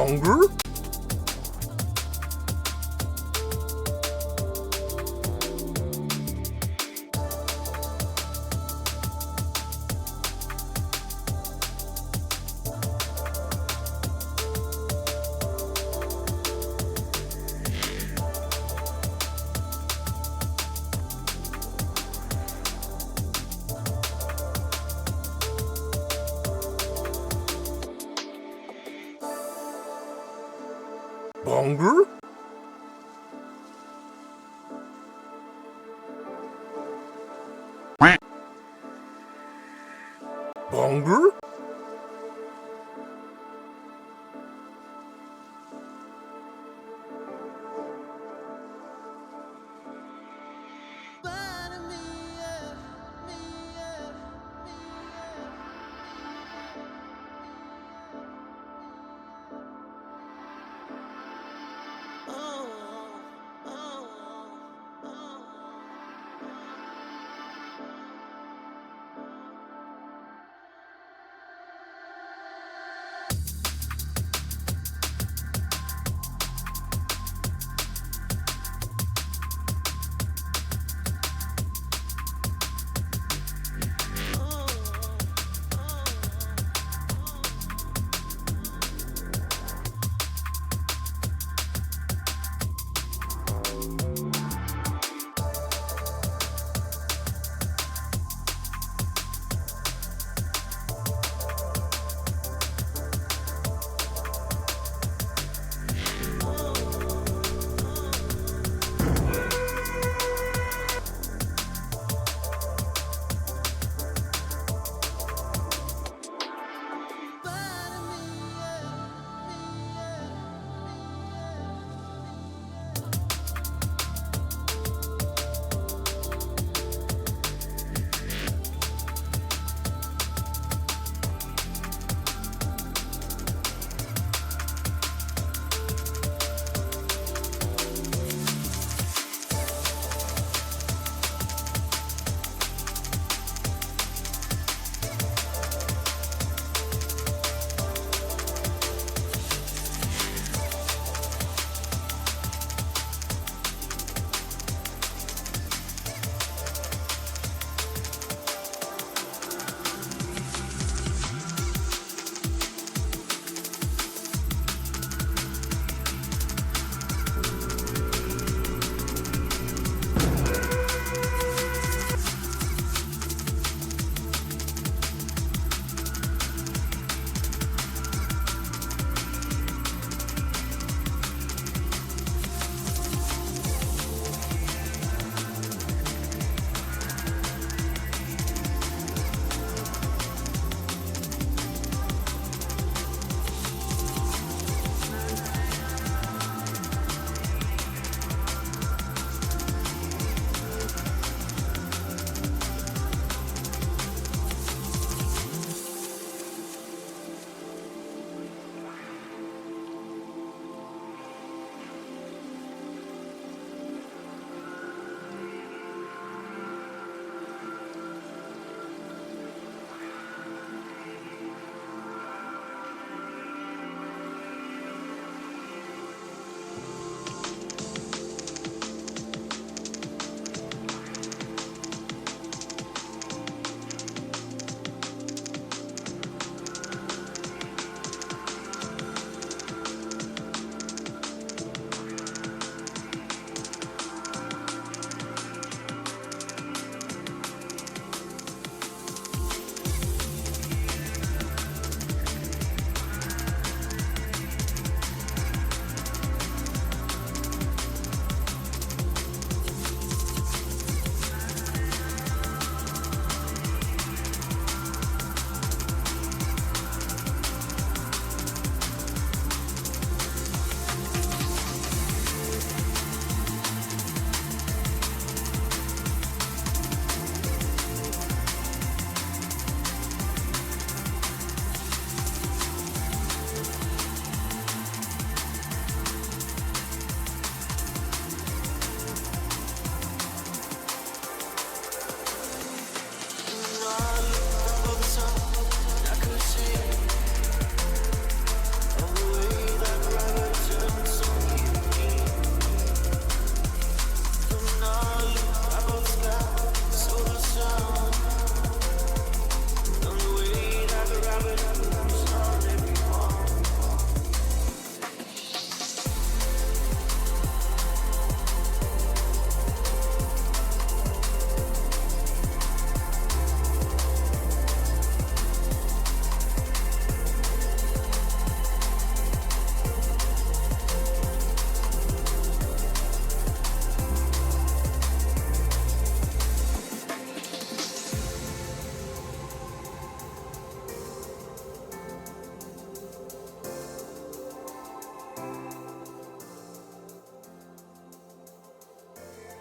Longer? Longer? Longer?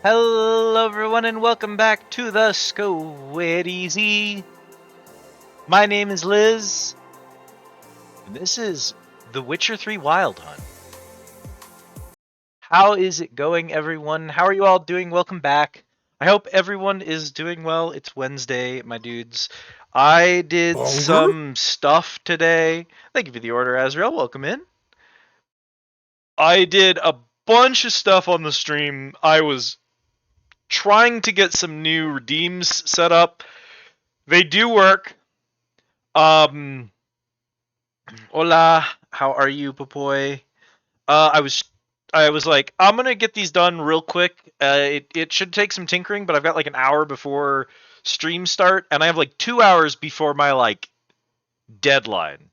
Hello everyone and welcome back to the Squid Easy. My name is Liz, and this is The Witcher 3 Wild Hunt. How is it going, everyone? How are you all doing? Welcome back. I hope everyone is doing well. It's Wednesday, my dudes. I did Bongur? some stuff today. Thank you for the order, Azrael. Welcome in. I did a bunch of stuff on the stream. I was trying to get some new redeems set up. They do work. Hola, how are you, Papoy? I was like, I'm gonna get these done real quick. It should take some tinkering, but I've got like an hour before stream start, and I have like 2 hours before my like deadline.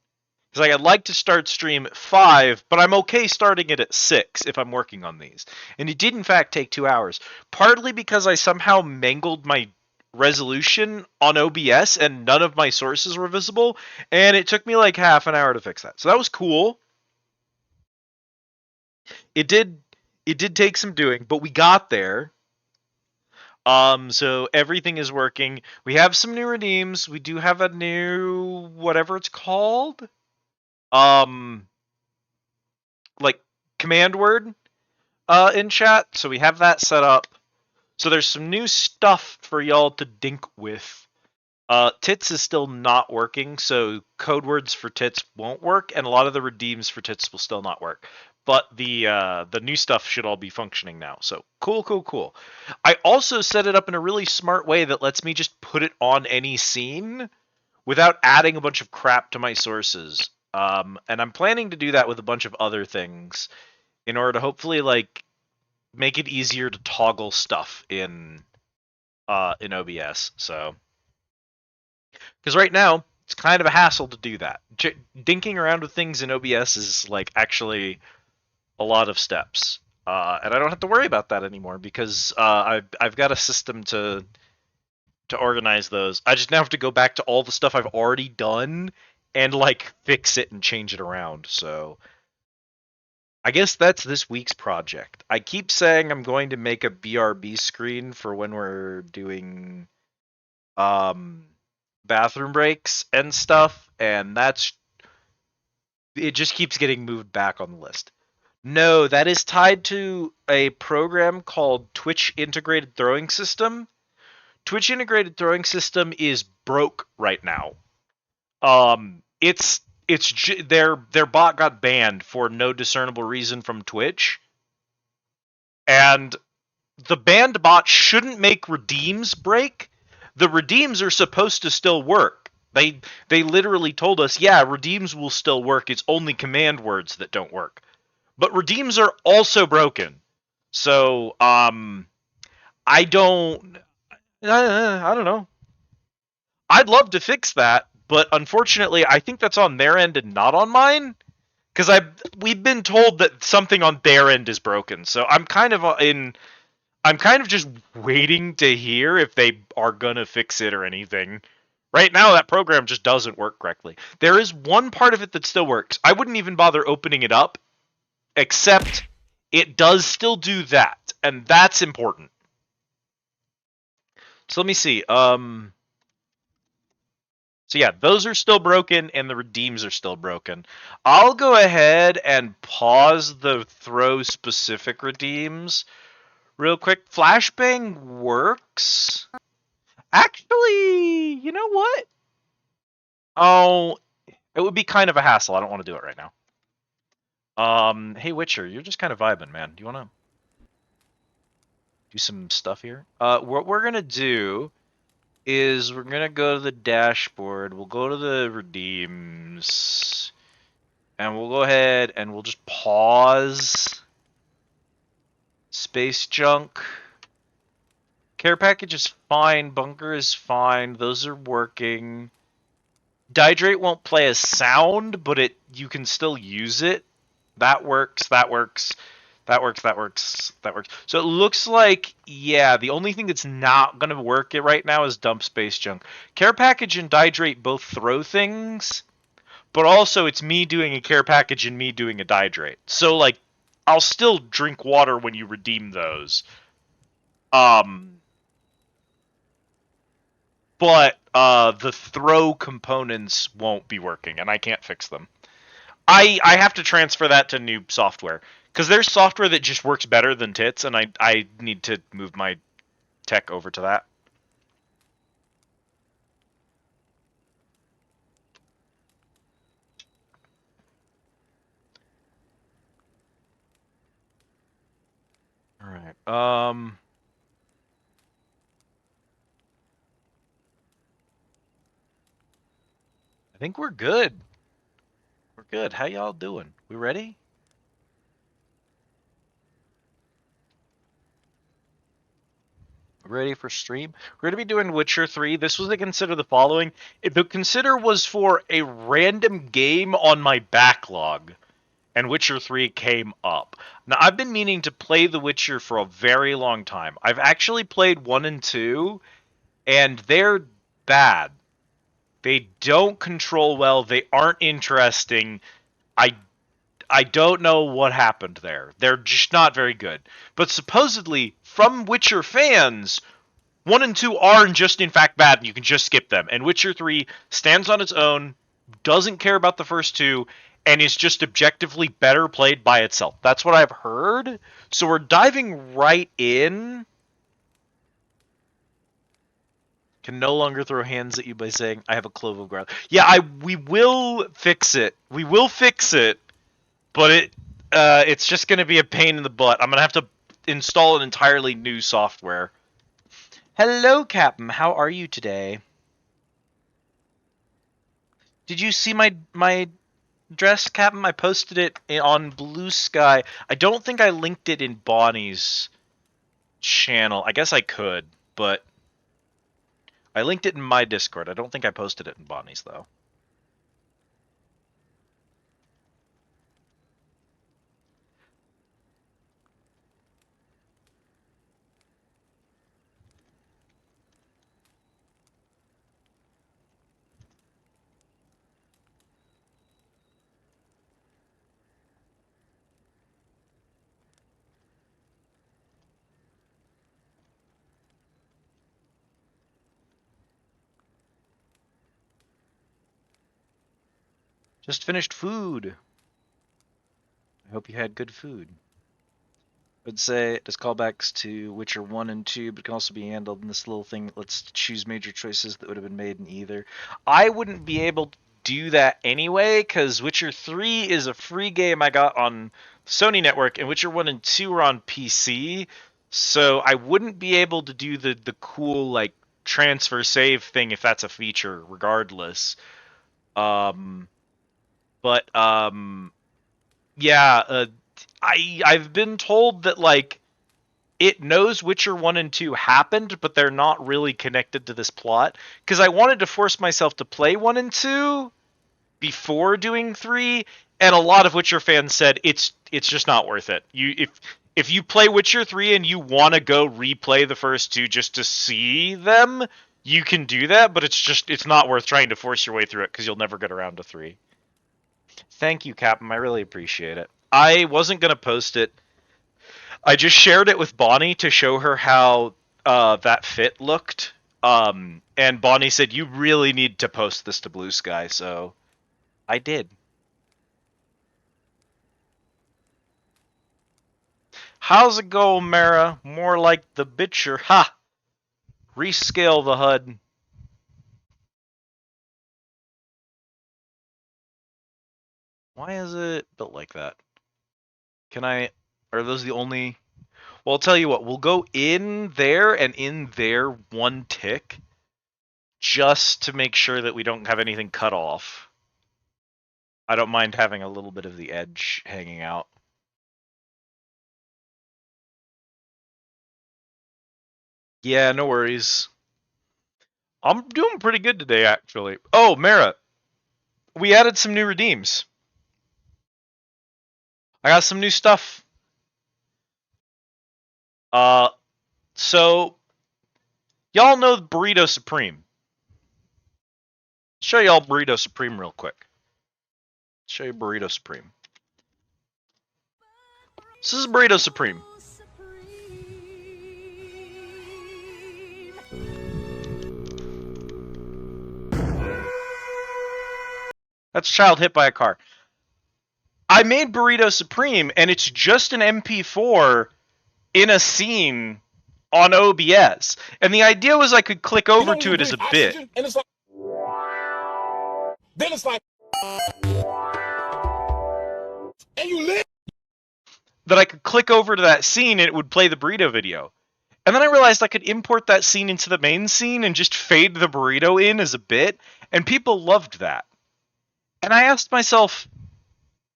It's like I'd like to start stream at 5, but I'm okay starting it at 6 if I'm working on these. And it did in fact take 2 hours, partly because I somehow mangled my resolution on OBS and none of my sources were visible, and it took me like half an hour to fix that. So that was cool. It did take some doing, but we got there. So everything is working. We have some new redeems. We do have a new whatever it's called. Like command word in chat. So we have that set up. So there's some new stuff for y'all to dink with. Tits is still not working, so code words for tits won't work, and a lot of the redeems for tits will still not work. But the new stuff should all be functioning now. So cool. I also set it up in a really smart way that lets me just put it on any scene without adding a bunch of crap to my sources. And I'm planning to do that with a bunch of other things in order to hopefully like make it easier to toggle stuff in OBS. So. Because right now, it's kind of a hassle to do that. Dinking around with things in OBS is like actually a lot of steps. And I don't have to worry about that anymore because I've got a system to organize those. I just now have to go back to all the stuff I've already done and like fix it and change it around. So I guess that's this week's project. I keep saying I'm going to make a BRB screen for when we're doing bathroom breaks and stuff, and it just keeps getting moved back on the list. No, that is tied to a program called Twitch Integrated Throwing System. Twitch Integrated Throwing System is broke right now. It's their bot got banned for no discernible reason from Twitch, and the banned bot shouldn't make redeems break. The redeems are supposed to still work. They literally told us, yeah, redeems will still work. It's only command words that don't work. But redeems are also broken. So, I don't know. I'd love to fix that, but unfortunately, I think that's on their end and not on mine. Because we've been told that something on their end is broken. So I'm kind of just waiting to hear if they are gonna fix it or anything. Right now, that program just doesn't work correctly. There is one part of it that still works. I wouldn't even bother opening it up, except it does still do that, and that's important. So let me see. So yeah, those are still broken, and the redeems are still broken. I'll go ahead and pause the throw specific redeems real quick. Flashbang works. Actually, you know what? Oh, it would be kind of a hassle. I don't want to do it right now. Hey Witcher, you're just kind of vibing, man. Do you want to do some stuff here? What we're gonna do is we're gonna go to the dashboard. We'll go to the redeems, and we'll go ahead and we'll just pause space junk. Care package is fine. Bunker is fine. Those are working. Dihydrate won't play a sound, but you can still use it. That works. That works. So it looks like, yeah, the only thing that's not going to work it right now is dump space junk. Care package and Dihydrate both throw things, but also it's me doing a care package and me doing a Dihydrate. So, like, I'll still drink water when you redeem those. But the throw components won't be working, and I can't fix them. I have to transfer that to new software because there's software that just works better than Tits, and I need to move my tech over to that. All right. I think we're good. We're good. How y'all doing? We ready? Ready for stream? We're going to be doing Witcher 3. This was to consider the following. The consider was for a random game on my backlog, and Witcher 3 came up. Now, I've been meaning to play The Witcher for a very long time. I've actually played 1 and 2, and they're bad. They don't control well. They aren't interesting. I don't know what happened there. They're just not very good. But supposedly, from Witcher fans, 1 and 2 are just in fact bad, and you can just skip them. And Witcher 3 stands on its own, doesn't care about the first two, and is just objectively better played by itself. That's what I've heard. So we're diving right in. Can no longer throw hands at you by saying, I have a clove of ground. Yeah, we will fix it. We will fix it, but it's just going to be a pain in the butt. I'm going to have to install an entirely new software. Hello, Captain. How are you today? Did you see my dress, Captain? I posted it on Blue Sky. I don't think I linked it in Bonnie's channel. I guess I could, but I linked it in my Discord. I don't think I posted it in Bonnie's, though. Just finished food. I hope you had good food. I would say it does callbacks to Witcher 1 and 2, but can also be handled in this little thing that lets choose major choices that would have been made in either. I wouldn't be able to do that anyway, because Witcher 3 is a free game I got on Sony Network, and Witcher 1 and 2 are on PC, so I wouldn't be able to do the cool, like, transfer save thing if that's a feature, regardless. Yeah, I've been told that like it knows Witcher 1 and 2 happened, but they're not really connected to this plot. Because I wanted to force myself to play 1 and 2 before doing 3, and a lot of Witcher fans said it's just not worth it. If you play Witcher 3 and you want to go replay the first two just to see them, you can do that, but it's not worth trying to force your way through it because you'll never get around to 3. Thank you, Captain. I really appreciate it. I wasn't going to post it. I just shared it with Bonnie to show her how that fit looked. And Bonnie said, you really need to post this to Blue Sky, so I did. How's it going, Mara? More like the Bitcher. Ha! Rescale the HUD. Why is it built like that? Can I... Are those the only... Well, I'll tell you what. We'll go in there and in there one tick. Just to make sure that we don't have anything cut off. I don't mind having a little bit of the edge hanging out. Yeah, no worries. I'm doing pretty good today, actually. Oh, Mara, we added some new redeems. I got some new stuff. So y'all know Burrito Supreme. Show y'all Burrito Supreme real quick. Show you Burrito Supreme. This is Burrito Supreme. That's a child hit by a car. I made Burrito Supreme, and it's just an MP4 in a scene on OBS. And the idea was I could click over to it as a bit. And it's like, then it's like, and you live. That I could click over to that scene and it would play the burrito video. And then I realized I could import that scene into the main scene and just fade the burrito in as a bit, and people loved that. And I asked myself,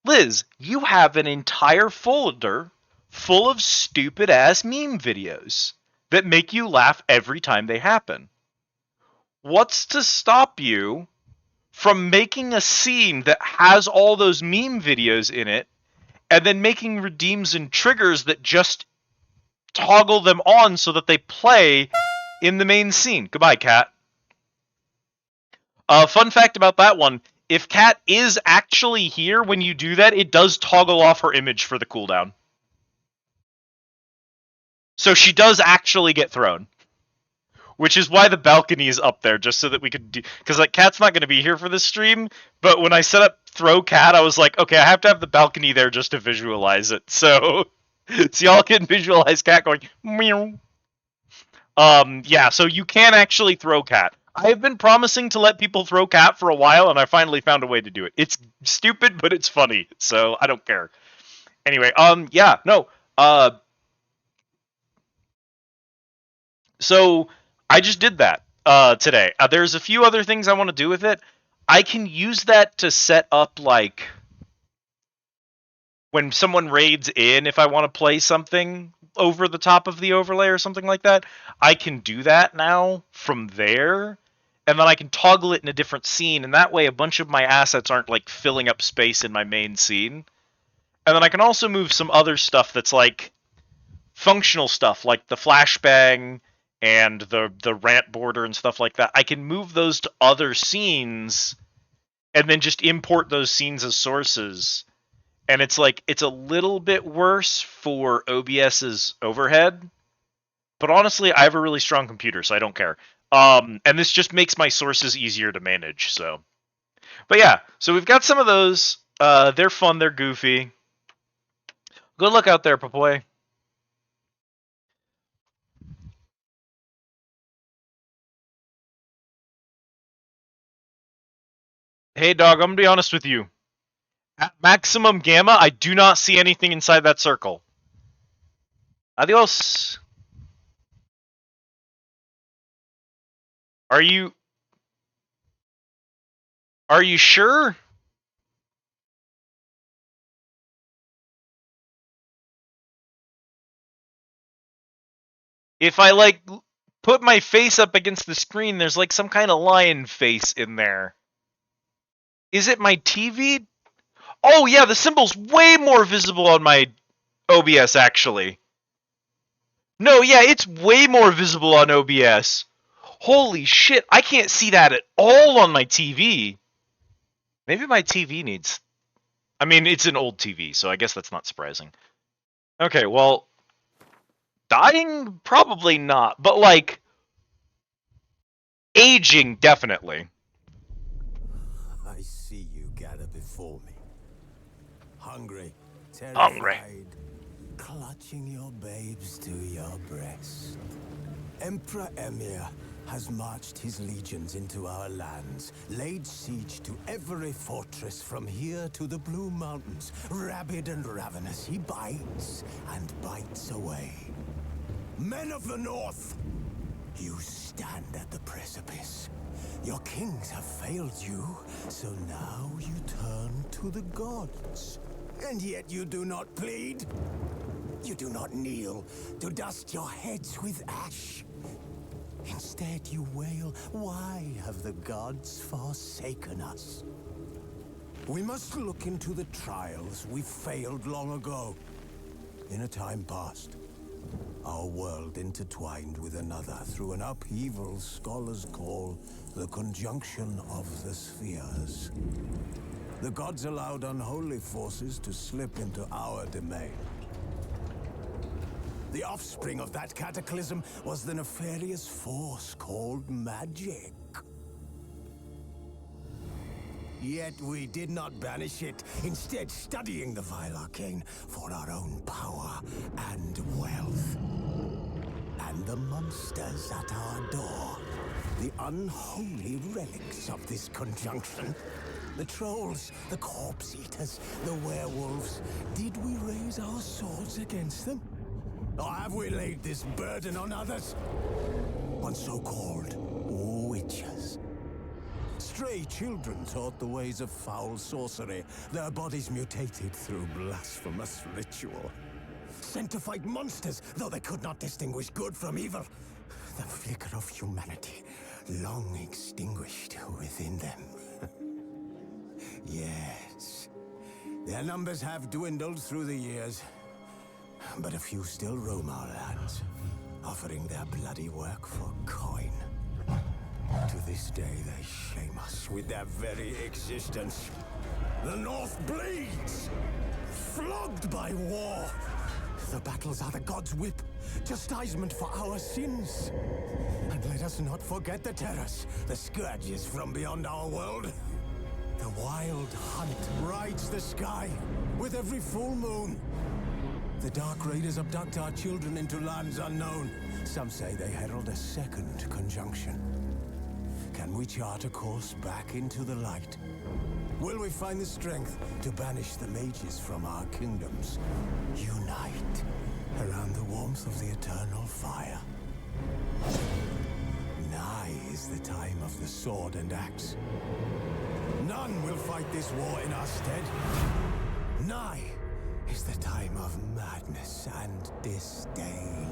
Liz, you have an entire folder full of stupid ass meme videos that make you laugh every time they happen. What's to stop you from making a scene that has all those meme videos in it and then making redeems and triggers that just toggle them on so that they play in the main scene? Goodbye, Kat. Fun fact about that one, if Kat is actually here when you do that, it does toggle off her image for the cooldown. So she does actually get thrown. Which is why the balcony is up there, just so that we could do... Because, like, Kat's not going to be here for this stream, but when I set up Throw Kat, I was like, okay, I have to have the balcony there just to visualize it. So y'all can visualize Kat going, meow. Yeah, so you can actually throw Kat. I have been promising to let people throw Kat for a while, and I finally found a way to do it. It's stupid, but it's funny, so I don't care. Anyway, yeah, no, so I just did that today. There's a few other things I want to do with it. I can use that to set up, like, when someone raids in, if I want to play something over the top of the overlay or something like that, I can do that now from there, and then I can toggle it in a different scene, and that way a bunch of my assets aren't, like, filling up space in my main scene. And then I can also move some other stuff that's, like, functional stuff, like the flashbang and the rant border and stuff like that. I can move those to other scenes and then just import those scenes as sources. And it's like, it's a little bit worse for OBS's overhead, but honestly, I have a really strong computer, so I don't care. And this just makes my sources easier to manage, so. But yeah, so we've got some of those. They're fun, they're goofy. Good luck out there, Papoy. Hey, dog, I'm gonna be honest with you. At maximum gamma, I do not see anything inside that circle. Adios. Are you sure? If I, like, put my face up against the screen, there's, like, some kind of lion face in there. Is it my TV? Oh, yeah, the symbol's way more visible on my OBS, actually. No, yeah, it's way more visible on OBS. Holy shit, I can't see that at all on my TV. Maybe my TV needs... I mean, it's an old TV, so I guess that's not surprising. Okay, well... Dying? Probably not, but, like... aging, definitely. I see you gather before me. Hungry, terrified, clutching your babes to your breast. Emperor Emir has marched his legions into our lands, laid siege to every fortress from here to the Blue Mountains. Rabid and ravenous, he bites and bites away. Men of the North, you stand at the precipice. Your kings have failed you, so now you turn to the gods. And yet you do not plead. You do not kneel to dust your heads with ash. Instead you wail, why have the gods forsaken us? We must look into the trials we failed long ago. In a time past, our world intertwined with another through an upheaval scholars call the conjunction of the spheres. The gods allowed unholy forces to slip into our domain. The offspring of that cataclysm was the nefarious force called magic. Yet we did not banish it, instead studying the vile arcane for our own power and wealth. And the monsters at our door, the unholy relics of this conjunction. The trolls, the corpse eaters, the werewolves. Did we raise our swords against them? Or have we laid this burden on others? On so-called witches. Stray children taught the ways of foul sorcery, their bodies mutated through blasphemous ritual. Sent to fight monsters, though they could not distinguish good from evil. The flicker of humanity, long extinguished within them. Yes, their numbers have dwindled through the years, but a few still roam our lands, offering their bloody work for coin. To this day, they shame us with their very existence. The North bleeds, flogged by war. The battles are the gods' whip, chastisement for our sins. And let us not forget the terrors, the scourges from beyond our world. The wild hunt rides the sky with every full moon. The Dark Raiders abduct our children into lands unknown. Some say they herald a second conjunction. Can we chart a course back into the light? Will we find the strength to banish the mages from our kingdoms? Unite around the warmth of the eternal fire. Nigh is the time of the sword and axe. None will fight this war in our stead. Nigh is the time of madness and disdain.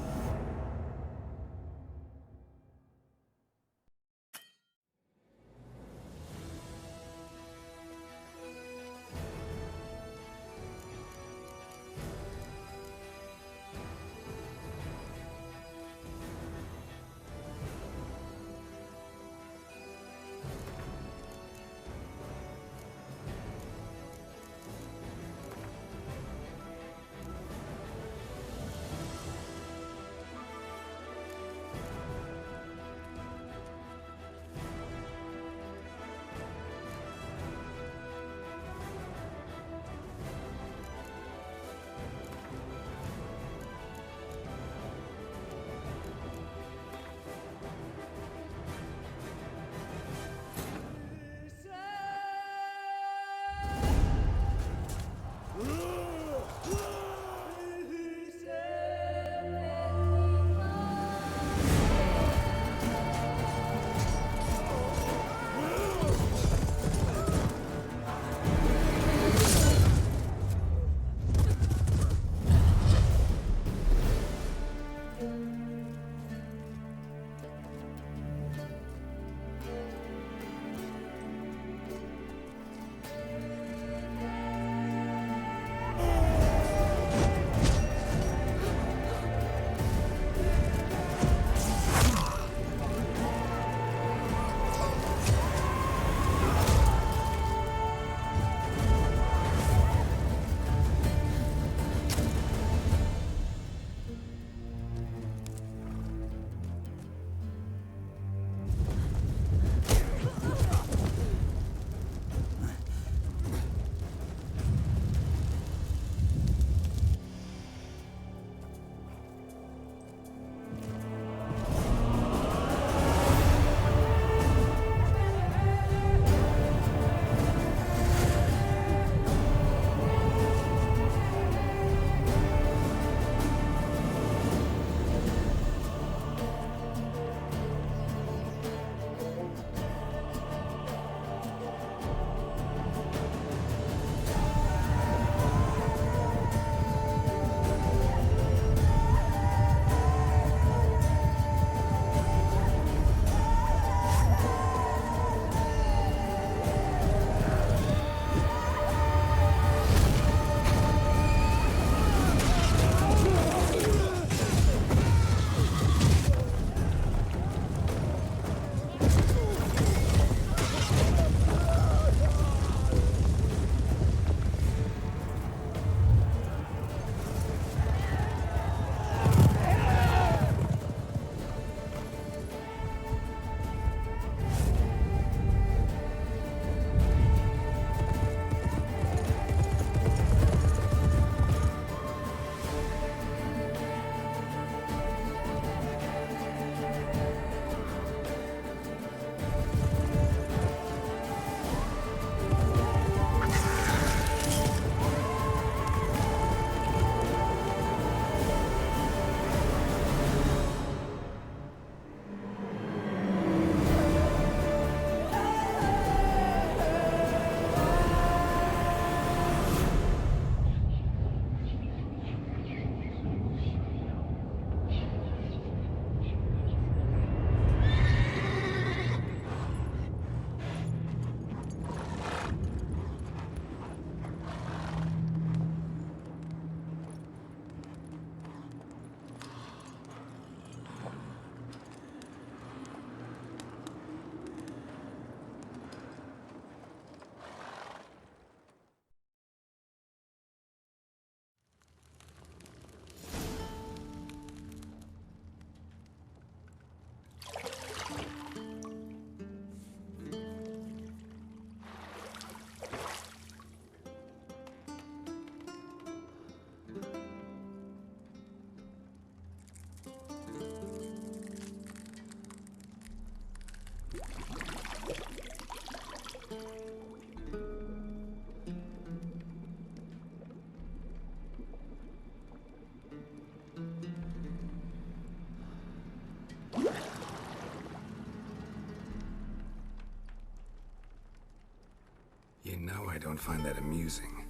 You know I don't find that amusing.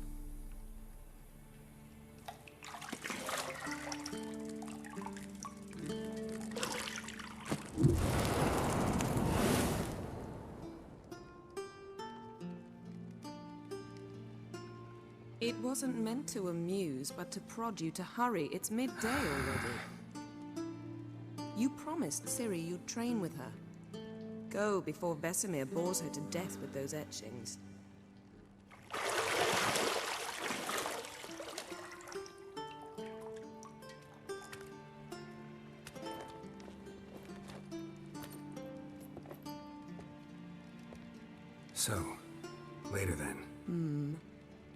It wasn't meant to amuse, but to prod you to hurry. It's midday already. You promised Ciri you'd train with her. Go before Vesemir bores her to death with those etchings. So, later then.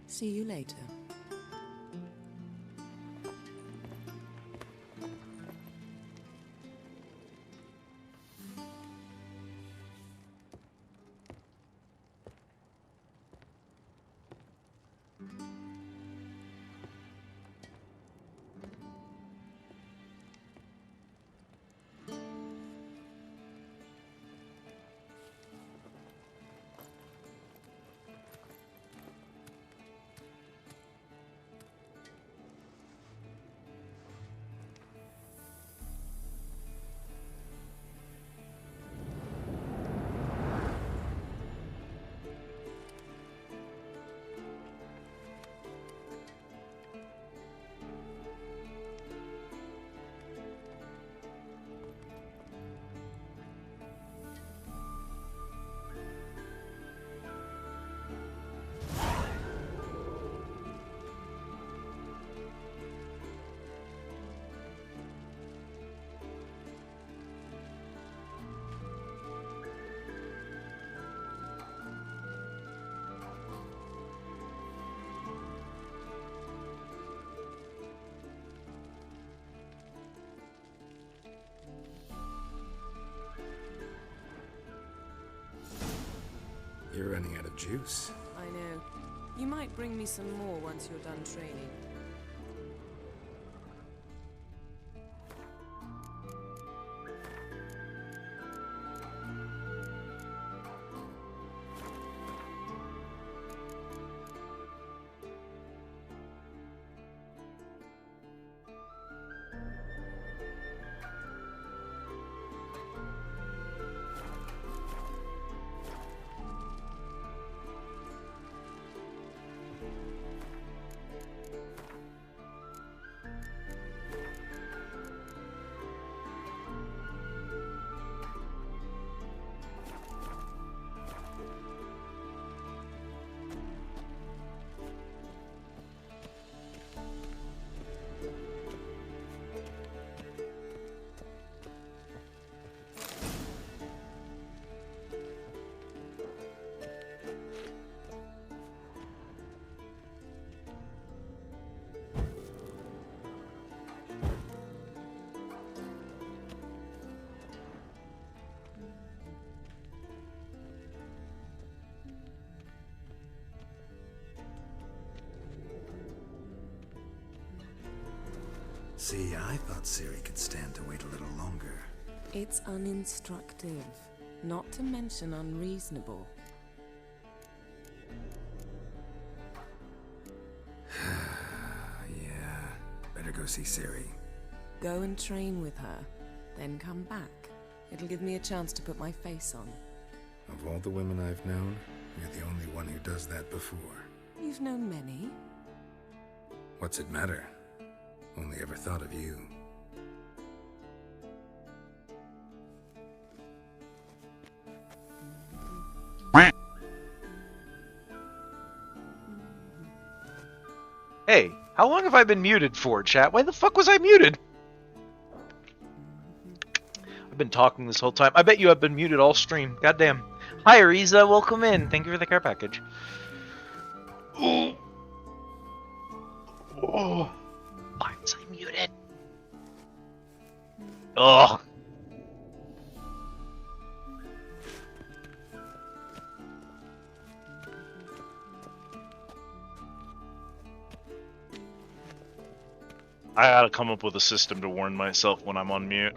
See you later. You're running out of juice. I know. You might bring me some more once you're done training. See, I thought Ciri could stand to wait a little longer. It's uninstructive, not to mention unreasonable. Yeah, better go see Ciri. Go and train with her, then come back. It'll give me a chance to put my face on. Of all the women I've known, you're the only one who does that before. You've known many. What's it matter? Only ever thought of you. Hey, how long have I been muted for, chat? Why the fuck was I muted? I've been talking this whole time. I bet you have been muted all stream. Goddamn. Hi, Ariza. Welcome in. Thank you for the care package. Ooh. Oh. Why was I muted? Ugh. I gotta come up with a system to warn myself when I'm on mute.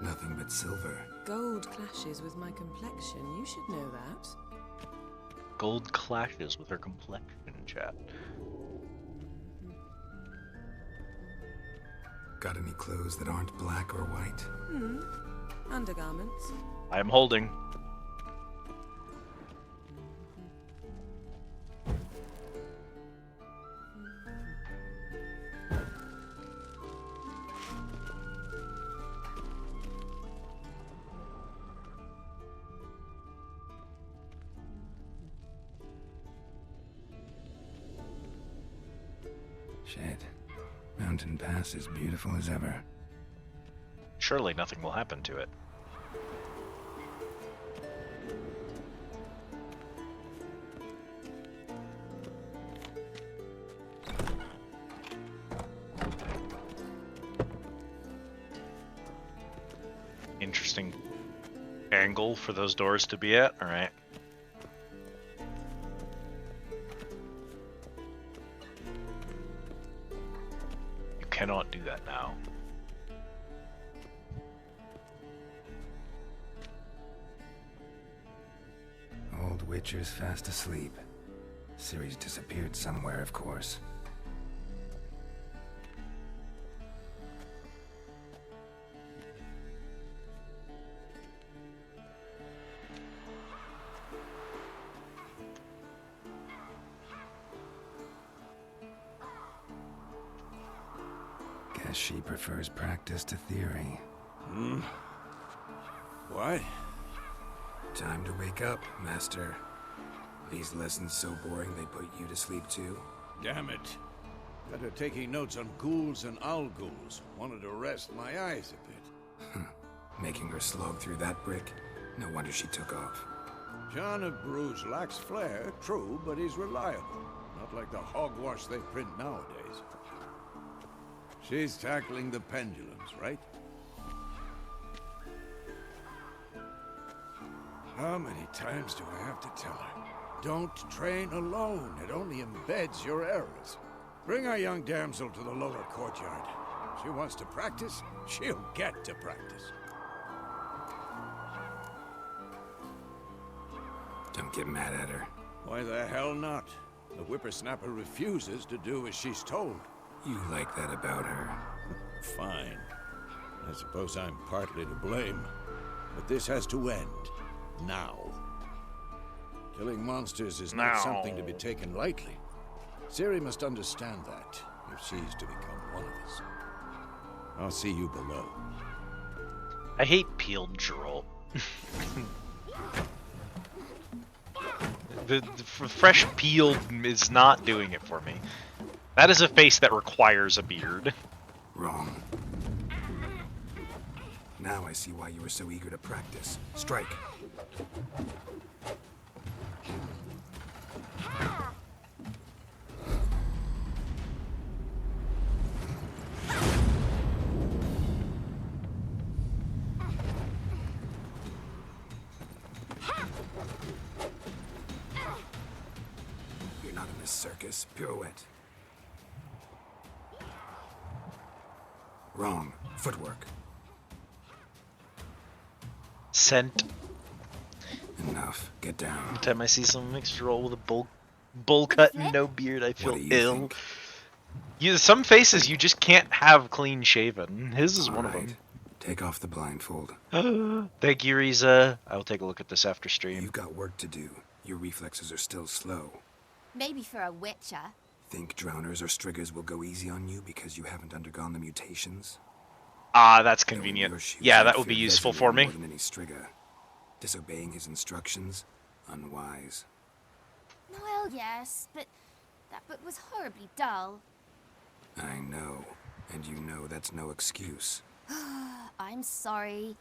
Nothing but silver. Gold clashes with my complexion. You should know that. Gold clashes with her complexion, chat. Got any clothes that aren't black or white? Undergarments. I am holding. Shit. Mountain Pass is beautiful as ever. Surely nothing will happen to it. Interesting angle for those doors to be at. All right. You cannot do that now. Old Witcher's fast asleep. Ciri's disappeared somewhere, of course. Guess she prefers practice to theory. What? Time to wake up, Master. These lessons so boring they put you to sleep too? Damn it. Got her taking notes on ghouls and owl-ghouls. Wanted to rest my eyes a bit. Making her slog through that brick? No wonder she took off. John of Bruges lacks flair, true, but he's reliable. Not like the hogwash they print nowadays. She's tackling the pendulums, right? How many times do I have to tell her? Don't train alone. It only embeds your errors. Bring our young damsel to the lower courtyard. She wants to practice, she'll get to practice. Don't get mad at her. Why the hell not? The whippersnapper refuses to do as she's told. You like that about her. Fine. I suppose I'm partly to blame. But this has to end. Now. Killing monsters is not something to be taken lightly. Ciri must understand that, if she's to become one of us. I'll see you below. I hate peeled Geralt. the fresh peeled is not doing it for me. That is a face that requires a beard. Wrong. Now I see why you were so eager to practice. Strike. You're not in this circus. Pirouette. Wrong. Footwork. Scent. Enough. Get down. Every time I see someone mixed roll with a bowl cut and no beard, I feel What do you ill. think? Some faces you just can't have clean shaven. His is All one of right. them. Take off the blindfold. Thank you, Riza. I will take a look at this after stream. You've got work to do. Your reflexes are still slow. Maybe for a witcher. Think drowners or striggers will go easy on you because you haven't undergone the mutations? Ah, that's Though in convenient. your shoes, Yeah, I'd that would be fear useful Vesemir for me. More than any strigger. Disobeying his instructions? Unwise. Well, yes, but that book was horribly dull. I know. And you know that's no excuse. I'm sorry.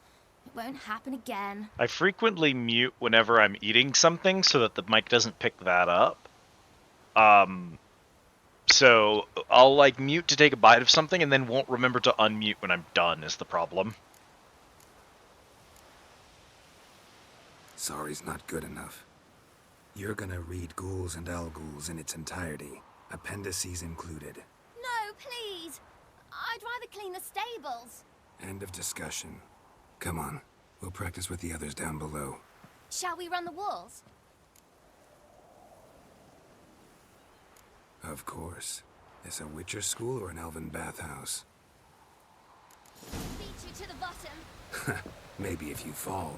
It won't happen again. I frequently mute whenever I'm eating something so that the mic doesn't pick that up. So I'll like mute to take a bite of something and then won't remember to unmute when I'm done is the problem. Sorry's not good enough. You're gonna read Ghouls and Owl-Ghouls in its entirety, appendices included. No, please. I'd rather clean the stables. End of discussion. Come on, We'll practice with the others down below. Shall we run the walls? Of course. Is a Witcher school or an elven bathhouse? Beat you to the bottom. Maybe if you fall.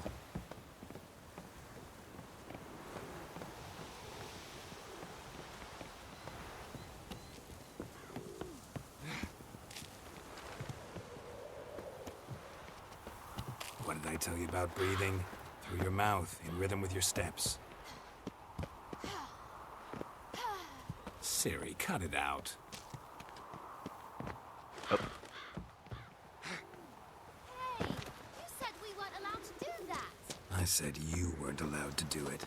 What did I tell you about breathing? Through your mouth, in rhythm with your steps. Ciri, cut it out. Hey, you said we weren't allowed to do that. I said you weren't allowed to do it.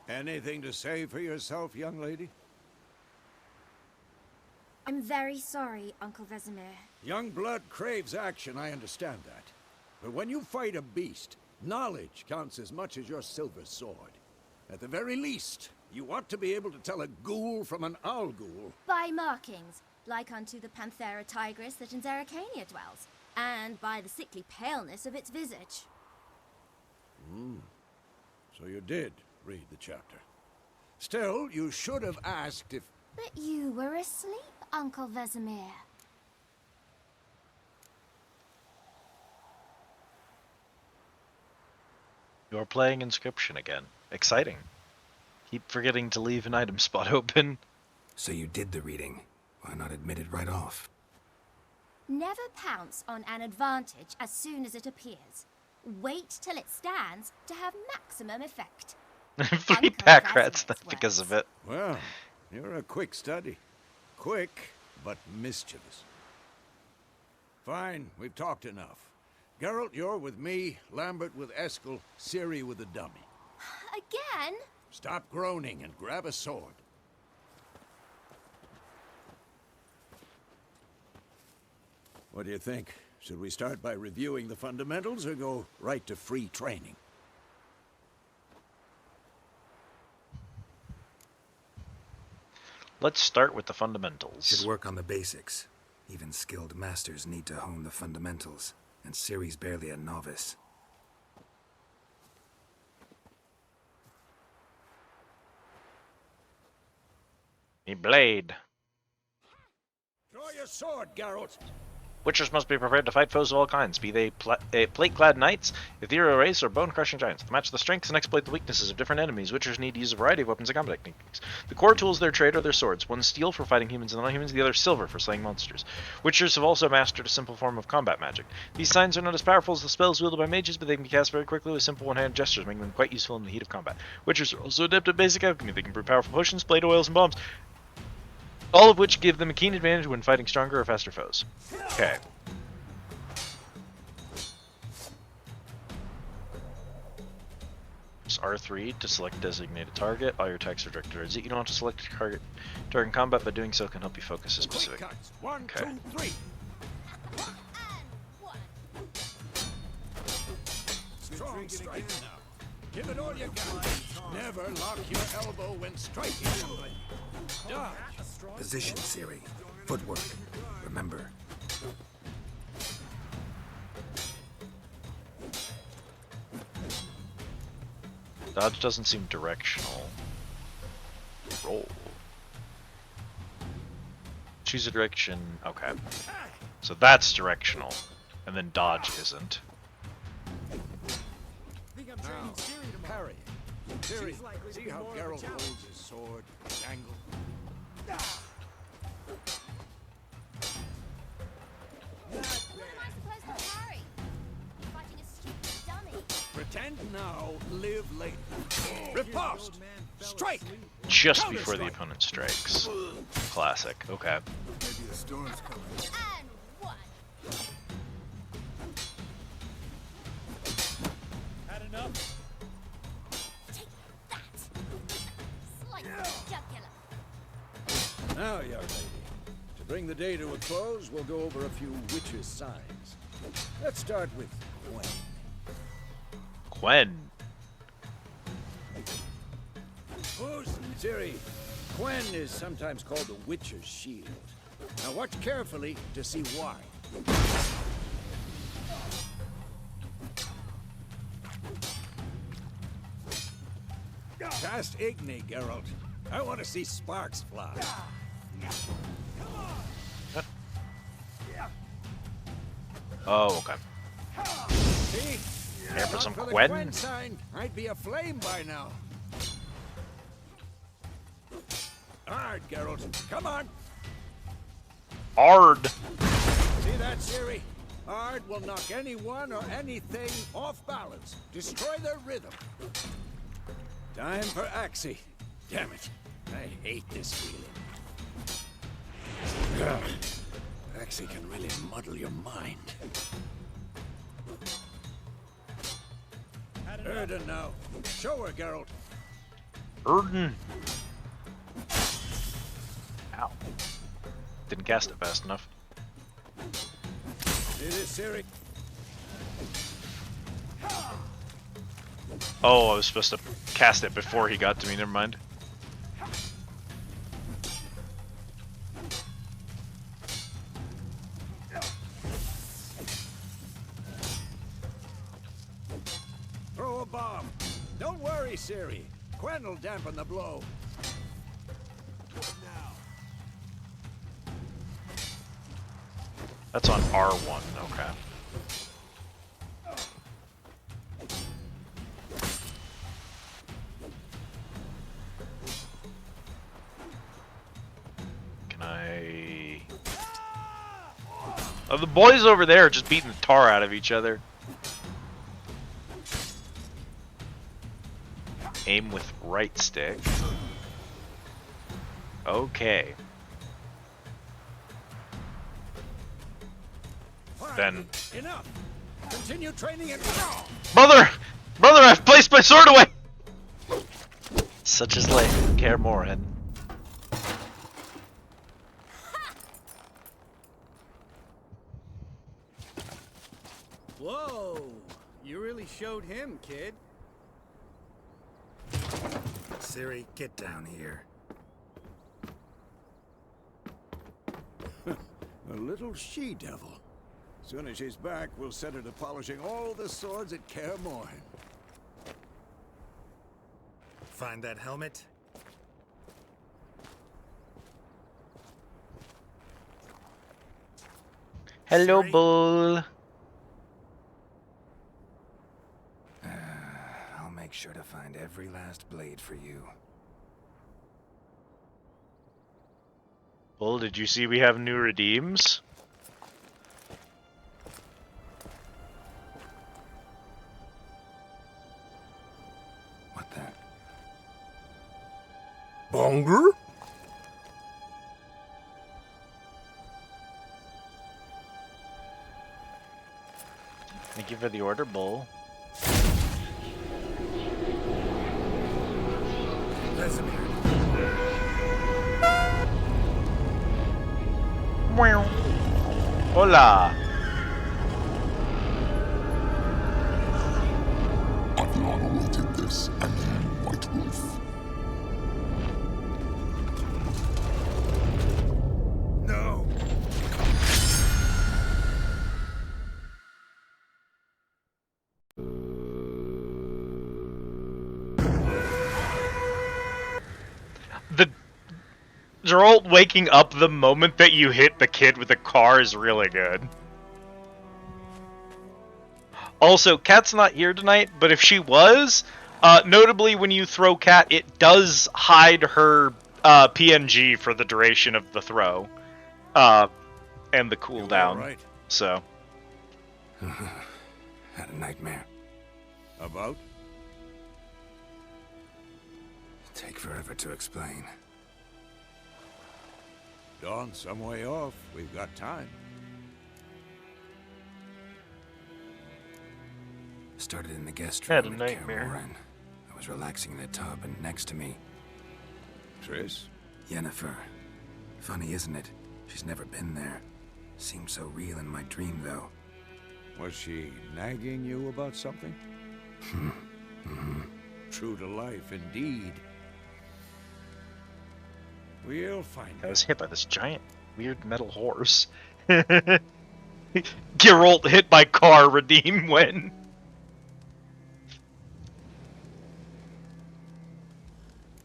Anything to say for yourself, young lady? I'm very sorry, Uncle Vesemir. Young blood craves action, I understand that. But when you fight a beast, knowledge counts as much as your silver sword. At the very least, you ought to be able to tell a ghoul from an owl ghoul. By markings, like unto the Panthera tigris that in Zerrikania dwells, and by the sickly paleness of its visage. So you did read the chapter. Still, you should have asked if... But you were asleep, Uncle Vesemir. You're playing Inscription again. Exciting. Keep forgetting to leave an item spot open. So you did the reading. Why not admit it right off? Never pounce on an advantage as soon as it appears. Wait till it stands to have maximum effect. 3 Uncle pack rats Vesemir's because of words. it. Well, you're a quick study. Quick, but mischievous. Fine, we've talked enough. Geralt, you're with me, Lambert with Eskel, Ciri with the dummy. Again? Stop groaning and grab a sword. What do you think? Should we start by reviewing the fundamentals or go right to free training? Let's start with the fundamentals. Should work on the basics. Even skilled masters need to hone the fundamentals, and Ciri's barely a novice. Me blade. Draw your sword, Geralt. Witchers must be prepared to fight foes of all kinds, be they plate-clad knights, ethereal race, or bone-crushing giants. To match the strengths and exploit the weaknesses of different enemies, Witchers need to use a variety of weapons and combat techniques. The core tools of their trade are their swords, one steel for fighting humans and non-humans, the other silver for slaying monsters. Witchers have also mastered a simple form of combat magic. These signs are not as powerful as the spells wielded by mages, but they can be cast very quickly with simple one-handed gestures, making them quite useful in the heat of combat. Witchers are also adept at basic alchemy. They can brew powerful potions, blade oils, and bombs, all of which give them a keen advantage when fighting stronger or faster foes. Okay. R3 to select designated target. All your attacks are directed towards it. You don't have to select a target during combat, but doing so can help you focus a specific. Quick cuts. 1, Okay. 2, 3. Strong strike now. Give it all you got. Never lock your elbow when striking. Dodge. Position, Ciri. Footwork. Remember. Dodge doesn't seem directional. Roll. Choose a direction. Okay. So that's directional. And then dodge isn't. Now, parry. Ciri, see how Geralt holds his sword, his angle? What am I supposed to parry? Fighting a stupid dummy. Stand now, live later. Riposte! Strike! Just before the opponent strikes. Classic. Okay. Maybe the storm's coming. And one. Had enough? Take that. Slice the jugular. Now, young lady, to bring the day to a close, we'll go over a few witches' signs. Let's start with Gwen. Gwen. Who's Ciri? Gwen is sometimes called the Witcher's Shield. Now watch carefully to see why. Cast Igni, Geralt. I want to see sparks fly. Oh, okay. See? Care for Not some for the Gwen? Gwen sign, I'd be aflame by now. Hard, Geralt. Come on. Ard. See that, Ciri? Ard will knock anyone or anything off balance. Destroy their rhythm. Time for Axii. Damn it. I hate this feeling. Ugh. Axii can really muddle your mind. Erden now. Show her, Geralt. Erden. Ow. Didn't cast it fast enough. See this, Ciri? Oh, I was supposed to cast it before he got to me, never mind. Throw a bomb. Don't worry, Ciri. Gwen will dampen the blow. That's on R1, okay. Can I... Oh, the boys over there are just beating the tar out of each other. Aim with right stick. Okay. Then... Enough. Continue training and... Brother! Brother, I've placed my sword away! Such is life, Kaer Morhen. Whoa! You really showed him, kid. Ciri, get down here. A little she-devil. Soon as she's back, we'll set her to polishing all the swords at Kaer Morhen. Find that helmet? Hello, Ciri? Bull. I'll make sure to find every last blade for you. Bull, did you see we have new redeems? What the? Bonger? Thank you for the order, Bull. Vesemir. Hola! I've long awaited this, and then White Wolf. No! The Geralt waking up the moment that you hit the kid with the car is really good. Also, Kat's not here tonight, but if she was, notably when you throw Kat, it does hide her PNG for the duration of the throw. And the cooldown. Right. So, Had a nightmare. About? Take forever to explain. Dawn's some way off. We've got time. Started in the guest Had room a at nightmare. Kaer Morhen. I was relaxing in the tub, and next to me, Triss? Yennefer. Funny, isn't it? She's never been there. Seemed so real in my dream, though. Was she nagging you about something? True to life, indeed. We'll find I her. was hit by this giant, weird metal horse. Geralt hit by car, redeem when.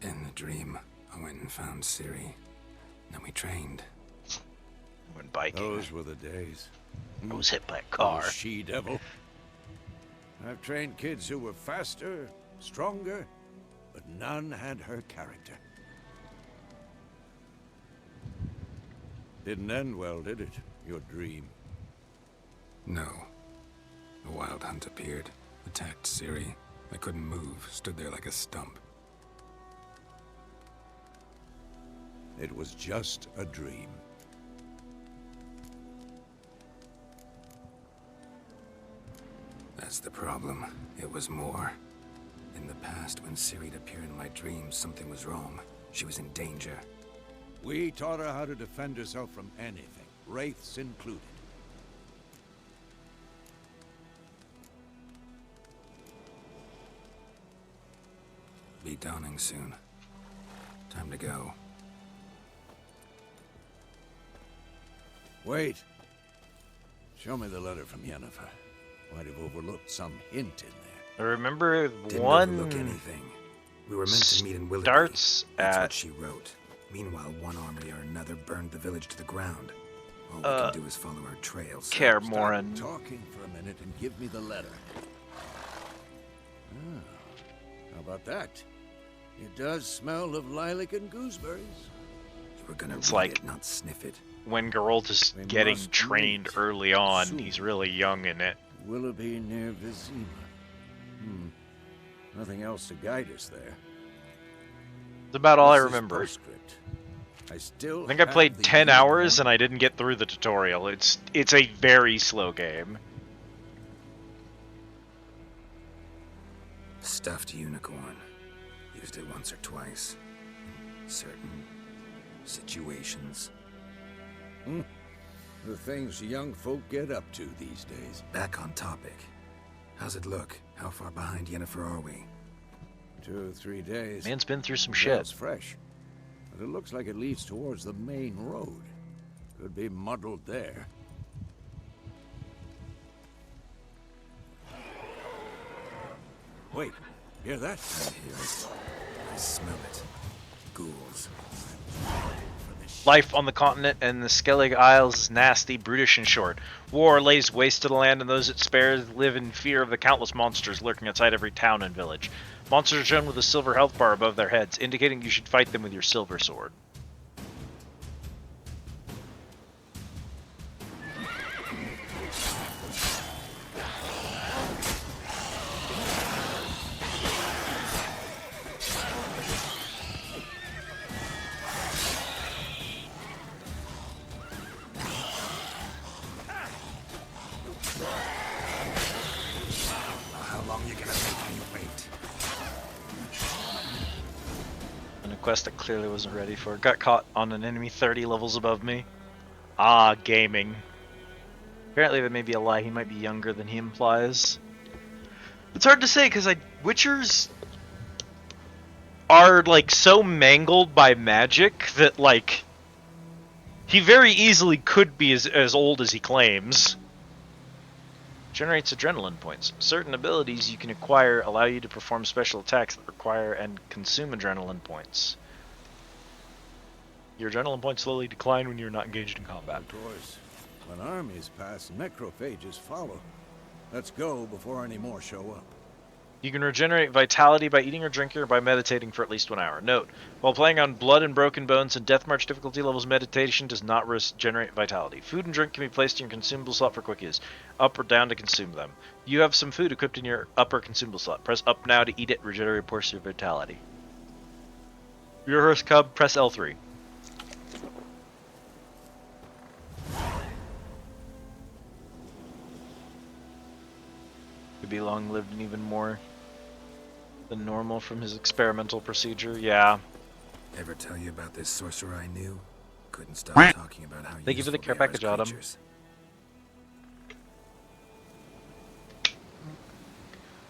In the dream, I went and found Ciri. Then we trained. Went biking. Those were the days. I was hit by a Oh, car. she-devil. I've trained kids who were faster, stronger, but none had her character. Didn't end well, did it? Your dream. No. A wild hunt appeared, attacked Ciri. I couldn't move, stood there like a stump. It was just a dream. That's the problem. It was more. In the past, when Ciri'd appear in my dreams, something was wrong. She was in danger. We taught her how to defend herself from anything, wraiths included. Be dawning soon. Time to go. Wait. Show me the letter from Yennefer. Might have overlooked some hint in there. I remember Didn't one overlook anything. We were meant to meet in Willoughby. starts That's at what she wrote. Meanwhile, one army or another burned the village to the ground. All we can do is follow her trails. Kaer Stop Morhen. talking for a minute and give me the letter. Ah, how about that? It does smell of lilac and gooseberries. You were gonna It's read like- it, not sniff it. when Geralt is We getting must trained meet early on. soon. He's really young in it. Willoughby near Vizima. Nothing else to guide us there. That's about all I This is remember. postscript. I still I think I have played the 10 unicorn. hours and I didn't get through the tutorial. It's a very slow game. Stuffed unicorn. Used it once or twice. In certain situations. The things young folk get up to these days. Back on topic. How's it look? How far behind Yennefer are we? 2 or 3 days. Man's been through some Trail's shit. fresh, but it looks like it leads towards the main road. Could be muddled there. Wait, hear that? I hear it. I smell it. Ghouls. Life on the continent and the Skellig Isles is nasty, brutish, and short. War lays waste to the land, and those it spares live in fear of the countless monsters lurking outside every town and village. Monsters are shown with a silver health bar above their heads, indicating you should fight them with your silver sword. How long you gonna make me wait? And a quest I clearly wasn't ready for. Got caught on an enemy 30 levels above me. Ah, gaming. Apparently that may be a lie. He might be younger than he implies. It's hard to say because Witchers are like so mangled by magic that like he very easily could be as old as he claims. Generates adrenaline points. Certain abilities you can acquire allow you to perform special attacks that require and consume adrenaline points. Your adrenaline points slowly decline when you're not engaged in combat. Of course. When armies pass, necrophages follow. Let's go before any more show up. You can regenerate vitality by eating or drinking or by meditating for at least 1 hour. Note, while playing on Blood and Broken Bones and Death March difficulty levels, meditation does not regenerate vitality. Food and drink can be placed in your consumable slot for quick use. Up or down to consume them. You have some food equipped in your upper consumable slot. Press up now to eat it, regenerate a portion of vitality. Your horse cub, press L3. Could be long-lived and even more than normal from his experimental procedure. Yeah. Ever tell you about this sorcerer I knew? Couldn't stop talking about how Thank you for the care package, Autumn.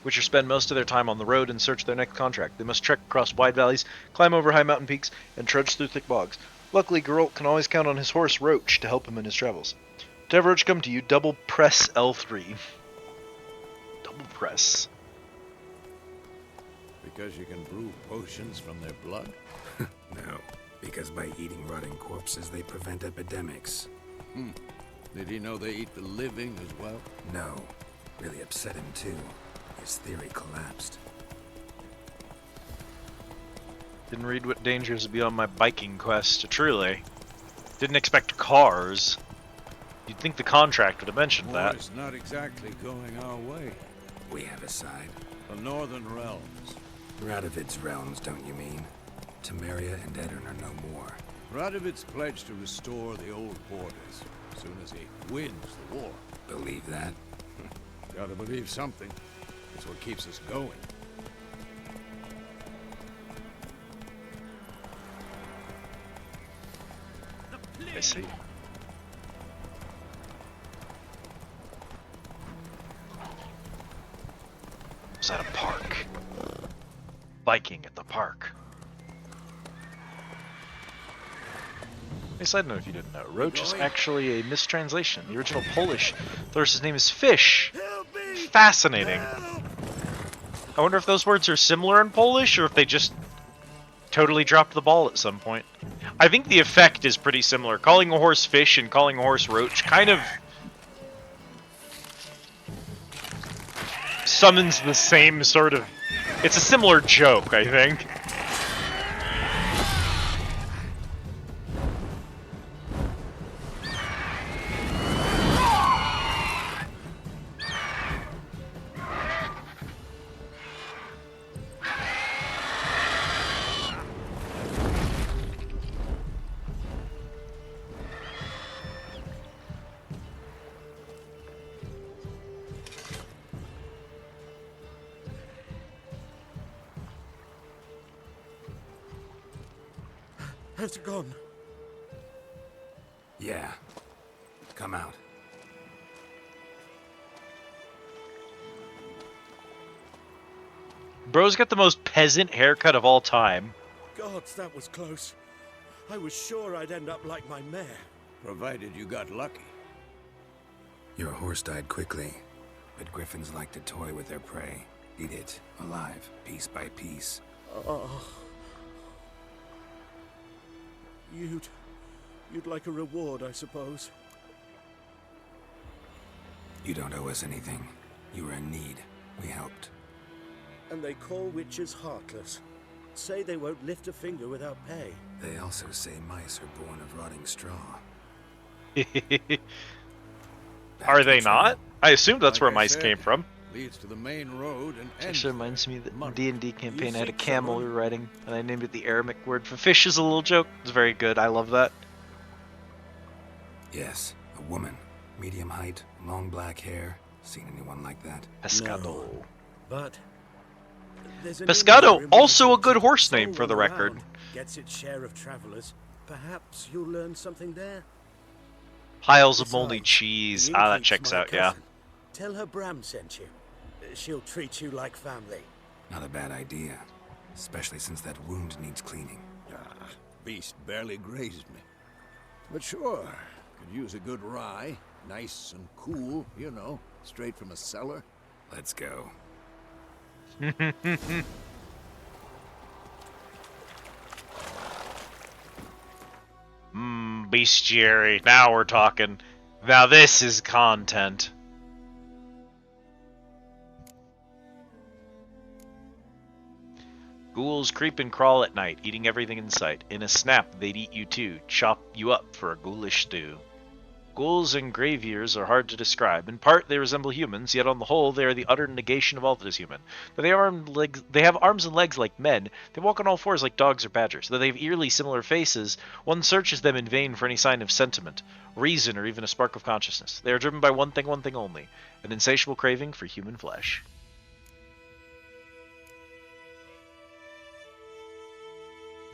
Witchers spend most of their time on the road in search of their next contract. They must trek across wide valleys, climb over high mountain peaks, and trudge through thick bogs. Luckily, Geralt can always count on his horse, Roach, to help him in his travels. To have Roach come to you, double press L3. Double press. Because you can brew potions from their blood? No, because by eating rotting corpses, they prevent epidemics. Did he know they eat the living as well? No, really upset him too. His theory collapsed. Didn't read what dangers would be on my biking quest. Truly. Didn't expect cars. You'd think the contract would have mentioned that. It's not exactly going our way. We have a side. The Northern Realms. Radovid's realms, don't you mean? Temeria and Edirn are no more. Radovid's pledged to restore the old borders as soon as he wins the war. Believe that? Gotta believe something. It's what keeps us going. I see. It's at a park. Biking at the park. A side note if you didn't know, Roach is actually a mistranslation. The original Polish Thor's name is Fish. Fascinating. I wonder if those words are similar in Polish or if they just totally dropped the ball at some point. I think the effect is pretty similar. Calling a horse Fish and calling a horse Roach kind of summons the same sort of... It's a similar joke, I think. Has it gone? Yeah. Come out. Bro's got the most peasant haircut of all time. Gods, that was close. I was sure I'd end up like my mare. Provided you got lucky. Your horse died quickly, but griffins like to toy with their prey. Eat it, alive, piece by piece. Oh. You'd like a reward, I suppose. You don't owe us anything. You were in need. We helped. And they call witches heartless. Say they won't lift a finger without pay. They also say mice are born of rotting straw. Are they not? I assumed that's Like where I mice said, came from. Leads to the main road and ends Actually reminds me there. that in D&D campaign I had a see camel we someone? were riding, and I named it the Aramaic word for fish as a little joke. It's very good. I love that. Yes, a woman. Medium height, long black hair. Seen anyone like that? Pescado. No. But there's an Pescado, inn also a near good horse name for the Someone record. around Gets its share of travelers. Perhaps you'll learn something there. Piles of moldy Besides, cheese. the Ah, that innkeep's checks my out, yeah. cousin. Tell her Bram sent you. She'll treat you like family. Not a bad idea. Especially since that wound needs cleaning. Beast barely grazed me. But sure, could use a good rye. Nice and cool, you know, straight from a cellar. Let's go. Bestiary. Now we're talking. Now this is content. Ghouls creep and crawl at night, eating everything in sight. In a snap, they'd eat you too, chop you up for a ghoulish stew. Ghouls and graveyears are hard to describe. In part, they resemble humans, yet on the whole, they are the utter negation of all that is human. Though they have arms and legs like men, they walk on all fours like dogs or badgers. Though they have eerily similar faces, one searches them in vain for any sign of sentiment, reason, or even a spark of consciousness. They are driven by one thing only, an insatiable craving for human flesh.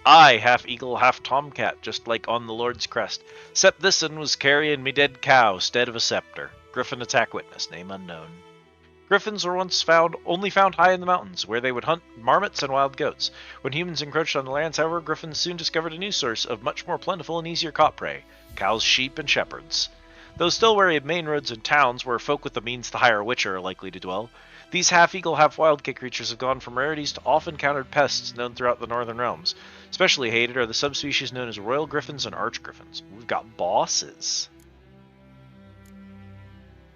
I, half eagle, half tomcat, just like on the Lord's crest. Except this'n was carrying me dead cow, stead of a scepter. Griffin attack witness, name unknown. Griffins were once only found high in the mountains, where they would hunt marmots and wild goats. When humans encroached on the lands, however, griffins soon discovered a new source of much more plentiful and easier caught prey: cows, sheep, and shepherds. Though still wary of main roads and towns, where folk with the means to hire a witcher are likely to dwell, these half-eagle, half-wildcat creatures have gone from rarities to oft-encountered pests known throughout the northern realms. Especially hated are the subspecies known as royal griffins and archgriffins. We've got bosses.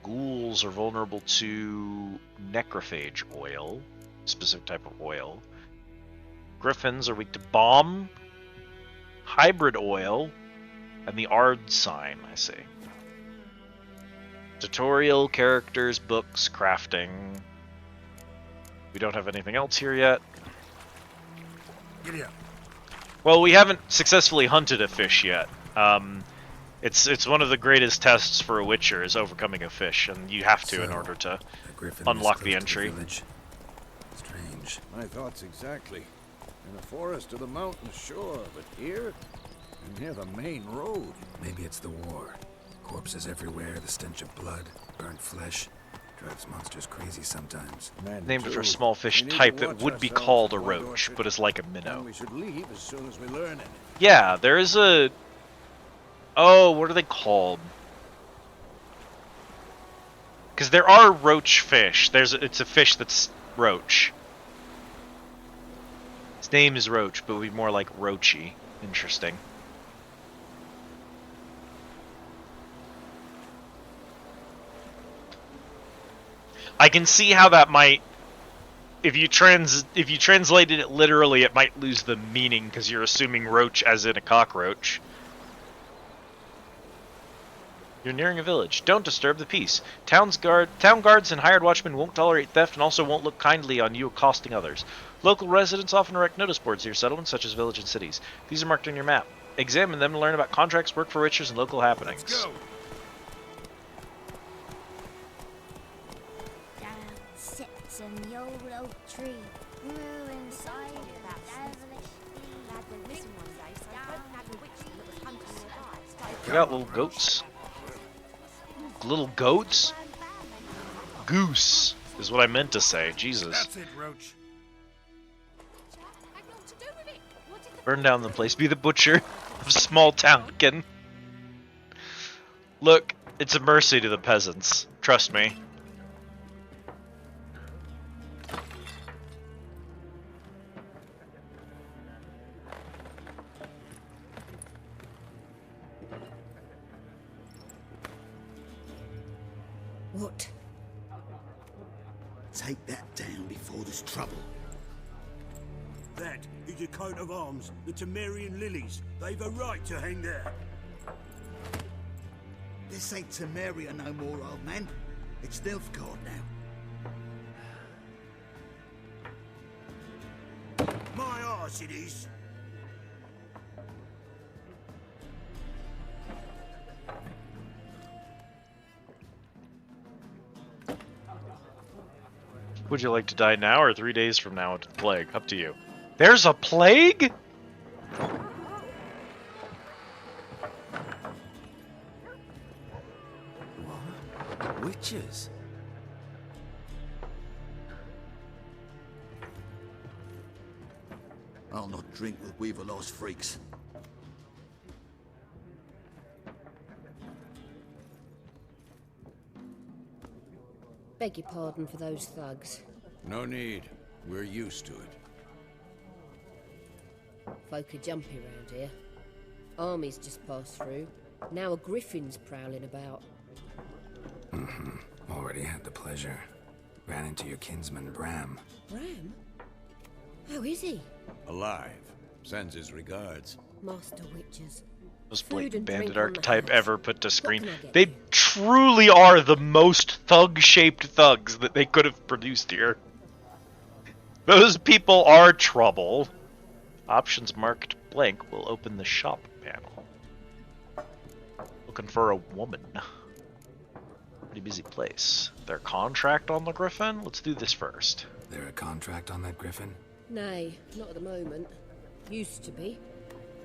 Ghouls are vulnerable to necrophage oil, specific type of oil. Griffins are weak to bomb, hybrid oil, and the Ard sign, I see. Tutorial, characters, books, crafting. We don't have anything else here yet. Giddy up. Well, we haven't successfully hunted a fish yet. It's one of the greatest tests for a Witcher is overcoming a fish, and you have to in order to unlock the entry. Strange. My thoughts exactly. In the forest or the mountains, sure, but here, and near the main road. Maybe it's the war. Corpses everywhere, the stench of blood, burnt flesh. Drives monsters crazy sometimes. Named for a small fish type that would be called a roach, but is like a minnow. We should leave as soon as we learn it. Yeah, there is a... Oh, what are they called? Because there are roach fish. It's a fish that's roach. Its name is roach, but it would be more like roachy. Interesting. I can see how that might, if you translated it literally, it might lose the meaning because you're assuming roach as in a cockroach. You're nearing a village. Don't disturb the peace. Town guards and hired watchmen won't tolerate theft and also won't look kindly on you accosting others. Local residents often erect notice boards near settlements such as villages and cities. These are marked on your map. Examine them to learn about contracts, work for witchers, and local happenings. Let's go. Sits in the old oak tree, moo inside that devilish We got little goats. Little goats? Goose is what I meant to say. Jesus. That's it, Roach. Burn down the place. Be the butcher of small townkin. Look, it's a mercy to the peasants. Trust me. What? Take that down before there's trouble. That is a coat of arms, the Temerian lilies. They've a right to hang there. This ain't Temeria no more, old man. It's Nilfgaard now. My arse it is. Would you like to die now or 3 days from now into the plague? Up to you. There's a plague? What? Witches? I'll not drink with Weaver-lost freaks. Beg your pardon for those thugs. No need. We're used to it. Folk are jumpy around here. Armies just passed through. Now a griffin's prowling about. Already had the pleasure. Ran into your kinsman, Bram. Bram? How is he? Alive. Sends his regards. Master Witches. Most Food blatant and bandit drink on the archetype house. ever put to screen. can I get They you? truly are the most thug-shaped thugs that they could have produced here. Those people are trouble. Options marked blank will open the shop panel. Looking for a woman. Pretty busy place. Their contract on the Griffin? Let's do this first. There a contract on that Griffin? Nay, not at the moment. Used to be.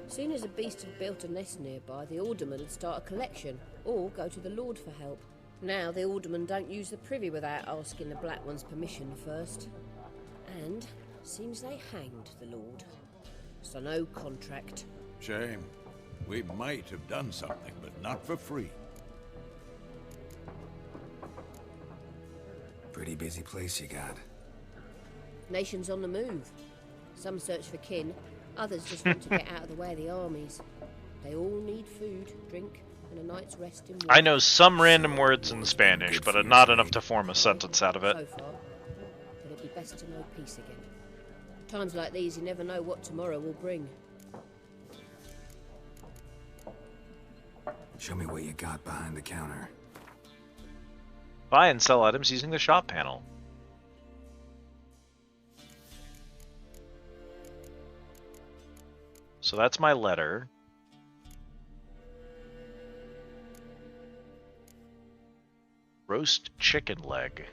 Soon as a beast had built a nest nearby, the alderman would start a collection, or go to the Lord for help. Now the alderman don't use the privy without asking the Black One's permission first. And seems they hanged the Lord. So no contract. Shame. We might have done something, but not for free. Pretty busy place you got. Nations on the move. Some search for kin, others just want to get out of the way of the armies. They all need food, drink, and a night's rest in war. I know some random words in Spanish, but not enough to form a sentence out of it. So far, but it'd be best to know peace again. Times like these, you never know what tomorrow will bring. Show me what you got behind the counter. Buy and sell items using the shop panel. So that's my letter. Roast chicken leg.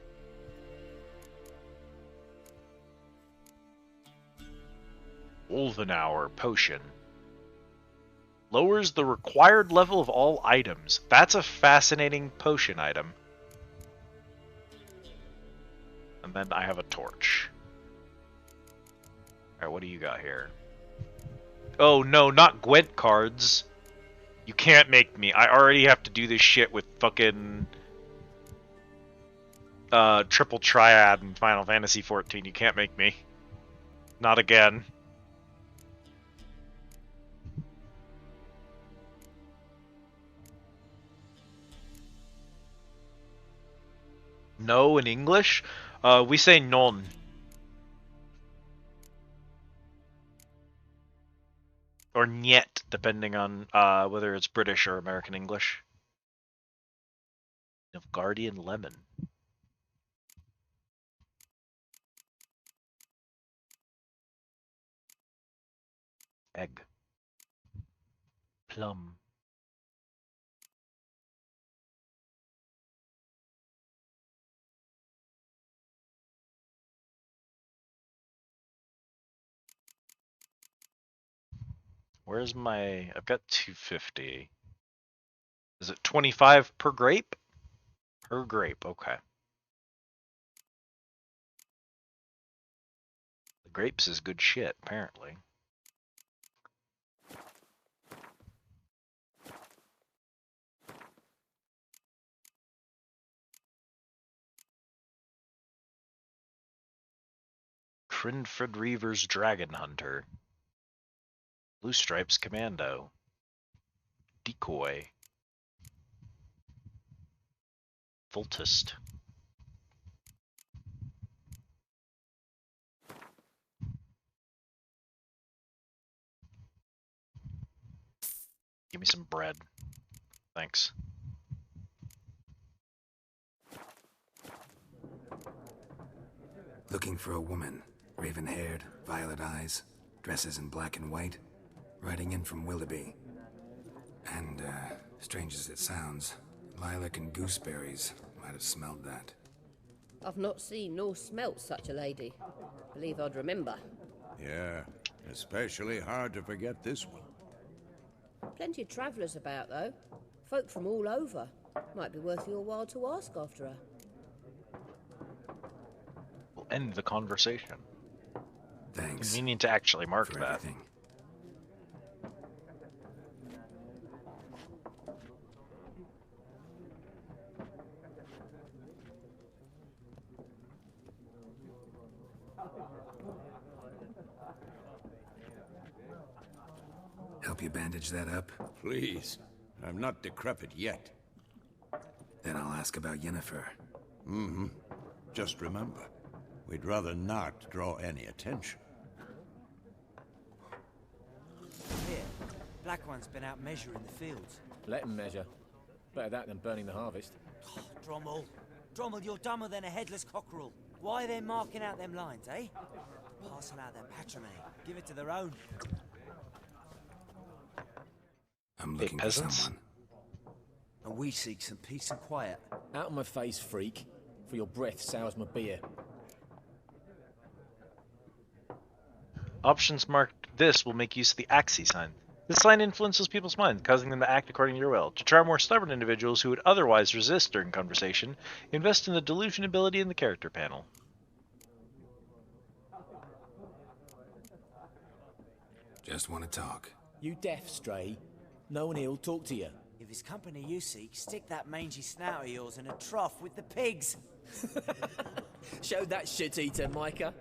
Ulvenauer potion. Lowers the required level of all items. That's a fascinating potion item. And then I have a torch. Alright, what do you got here? Oh no, not Gwent cards. You can't make me. I already have to do this shit with fucking triple triad in Final Fantasy XIV. You can't make me. Not again. No in English? We say non. Or niet, depending on whether it's British or American English. Nilfgaardian lemon. Egg. Plum. Where's my... I've got 250. Is it 25 per grape? Per grape, okay. The grapes is good shit, apparently. Crinford Reaver's Dragon Hunter. Blue Stripes Commando. Decoy. Voltist. Give me some bread. Thanks. Looking for a woman. Raven-haired, violet eyes, dresses in black and white. Riding in from Willoughby. And, strange as it sounds, lilac and gooseberries might have smelled that. I've not seen nor smelt such a lady. Believe I'd remember. Yeah, especially hard to forget this one. Plenty of travellers about, though. Folk from all over. Might be worth your while to ask after her. We'll end the conversation. Thanks. Convenient to actually mark for that. Everything. Help you bandage that up? Please. I'm not decrepit yet. Then I'll ask about Yennefer. Mm-hmm. Just remember, we'd rather not draw any attention. Black One's been out measuring the fields. Let him measure. Better that than burning the harvest. Drommel. Drommel, you're dumber than a headless cockerel. Why are they marking out them lines, eh? Parcel out their patrimony. Give it to their own. I'm looking for someone. And we seek some peace and quiet. Out of my face, freak. For your breath sours my beer. Options marked this will make use of the Axii sign. This sign influences people's minds, causing them to act according to your will. To charm more stubborn individuals who would otherwise resist during conversation, invest in the delusion ability in the character panel. Just want to talk. You deaf, Stray? No one here'll talk to you. If it's company you seek, stick that mangy snout of yours in a trough with the pigs. Show that shit-eater, Micah.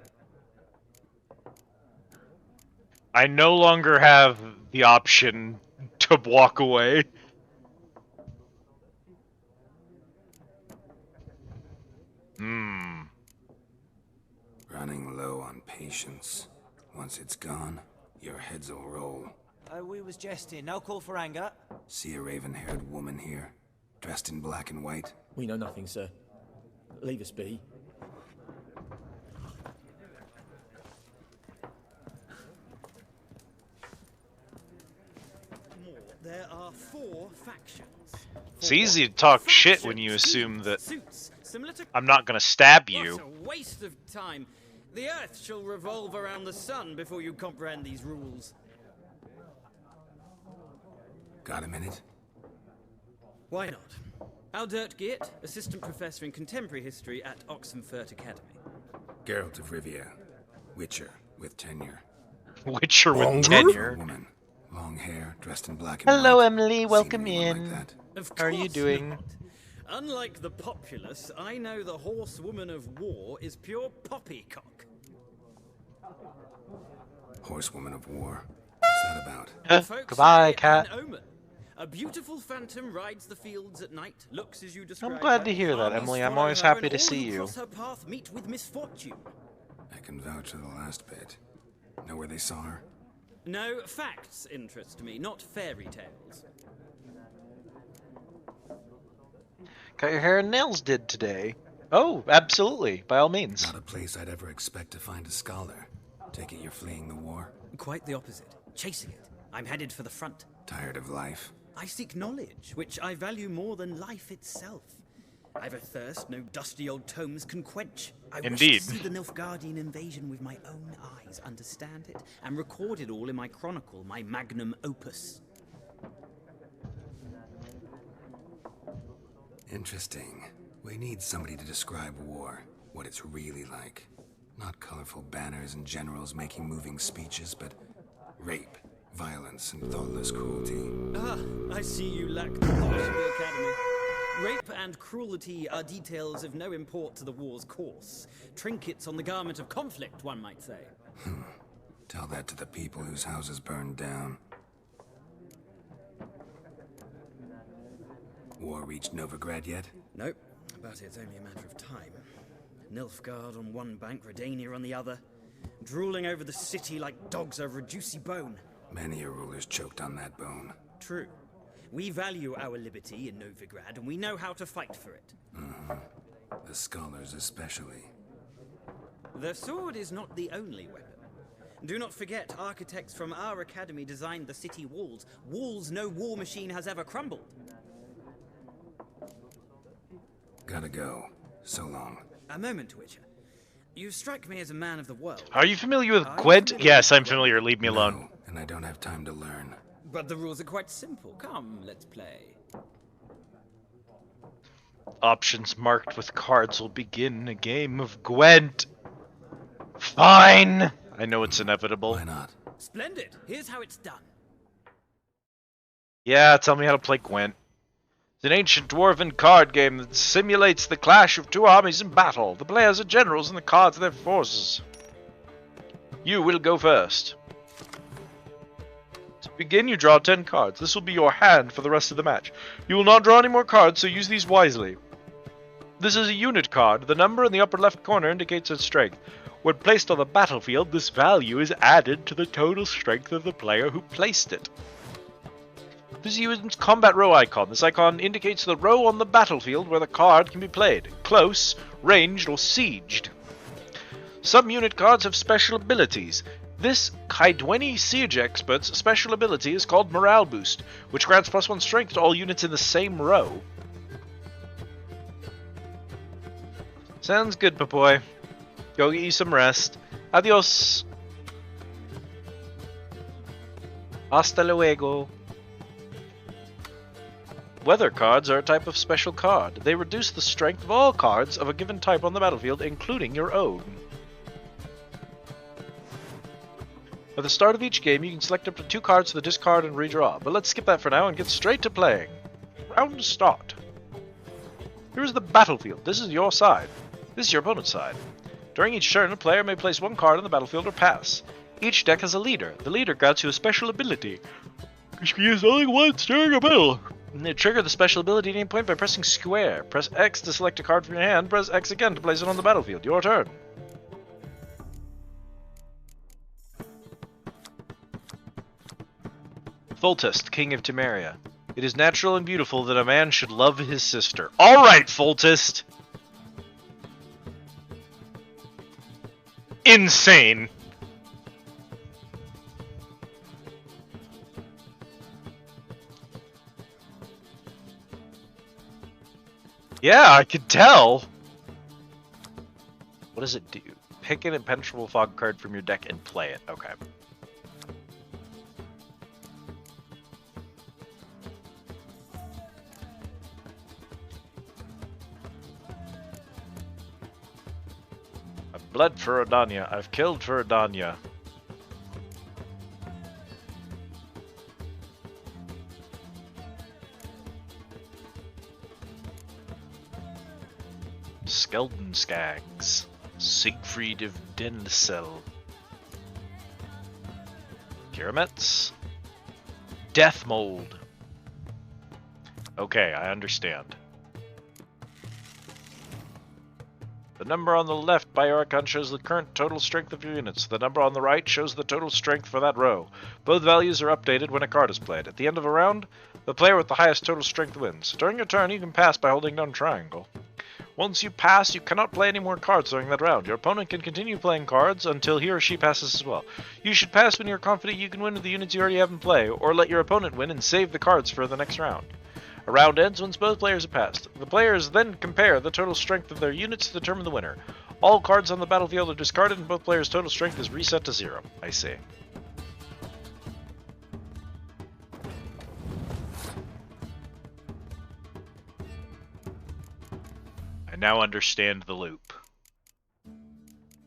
I no longer have the option to walk away. Running low on patience. Once it's gone, your heads will roll. Oh, we was jesting. No call for anger. See a raven-haired woman here, dressed in black and white? We know nothing, sir. Leave us be. There are 4 factions. It's easy to talk shit when you assume that I'm not gonna stab you. What a waste of time. The Earth shall revolve around the sun before you comprehend these rules. Got a minute? Why not? Aldert Geert, Assistant Professor in Contemporary History at Oxenfurt Academy. Geralt of Rivia. Witcher with tenure. Witcher with tenure. Woman. Long hair, dressed in black and Hello, white. Emily. Welcome in. Like How are you doing? Not. Unlike the populace, I know the horsewoman of war is pure poppycock. Horsewoman of war. What's that about? Goodbye, cat. An omen. A beautiful phantom rides the fields at night, looks as you described. I'm glad her. to hear that, Armies Emily. I'm follow always her, happy and to all see who you. cross her path meet with misfortune. I can vouch for the last bit. Know where they saw her? No, facts interest me, not fairy tales. Got your hair and nails did today. Oh, absolutely. By all means. Not a place I'd ever expect to find a scholar. Take it you're fleeing the war? Quite the opposite. Chasing it. I'm headed for the front. Tired of life? I seek knowledge, which I value more than life itself. I've a thirst no dusty old tomes can quench. I Indeed. wish to see the Nilfgaardian invasion with my own eyes, understand it, and record it all in my chronicle, my magnum opus. Interesting. We need somebody to describe war, what it's really like. Not colorful banners and generals making moving speeches, but rape, violence, and thoughtless cruelty. Ah, I see you lack the polish of the Academy. Rape and cruelty are details of no import to the war's course. Trinkets on the garment of conflict, one might say. Tell that to the people whose houses burned down. War reached Novigrad yet? Nope, but it's only a matter of time. Nilfgaard on one bank, Redania on the other, drooling over the city like dogs over a juicy bone. Many a ruler's choked on that bone. True. We value our liberty in Novigrad, and we know how to fight for it. The scholars especially. The sword is not the only weapon. Do not forget, architects from our academy designed the city walls. Walls no war machine has ever crumbled. Gotta go. So long. A moment, Witcher. You strike me as a man of the world. Are you familiar with Gwent? Yes, I'm familiar. Leave me alone. No, and I don't have time to learn. But the rules are quite simple. Come, let's play. Options marked with cards will begin a game of Gwent. Fine. I know it's inevitable. Why not? Splendid. Here's how it's done. Yeah, tell me how to play Gwent. It's an ancient dwarven card game that simulates the clash of two armies in battle. The players are generals and the cards are their forces. You will go first. To begin, you draw 10 cards. This will be your hand for the rest of the match. You will not draw any more cards, so use these wisely. This is a unit card. The number in the upper left corner indicates its strength. When placed on the battlefield, this value is added to the total strength of the player who placed it. This is used combat row icon. This icon indicates the row on the battlefield where the card can be played. Close, ranged, or sieged. Some unit cards have special abilities. This Kaidweni Siege Expert's special ability is called Morale Boost, which grants +1 strength to all units in the same row. Sounds good, Papoy. Go get you some rest. Adios. Hasta luego. Weather cards are a type of special card. They reduce the strength of all cards of a given type on the battlefield, including your own. At the start of each game, you can select up to 2 cards to the discard and redraw, but let's skip that for now and get straight to playing. Round start. Here's the battlefield. This is your side. This is your opponent's side. During each turn, a player may place 1 card on the battlefield or pass. Each deck has a leader. The leader grants you a special ability, which can use only once during a battle. Trigger the special ability at any point by pressing square. Press X to select a card from your hand. Press X again to place it on the battlefield. Your turn. Foltest, King of Temeria. It is natural and beautiful that a man should love his sister. Alright, Foltest! Insane! Yeah, I could tell! What does it do? Pick an impenetrable fog card from your deck and play it. Okay. I've bled for Adanya. I've killed for Adanya. Skeleton Skags. Siegfried of Densel. Kiramets. Death Mold. Okay, I understand. The number on the left by your icon shows the current total strength of your units. The number on the right shows the total strength for that row. Both values are updated when a card is played. At the end of a round, the player with the highest total strength wins. During your turn, you can pass by holding down triangle. Once you pass, you cannot play any more cards during that round. Your opponent can continue playing cards until he or she passes as well. You should pass when you're confident you can win with the units you already have in play, or let your opponent win and save the cards for the next round. A round ends once both players have passed. The players then compare the total strength of their units to determine the winner. All cards on the battlefield are discarded and both players' total strength is reset to 0. I see. I now understand the loop.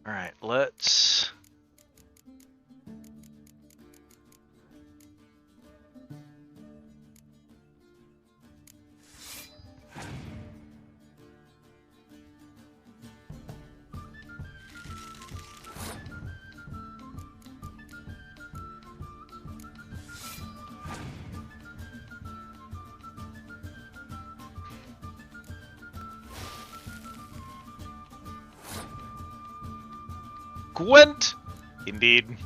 Alright, let's... Gwent! Indeed.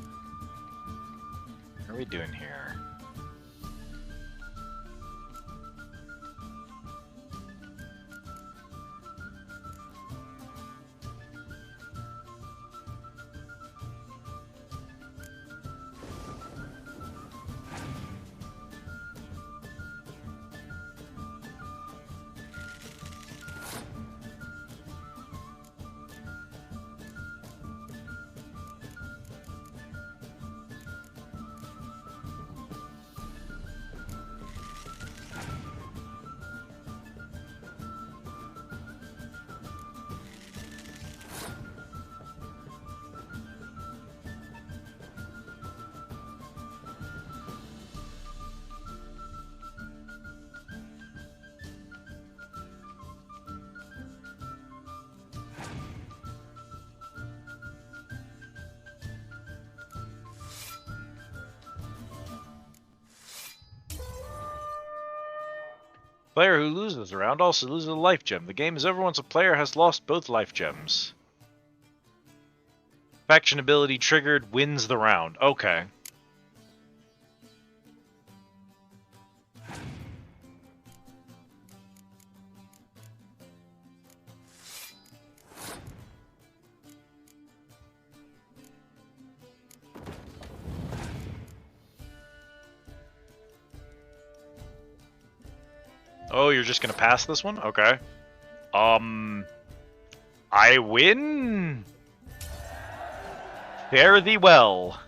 What are we doing here? Player who loses a round also loses a life gem. The game is over once a player has lost both life gems. Faction ability triggered wins the round. Okay. Oh, you're just gonna pass this one? Okay. I win. Fare thee well.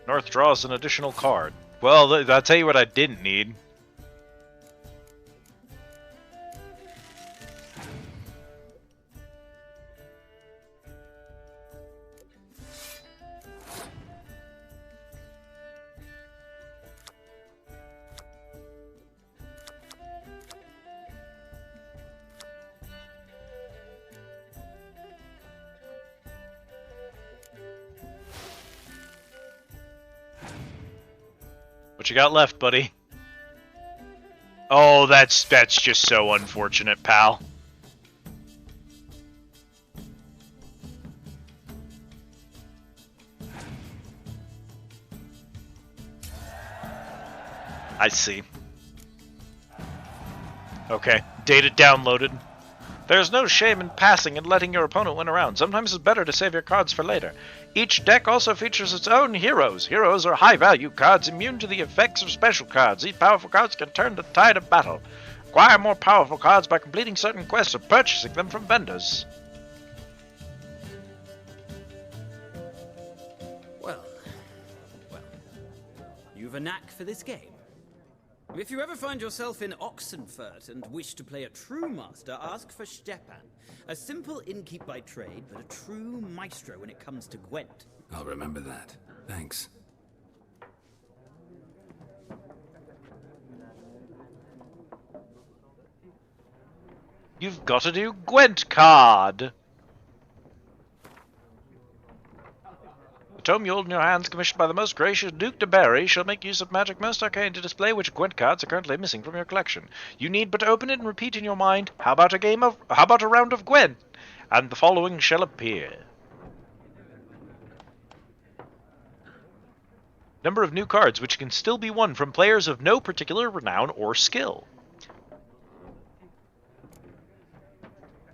North draws an additional card. Well, I'll tell you what I didn't need. What you got left, buddy? Oh, that's just so unfortunate, pal. I see. Okay, data downloaded. There's no shame in passing and letting your opponent win a round. Sometimes it's better to save your cards for later. Each deck also features its own heroes. Heroes are high-value cards immune to the effects of special cards. These powerful cards can turn the tide of battle. Acquire more powerful cards by completing certain quests or purchasing them from vendors. Well, you've a knack for this game. If you ever find yourself in Oxenfurt and wish to play a true master, ask for Stepan. A simple innkeep by trade, but a true maestro when it comes to Gwent. I'll remember that. Thanks. You've got a new Gwent card! The tome you hold in your hands, commissioned by the most gracious Duke de Berry, shall make use of magic most arcane to display which Gwent cards are currently missing from your collection. You need but open it and repeat in your mind, how about a round of Gwent? And the following shall appear. Number of new cards which can still be won from players of no particular renown or skill.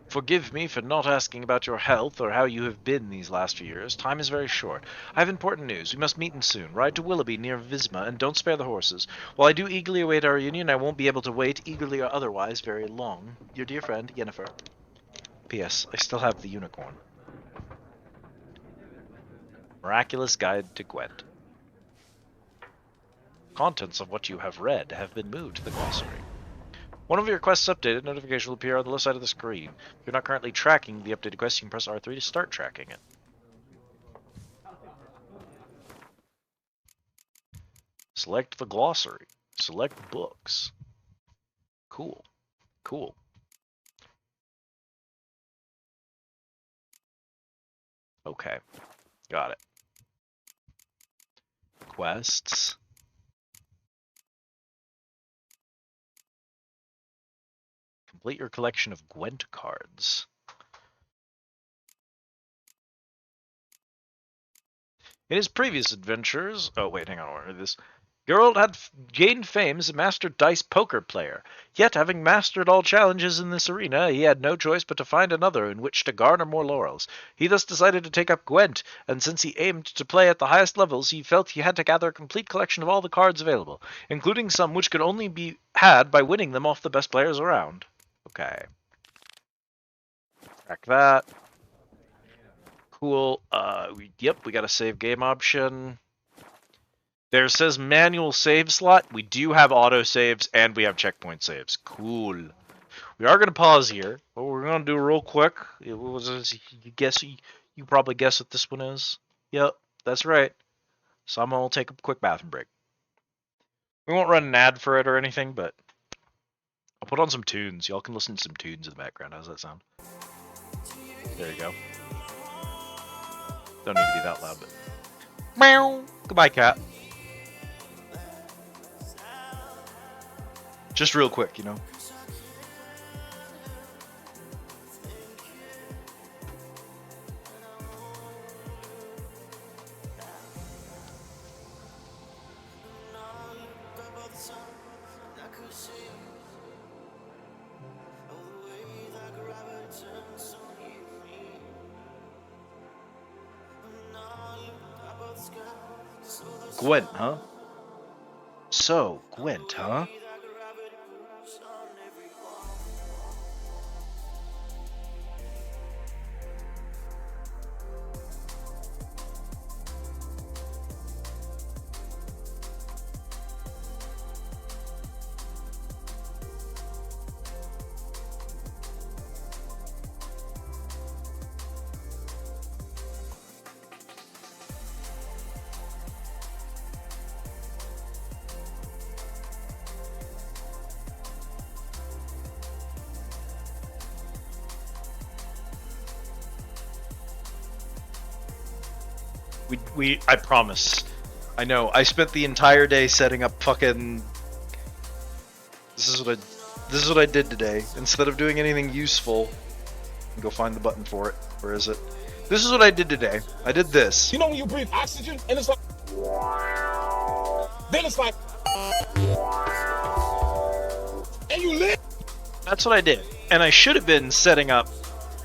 Forgive me for not asking about your health or how you have been these last few years. Time is very short. I have important news. We must meet soon. Ride to Willoughby near Visma, and don't spare the horses. While I do eagerly await our reunion, I won't be able to wait, eagerly or otherwise, very long. Your dear friend, Yennefer. P.S. I still have the unicorn. Miraculous Guide to Gwent. Contents of what you have read have been moved to the glossary. One of your quests updated, notification will appear on the left side of the screen. If you're not currently tracking the updated quest, you can press R3 to start tracking it. Select the glossary. Select books. Cool. Cool. Okay. Got it. Quests. Complete your collection of Gwent cards. In his previous adventures... Oh, wait, hang on, I read this. Geralt had gained fame as a master dice poker player. Yet, having mastered all challenges in this arena, he had no choice but to find another in which to garner more laurels. He thus decided to take up Gwent, and since he aimed to play at the highest levels, he felt he had to gather a complete collection of all the cards available, including some which could only be had by winning them off the best players around. Okay. Track that. Cool. Yep, we got a save game option. There says manual save slot. We do have auto saves and we have checkpoint saves. Cool. We are going to pause here, but we're going to do real quick. You probably guess what this one is. Yep, that's right. So I'm going to take a quick bathroom break. We won't run an ad for it or anything, but I'll put on some tunes. Y'all can listen to some tunes in the background. How's that sound? There you go. Don't need to be that loud, but... Meow! Goodbye, cat. Just real quick, you know? Gwent, huh? So, Gwent, huh? I promise. I know. I spent the entire day setting up fucking... This is what I did today. Instead of doing anything useful, go find the button for it. Where is it? This is what I did today. I did this. You know when you breathe oxygen and it's like... Then it's like... And you live? That's what I did. And I should have been setting up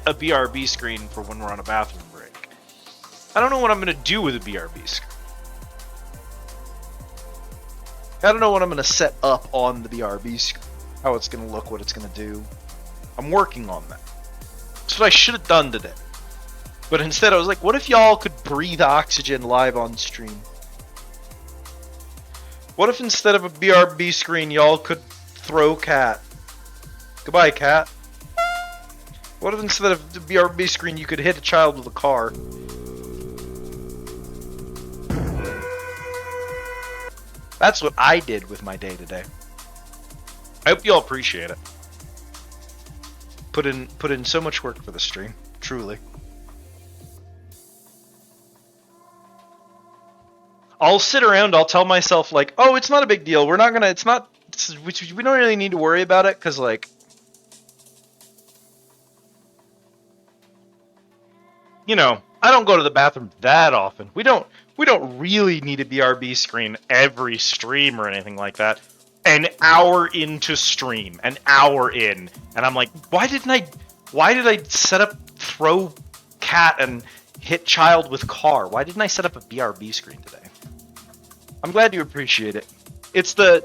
a BRB screen for when we're on a bathroom break. I don't know what I'm going to do with a BRB screen. I don't know what I'm going to set up on the BRB screen. How it's going to look, what it's going to do. I'm working on that. That's what I should have done today. But instead I was like, what if y'all could breathe oxygen live on stream? What if instead of a BRB screen y'all could throw cat? Goodbye, cat. What if instead of the BRB screen you could hit a child with a car? That's what I did with my day today. I hope you all appreciate it. Put in so much work for the stream, truly. I'll sit around, I'll tell myself like, oh, it's not a big deal. We're not gonna, we don't really need to worry about it, cause like, you know, I don't go to the bathroom that often. We don't really need a BRB screen every stream or anything like that. An hour into stream, an hour in, and I'm like, why did I set up throw cat and hit child with car? Why didn't I set up a BRB screen today? I'm glad you appreciate it. It's the,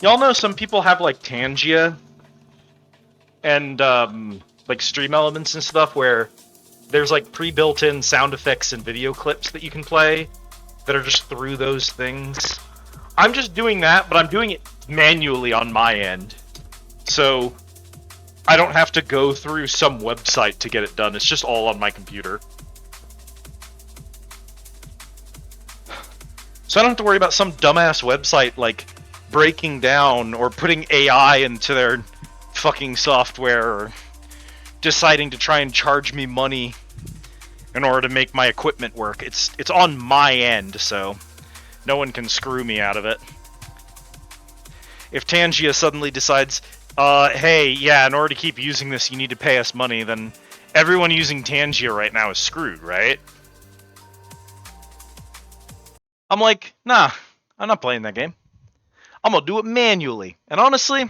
y'all know some people have like Tangia and like stream elements and stuff where there's like pre-built-in sound effects and video clips that you can play that are just through those things. I'm just doing that, but I'm doing it manually on my end. So I don't have to go through some website to get it done. It's just all on my computer. So I don't have to worry about some dumbass website like breaking down or putting AI into their fucking software or deciding to try and charge me money in order to make my equipment work. It's on my end, so no one can screw me out of it. If Tangia suddenly decides, hey, yeah, in order to keep using this, you need to pay us money, then everyone using Tangia right now is screwed, right? I'm like, nah, I'm not playing that game. I'm gonna do it manually. And honestly, I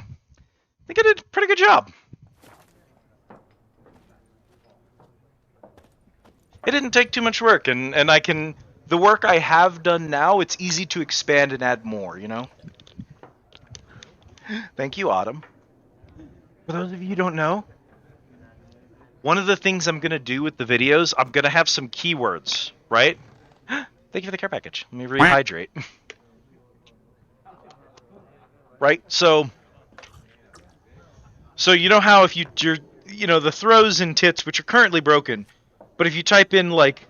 think I did a pretty good job. It didn't take too much work, and I can... The work I have done now, it's easy to expand and add more, you know? Thank you, Autumn. For those of you who don't know, one of the things I'm going to do with the videos, I'm going to have some keywords, right? Thank you for the care package. Let me rehydrate. Right? So you know how if you're, you know, the throws and tits, which are currently broken, but if you type in, like,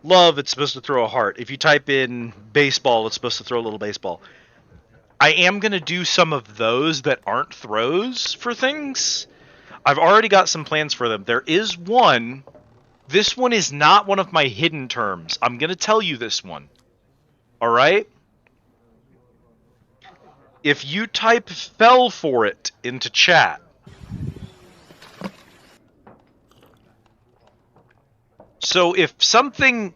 love, it's supposed to throw a heart. If you type in baseball, it's supposed to throw a little baseball. I am going to do some of those that aren't throws for things. I've already got some plans for them. There is one. This one is not one of my hidden terms. I'm going to tell you this one. Alright? If you type fell for it into chat, so if something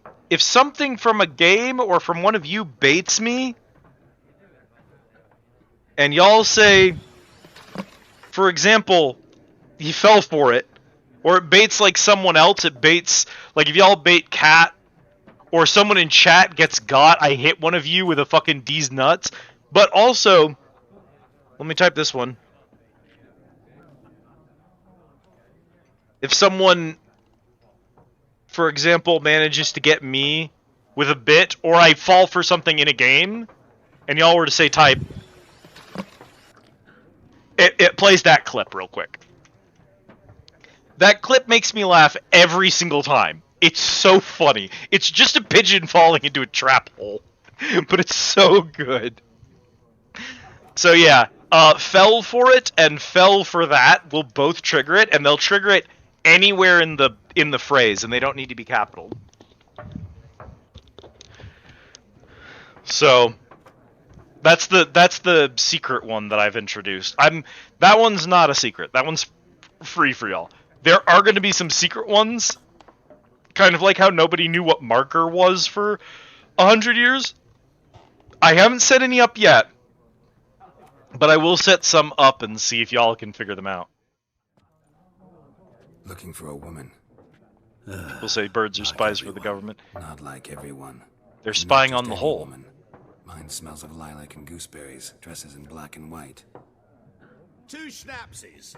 from a game or from one of you baits me, and y'all say, for example, he fell for it, or it baits like someone else, it baits, like if y'all bait cat, or someone in chat gets got, I hit one of you with a fucking D's nuts, But also, let me type this one. If someone, for example, manages to get me with a bit, or I fall for something in a game, and y'all were to say type, it plays that clip real quick. That clip makes me laugh every single time. It's so funny. It's just a pigeon falling into a trap hole, but it's so good. So yeah, fell for it and fell for that will both trigger it, and they'll trigger it anywhere in the phrase, and they don't need to be capital. So that's the secret one that I've introduced. That one's not a secret. That one's free for y'all. There are going to be some secret ones, kind of like how nobody knew what marker was for 100 years. I haven't set any up yet, but I will set some up and see if y'all can figure them out. Looking for a woman. We'll say birds are spies for the government. Not like everyone. They're spying on the whole. Woman. Mine smells of lilac and gooseberries, dresses in black and white. 2 schnapsies.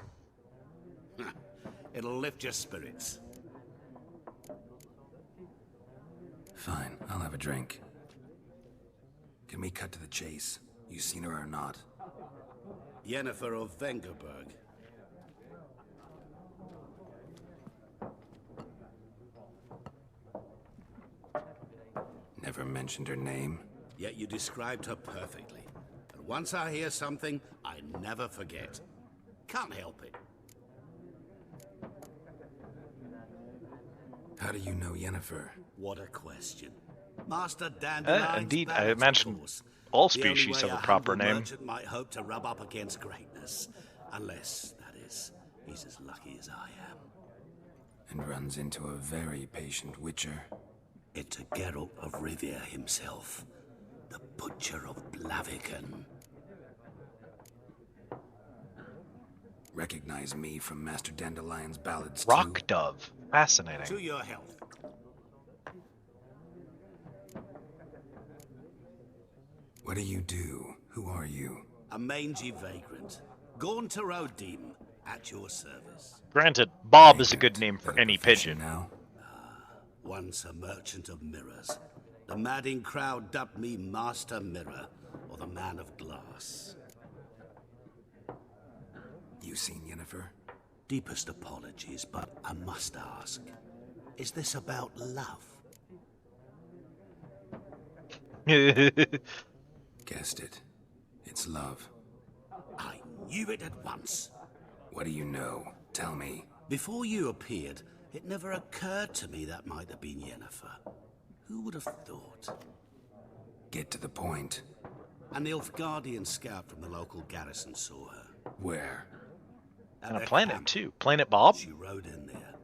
It'll lift your spirits. Fine, I'll have a drink. Can we cut to the chase? You seen her or not? Yennefer of Vengerberg. Never mentioned her name. Yet you described her perfectly. And once I hear something, I never forget. Can't help it. How do you know Yennefer? What a question. Master Dandelion's indeed, ballad, I imagine of course. all The only species way have a proper humble name. merchant might hope to rub up against greatness. Unless, that is, he's as lucky as I am. And runs into a very patient witcher. It's a Geralt of Rivia himself. The Butcher of Blaviken. Recognize me from Master Dandelion's ballads too? Rock Dove. Fascinating. To your health. What do you do? Who are you? A mangy vagrant. Gaunter O'Deem, at your service. Granted, Bob is a good name for any pigeon. Now? Once a merchant of mirrors. The madding crowd dubbed me Master Mirror, or the Man of Glass. You seen Yennefer? Deepest apologies, but I must ask. Is this about love? Guessed it. It's love. I knew it at once. What do you know? Tell me. Before you appeared, it never occurred to me that might have been Yennefer. Who would have thought? Get to the point. An Nilfgaardian scout from the local garrison saw her. Where? On a planet, too. Planet Bob? She rode in there.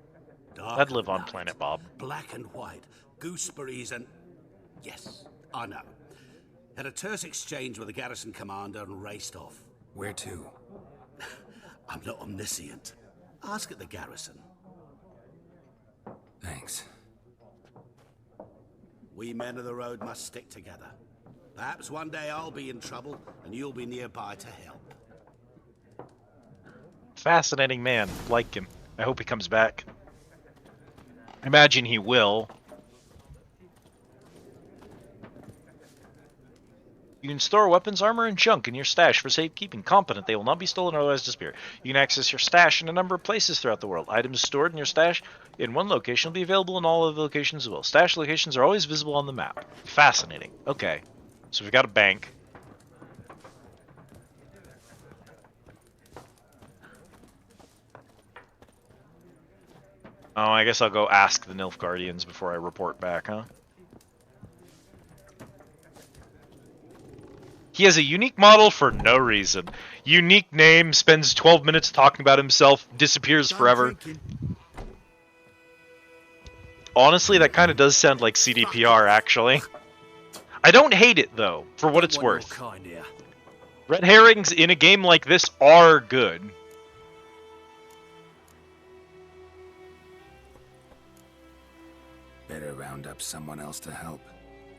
Dark I'd live of on night, Planet Bob. Black and white, gooseberries and... Yes, I know. Had a terse exchange with the garrison commander and raced off. Where to? I'm not omniscient. Ask at the garrison. Thanks. We men of the road must stick together. Perhaps one day I'll be in trouble and you'll be nearby to help. Fascinating man. Like him. I hope he comes back. I imagine he will. You can store weapons, armor, and junk in your stash for safekeeping. Competent, they will not be stolen or otherwise disappear. You can access your stash in a number of places throughout the world. Items stored in your stash in one location will be available in all other locations as well. Stash locations are always visible on the map. Fascinating. Okay. So we've got a bank. Oh, I guess I'll go ask the Nilfgaardians before I report back, huh? He has a unique model for no reason. Unique name, spends 12 minutes talking about himself, disappears forever. Honestly, that kind of does sound like CDPR, actually. I don't hate it, though, for what it's worth. Red herrings in a game like this are good. Better round up someone else to help.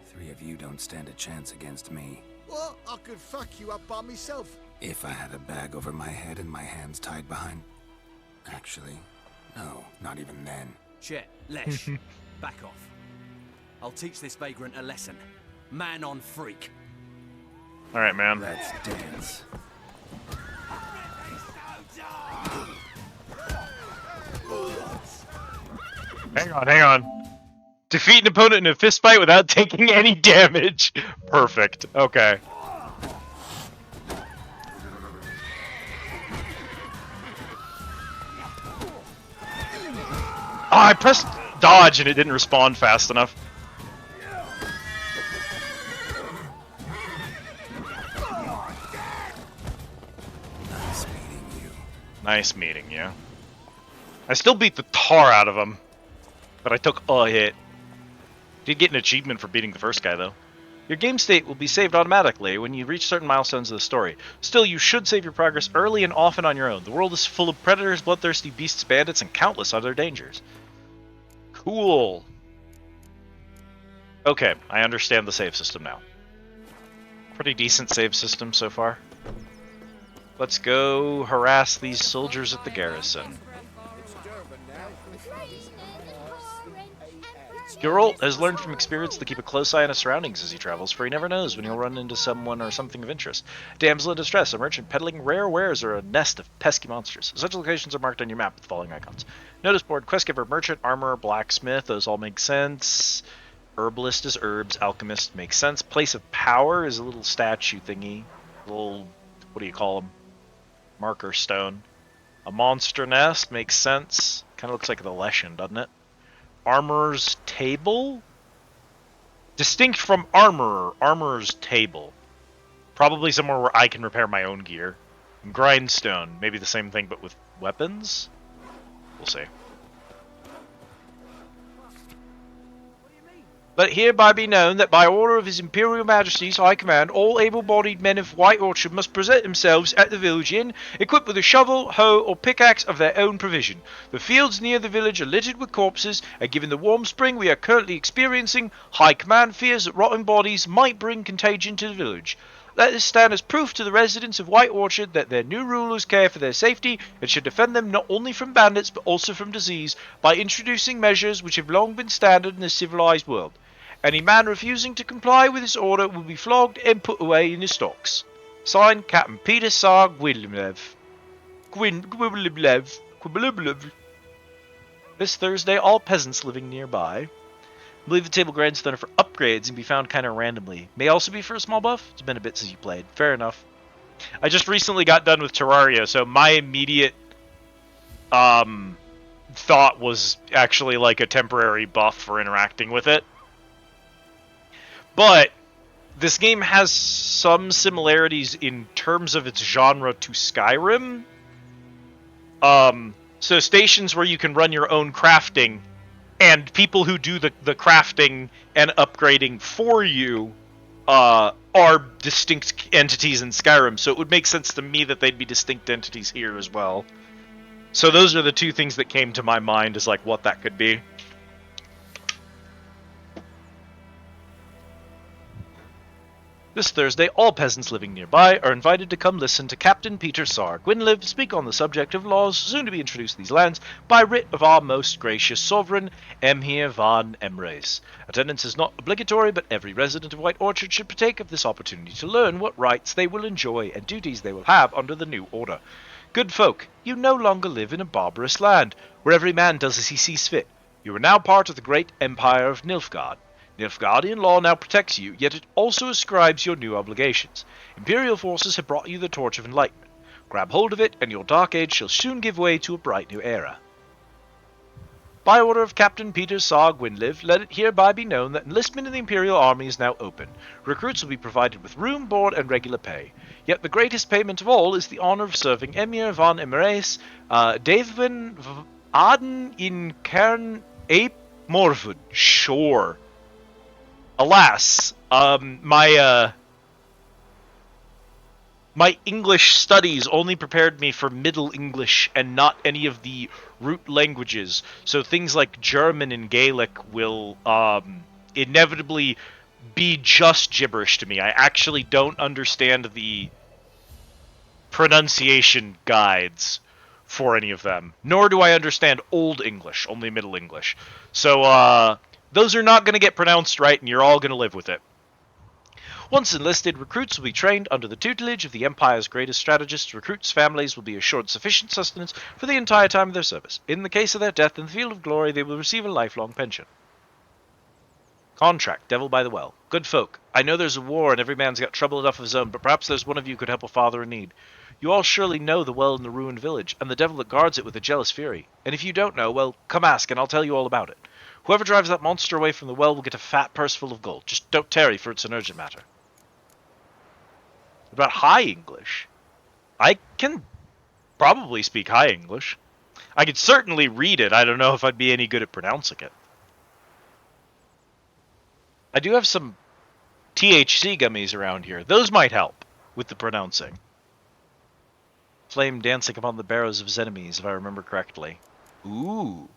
3 of you don't stand a chance against me. What? I could fuck you up by myself. If I had a bag over my head and my hands tied behind... Actually, no, not even then. Chet, Lesh, back off. I'll teach this vagrant a lesson. Man on freak. Alright, man. Let's dance. Hang on. Defeat an opponent in a fistfight without taking any damage. Perfect. Okay. Oh, I pressed dodge and it didn't respond fast enough. Nice meeting you. I still beat the tar out of him, but I took a hit. Did get an achievement for beating the first guy, though. Your game state will be saved automatically when you reach certain milestones of the story. Still, you should save your progress early and often on your own. The world is full of predators, bloodthirsty beasts, bandits, and countless other dangers. Cool. Okay, I understand the save system now. Pretty decent save system so far. Let's go harass these soldiers at the garrison. Geralt has learned from experience to keep a close eye on his surroundings as he travels, for he never knows when he'll run into someone or something of interest. Damsel in distress, a merchant peddling rare wares, or a nest of pesky monsters. Such locations are marked on your map with the following icons. Notice board, quest giver, merchant, armorer, blacksmith, those all make sense. Herbalist is herbs, alchemist makes sense. Place of power is a little statue thingy. Little, what do you call them? Marker stone. A monster nest makes sense. Kind of looks like the Leshen, doesn't it? Armorer's table? Distinct from armorer. Armorer's table. Probably somewhere where I can repair my own gear. Grindstone. Maybe the same thing, but with weapons? We'll see. Let it hereby be known that by order of His Imperial Majesty's High Command, all able-bodied men of White Orchard must present themselves at the village inn, equipped with a shovel, hoe, or pickaxe of their own provision. The fields near the village are littered with corpses, and given the warm spring we are currently experiencing, High Command fears that rotting bodies might bring contagion to the village. Let this stand as proof to the residents of White Orchard that their new rulers care for their safety and should defend them not only from bandits but also from disease by introducing measures which have long been standard in the civilized world. Any man refusing to comply with this order will be flogged and put away in the stocks. Signed, Captain Peter Sar Gwilymlev. This Thursday, all peasants living nearby. I believe the table grindstone for upgrades and be found kind of randomly. May also be for a small buff. It's been a bit since you played. Fair enough. I just recently got done with Terraria, so my immediate thought was actually like a temporary buff for interacting with it. But this game has some similarities in terms of its genre to Skyrim. So stations where you can run your own crafting, and people who do the crafting and upgrading for you are distinct entities in Skyrim. So it would make sense to me that they'd be distinct entities here as well. So those are the two things that came to my mind as like what that could be. This Thursday, all peasants living nearby are invited to come listen to Captain Peter Sar Gwynliv speak on the subject of laws soon to be introduced to these lands by writ of our most gracious sovereign, Emhyr van Emreis. Attendance is not obligatory, but every resident of White Orchard should partake of this opportunity to learn what rights they will enjoy and duties they will have under the new order. Good folk, you no longer live in a barbarous land, where every man does as he sees fit. You are now part of the great empire of Nilfgaard. Nilfgaardian law now protects you, yet it also ascribes your new obligations. Imperial forces have brought you the Torch of Enlightenment. Grab hold of it, and your dark age shall soon give way to a bright new era. By order of Captain Peter Sar Gwynliv, let it hereby be known that enlistment in the Imperial Army is now open. Recruits will be provided with room, board, and regular pay. Yet the greatest payment of all is the honor of serving Emhyr van Emreis, Daven Aden in Cairn Ape Morwood. Sure. Alas, my English studies only prepared me for Middle English and not any of the root languages. So things like German and Gaelic will inevitably be just gibberish to me. I actually don't understand the pronunciation guides for any of them, nor do I understand Old English, only Middle English. So, those are not going to get pronounced right, and you're all going to live with it. Once enlisted, recruits will be trained under the tutelage of the Empire's greatest strategists. Recruits' families will be assured sufficient sustenance for the entire time of their service. In the case of their death in the field of glory, they will receive a lifelong pension. Contract, Devil by the Well. Good folk, I know there's a war and every man's got trouble enough of his own, but perhaps there's one of you could help a father in need. You all surely know the well in the ruined village, and the devil that guards it with a jealous fury. And if you don't know, well, come ask, and I'll tell you all about it. Whoever drives that monster away from the well will get a fat purse full of gold. Just don't tarry, for it's an urgent matter. About High English? I can probably speak High English. I could certainly read it. I don't know if I'd be any good at pronouncing it. I do have some THC gummies around here. Those might help with the pronouncing. Flame dancing upon the barrows of his enemies, if I remember correctly. Ooh.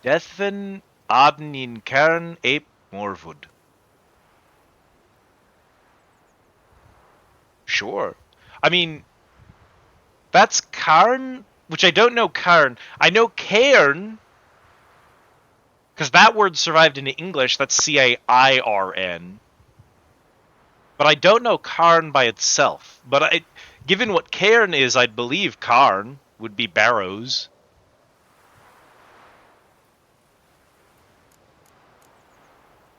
Deathen Aden in Cairn Ape Morwood. Sure. I mean, that's Cairn, which I don't know Cairn. I know Cairn, because that word survived into English. That's C-A-I-R-N. But I don't know Cairn by itself. But given what Cairn is, I'd believe Cairn would be barrows.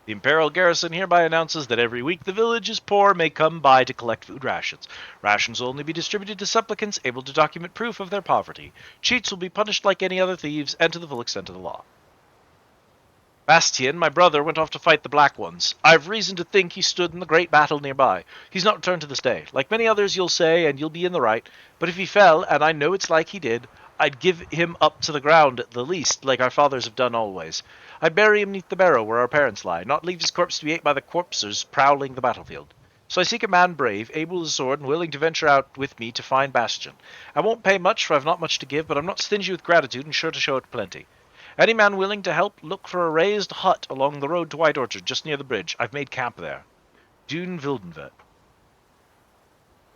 The Imperial Garrison hereby announces that every week the village's poor may come by to collect food rations. Rations will only be distributed to supplicants able to document proof of their poverty. Cheats will be punished like any other thieves and to the full extent of the law. Bastien, my brother, went off to fight the Black Ones. I've reason to think he stood in the great battle nearby. He's not returned to this day. Like many others, you'll say, and you'll be in the right. But if he fell, and I know it's like he did, I'd give him up to the ground at the least, like our fathers have done always. I'd bury him neath the barrow where our parents lie, not leave his corpse to be ate by the corpsers prowling the battlefield. So I seek a man brave, able as a sword, and willing to venture out with me to find Bastion. I won't pay much, for I've not much to give, but I'm not stingy with gratitude and sure to show it plenty. Any man willing to help, look for a raised hut along the road to White Orchard, just near the bridge. I've made camp there. Dune Wildenvet.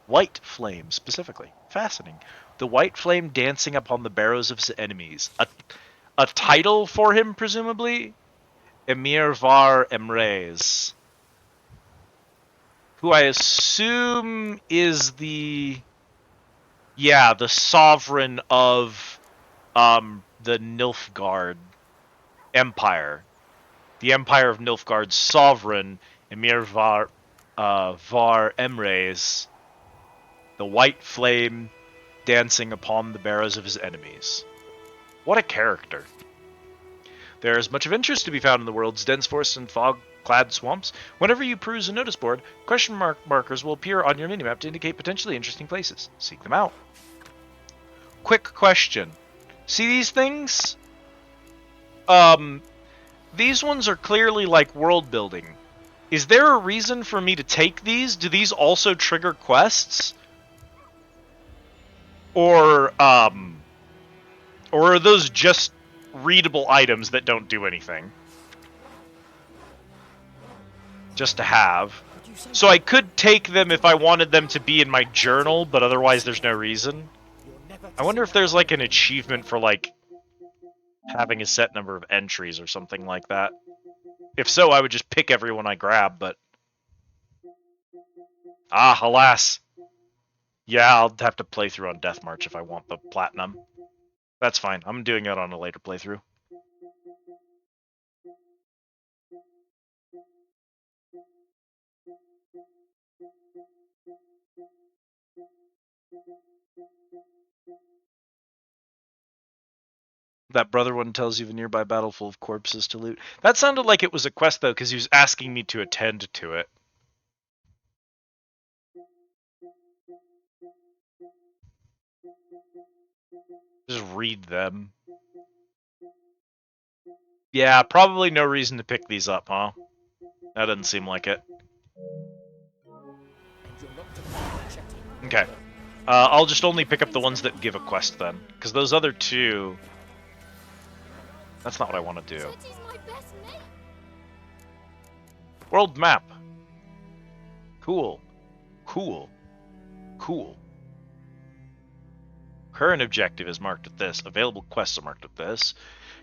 White Flame, specifically. Fascinating. The White Flame dancing upon the barrows of his enemies. A title for him, presumably? Emir Var Emrys. Who I assume is the sovereign of the Nilfgaard Empire. The Empire of Nilfgaard's sovereign, Emir Var Emrys. The White Flame dancing upon the barrows of his enemies. What a character. There is much of interest to be found in the world's dense forests and fog-clad swamps. Whenever you peruse a notice board, question markers will appear on your minimap to indicate potentially interesting places. Seek them out. Quick question. See these things? These ones are clearly like world building. Is there a reason for me to take these? Do these also trigger quests? Or are those just readable items that don't do anything? Just to have. So I could take them if I wanted them to be in my journal, but otherwise there's no reason. I wonder if there's like an achievement for like having a set number of entries or something like that. If so, I would just pick everyone I grab, but... alas. Yeah, I'll have to play through on Death March if I want the platinum. That's fine. I'm doing it on a later playthrough. That brother one tells you of a nearby battle full of corpses to loot. That sounded like it was a quest, though, because he was asking me to attend to it. Just read them. Yeah, probably no reason to pick these up, huh? That doesn't seem like it. Okay. I'll just only pick up the ones that give a quest then. Because those other two... That's not what I want to do. World map. Cool. Cool. Cool. Current objective is marked at this. Available quests are marked at this.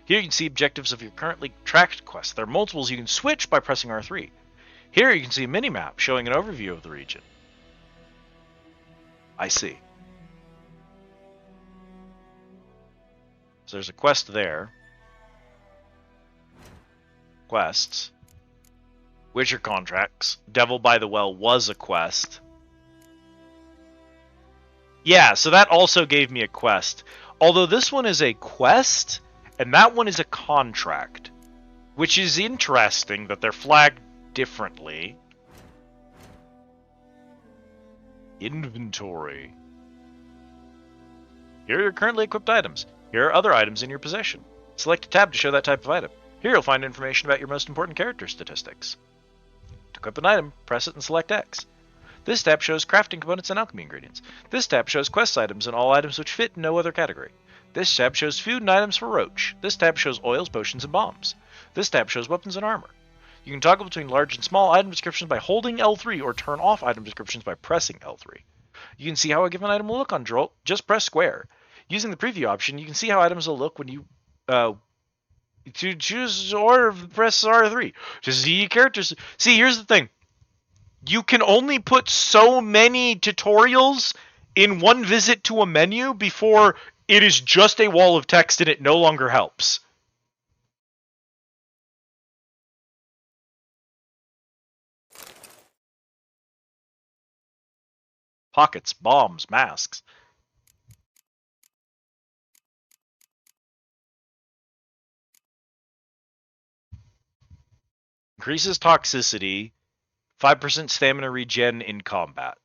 Here you can see objectives of your currently tracked quests. There are multiples you can switch by pressing R3. Here you can see a mini-map showing an overview of the region. I see. So there's a quest there. Quests. Witcher contracts. Devil by the Well was a quest. Yeah, so that also gave me a quest. Although this one is a quest, and that one is a contract. Which is interesting that they're flagged differently. Inventory. Here are your currently equipped items. Here are other items in your possession. Select a tab to show that type of item. Here you'll find information about your most important character statistics. To equip an item, press it and select X. This tab shows crafting components and alchemy ingredients. This tab shows quest items and all items which fit in no other category. This tab shows food and items for Roach. This tab shows oils, potions, and bombs. This tab shows weapons and armor. You can toggle between large and small item descriptions by holding L3 or turn off item descriptions by pressing L3. You can see how a given item will look on Droll. Just press square. Using the preview option, you can see how items will look when you to choose order, press R3. To see characters. See, here's the thing. You can only put so many tutorials in one visit to a menu before it is just a wall of text and it no longer helps. Pockets, bombs, masks. Increases toxicity, 5% stamina regen in combat.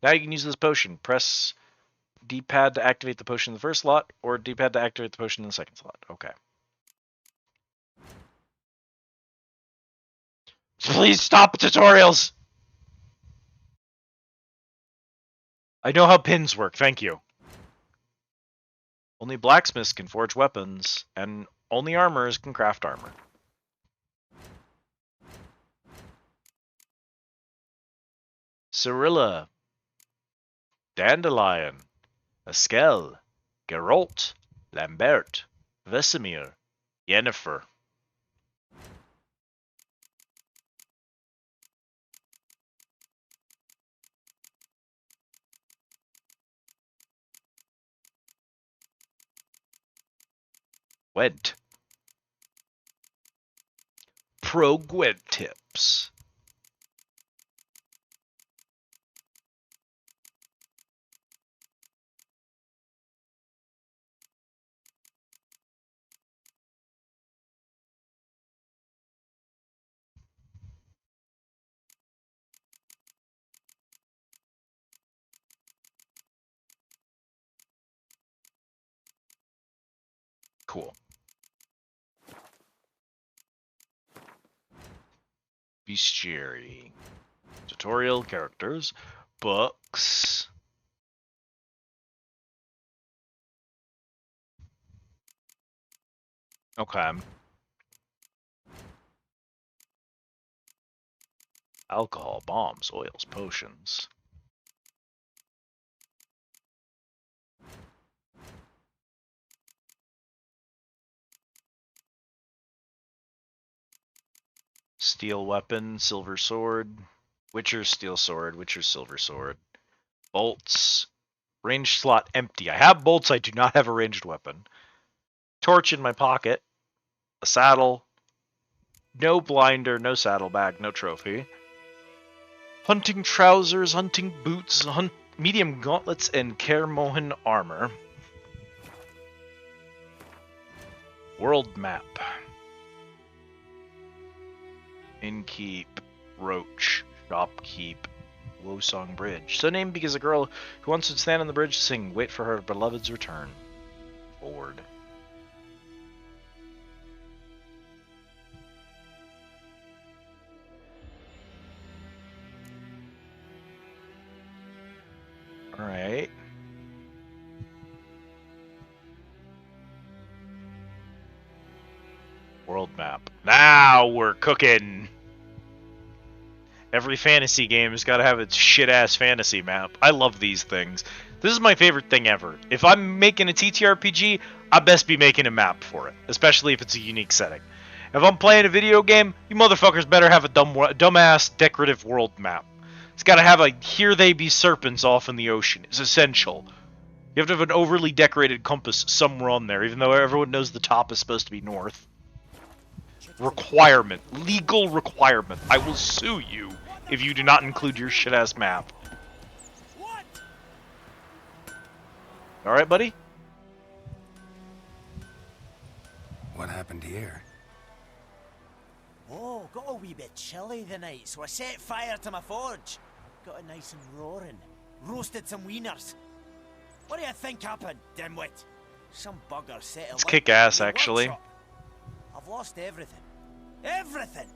Now you can use this potion. Press D-pad to activate the potion in the first slot, or D-pad to activate the potion in the second slot. Okay. Please stop tutorials! I know how pins work, thank you. Only blacksmiths can forge weapons, and only armorers can craft armor. Cirilla, Dandelion, Eskel, Geralt, Lambert, Vesemir, Yennefer. Gwent. Pro Gwent tips. Cool. Bestiary. Tutorial, characters, books. Okay. Alcohol, bombs, oils, potions. Steel weapon, silver sword, Witcher's steel sword, Witcher's silver sword, bolts, ranged slot empty. I have bolts, I do not have a ranged weapon. Torch in my pocket, a saddle, no blinder, no saddlebag, no trophy. Hunting trousers, hunting boots, medium gauntlets, and Kermohan armor. World map. Innkeep, Roach, Shopkeep, Wosong Bridge. So named because a girl who wants to stand on the bridge to sing, wait for her beloved's return. Forward. Alright. World map. Now we're cooking. Every fantasy game has got to have its shit-ass fantasy map. I love these things. This is my favorite thing ever. If I'm making a TTRPG, I best be making a map for it, especially if it's a unique setting. If I'm playing a video game, you motherfuckers better have a dumbass decorative world map. It's got to have a "Here they be serpents off in the ocean." It's essential. You have to have an overly decorated compass somewhere on there, even though everyone knows the top is supposed to be north. Requirement. Legal requirement. I will sue you if you do not include your shit-ass map. Alright, buddy? What happened here? Oh, got a wee bit chilly the night, so I set fire to my forge. Got it nice and roaring. Roasted some wieners. What do you think happened, dimwit? Some bugger set It's kick-ass, actually. I've lost everything. Everything!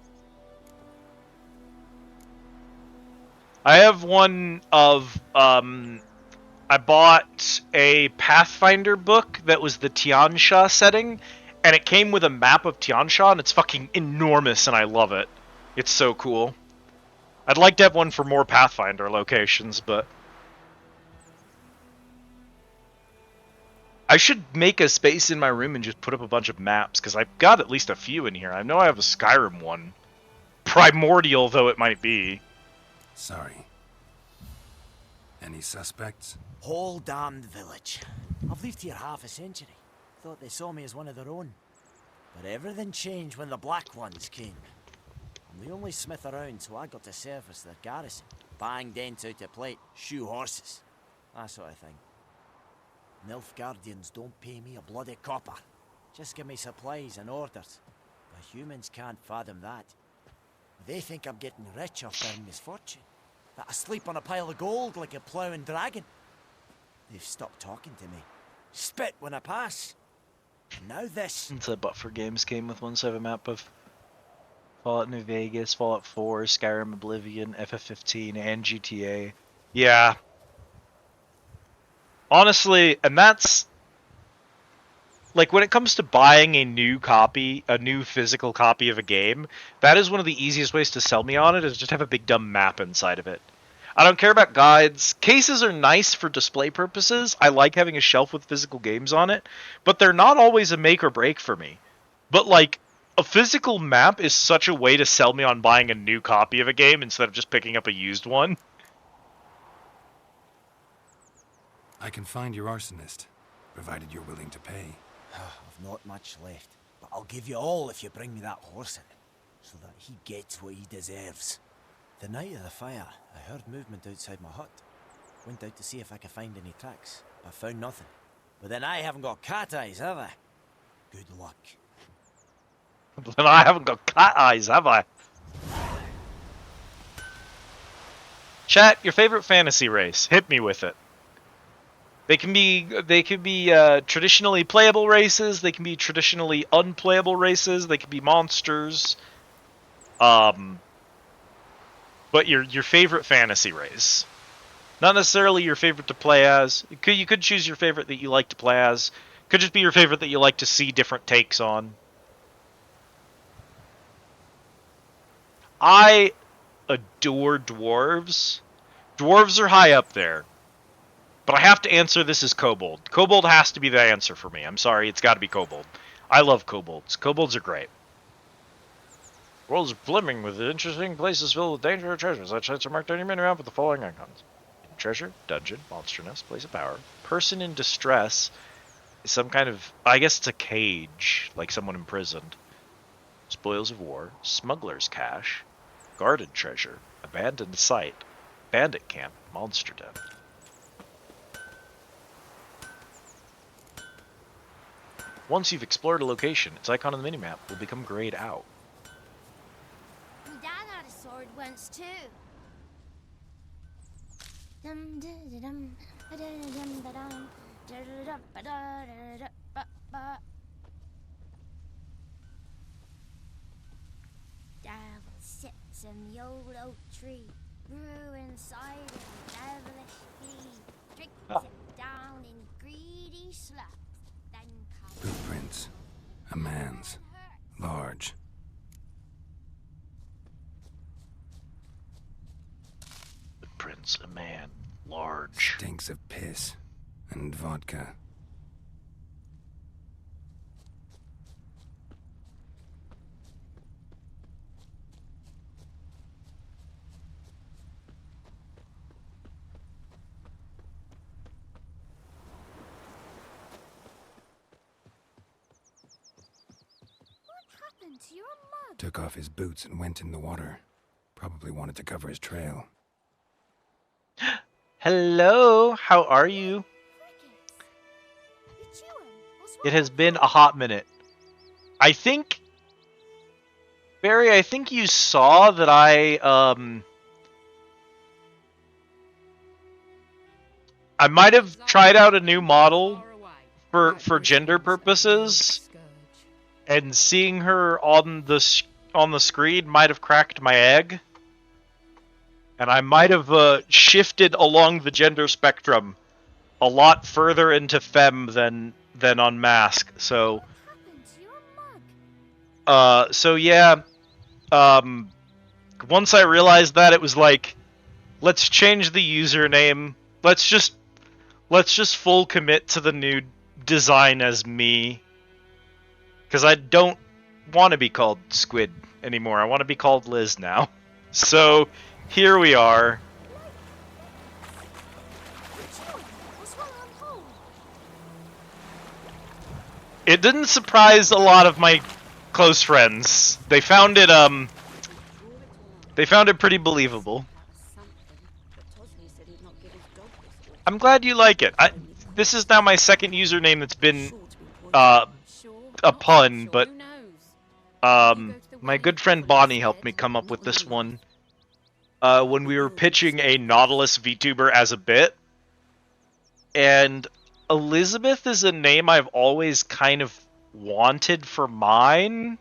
I have one of, I bought a Pathfinder book that was the Tiansha setting, and it came with a map of Tiansha, and it's fucking enormous, and I love it. It's so cool. I'd like to have one for more Pathfinder locations, but... I should make a space in my room and just put up a bunch of maps, because I've got at least a few in here. I know I have a Skyrim one. Primordial though it might be. Sorry. Any suspects? Whole damned village. I've lived here half a century. Thought they saw me as one of their own. But everything changed when the Black Ones came. I'm the only smith around, so I got to service their garrison. Bang dents out of plate, shoe horses. That sort of thing. Nilfgaardians don't pay me a bloody copper. Just give me supplies and orders. But humans can't fathom that. They think I'm getting rich off their misfortune. That I sleep on a pile of gold like a ploughing dragon. They've stopped talking to me. Spit when I pass. And now this. It's a Buffer Games game with one side of a map of Fallout New Vegas, Fallout 4, Skyrim Oblivion, FF15, and GTA. Yeah. Honestly, and that's... Like, when it comes to buying a new copy, a new physical copy of a game, that is one of the easiest ways to sell me on it, is just have a big dumb map inside of it. I don't care about guides. Cases are nice for display purposes. I like having a shelf with physical games on it, but they're not always a make or break for me. But, like, a physical map is such a way to sell me on buying a new copy of a game instead of just picking up a used one. I can find your arsonist, provided you're willing to pay. I've not much left, but I'll give you all if you bring me that horse in, so that he gets what he deserves. The night of the fire, I heard movement outside my hut. Went out to see if I could find any tracks, but found nothing. But then I haven't got cat eyes, have I? Good luck. Then I haven't got cat eyes, have I? Chat, your favorite fantasy race. Hit me with it. They can be traditionally playable races. They can be traditionally unplayable races. They can be monsters. But your favorite fantasy race, not necessarily your favorite to play as. You could choose your favorite that you like to play as. Could just be your favorite that you like to see different takes on. I adore dwarves. Dwarves are high up there. But I have to answer this as kobold. Kobold has to be the answer for me. I'm sorry, it's got to be kobold. I love kobolds. Kobolds are great. The world is brimming with interesting places filled with dangerous treasures. Such sites are marked on your mini map with the following icons: treasure, dungeon, monster nest, place of power. Person in distress is some kind of, I guess it's a cage, like someone imprisoned. Spoils of war, smuggler's cache, guarded treasure, abandoned site, bandit camp, monster den. Once you've explored a location, its icon on the minimap will become grayed out. My dad had a sword once too. Dad sits in the old oak tree, brew inside a devilish bee, drinks it down in greedy slugs, then comes Footprints. A man's. large. Footprints, a man, large. Stinks of piss and vodka. To your mug. Took off his boots and went in the water. Probably wanted to cover his trail. Hello, how are you? It has been a hot minute. I think, Barry, I think you saw that I might have tried out a new model for gender purposes. And seeing her on the screen might have cracked my egg, and I might have shifted along the gender spectrum a lot further into femme than on mask. So, yeah. Once I realized that, it was like, let's change the username. Let's just full commit to the new design as me. Because I don't want to be called Squid anymore. I want to be called Liz now. So, here we are. It didn't surprise a lot of my close friends. They found it pretty believable. I'm glad you like it. This is now my second username that's been a pun, but my good friend Bonnie helped me come up with this one when we were pitching a Nautilus VTuber as a bit. And Elizabeth is a name I've always kind of wanted for mine.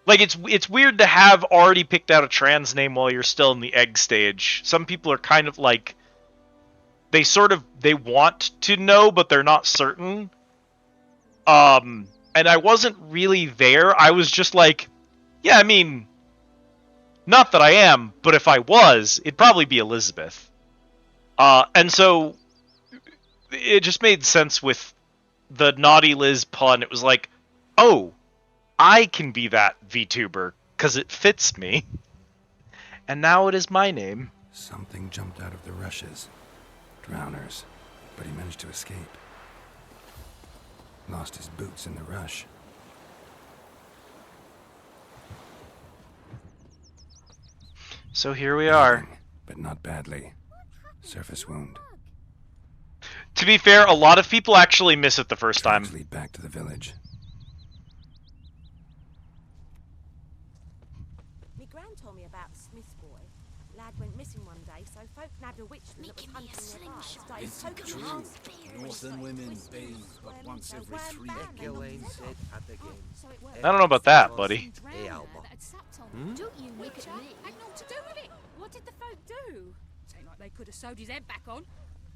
Like, it's weird to have already picked out a trans name while you're still in the egg stage. Some people are kind of like, they want to know, but they're not certain. And I wasn't really there. I was just like, yeah, I mean, not that I am, but if I was, it'd probably be Elizabeth. And so it just made sense with the Naughty Liz pun. It was like, oh, I can be that VTuber because it fits me. And now it is my name. Something jumped out of the rushes. Drowners. But he managed to escape. Lost his boots in the rush. So here we are. But not badly. Surface wound. To be fair, a lot of people actually miss it the first time. Lead back to the village. Me gran told me about Smith's boy. Lad went missing one day, so folk nabbed a witch that was hunting nearby. It's true. Northern women bathe but once every 3 years. Ghislaine said at the game. I don't know about that, buddy. Hey, Alba. Don't you look at me. Had naught to do with it. What did the folk do? Seemed like they could have sewed his head back on.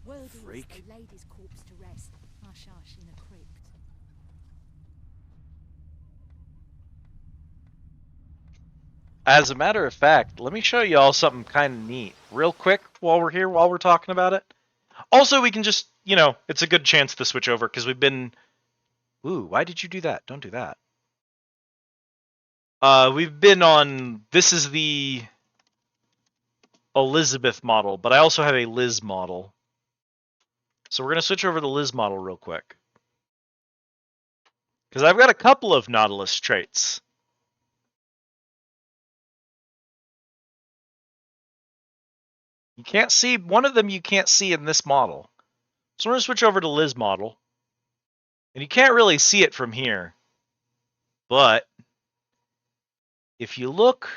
Word is Freak. they laid his corpse to rest. Hush hush in a crypt. As a matter of fact, let me show y'all something kind of neat. Real quick, while we're here, while we're talking about it. Also, we can just, you know, it's a good chance to switch over, because we've been... Ooh, why did you do that? Don't do that. We've been on... This is the Elizabeth model, but I also have a Liz model. So we're going to switch over to the Liz model real quick. Because I've got a couple of Nautilus traits. You can't see, one of them you can't see in this model. So we're going to switch over to Liz model. And you can't really see it from here. But if you look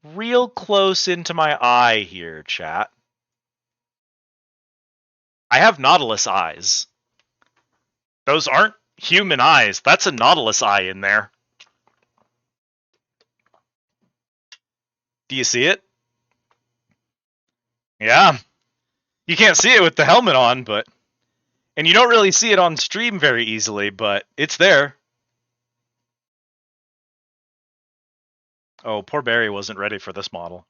real close into my eye here, chat, I have Nautilus eyes. Those aren't human eyes. That's a Nautilus eye in there. Do you see it? Yeah. You can't see it with the helmet on, but... And you don't really see it on stream very easily, but it's there. Oh, poor Barry wasn't ready for this model.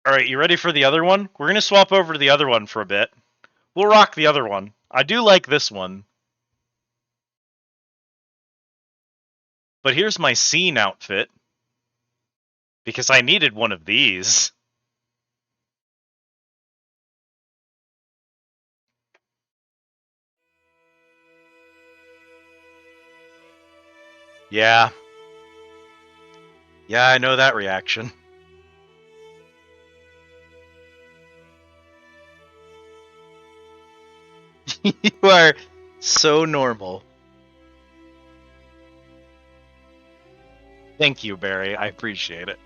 Alright, you ready for the other one? We're going to swap over to the other one for a bit. We'll rock the other one. I do like this one. But here's my scene outfit. Because I needed one of these. Yeah. Yeah, I know that reaction. You are so normal. Thank you, Barry. I appreciate it.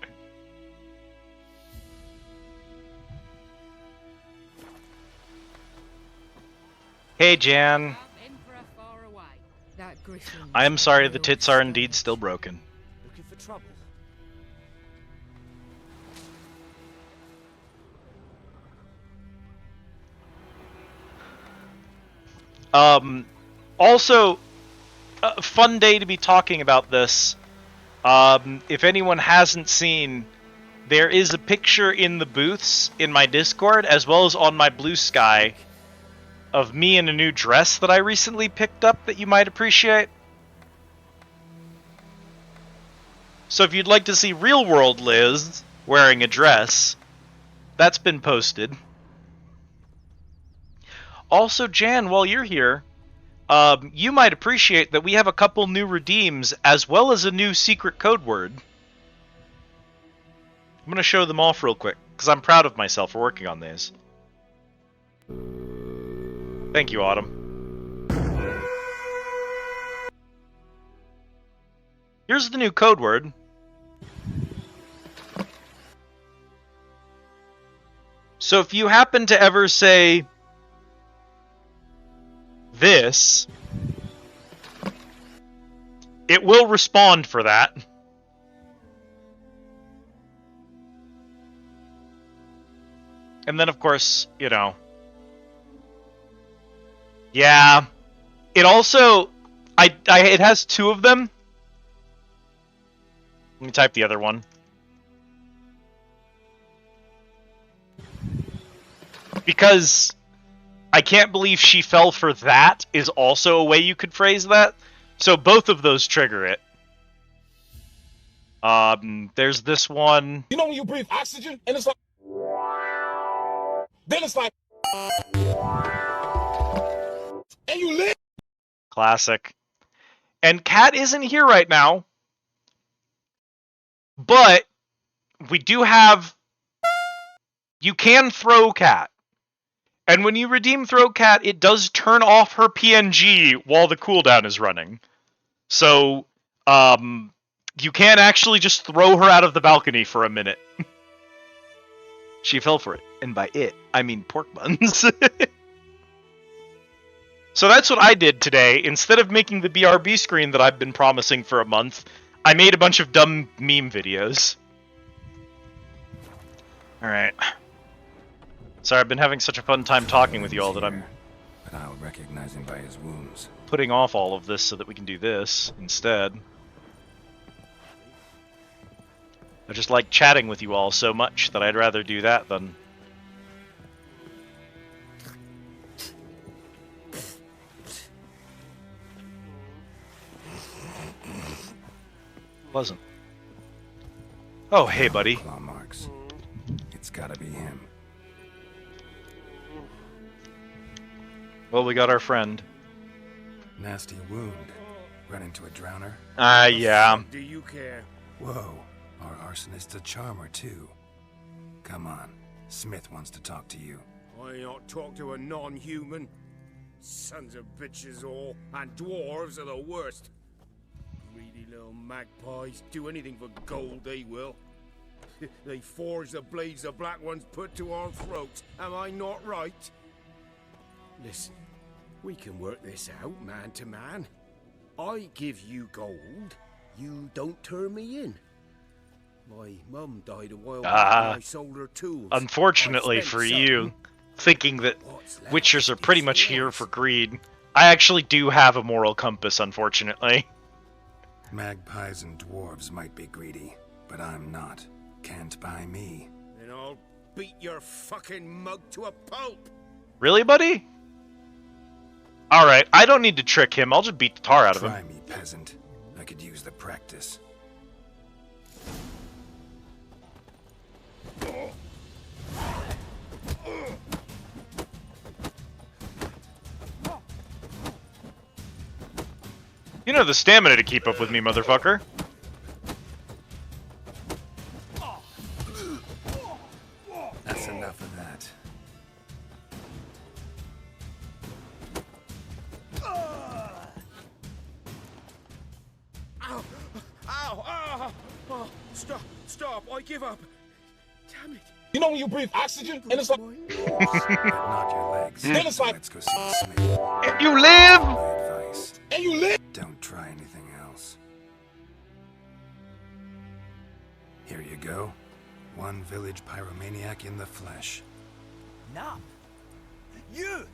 Hey, Jan. I am sorry the tits are indeed still broken. Looking for trouble? Also, a fun day to be talking about this. If anyone hasn't seen, there is a picture in the booths in my Discord, as well as on my Blue Sky, of me in a new dress that I recently picked up that you might appreciate. So if you'd like to see real world Liz wearing a dress, that's been posted. Also, Jan, while you're here, you might appreciate that we have a couple new redeems as well as a new secret code word. I'm going to show them off real quick because I'm proud of myself for working on these. Thank you, Autumn. Here's the new code word. So if you happen to ever say this, it will respond for that. And then, of course, you know. Yeah. It also, it has two of them. Let me type the other one. Because I can't believe she fell for that is also a way you could phrase that. So both of those trigger it. There's this one. You know when you breathe oxygen and it's like... Then it's like... And you live... Classic. And Cat isn't here right now. But we do have... You can throw Cat. And when you redeem Throw Cat, it does turn off her PNG while the cooldown is running. So, you can actually just throw her out of the balcony for a minute. She fell for it. And by it, I mean pork buns. So that's what I did today. Instead of making the BRB screen that I've been promising for a month, I made a bunch of dumb meme videos. Alright. Sorry, I've been having such a fun time talking with you all that I'm... But I'll recognize him by his wounds. Putting off all of this so that we can do this instead. I just like chatting with you all so much that I'd rather do that than... Wasn't. Oh, hey, buddy. Claw marks. It's gotta be him. Well, we got our friend. Nasty wound. Run into a drowner? Yeah. Do you care? Whoa. Our arsonist's a charmer, too. Come on. Smith wants to talk to you. I ain't not talk to a non-human. Sons of bitches all, and dwarves are the worst. Greedy little magpies do anything for gold, they will. They forge the blades the black ones put to our throats. Am I not right? Listen, we can work this out man to man. I give you gold, you don't turn me in. My mum died a while back and I sold her tools. Unfortunately for you, thinking that Witchers are pretty much here for greed, I actually do have a moral compass, unfortunately. Magpies and dwarves might be greedy, but I'm not. Can't buy me. Then I'll beat your fucking mug to a pulp. Really, buddy? Alright, I don't need to trick him. I'll just beat the tar out of him. Try me, peasant. I could use the practice. You know the stamina to keep up with me, motherfucker. That's enough of that. Ow! Ow! Ow! Oh, stop! Stop! I give up! Damn it! You know when you breathe oxygen and it's like... Not your legs. Then it's like... Let's go see the smith. And you live! My advice. And you live! Don't try anything else. Here you go. One village pyromaniac in the flesh. Nah. You!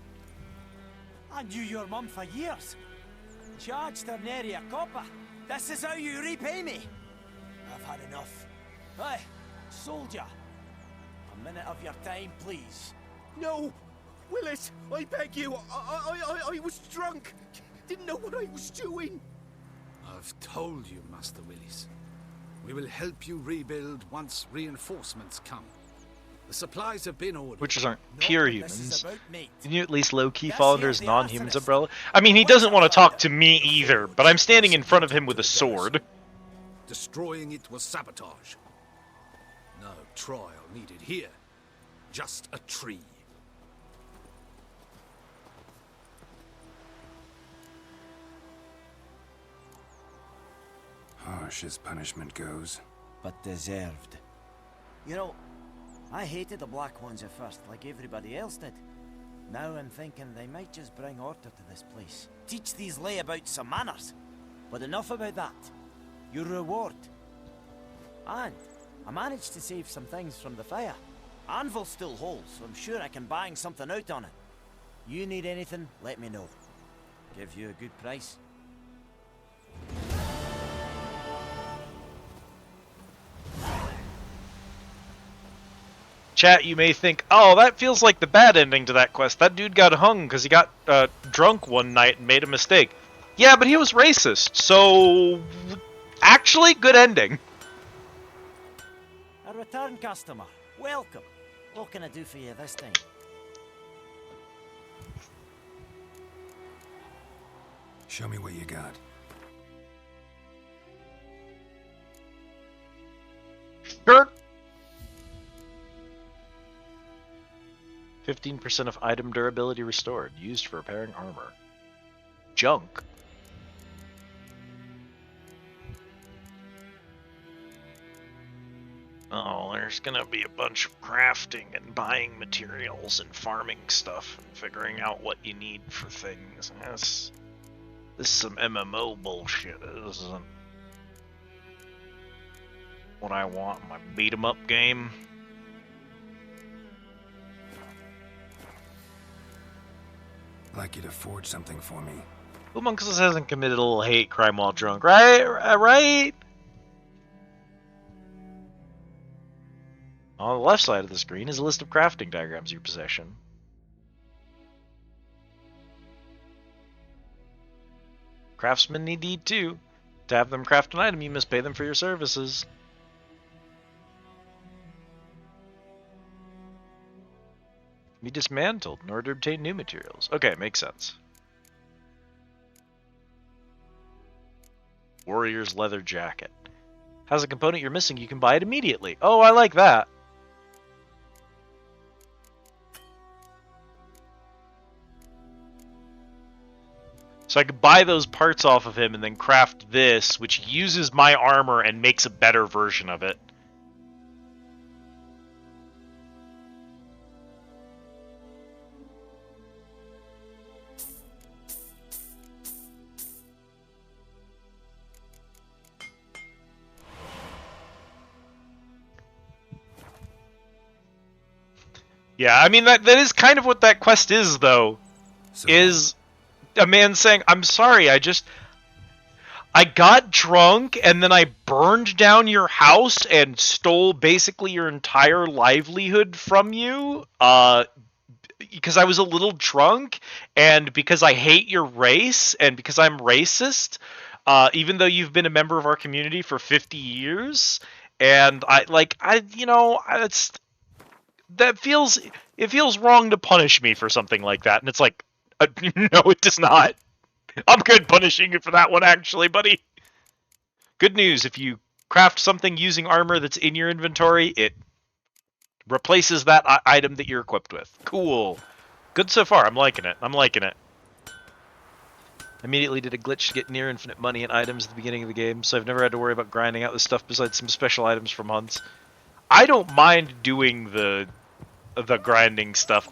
I knew your mum for years. Charged her nary a copper. This is how you repay me. I've had enough. Hey, soldier. A minute of your time, please. No! Willis! I beg you! I was drunk! Didn't know what I was doing! I've told you, Master Willis. We will help you rebuild once reinforcements come. The supplies have been ordered. Witches aren't pure humans. Can you at least low-key fall under his non-human's umbrella? I mean, he doesn't want to talk to me either, but I'm standing in front of him with a sword. Destroying it was sabotage. No trial needed here. Just a tree. Harsh as punishment goes. But deserved. You know, I hated the Black Ones at first, like everybody else did. Now I'm thinking they might just bring order to this place. Teach these layabouts some manners. But enough about that. Your reward. And I managed to save some things from the fire. Anvil still holds, so I'm sure I can bang something out on it. You need anything, let me know. Give you a good price. Chat, you may think, oh, that feels like the bad ending to that quest. That dude got hung because he got drunk one night and made a mistake. Yeah, but he was racist, so... Actually, good ending. A return customer. Welcome. What can I do for you this time? Show me what you got. Sure. 15% of item durability restored, used for repairing armor. Junk. Oh, there's gonna be a bunch of crafting and buying materials and farming stuff and figuring out what you need for things. This is some MMO bullshit. This isn't what I want in my beat-em-up game. I'd like you to forge something for me. Who amongst us hasn't committed a little hate crime while drunk, right? Right? On the left side of the screen is a list of crafting diagrams in your possession. Craftsmen need to eat too. To have them craft an item, you must pay them for your services. Be dismantled in order to obtain new materials. Okay, makes sense. Warrior's leather jacket. Has a component you're missing, you can buy it immediately. Oh, I like that. So I could buy those parts off of him and then craft this, which uses my armor and makes a better version of it. Yeah, I mean, that is kind of what that quest is, though. So, is a man saying, I'm sorry, I got drunk and then I burned down your house and stole basically your entire livelihood from you, because I was a little drunk and because I hate your race and because I'm racist, even though you've been a member of our community for 50 years. And it feels wrong to punish me for something like that. And it's like, no, it does not. I'm good punishing you for that one, actually, buddy. Good news, if you craft something using armor that's in your inventory, it replaces that item that you're equipped with. Cool. Good so far. I'm liking it. Immediately did a glitch to get near infinite money and items at the beginning of the game, so I've never had to worry about grinding out this stuff besides some special items from hunts. I don't mind doing the grinding stuff.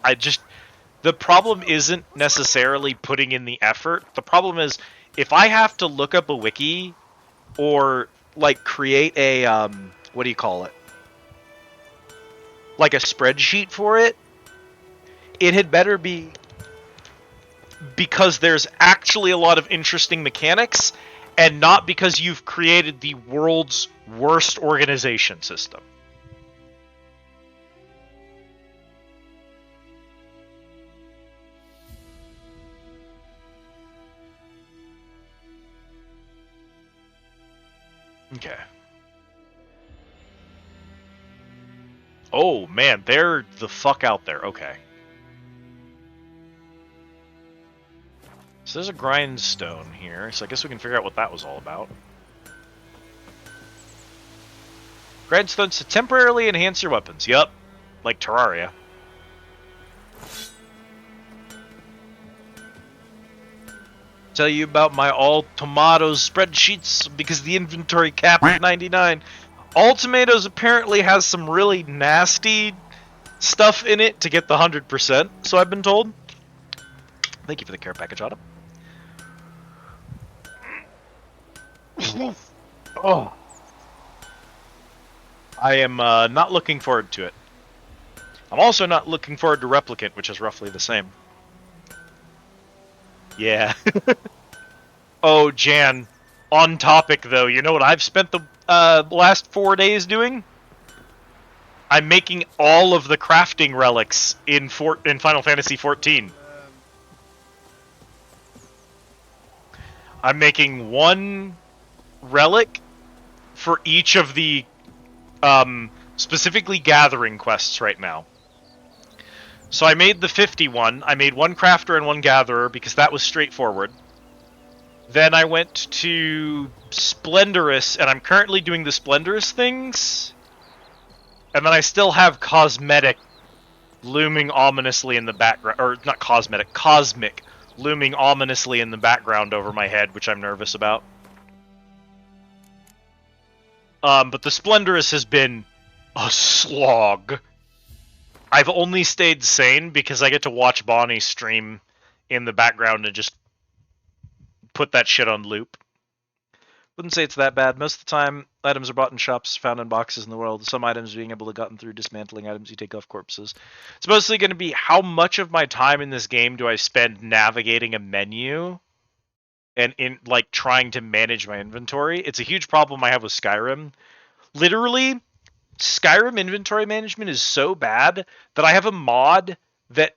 The problem isn't necessarily putting in the effort. The problem is, if I have to look up a wiki or, like, create a, what do you call it? Like a spreadsheet for it, it had better be because there's actually a lot of interesting mechanics and not because you've created the world's worst organization system. Okay. Oh, man, they're the fuck out there. Okay. So there's a grindstone here, so I guess we can figure out what that was all about. Grindstones to temporarily enhance your weapons. Yup. Like Terraria. Tell you about my all tomatoes spreadsheets because the inventory cap is 99. All tomatoes apparently has some really nasty stuff in it to get the 100%, so I've been told. Thank you for the care package, Autumn. Oh. I am not looking forward to it. I'm also not looking forward to Replicant, which is roughly the same. Yeah. Oh, Jan. On topic, though, you know what I've spent the last 4 days doing? I'm making all of the crafting relics in Final Fantasy XIV. I'm making one relic for each of the specifically gathering quests right now. So I made the 51. I made one crafter and one gatherer because that was straightforward. Then I went to Splendorous, and I'm currently doing the Splendorous things. And then I still have Cosmetic looming ominously in the background. Or, not Cosmetic, Cosmic looming ominously in the background over my head, which I'm nervous about. But the Splendorous has been a slog. I've only stayed sane because I get to watch Bonnie stream in the background and just put that shit on loop. Wouldn't say it's that bad. Most of the time, items are bought in shops, found in boxes in the world. Some items being able to gotten through dismantling items you take off corpses. It's mostly going to be how much of my time in this game do I spend navigating a menu and in like trying to manage my inventory. It's a huge problem I have with Skyrim. Literally, Skyrim inventory management is so bad that I have a mod that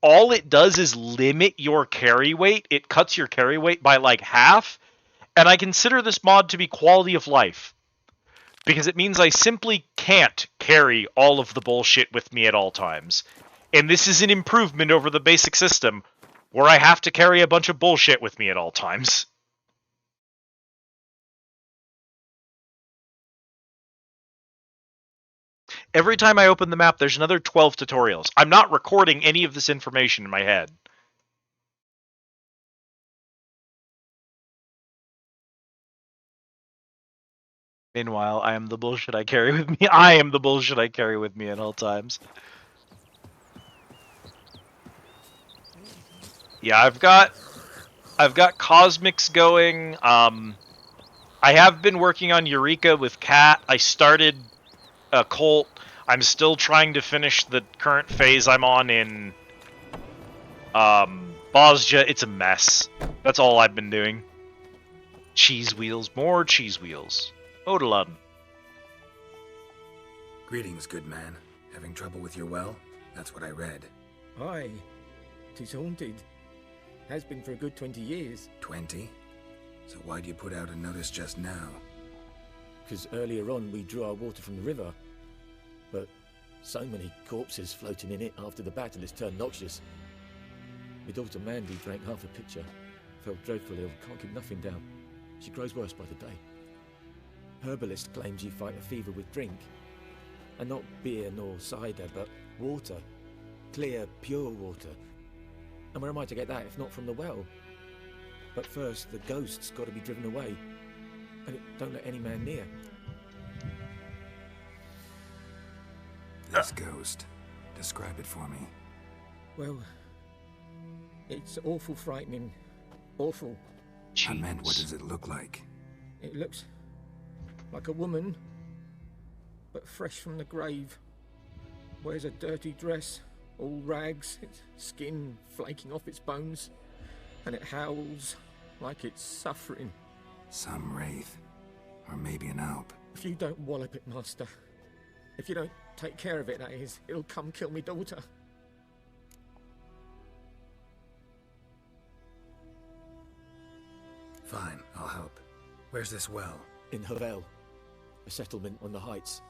all it does is limit your carry weight. It cuts your carry weight by like half. And I consider this mod to be quality of life. Because it means I simply can't carry all of the bullshit with me at all times. And this is an improvement over the basic system, where I have to carry a bunch of bullshit with me at all times. Every time I open the map, there's another 12 tutorials. I'm not recording any of this information in my head. Meanwhile, I am the bullshit I carry with me. I am the bullshit I carry with me at all times. Yeah, I've got Cosmics going. I have been working on Eureka with Kat. I started a Colt. I'm still trying to finish the current phase I'm on in Bosja. It's a mess. That's all I've been doing. Cheese wheels, more cheese wheels. Odalon. Greetings, good man. Having trouble with your well? That's what I read. Aye. 'Tis haunted. Has been for a good 20 years. 20? So why'd you put out a notice just now? Because earlier on we drew our water from the river. But so many corpses floating in it after the battle it's turned noxious. My daughter Mandy drank half a pitcher. Felt dreadfully ill, can't keep nothing down. She grows worse by the day. Herbalist claims you fight a fever with drink. And not beer nor cider, but water. Clear, pure water. And where am I to get that if not from the well? But first, the ghost's got to be driven away. And it don't let any man near. This ghost. Describe it for me. Well, it's awful frightening. Awful. I meant, what does it look like? It looks like a woman, but fresh from the grave. Wears a dirty dress, all rags, its skin flaking off its bones, and it howls like it's suffering. Some wraith. Or maybe an alp. If you don't wallop it, Master, if you don't take care of it, that is, it'll come kill me daughter. Fine, I'll help. Where's this well? In Havel, a settlement on the heights.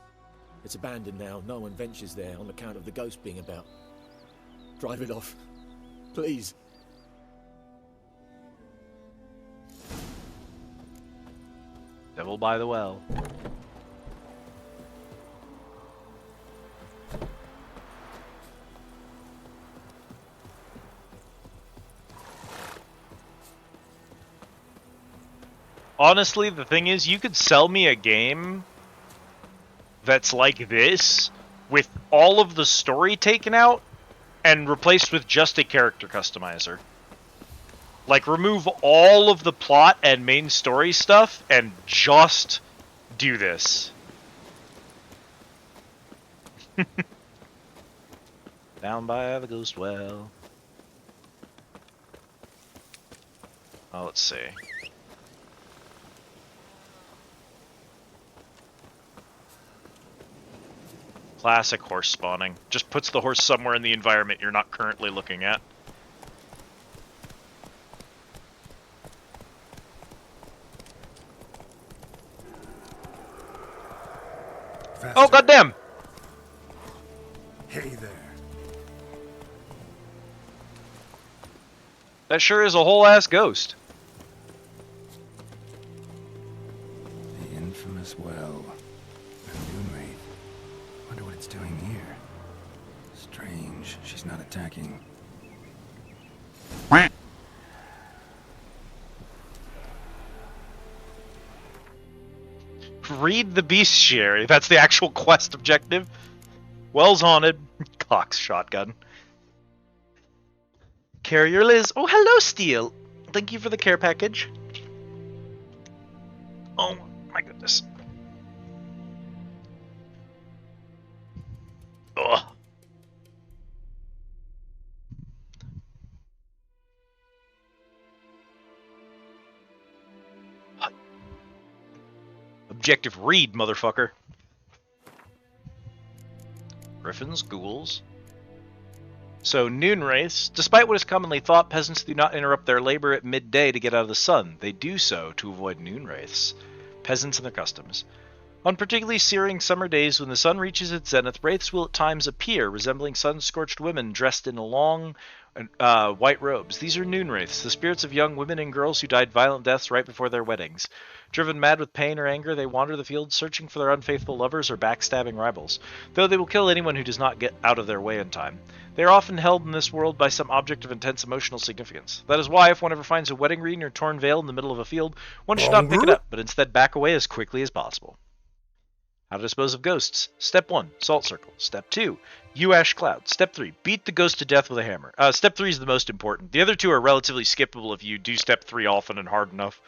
It's abandoned now. No one ventures there on account of the ghost being about. Drive it off, please. Devil by the well. Honestly, the thing is, you could sell me a game that's like this, with all of the story taken out, and replaced with just a character customizer. Like, remove all of the plot and main story stuff, and just do this. Down by the ghost well. Oh, let's see. Classic horse spawning. Just puts the horse somewhere in the environment you're not currently looking at. Faster. Oh, goddamn! Hey there. That sure is a whole-ass ghost. The infamous well. A Moonwraith. Wonder what it's doing here. Strange, she's not attacking. Read the bestiary. That's the actual quest objective. Well's haunted. Cox shotgun. Carrier Liz. Oh, hello, Steel. Thank you for the care package. Oh, my goodness. Ugh. Objective read, motherfucker. Griffins, ghouls. So, noon wraiths. Despite what is commonly thought, peasants do not interrupt their labor at midday to get out of the sun. They do so to avoid noon wraiths. Peasants and their customs. On particularly searing summer days when the sun reaches its zenith, wraiths will at times appear, resembling sun-scorched women dressed in long white robes. These are noon wraiths, the spirits of young women and girls who died violent deaths right before their weddings. Driven mad with pain or anger, they wander the fields searching for their unfaithful lovers or backstabbing rivals, though they will kill anyone who does not get out of their way in time. They are often held in this world by some object of intense emotional significance. That is why, if one ever finds a wedding ring or torn veil in the middle of a field, one should not pick it up, but instead back away as quickly as possible. How to dispose of ghosts. Step 1, Salt Circle. Step 2, U-Ash Cloud. Step 3, beat the ghost to death with a hammer. Step 3 is the most important. The other two are relatively skippable if you do Step 3 often and hard enough.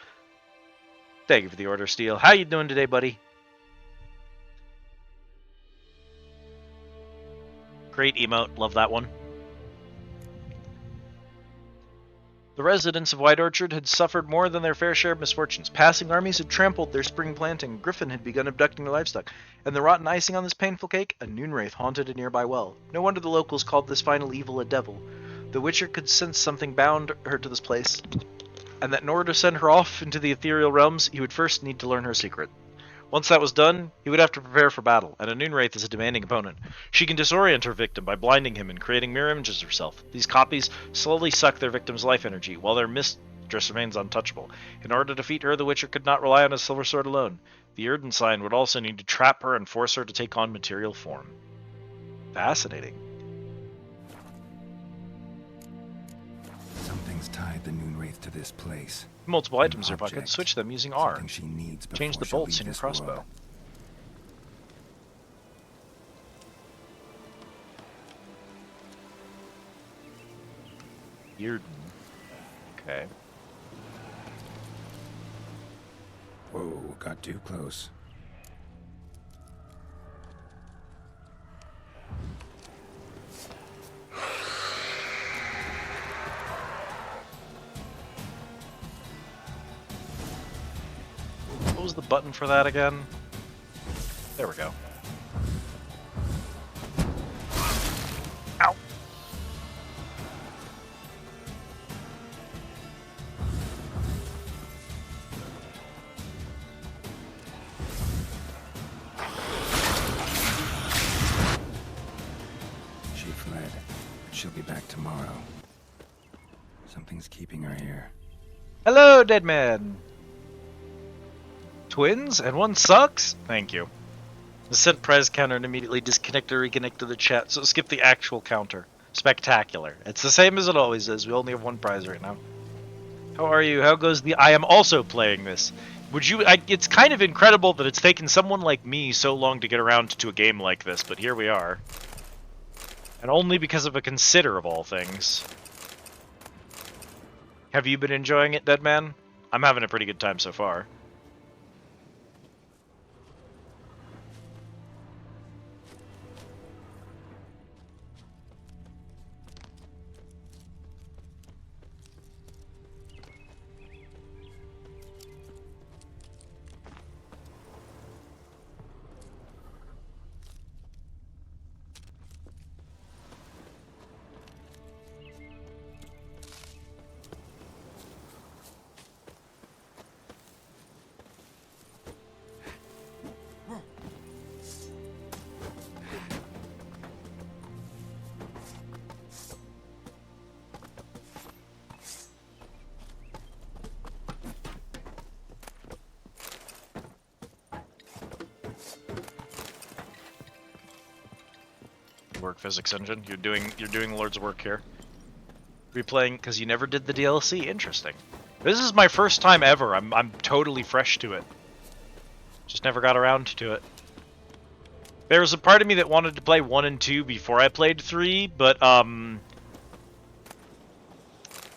Thank you for the order, Steel. How you doing today, buddy? Great emote. Love that one. The residents of White Orchard had suffered more than their fair share of misfortunes. Passing armies had trampled their spring planting, Griffin had begun abducting their livestock, and the rotten icing on this painful cake, a noon wraith haunted a nearby well. No wonder the locals called this final evil a devil. The Witcher could sense something bound her to this place, and that in order to send her off into the ethereal realms, he would first need to learn her secret. Once that was done, he would have to prepare for battle, and a Noon Wraith is a demanding opponent. She can disorient her victim by blinding him and creating mirror images of herself. These copies slowly suck their victim's life energy, while their mistress remains untouchable. In order to defeat her, the Witcher could not rely on his silver sword alone. The Erdensign would also need to trap her and force her to take on material form. Fascinating. Something's tied the Noon Wraith to this place. Multiple items in your pocket. Switch them using R. She needs Change the bolts in your crossbow. Erden. Okay. Whoa, got too close. What was the button for that again? There we go. Ow! She fled, but she'll be back tomorrow. Something's keeping her here. Hello, dead man! Twins? And one sucks? Thank you. The set prez counter and immediately disconnect or reconnect to the chat, so skip the actual counter. Spectacular. It's the same as it always is. We only have one prize right now. How are you? How goes the I am also playing this? Would you... it's kind of incredible that it's taken someone like me so long to get around to a game like this, but here we are. And only because of a consider of all things. Have you been enjoying it, Deadman? I'm having a pretty good time so far. Work physics engine. You're doing the Lord's work here. Replaying because you never did the DLC. Interesting. This is my first time ever. I'm totally fresh to it. Just never got around to it. There was a part of me that wanted to play 1 and 2 before I played 3, but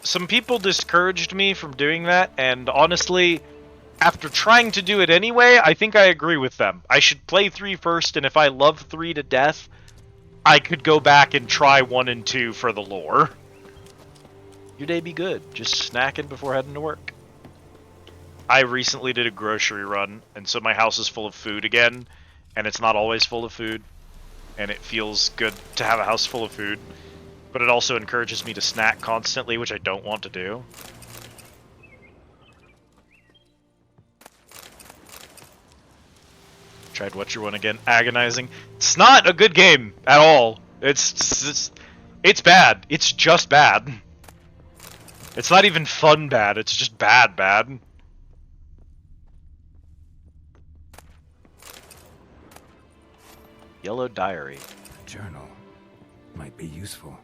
some people discouraged me from doing that, and honestly, after trying to do it anyway, I think I agree with them. I should play 3 first, and if I love 3 to death, I could go back and try 1 and 2 for the lore. Your day be good. Just snacking before heading to work. I recently did a grocery run, and so my house is full of food again, and it's not always full of food, and it feels good to have a house full of food, but it also encourages me to snack constantly, which I don't want to do. Tried Witcher 1 again. Agonizing. It's not a good game at all. It's bad. It's just bad. It's not even fun bad. It's just bad. Yellow Diary. A journal. Might be useful.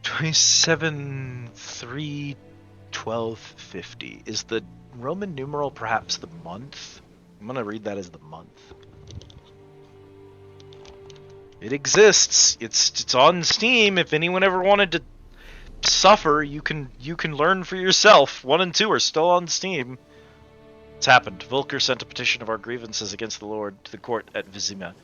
27/3/1250. Is the Roman numeral perhaps the month? I'm gonna read that as the month. It exists. It's on Steam. If anyone ever wanted to suffer, you can learn for yourself. 1 and 2 are still on Steam. It's happened. Volker sent a petition of our grievances against the Lord to the court at Vizima.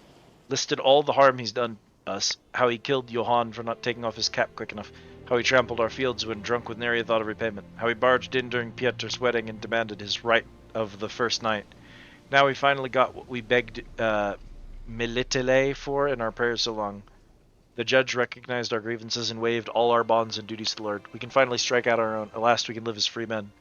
Listed all the harm he's done us, how he killed Johann for not taking off his cap quick enough, How he trampled our fields when drunk with nary a thought of repayment. How he barged in during Pietr's wedding and demanded his right of the first night. Now we finally got what we begged Melitele for in our prayers so long. The judge recognized our grievances and waived all our bonds and duties to the Lord. We can finally strike out our own. At last we can live as free men.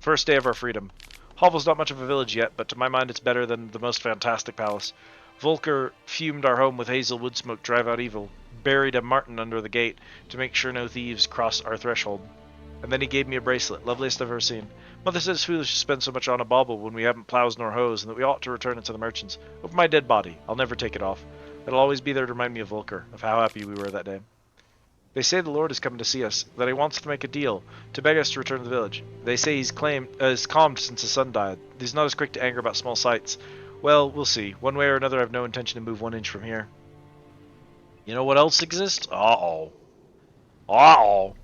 First day of our freedom. Hovel's not much of a village yet, but to my mind it's better than the most fantastic palace. Volker fumed our home with hazel wood smoke, drive out evil. Buried a marten under the gate to make sure no thieves cross our threshold. And then he gave me a bracelet, loveliest I've ever seen. Mother says it's foolish to spend so much on a bauble when we haven't plows nor hoes, and that we ought to return it to the merchants. Over my dead body, I'll never take it off. It'll always be there to remind me of Volker, of how happy we were that day. They say the Lord is coming to see us, that he wants to make a deal, to beg us to return to the village. They say he's calmed since his son died. He's not as quick to anger about small slights. Well, we'll see. One way or another, I have no intention to move 1 inch from here. You know what else exists? Uh-oh. Uh-oh.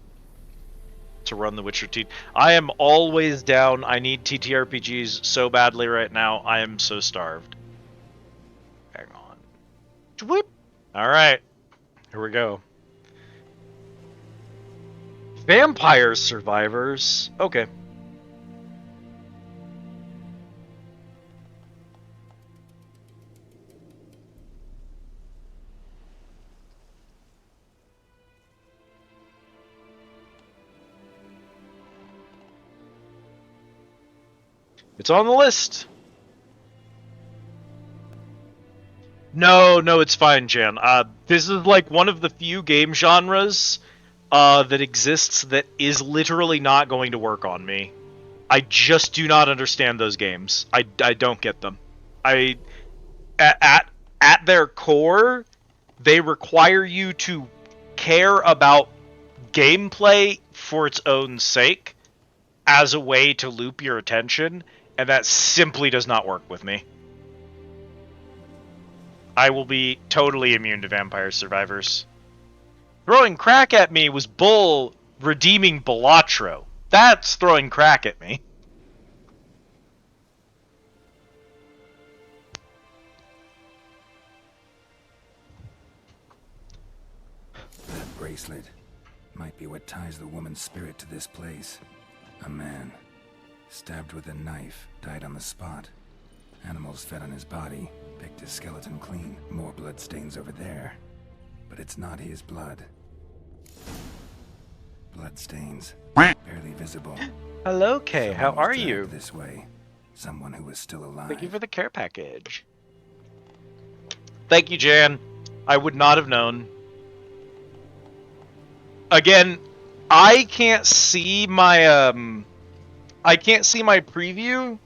To run the Witcher TTRPG. I am always down. I need TTRPGs so badly right now. I am so starved. Hang on. Whoop. Alright. Here we go. Vampire Survivors. Okay. It's on the list. No, it's fine, Jan. This is like one of the few game genres that exists that is literally not going to work on me. I just do not understand those games. I don't get them. At their core, they require you to care about gameplay for its own sake as a way to loop your attention. And that simply does not work with me. I will be totally immune to Vampire Survivors. Throwing crack at me was Bull redeeming Balatro. That's throwing crack at me. That bracelet might be what ties the woman's spirit to this place. A man. Stabbed with a knife, died on the spot. Animals fed on his body, picked his skeleton clean. More blood stains over there. But it's not his blood. Blood stains, barely visible. Hello, Kay. How are you? This way. Someone who is still alive. Thank you for the care package. Thank you, Jan. I would not have known. Again, I can't see my preview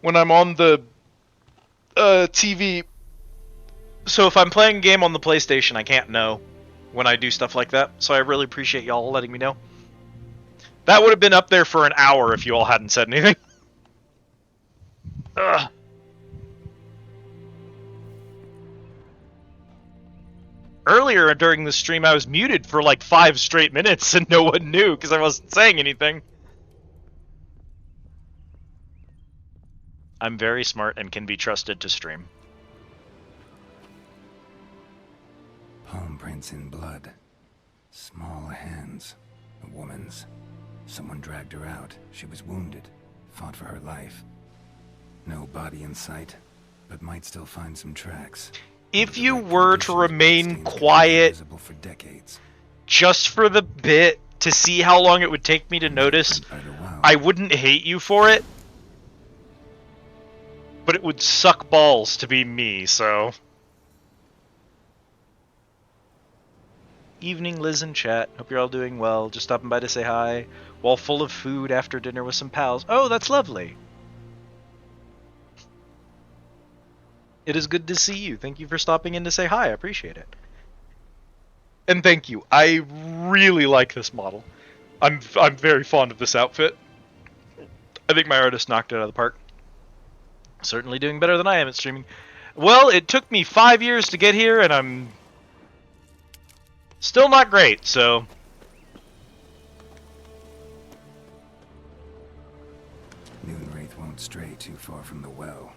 when I'm on the TV. So if I'm playing a game on the PlayStation, I can't know when I do stuff like that. So I really appreciate y'all letting me know. That would have been up there for an hour if you all hadn't said anything. Ugh. Earlier during the stream, I was muted for like 5 straight minutes and no one knew because I wasn't saying anything. I'm very smart and can be trusted to stream. Palm prints in blood. Small hands. A woman's. Someone dragged her out. She was wounded. Fought for her life. No body in sight, but might still find some tracks. If you were to remain quiet for decades, just for the bit to see how long it would take me to notice, I wouldn't hate you for it. But it would suck balls to be me, so... Evening, Liz and chat. Hope you're all doing well. Just stopping by to say hi. While full of food after dinner with some pals. Oh, that's lovely. It is good to see you. Thank you for stopping in to say hi. I appreciate it. And thank you. I really like this model. I'm very fond of this outfit. I think my artist knocked it out of the park. Certainly doing better than I am at streaming. Well, it took me 5 years to get here, and I'm still not great, so... Moonwraith won't stray too far from the well.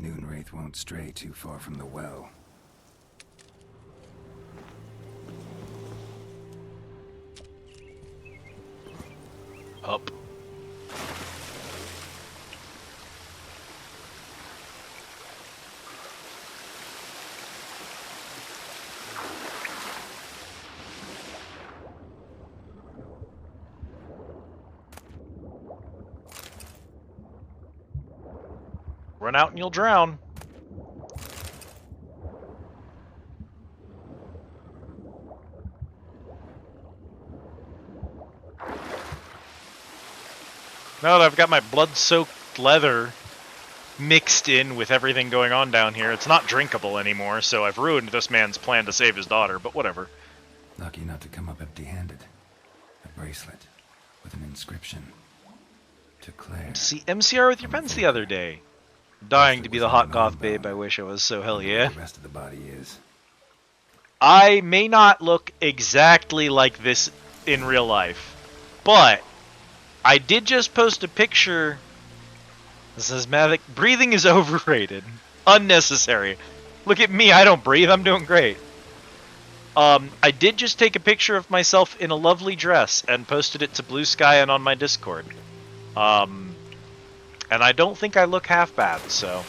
Noonwraith won't stray too far from the well. Up. Run out and you'll drown. Now that I've got my blood-soaked leather mixed in with everything going on down here, it's not drinkable anymore, so I've ruined this man's plan to save his daughter, but whatever. Lucky not to come up empty-handed. A bracelet with an inscription. To Claire. See MCR with your pens the other day. Dying to be the hot goth babe I wish I was, so hell yeah. The rest of the body is. I may not look exactly like this in real life, but I did just post a picture. This says Mavic, breathing is overrated. Unnecessary. Look at me, I don't breathe, I'm doing great. I did just take a picture of myself in a lovely dress and posted it to Blue Sky and on my Discord. And I don't think I look half bad, so...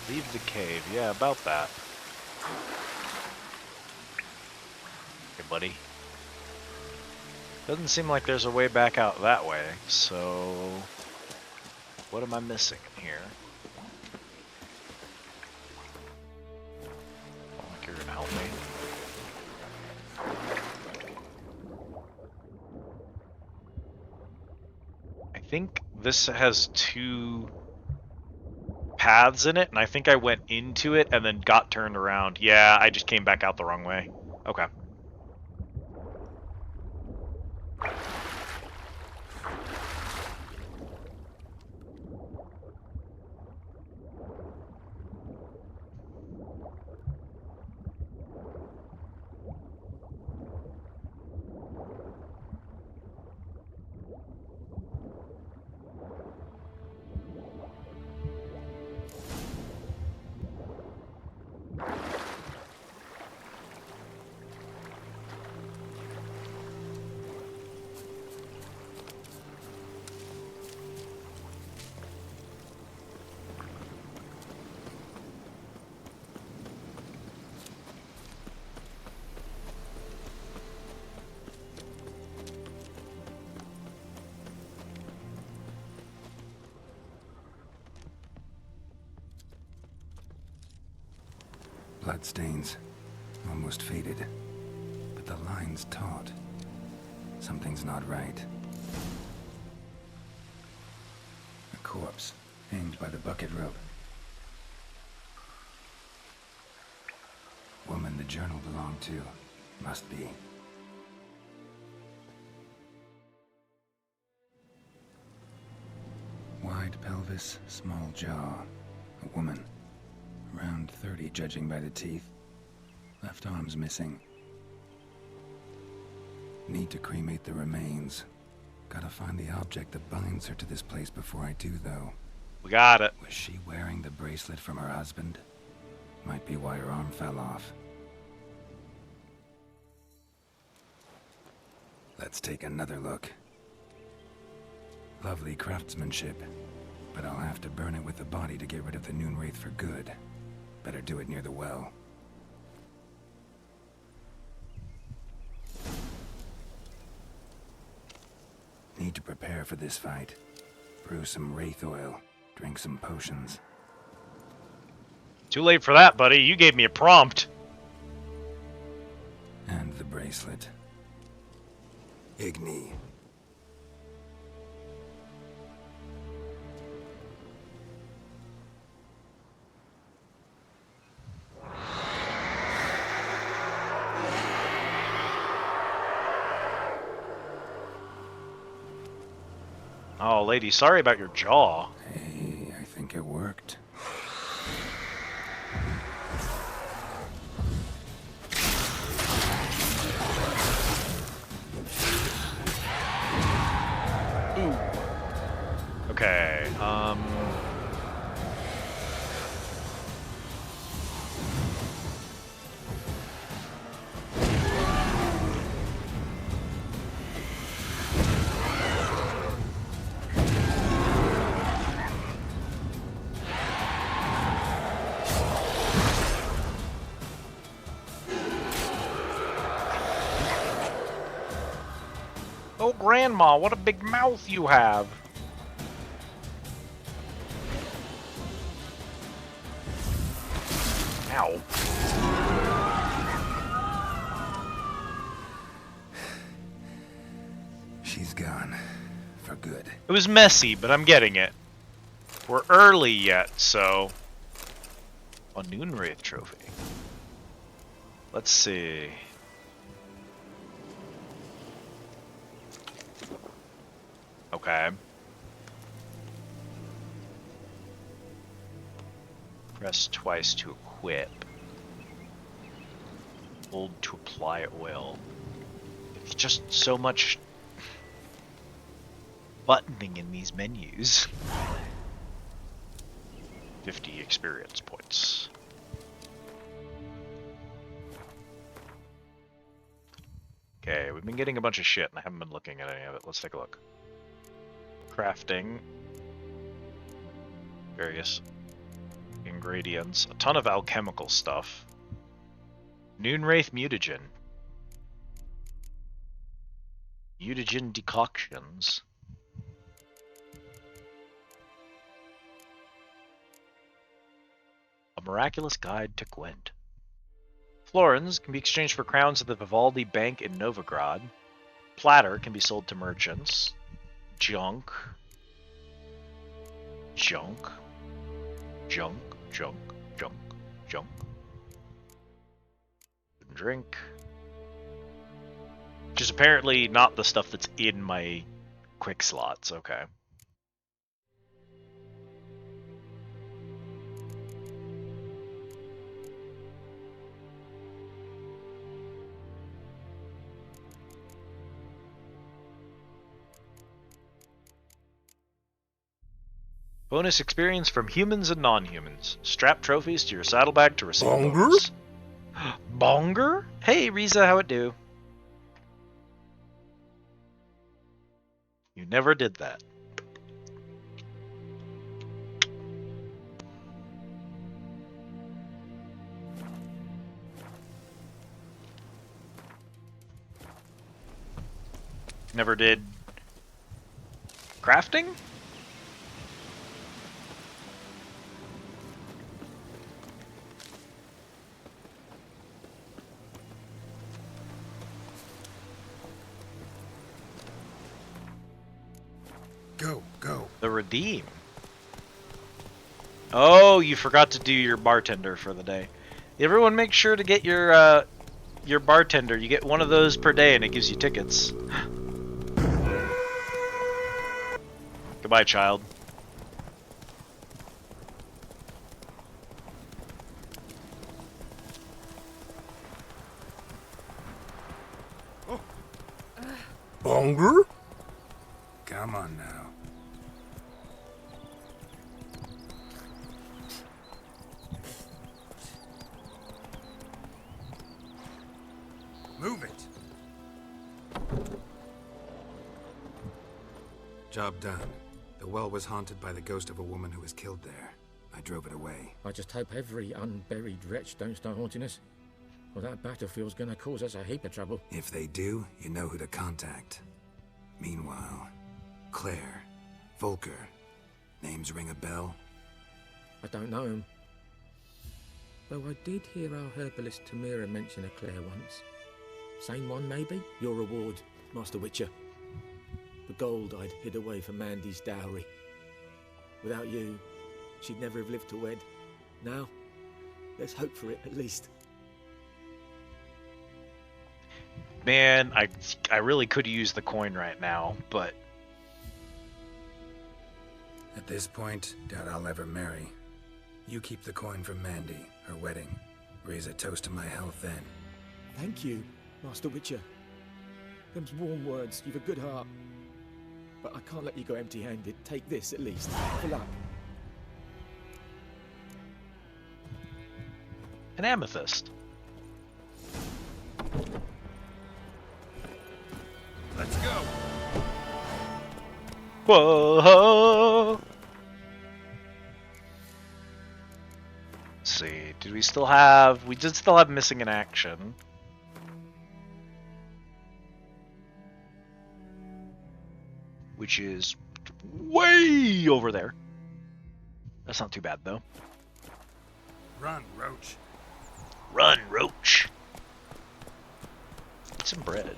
Leave the cave. Yeah, about that. Hey, buddy. Doesn't seem like there's a way back out that way, so... What am I missing in here? I don't think you're gonna help me. I think this has two paths in it, and I think I went into it and then got turned around. Yeah, I just came back out the wrong way. Okay. Bloodstains, almost faded, but the line's taut. Something's not right. A corpse, hanged by the bucket rope. Woman the journal belonged to, must be. Wide pelvis, small jaw. A woman. Around 30, judging by the teeth. Left arm's missing. Need to cremate the remains. Gotta find the object that binds her to this place before I do, though. We got it. Was she wearing the bracelet from her husband? Might be why her arm fell off. Let's take another look. Lovely craftsmanship, but I'll have to burn it with the body to get rid of the Noonwraith for good. Better do it near the well. Need to prepare for this fight. Brew some wraith oil, drink some potions. Too late for that, buddy. You gave me a prompt. And the bracelet. Igni. Oh, lady, sorry about your jaw. Hey, I think it worked. Okay, Oh, Grandma, what a big mouth you have. Ow. She's gone. For good. It was messy, but I'm getting it. We're early yet, so... A Noonwraith trophy. Let's see... Okay. Press twice to equip. Hold to apply oil. It's just so much buttoning in these menus. 50 experience points. Okay, we've been getting a bunch of shit and I haven't been looking at any of it. Let's take a look. Crafting. Various ingredients. A ton of alchemical stuff. Noonwraith mutagen. Mutagen decoctions. A miraculous guide to Gwent. Florins can be exchanged for crowns at the Vivaldi Bank in Novigrad. Platter can be sold to merchants. Junk. Junk. Junk. Junk. Junk. Junk. Drink. Which is apparently not the stuff that's in my quick slots. Okay. Bonus experience from humans and non-humans. Strap trophies to your saddlebag to receive bonus. Bonger? Hey, Riza, how it do? You never did that. Never did crafting? Go. The redeem. Oh, you forgot to do your bartender for the day. Everyone make sure to get your bartender. You get one of those per day and it gives you tickets. Goodbye, child. Bonger? Job done. The well was haunted by the ghost of a woman who was killed there. I drove it away. I just hope every unburied wretch don't start haunting us. Well, that battlefield's gonna cause us a heap of trouble. If they do, you know who to contact. Meanwhile, Claire, Volker, names ring a bell? I don't know him. Though I did hear our herbalist Tamira mention a Claire once. Same one, maybe? Your reward, Master Witcher. The gold I'd hid away for Mandy's dowry. Without you, she'd never have lived to wed. Now, let's hope for it, at least. Man, I really could use the coin right now, but... At this point, doubt I'll ever marry. You keep the coin for Mandy, her wedding. Raise a toast to my health then. Thank you, Master Witcher. Them's warm words, you've a good heart. But I can't let you go empty-handed. Take this, at least, for luck. An amethyst. Let's go. Whoa! Let's see, did we still have... We did still have missing in action. Which is way over there. That's not too bad, though. Run, Roach. Run, Roach! Get some bread.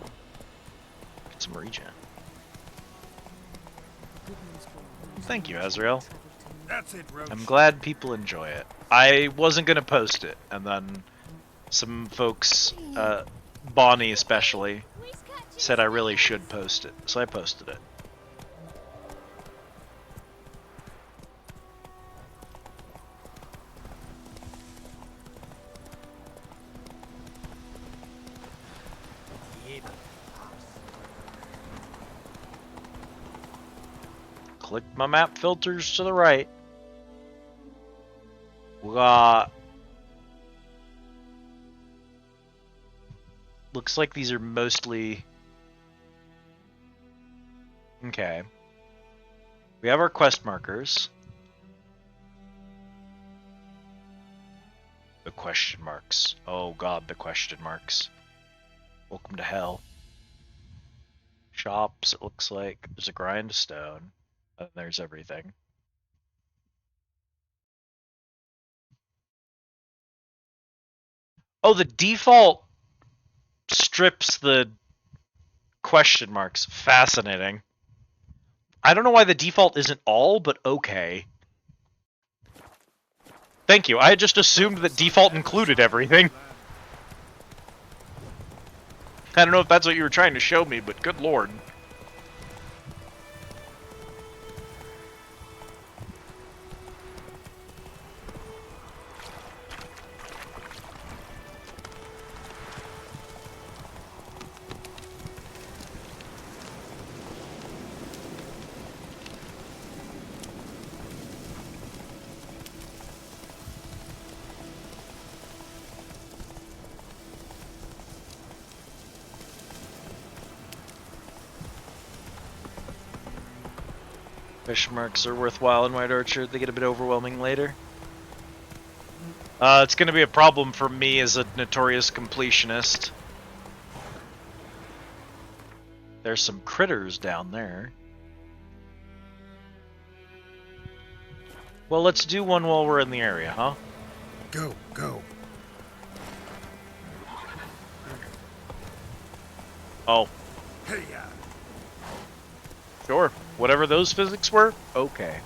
Get some regen. Thank you, Azrael. That's it, Roach. I'm glad people enjoy it. I wasn't gonna post it, and then some folks, Bonnie especially, said I really should post it, so I posted it. Click my map filters to the right. We got... Looks like these are mostly... Okay. We have our quest markers. The question marks. Oh god, the question marks. Welcome to hell. Shops, it looks like. There's a grindstone. And there's everything. Oh, the default strips the question marks. Fascinating. I don't know why the default isn't all, but okay. Thank you. I had just assumed that default included everything. I don't know if that's what you were trying to show me, but good lord. Question marks are worthwhile in White Orchard. They get a bit overwhelming later. It's going to be a problem for me as a notorious completionist. There's some critters down there. Well, let's do one while we're in the area, huh? Go, go. Oh. Hey, yeah. Sure. Whatever those physics were, okay.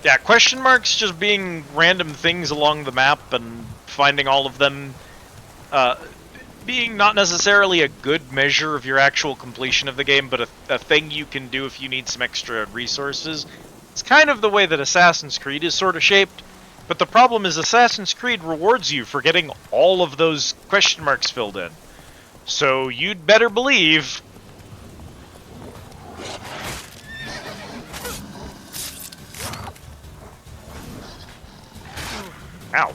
Yeah, question marks just being random things along the map and finding all of them being not necessarily a good measure of your actual completion of the game, but a thing you can do if you need some extra resources. It's kind of the way that Assassin's Creed is sort of shaped, but the problem is Assassin's Creed rewards you for getting all of those question marks filled in. So you'd better believe... Ow.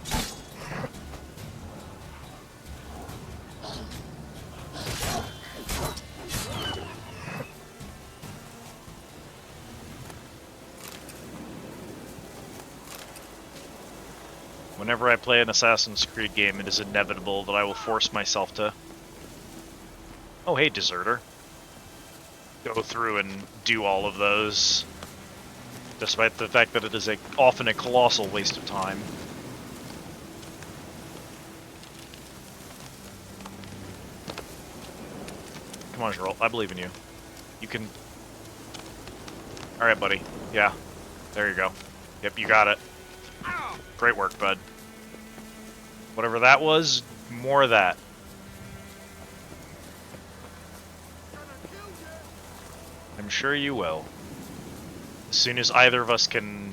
Whenever I play an Assassin's Creed game, it is inevitable that I will force myself to... Oh, hey, Deserter. Go through and do all of those, despite the fact that it is often a colossal waste of time. Come on, Geralt, I believe in you. You can... Alright, buddy. Yeah. There you go. Yep, you got it. Great work, bud. Whatever that was, more of that. I'm sure you will. As soon as either of us can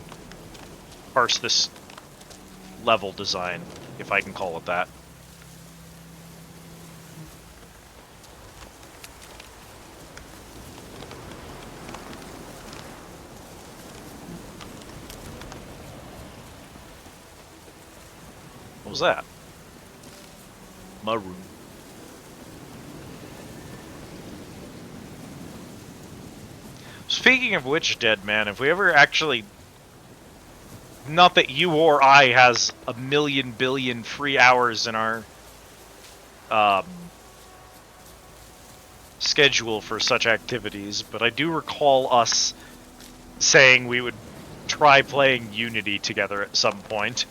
parse this level design, if I can call it that. What was that? Maroon. Speaking of which, Dead Man, if we ever actually... Not that you or I has a million billion free hours in our schedule for such activities, but I do recall us saying we would try playing Unity together at some point.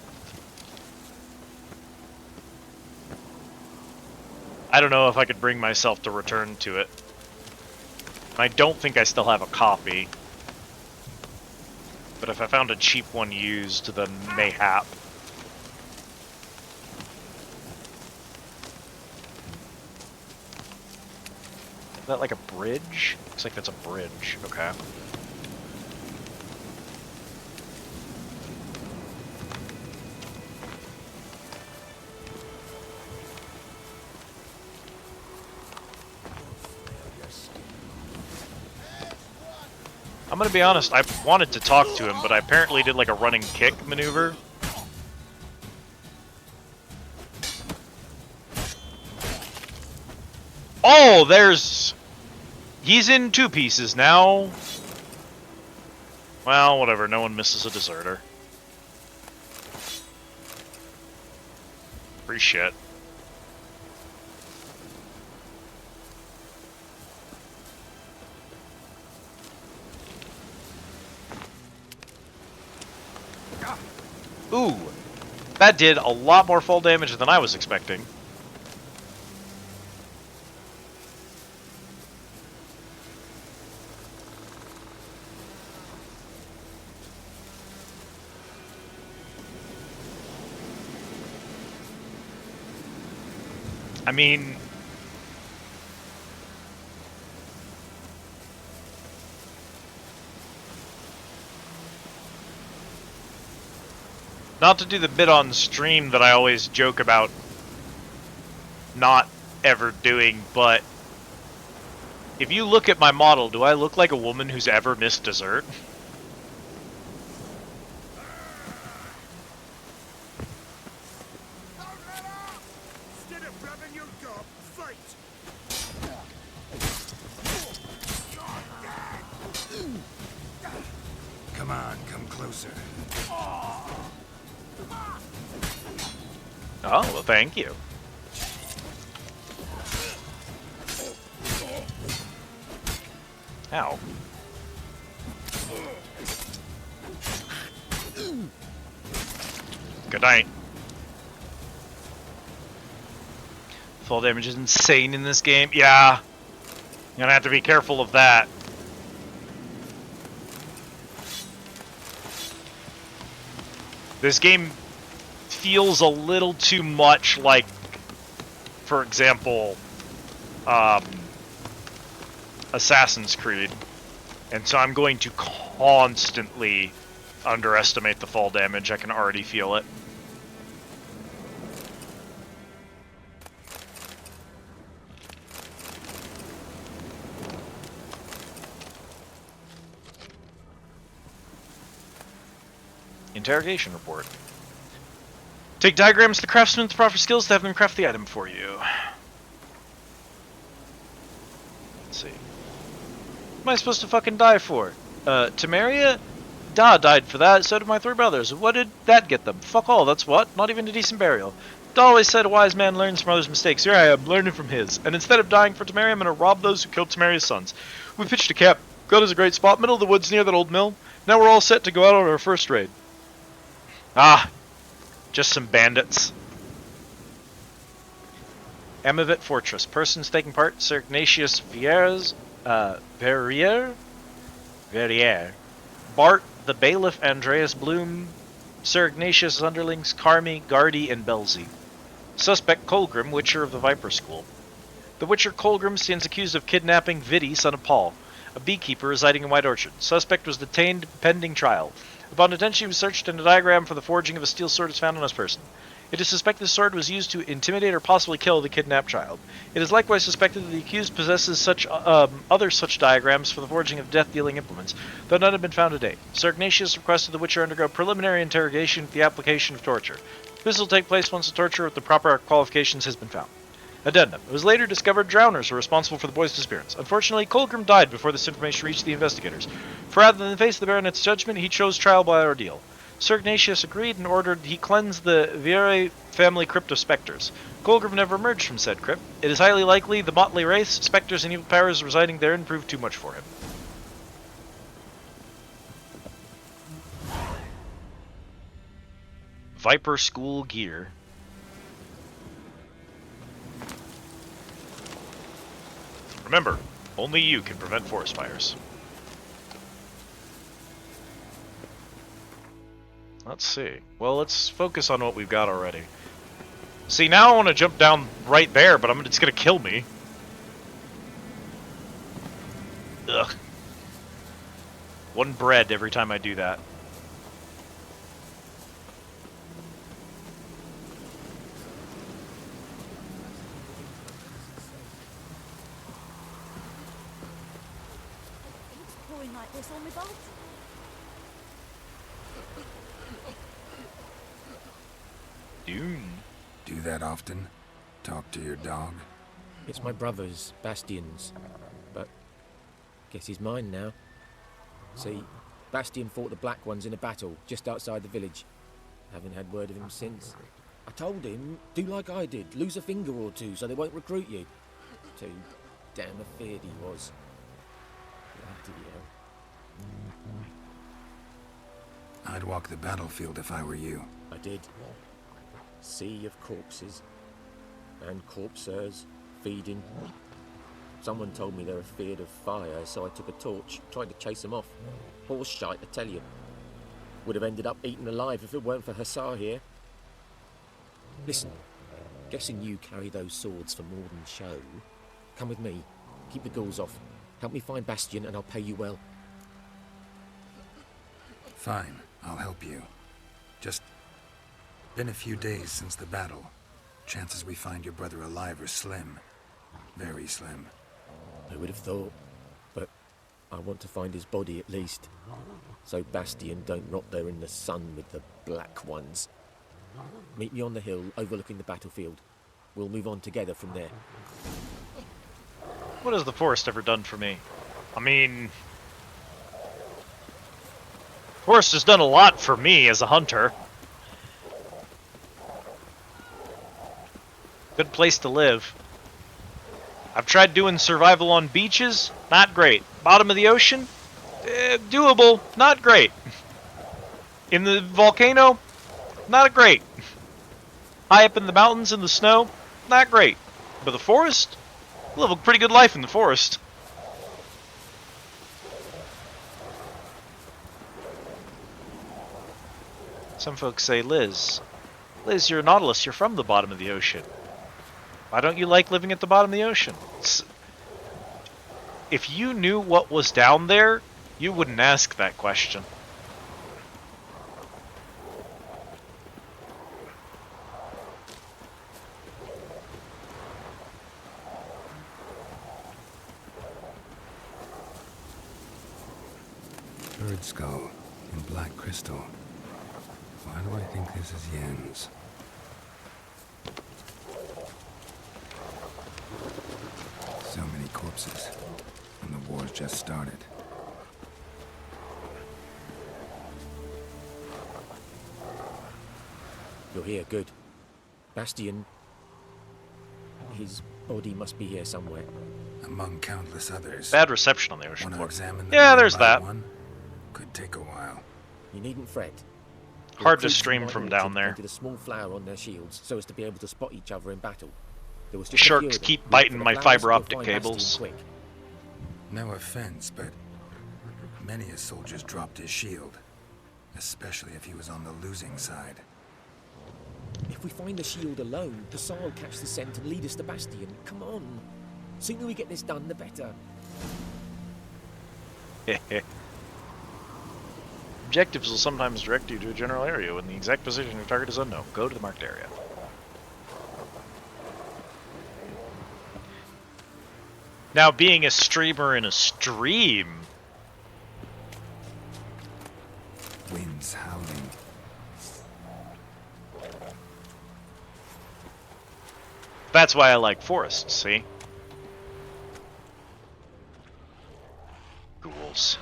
I don't know if I could bring myself to return to it. I don't think I still have a copy. But if I found a cheap one used, then mayhap. Is that like a bridge? Looks like that's a bridge. Okay. I'm gonna be honest, I wanted to talk to him, but I apparently did like a running kick maneuver. Oh, there's... He's in two pieces now. Well, whatever, no one misses a deserter. Free shit. Ooh, that did a lot more fall damage than I was expecting. I mean... Not to do the bit on stream that I always joke about not ever doing, but if you look at my model, do I look like a woman who's ever missed dessert? Come on, come closer. Oh, well, thank you. Ow. Good night. Fall damage is insane in this game. Yeah. You're gonna have to be careful of that. This game feels a little too much like, for example, Assassin's Creed, and so I'm going to constantly underestimate the fall damage. I can already feel it. Interrogation report. Take diagrams to the craftsman with the proper skills to have them craft the item for you. Let's see. What am I supposed to fucking die for? Temeria? Da died for that, so did my 3 brothers. What did that get them? Fuck all, that's what. Not even a decent burial. Da always said a wise man learns from others' mistakes. Here I am, learning from his. And instead of dying for Temeri, I'm gonna rob those who killed Temeri's sons. We pitched a camp. Got us a great spot, middle of the woods near that old mill. Now we're all set to go out on our first raid. Ah, just some bandits. Amavit Fortress. Persons taking part, Sir Ignatius Verrier. Bart, the bailiff, Andreas Bloom, Sir Ignatius' underlings, Carmi, Gardy, and Belzy. Suspect Colgrim, Witcher of the Viper School. The Witcher Colgrim stands accused of kidnapping Vidi, son of Paul, a beekeeper residing in White Orchard. Suspect was detained pending trial. Upon detention, he was searched and a diagram for the forging of a steel sword is found on his person. It is suspected the sword was used to intimidate or possibly kill the kidnapped child. It is likewise suspected that the accused possesses such other such diagrams for the forging of death-dealing implements, though none have been found to date. Sir Ignatius requested the Witcher undergo preliminary interrogation with the application of torture. This will take place once the torture with the proper qualifications has been found. Addendum. It was later discovered drowners were responsible for the boy's disappearance. Unfortunately, Colgrim died before this information reached the investigators. For rather than face the baronet's judgment, he chose trial by ordeal. Sir Ignatius agreed and ordered he cleanse the Viere family crypt of specters. Colgrim never emerged from said crypt. It is highly likely the motley race, specters, and evil powers residing therein proved too much for him. Viper School gear. Remember, only you can prevent forest fires. Let's see. Well, let's focus on what we've got already. See, now I want to jump down right there, but it's going to kill me. Ugh. 1 bread every time I do that. It's pouring like this on my boat. Dune. Do that often? Talk to your dog? It's my brother's, Bastion's, but guess he's mine now. See, Bastion fought the Black Ones in a battle just outside the village. Haven't had word of him since. I told him, do like I did, lose a finger or two so they won't recruit you. Too damn afeard he was. Bloody hell. I'd walk the battlefield if I were you. I did. Sea of corpses. And corpsers feeding. Someone told me they're afeard of fire, so I took a torch, tried to chase them off. Horse shite, I tell you. Would have ended up eaten alive if it weren't for Hussar here. Listen, guessing you carry those swords for more than show. Come with me. Keep the ghouls off. Help me find Bastion and I'll pay you well. Fine, I'll help you. Just been a few days since the battle. Chances we find your brother alive are slim. Very slim. I would have thought, but I want to find his body at least. So Bastion don't rot there in the sun with the Black Ones. Meet me on the hill overlooking the battlefield. We'll move on together from there. What has the forest ever done for me? I mean, forest has done a lot for me as a hunter. Good place to live. I've tried doing survival on beaches, not great. Bottom of the ocean, doable, not great. In the volcano, not great. High up in the mountains in the snow, not great. But the forest, I live a pretty good life in the forest. Some folks say, Liz, you're a Nautilus, you're from the bottom of the ocean. Why don't you like living at the bottom of the ocean? If you knew what was down there, you wouldn't ask that question. Bird skull and black crystal. Why do I think this is Yen's? So many corpses, and the war's just started. You're here, good. Bastian... His body must be here somewhere. Among countless others. Bad reception on the ocean Wanna floor. examine them Yeah, one there's by that. one? Could take a while. You needn't fret. Hard to Your troops stream and my from orcs down there. planted a small flower on their shields so as to be able to spot each other in battle. There was just a few Sharks of them. keep Look biting for the my flowers fiber and you'll optic find Bastian cables. quick. No offense, but many a soldier's dropped his shield. Especially if he was on the losing side. If we find the shield alone, Hussar will catch the scent and lead us to Bastian. Come on. Sooner we get this done, the better. Objectives will sometimes direct you to a general area when the exact position of your target is unknown. Go to the marked area. Now, being a streamer in a stream... Winds howling. That's why I like forests, see? Ghouls.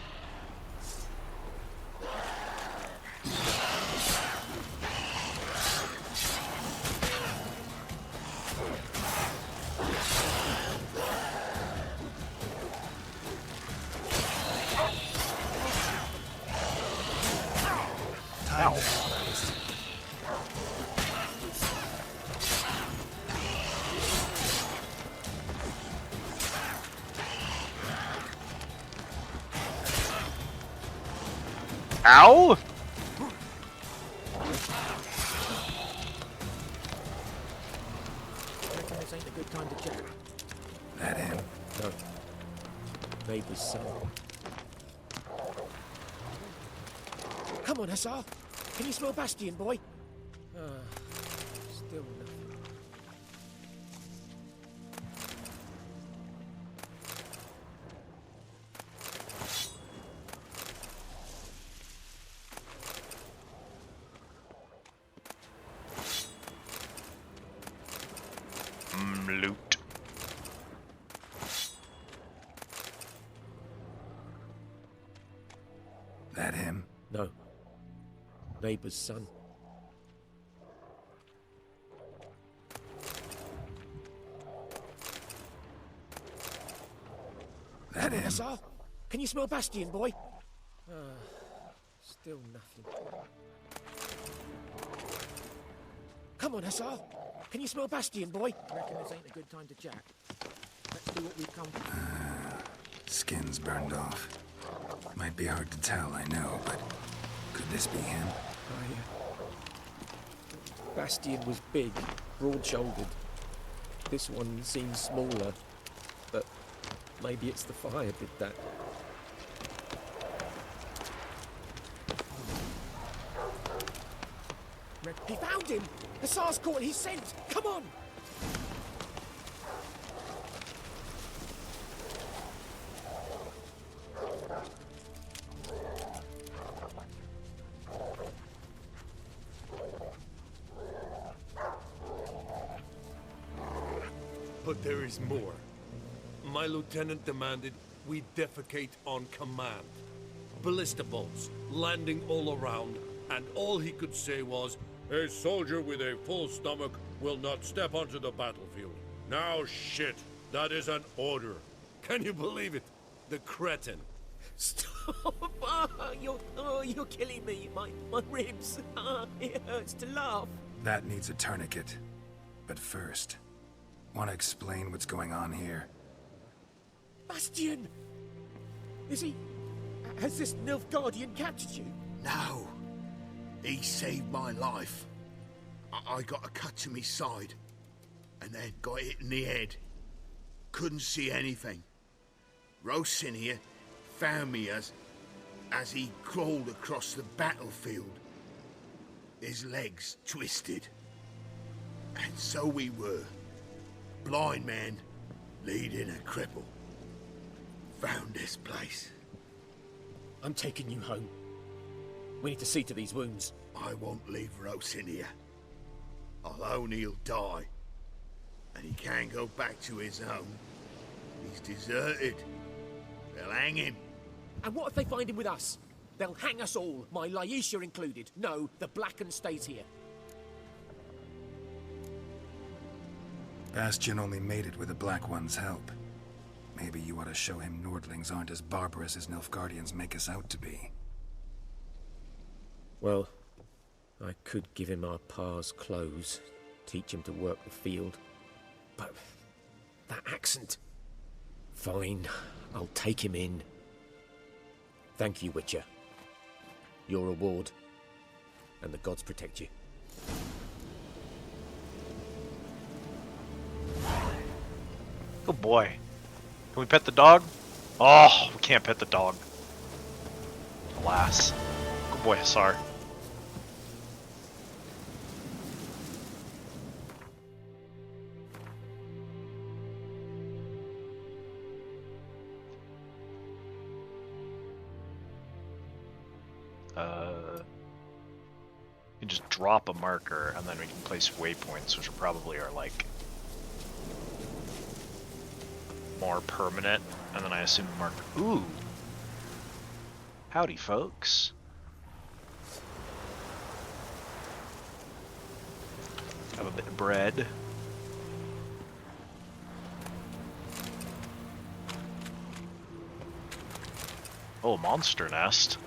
Ow. Ow! Reckon this ain't a good time to chat. That him? No. Neighbour's son. Come on, Hussar. Can you smell Bastian, boy? Still nothing. Loot. That him? No. Neighbour's son. That Come on, him? Hussar. Can you smell Bastian, boy? Still nothing. Come on, Hussar. Can you smell Bastian, boy? Reckon this ain't a good time to chat. Let's do what we've come for. Skin's burned off. Might be hard to tell, I know, but could this be him? Bastian was big, broad-shouldered. This one seems smaller, but maybe it's the fire did that. He found him! Hussar's caught his scent! Come on! But there is more. My lieutenant demanded we defecate on command. Ballista bolts landing all around, and all he could say was, "A soldier with a full stomach will not step onto the battlefield." Now shit, that is an order. Can you believe it? The cretin. Stop! You're killing me. My ribs. It hurts to laugh. That needs a tourniquet. But first, want to explain what's going on here? Bastian! Is he... Has this Nilfgaardian captured you? No. He saved my life. I got a cut to me side, and then got hit in the head. Couldn't see anything. Rosin here found me as he crawled across the battlefield. His legs twisted. And so we were. Blind man leading a cripple. Found this place. I'm taking you home. We need to see to these wounds. I won't leave Rosin here. I'll own he'll die. And he can't go back to his home. He's deserted. They'll hang him. And what if they find him with us? They'll hang us all, my Laisha included. No, the Blacken stays here. Bastion only made it with the Black One's help. Maybe you ought to show him Nordlings aren't as barbarous as Nilfgaardians make us out to be. Well, I could give him our pa's clothes, teach him to work the field. But that accent... Fine, I'll take him in. Thank you, Witcher. Your reward. And the gods protect you. Good boy. Can we pet the dog? Oh, we can't pet the dog. Alas. Good boy, Hussar. You can just drop a marker, and then we can place waypoints, which are probably our, like, more permanent, and then I assume the marker. Ooh! Howdy, folks. Have a bit of bread. Oh, monster nest.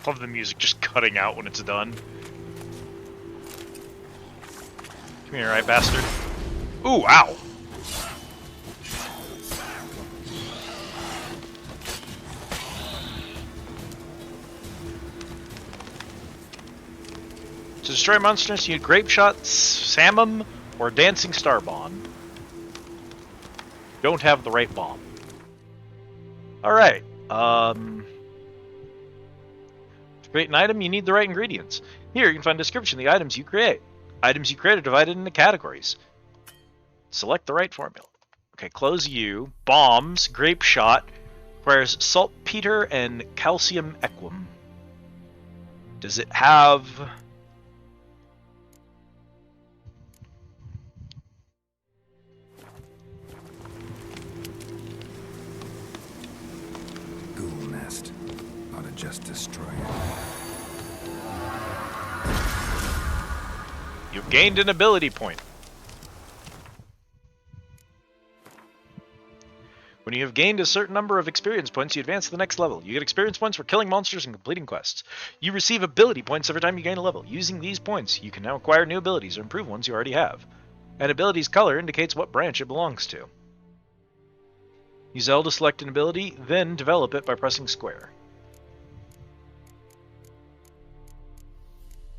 Love the music just cutting out when it's done. Come here, right, bastard. Ooh, ow! To destroy monsters, you need Grape Shot, Samum, or Dancing Star Bomb. Don't have the right bomb. Alright, to create an item, you need the right ingredients. Here, you can find a description of the items you create. Items you create are divided into categories. Select the right formula. Okay, close U. Bombs, Grape Shot, requires saltpeter and calcium equum. Does it have... Ghoul nest. Ought to just destroy it. You've gained an ability point. When you have gained a certain number of experience points, you advance to the next level. You get experience points for killing monsters and completing quests. You receive ability points every time you gain a level. Using these points, you can now acquire new abilities or improve ones you already have. An ability's color indicates what branch it belongs to. Use L to select an ability, then develop it by pressing square.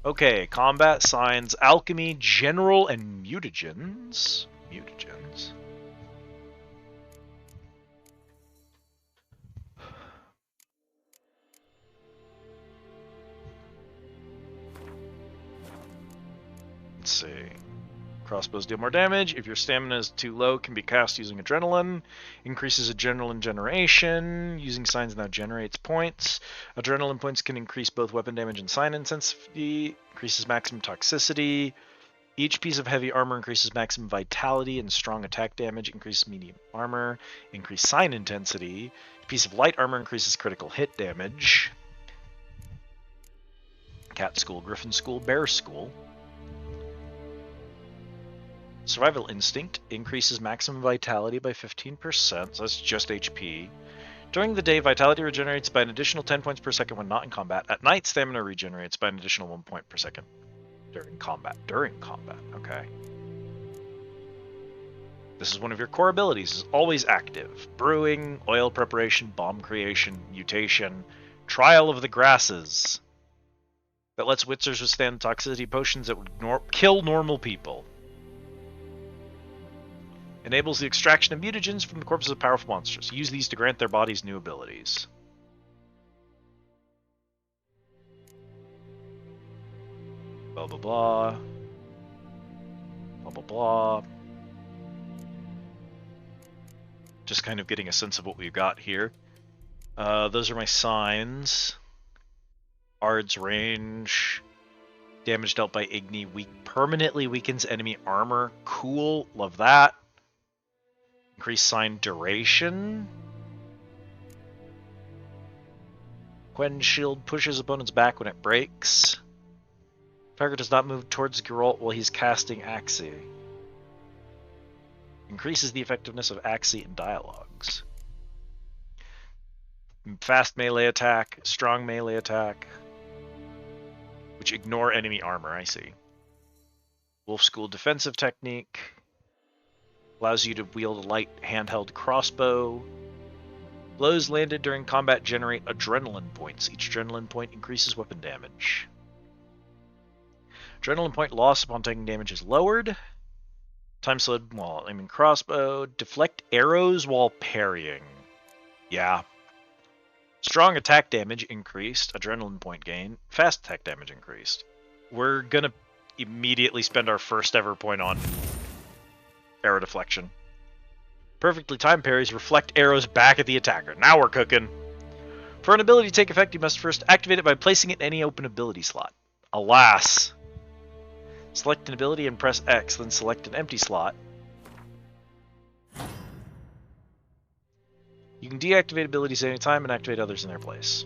Okay, combat, signs, alchemy, general, and mutagens. Mutagens. Let's see. Crossbows deal more damage. If your stamina is too low, it can be cast using adrenaline. Increases adrenaline generation. Using signs now generates points. Adrenaline points can increase both weapon damage and sign intensity. Increases maximum toxicity. Each piece of heavy armor increases maximum vitality and strong attack damage. Increases medium armor. Increase sign intensity. A piece of light armor increases critical hit damage. Cat School, Griffin School, Bear School. Survival Instinct increases maximum vitality by 15%, so that's just HP. During the day, vitality regenerates by an additional 10 points per second when not in combat. At night, stamina regenerates by an additional 1 point per second during combat. During combat, okay. This is one of your core abilities, is always active. Brewing, oil preparation, bomb creation, mutation, Trial of the Grasses. That lets Witzers withstand toxicity potions that would kill normal people. Enables the extraction of mutagens from the corpses of powerful monsters. Use these to grant their bodies new abilities. Blah, blah, blah. Blah, blah, blah. Just kind of getting a sense of what we've got here. Those are my signs. Ard's range. Damage dealt by Igni permanently weakens enemy armor. Cool. Love that. Increase sign duration. Quen shield pushes opponent's back when it breaks. Target does not move towards Geralt while he's casting Axii. Increases the effectiveness of Axii in dialogues. Fast melee attack, strong melee attack, which ignore enemy armor, I see. Wolf School defensive technique. Allows you to wield a light handheld crossbow. Blows landed during combat generate adrenaline points. Each adrenaline point increases weapon damage. Adrenaline point loss upon taking damage is lowered. Time slowed while aiming crossbow. Deflect arrows while parrying. Yeah. Strong attack damage increased. Adrenaline point gain. Fast attack damage increased. We're gonna immediately spend our first ever point on arrow deflection. Perfectly timed parries reflect arrows back at the attacker. Now we're cooking. For an ability to take effect, you must first activate it by placing it in any open ability slot. Alas. Select an ability and press X, then select an empty slot. You can deactivate abilities at any time and activate others in their place.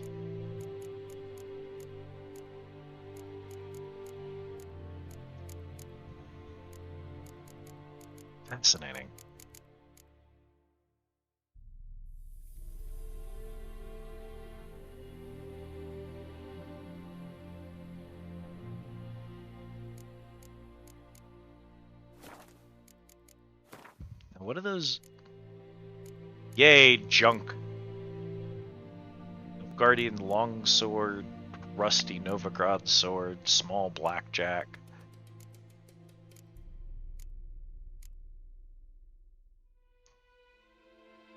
Fascinating. Now what are those? Yay, junk. Guardian longsword, rusty Novigrad sword, small blackjack.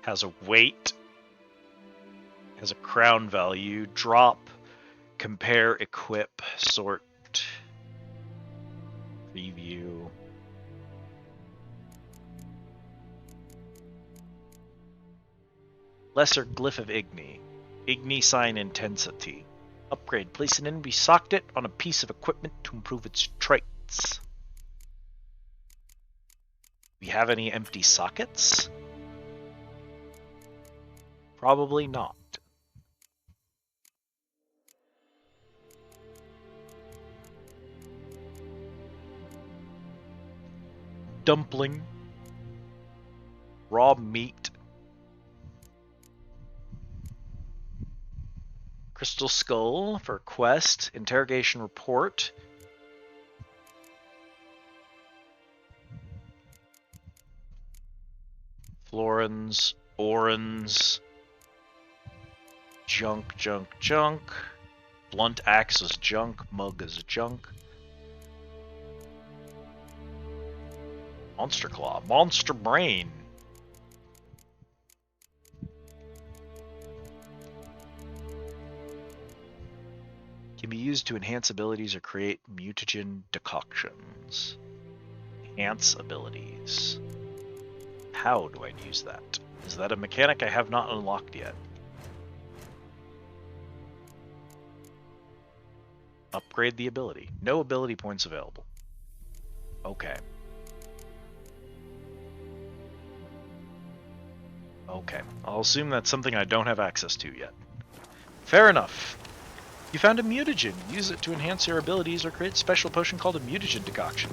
Has a weight. Has a crown value. Drop. Compare, equip, sort. Preview. Lesser Glyph of Igni. Igni Sign Intensity. Upgrade. Place an enemy socket on a piece of equipment to improve its traits. We have any empty sockets? Probably not. Dumpling. Raw meat. Crystal Skull for quest. Interrogation report. Florins. Orans. Junk, junk, junk. Blunt axe is junk. Mug is junk. Monster Claw. Monster Brain. Can be used to enhance abilities or create mutagen decoctions. Enhance abilities. How do I use that? Is that a mechanic I have not unlocked yet? Upgrade the ability. No ability points available. Okay. Okay. I'll assume that's something I don't have access to yet. Fair enough. You found a mutagen. Use it to enhance your abilities or create a special potion called a mutagen decoction.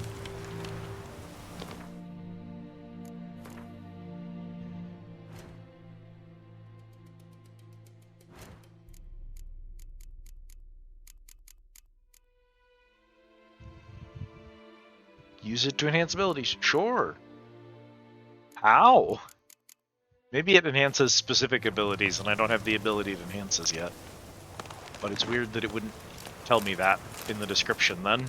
Use it to enhance abilities. Sure. How? Maybe it enhances specific abilities and I don't have the ability it enhances yet. But it's weird that it wouldn't tell me that in the description then.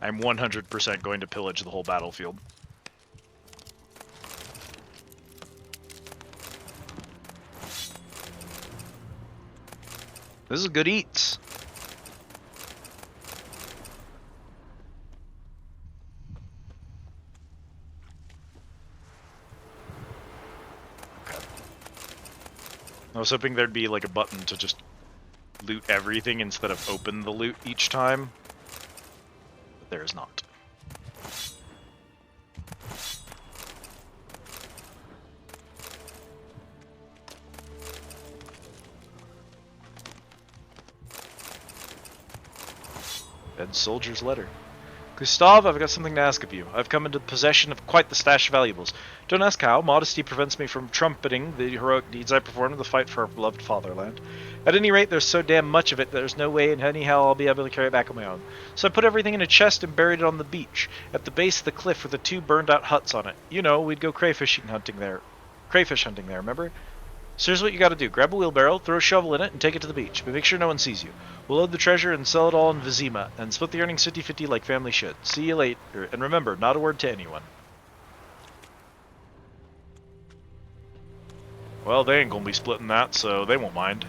I'm 100% going to pillage the whole battlefield. This is good eats. I was hoping there'd be like a button to just loot everything instead of open the loot each time, but there is not. Dead soldier's letter. Gustav, I've got something to ask of you. I've come into possession of quite the stash of valuables. Don't ask how. Modesty prevents me from trumpeting the heroic deeds I performed in the fight for our beloved fatherland. At any rate, there's so damn much of it that there's no way in anyhow I'll be able to carry it back on my own. So I put everything in a chest and buried it on the beach, at the base of the cliff with the 2 burned-out huts on it. You know, we'd go crayfish hunting there, remember? So here's what you gotta do. Grab a wheelbarrow, throw a shovel in it, and take it to the beach. But make sure no one sees you. We'll load the treasure and sell it all in Vizima, and split the earnings 50-50 like family should. See you later, and remember, not a word to anyone. Well, they ain't gonna be splitting that, so they won't mind.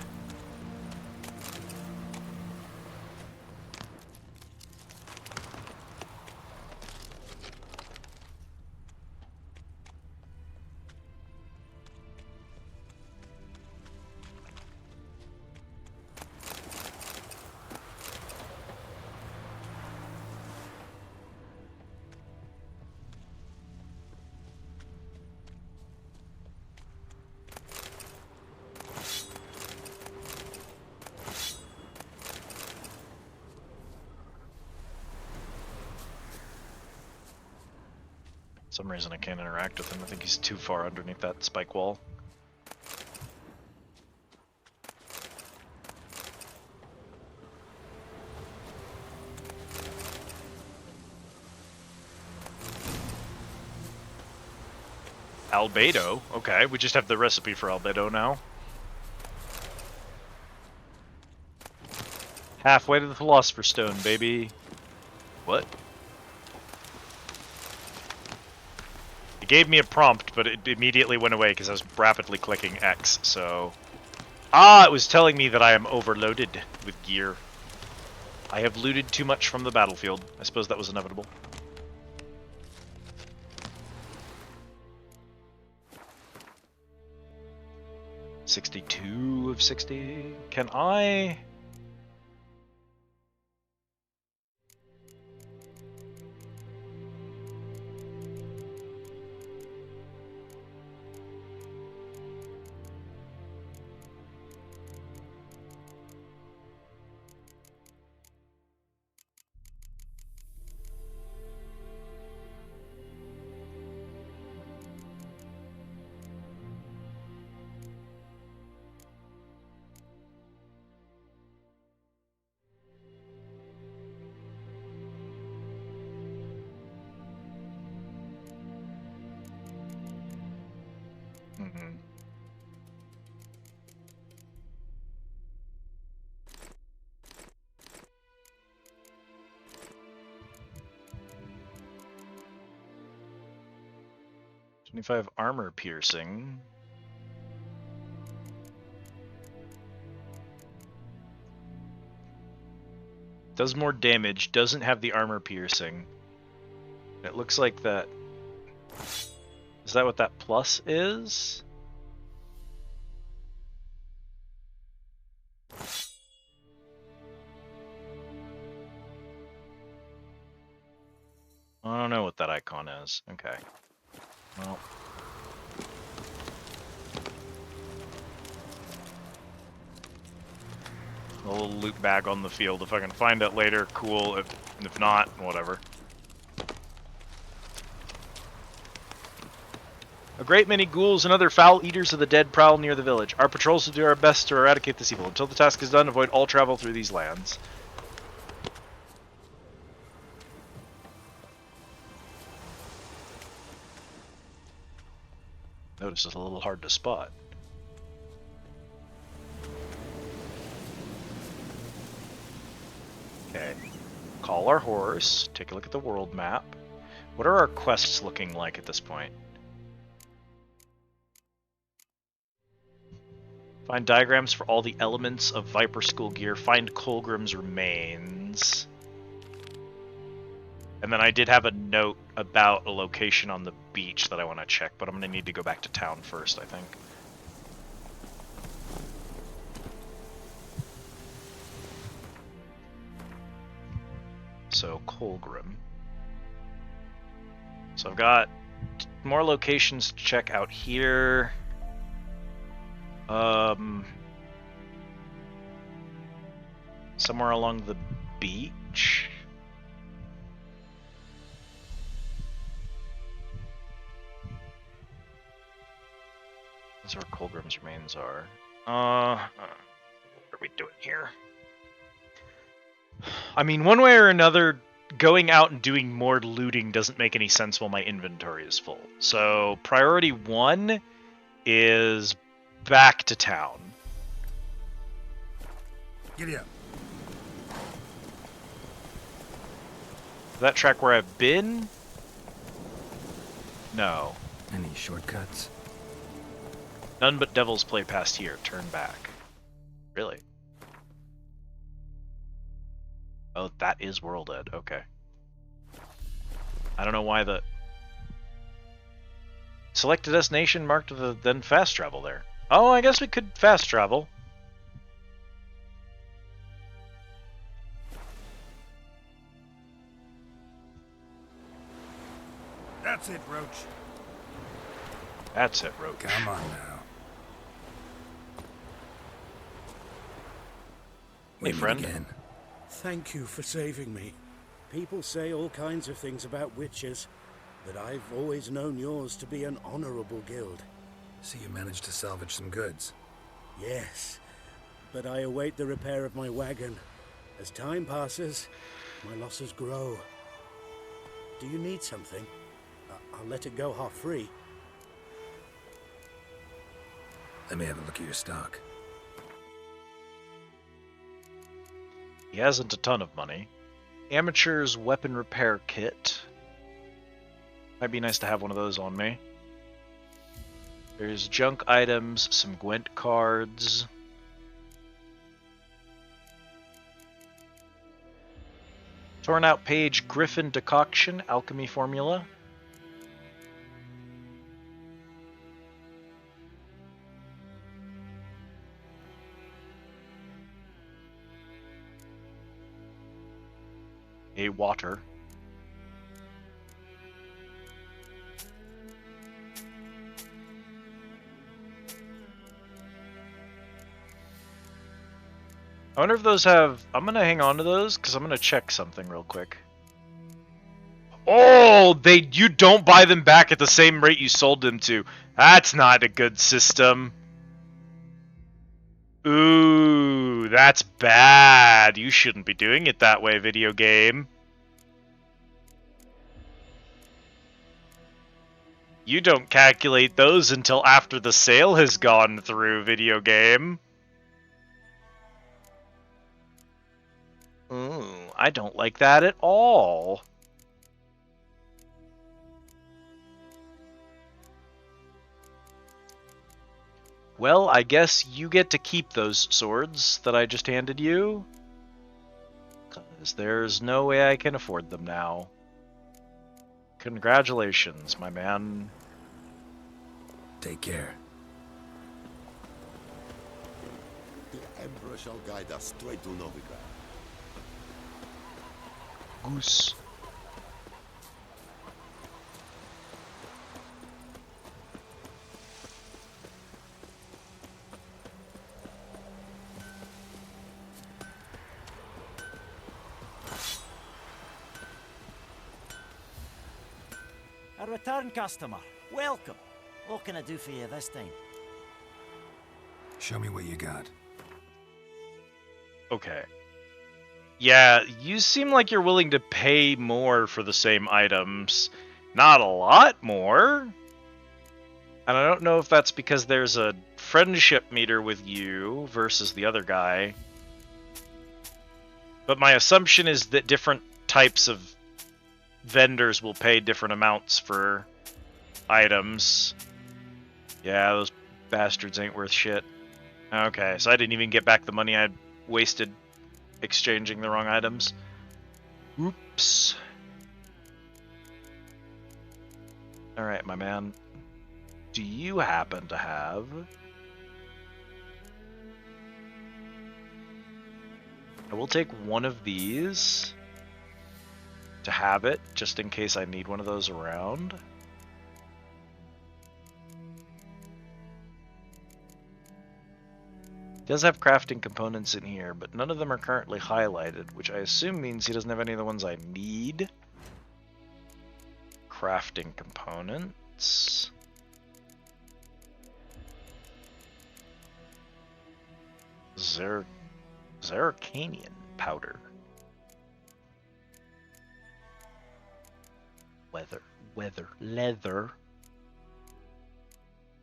For some reason I can't interact with him. I think he's too far underneath that spike wall. Albedo? Okay, we just have the recipe for albedo now. Halfway to the Philosopher's Stone, baby. What? It gave me a prompt, but it immediately went away because I was rapidly clicking X, so... Ah, it was telling me that I am overloaded with gear. I have looted too much from the battlefield. I suppose that was inevitable. $62 of 60. Can I... $25 armor piercing. Does more damage, doesn't have the armor piercing. It looks like that... Is that what that plus is? I don't know what that icon is. Okay. Well. A little loot bag on the field. If I can find it later, cool. If not, whatever. A great many ghouls and other foul eaters of the dead prowl near the village. Our patrols will do our best to eradicate this evil. Until the task is done, avoid all travel through these lands. Notice it's a little hard to spot. Okay. Call Sell our horse. Take a look at the world map. What are our quests looking like at this point? Find diagrams for all the elements of Viper School gear. Find Colgrim's remains. And then I did have a note about a location on the beach that I want to check, but I'm going to need to go back to town first, I think. So, Colgrim. So I've got more locations to check out here. Somewhere along the beach. That's where Colgrim's remains are. What are we doing here? I mean, one way or another, going out and doing more looting doesn't make any sense while my inventory is full. So, priority 1 is back to town. Giddy up. Is that track where I've been? No. Any shortcuts? None but devils play past here. Turn back. Really? Oh, that is World Ed. Okay. I don't know why the... Select a destination marked with the then fast travel there. Oh, I guess we could fast travel. That's it, Roach. That's it, Roach. Come on now. Hey, friend. Again. Thank you for saving me. People say all kinds of things about witches, but I've always known yours to be an honorable guild. So you managed to salvage some goods? Yes, but I await the repair of my wagon. As time passes, my losses grow. Do you need something? I'll let it go half-free. Let me have a look at your stock. He hasn't a ton of money. Amateur's weapon repair kit. Might be nice to have one of those on me. There's junk items, some Gwent cards. Torn out page, Griffin decoction, alchemy formula. A water. I wonder if those have... I'm gonna hang on to those because I'm gonna check something real quick. Oh, you don't buy them back at the same rate you sold them to. That's not a good system. Ooh, that's bad. You shouldn't be doing it that way, video game. You don't calculate those until after the sale has gone through, video game. Ooh, I don't like that at all. Well, I guess you get to keep those swords that I just handed you. Because there's no way I can afford them now. Congratulations, my man. Take care. The Emperor shall guide us straight to Novigrad. Goose. A return customer. Welcome. What can I do for you this time? Show me what you got. Okay. Yeah, you seem like you're willing to pay more for the same items. Not a lot more. And I don't know if that's because there's a friendship meter with you versus the other guy. But my assumption is that different types of vendors will pay different amounts for items. Yeah, those bastards ain't worth shit. Okay, so I didn't even get back the money I'd wasted exchanging the wrong items. Oops. Alright, my man. Do you happen to have... I will take one of these to have it, just in case I need one of those around. He does have crafting components in here, but none of them are currently highlighted, which I assume means he doesn't have any of the ones I need. Crafting components. Zeracanian powder. Leather.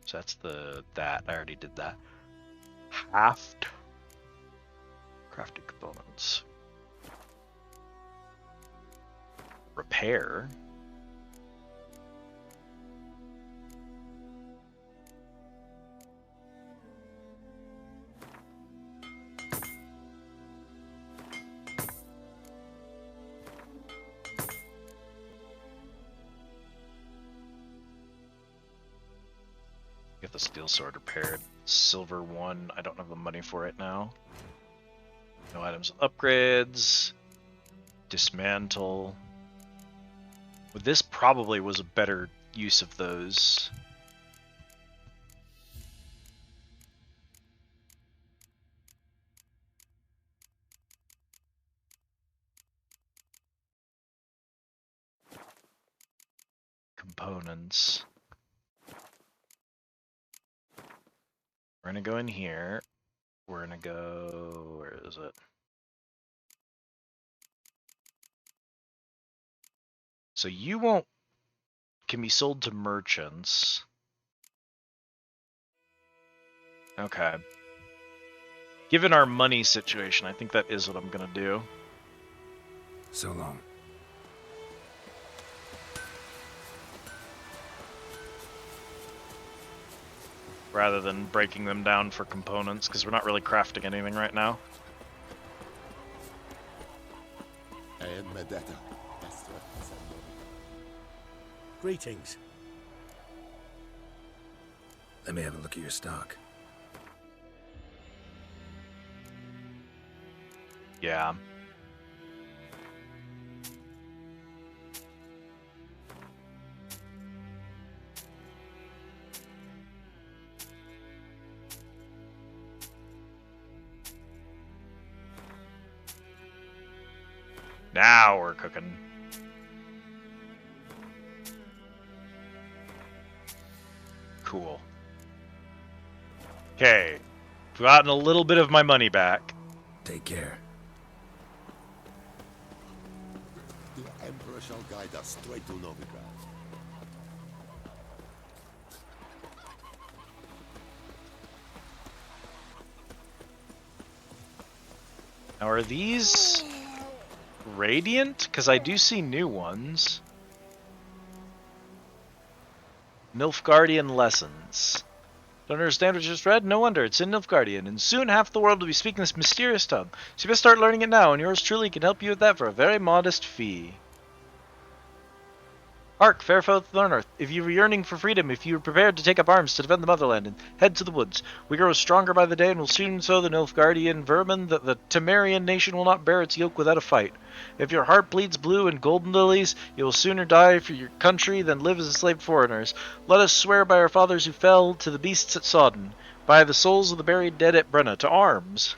So that's that. I already did that. Haft. Crafting components. Repair. Get the steel sword repaired. Silver one, I don't have the money for it now. No items with upgrades. Dismantle. Well, this probably was a better use of those. Components. We're gonna go in here. We're gonna go, where is it? So you won't, can be sold to merchants. Okay. Given our money situation, I think that is what I'm gonna do. So long. Rather than breaking them down for components, because we're not really crafting anything right now. Greetings. Let me have a look at your stock. Yeah. Now we're cooking. Cool. Okay. I've gotten a little bit of my money back. Take care. The Emperor shall guide us straight to Novigrad. Now are these radiant? Because I do see new ones. Nilfgaardian Lessons. Don't understand what you just read? No wonder, it's in Nilfgaardian, and soon half the world will be speaking this mysterious tongue. So you best start learning it now, and yours truly can help you with that for a very modest fee. Hark, fair folk of the North, if you are yearning for freedom, if you are prepared to take up arms to defend the motherland, and head to the woods. We grow stronger by the day, and will soon sow the Nilfgaardian vermin that the Temerian nation will not bear its yoke without a fight. If your heart bleeds blue and golden lilies, you will sooner die for your country than live as enslaved foreigners. Let us swear by our fathers who fell to the beasts at Sodden, by the souls of the buried dead at Brenna, to arms.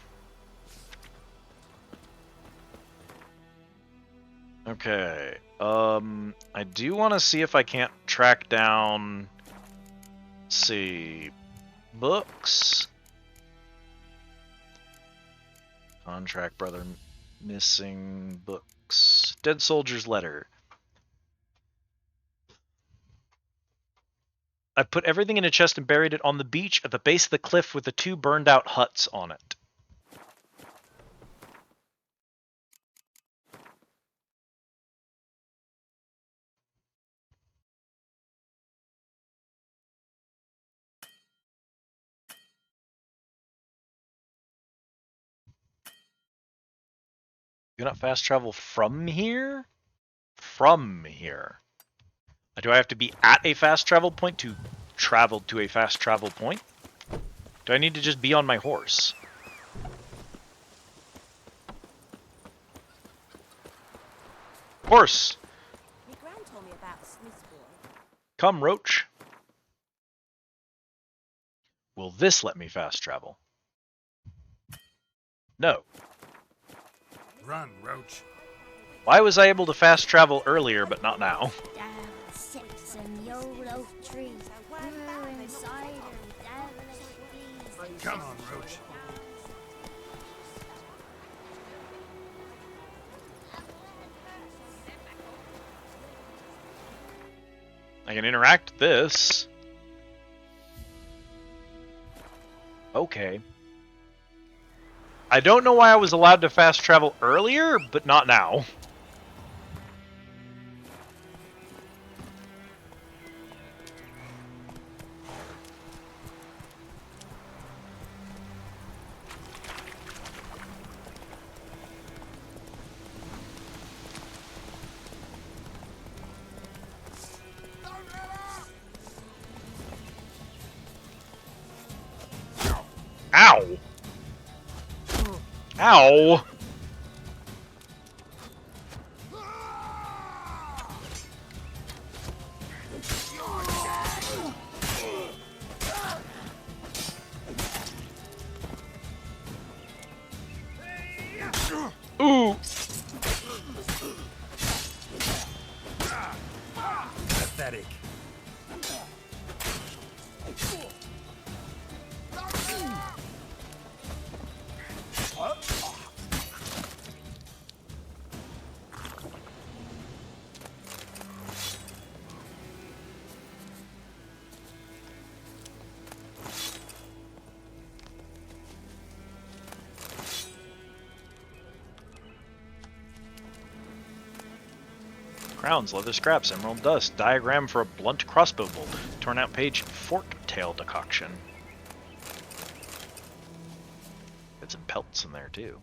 Okay. I do want to see if I can't track down, let's see, books. Contract brother missing books. Dead soldier's letter. I put everything in a chest and buried it on the beach at the base of the cliff with the 2 burned out huts on it. Cannot fast travel from here? From here. Do I have to be at a fast travel point to travel to a fast travel point? Do I need to just be on my horse? Horse! My gran told me about Smith's boy. Come, Roach. Will this let me fast travel? No. Run, Roach. Why was I able to fast travel earlier, but not now? Down sits and YOLO tree. Brewing cider, devilish bees. Come on, Roach. I can interact with this. Okay. I don't know why I was allowed to fast travel earlier, but not now. Ow! Ow! Ooh! Pathetic. Crowns, leather scraps, emerald dust, diagram for a blunt crossbow bolt, torn out page, fork tail decoction. Got some pelts in there too.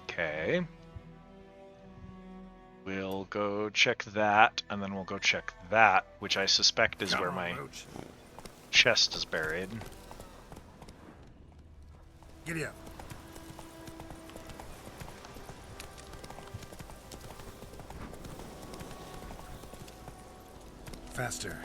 Okay. We'll go check that, and then we'll go check that, which I suspect is where my chest is buried. Giddy up. Faster.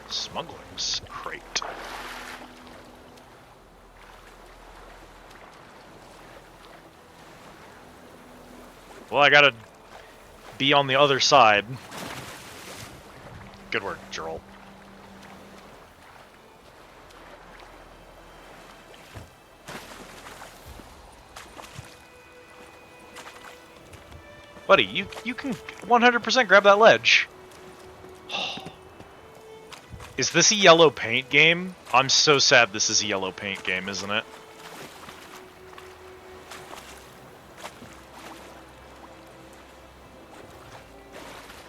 Smuggling's crate. Well, I gotta be on the other side. Good work, Geralt. Buddy, you can 100% grab that ledge. Is this a yellow paint game? I'm so sad this is a yellow paint game, isn't it?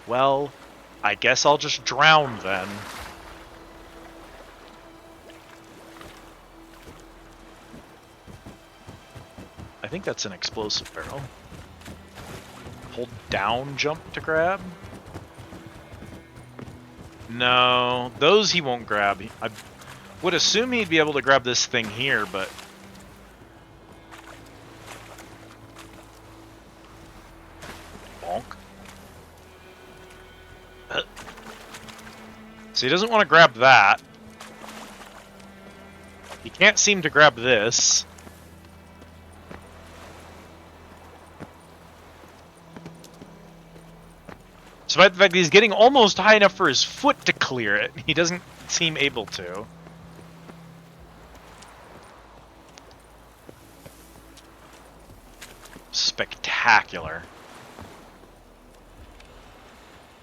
Well, I guess I'll just drown then. I think that's an explosive barrel. Hold down jump to grab? No, those he won't grab. I would assume he'd be able to grab this thing here, but... Bonk. So he doesn't want to grab that. He can't seem to grab this. Despite the fact that he's getting almost high enough for his foot to clear it, he doesn't seem able to. Spectacular. spectacular.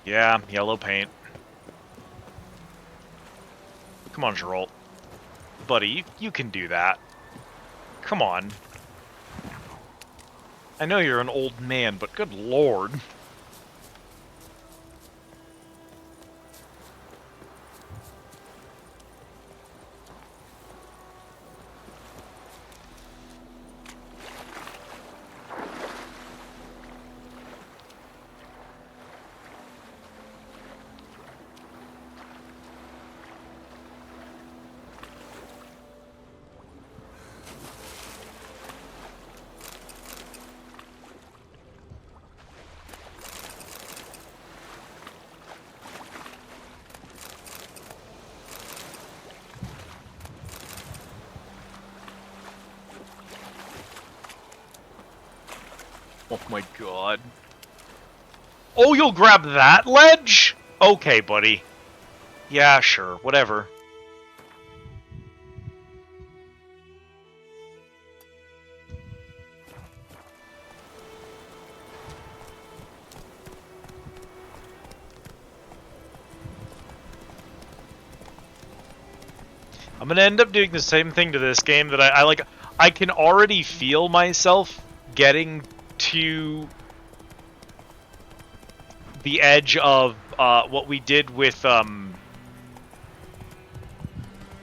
Yeah, yellow paint. Come on, Geralt. Buddy, you can do that. Come on. I know you're an old man, but good lord. Oh my god. Oh, you'll grab that ledge? Okay, buddy. Yeah, sure, whatever. I'm gonna end up doing the same thing to this game that I like. I can already feel myself getting to the edge of what we did with Come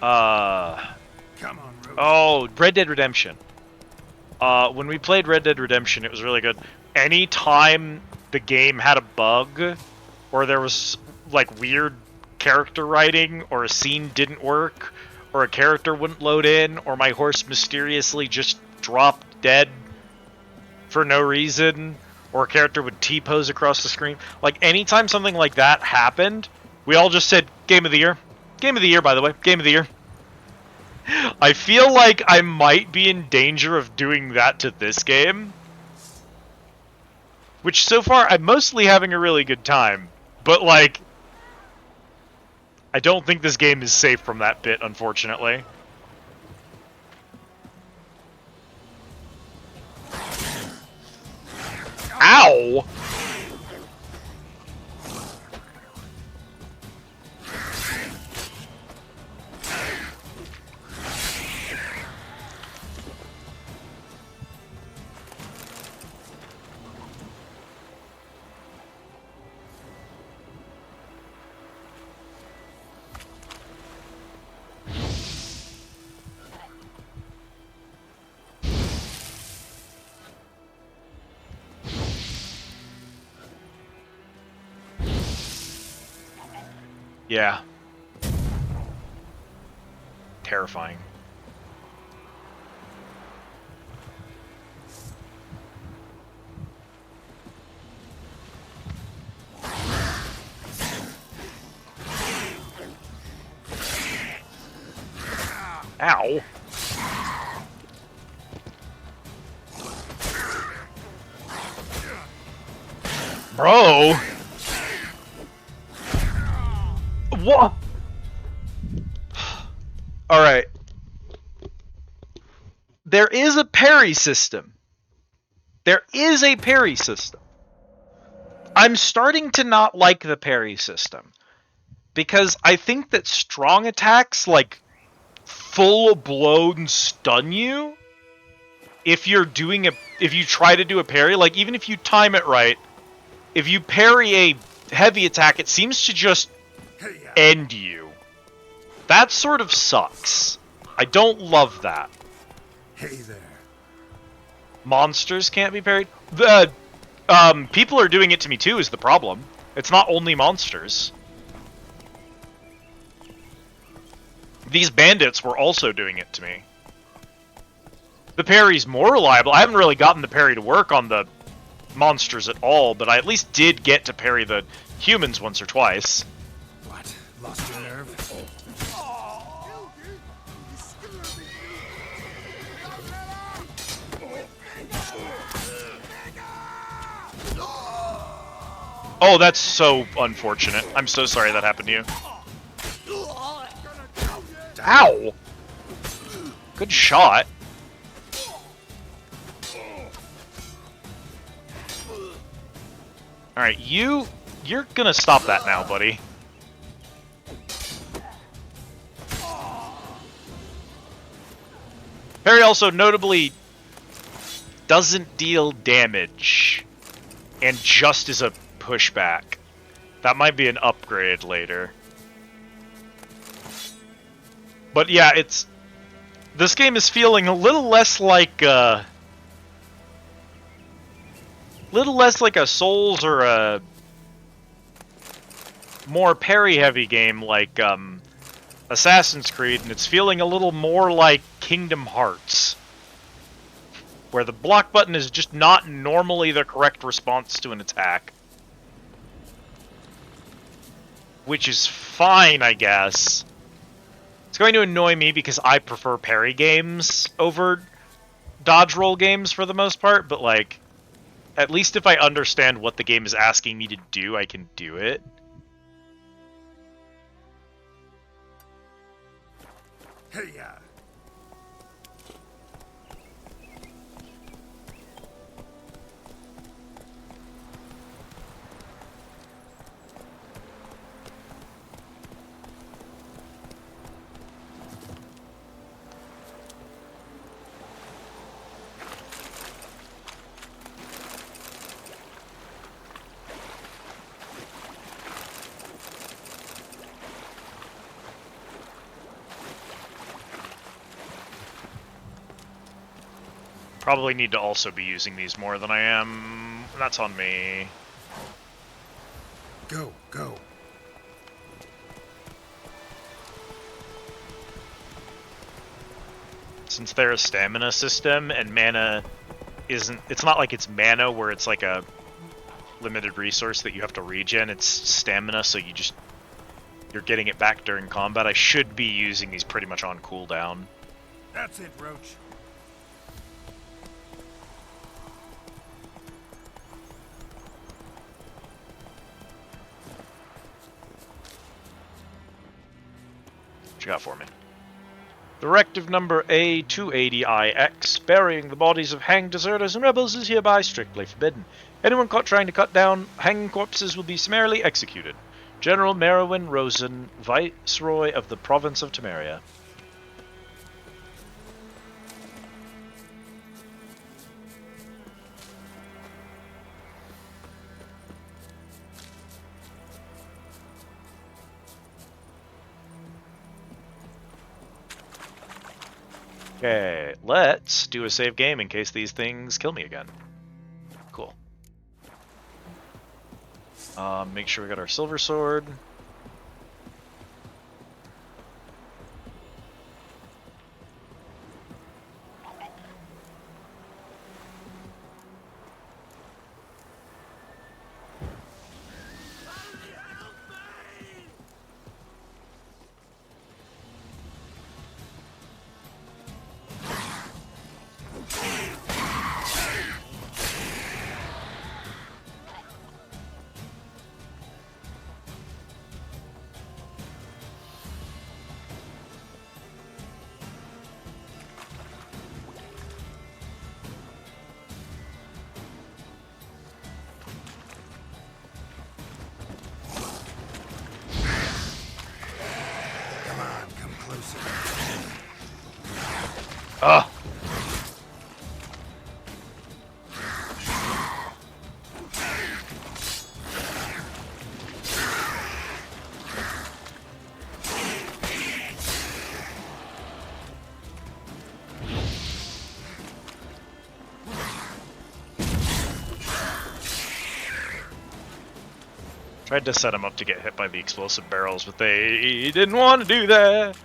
on, Ruby. oh, Red Dead Redemption. When we played Red Dead Redemption, it was really good. Anytime the game had a bug, or there was like weird character writing, or a scene didn't work, or a character wouldn't load in, or my horse mysteriously just dropped dead for no reason, or a character would T-pose across the screen. Like, anytime something like that happened, we all just said, Game of the Year. Game of the Year, by the way. Game of the Year. I feel like I might be in danger of doing that to this game. Which, so far, I'm mostly having a really good time. But, like, I don't think this game is safe from that bit, unfortunately. Ow! Yeah. Terrifying. Ow. Bro. What? Alright. There is a parry system. There is a parry system. I'm starting to not like the parry system. Because I think that strong attacks, like, full-blown stun you. If you're doing if you try to do a parry, like, even if you time it right, if you parry a heavy attack, it seems to just end you. That sort of sucks. I don't love that. Hey there. Monsters can't be parried. The people are doing it to me too is the problem. It's not only monsters. These bandits were also doing it to me. The parry's more reliable. I haven't really gotten the parry to work on the monsters at all, but I at least did get to parry the humans once or twice. What? Lost your nerve? Oh, that's so unfortunate. I'm so sorry that happened to you. Ow! Good shot. Alright, you're gonna stop that now, buddy. Parry also notably doesn't deal damage, and just is a pushback. That might be an upgrade later. But yeah, this game is feeling a little less like a Souls or a more parry-heavy game like Assassin's Creed, and it's feeling a little more like Kingdom Hearts, where the block button is just not normally the correct response to an attack. Which is fine, I guess. It's going to annoy me because I prefer parry games over dodge roll games for the most part, but like, at least if I understand what the game is asking me to do, I can do it. Hey, yeah. Probably need to also be using these more than I am. That's on me. Go, go. Since they're a stamina system and mana isn't, it's not like it's mana where it's like a limited resource that you have to regen, it's stamina, so you're getting it back during combat. I should be using these pretty much on cooldown. That's it, Roach. What you got for me? Directive number A280IX, burying the bodies of hanged deserters and rebels is hereby strictly forbidden. Anyone caught trying to cut down hanging corpses will be summarily executed. General Merowyn Rosen, Viceroy of the Province of Temeria. Okay, let's do a save game in case these things kill me again. Cool. Make sure we got our silver sword. Ugh. Tried to set him up to get hit by the explosive barrels, but they didn't want to do that.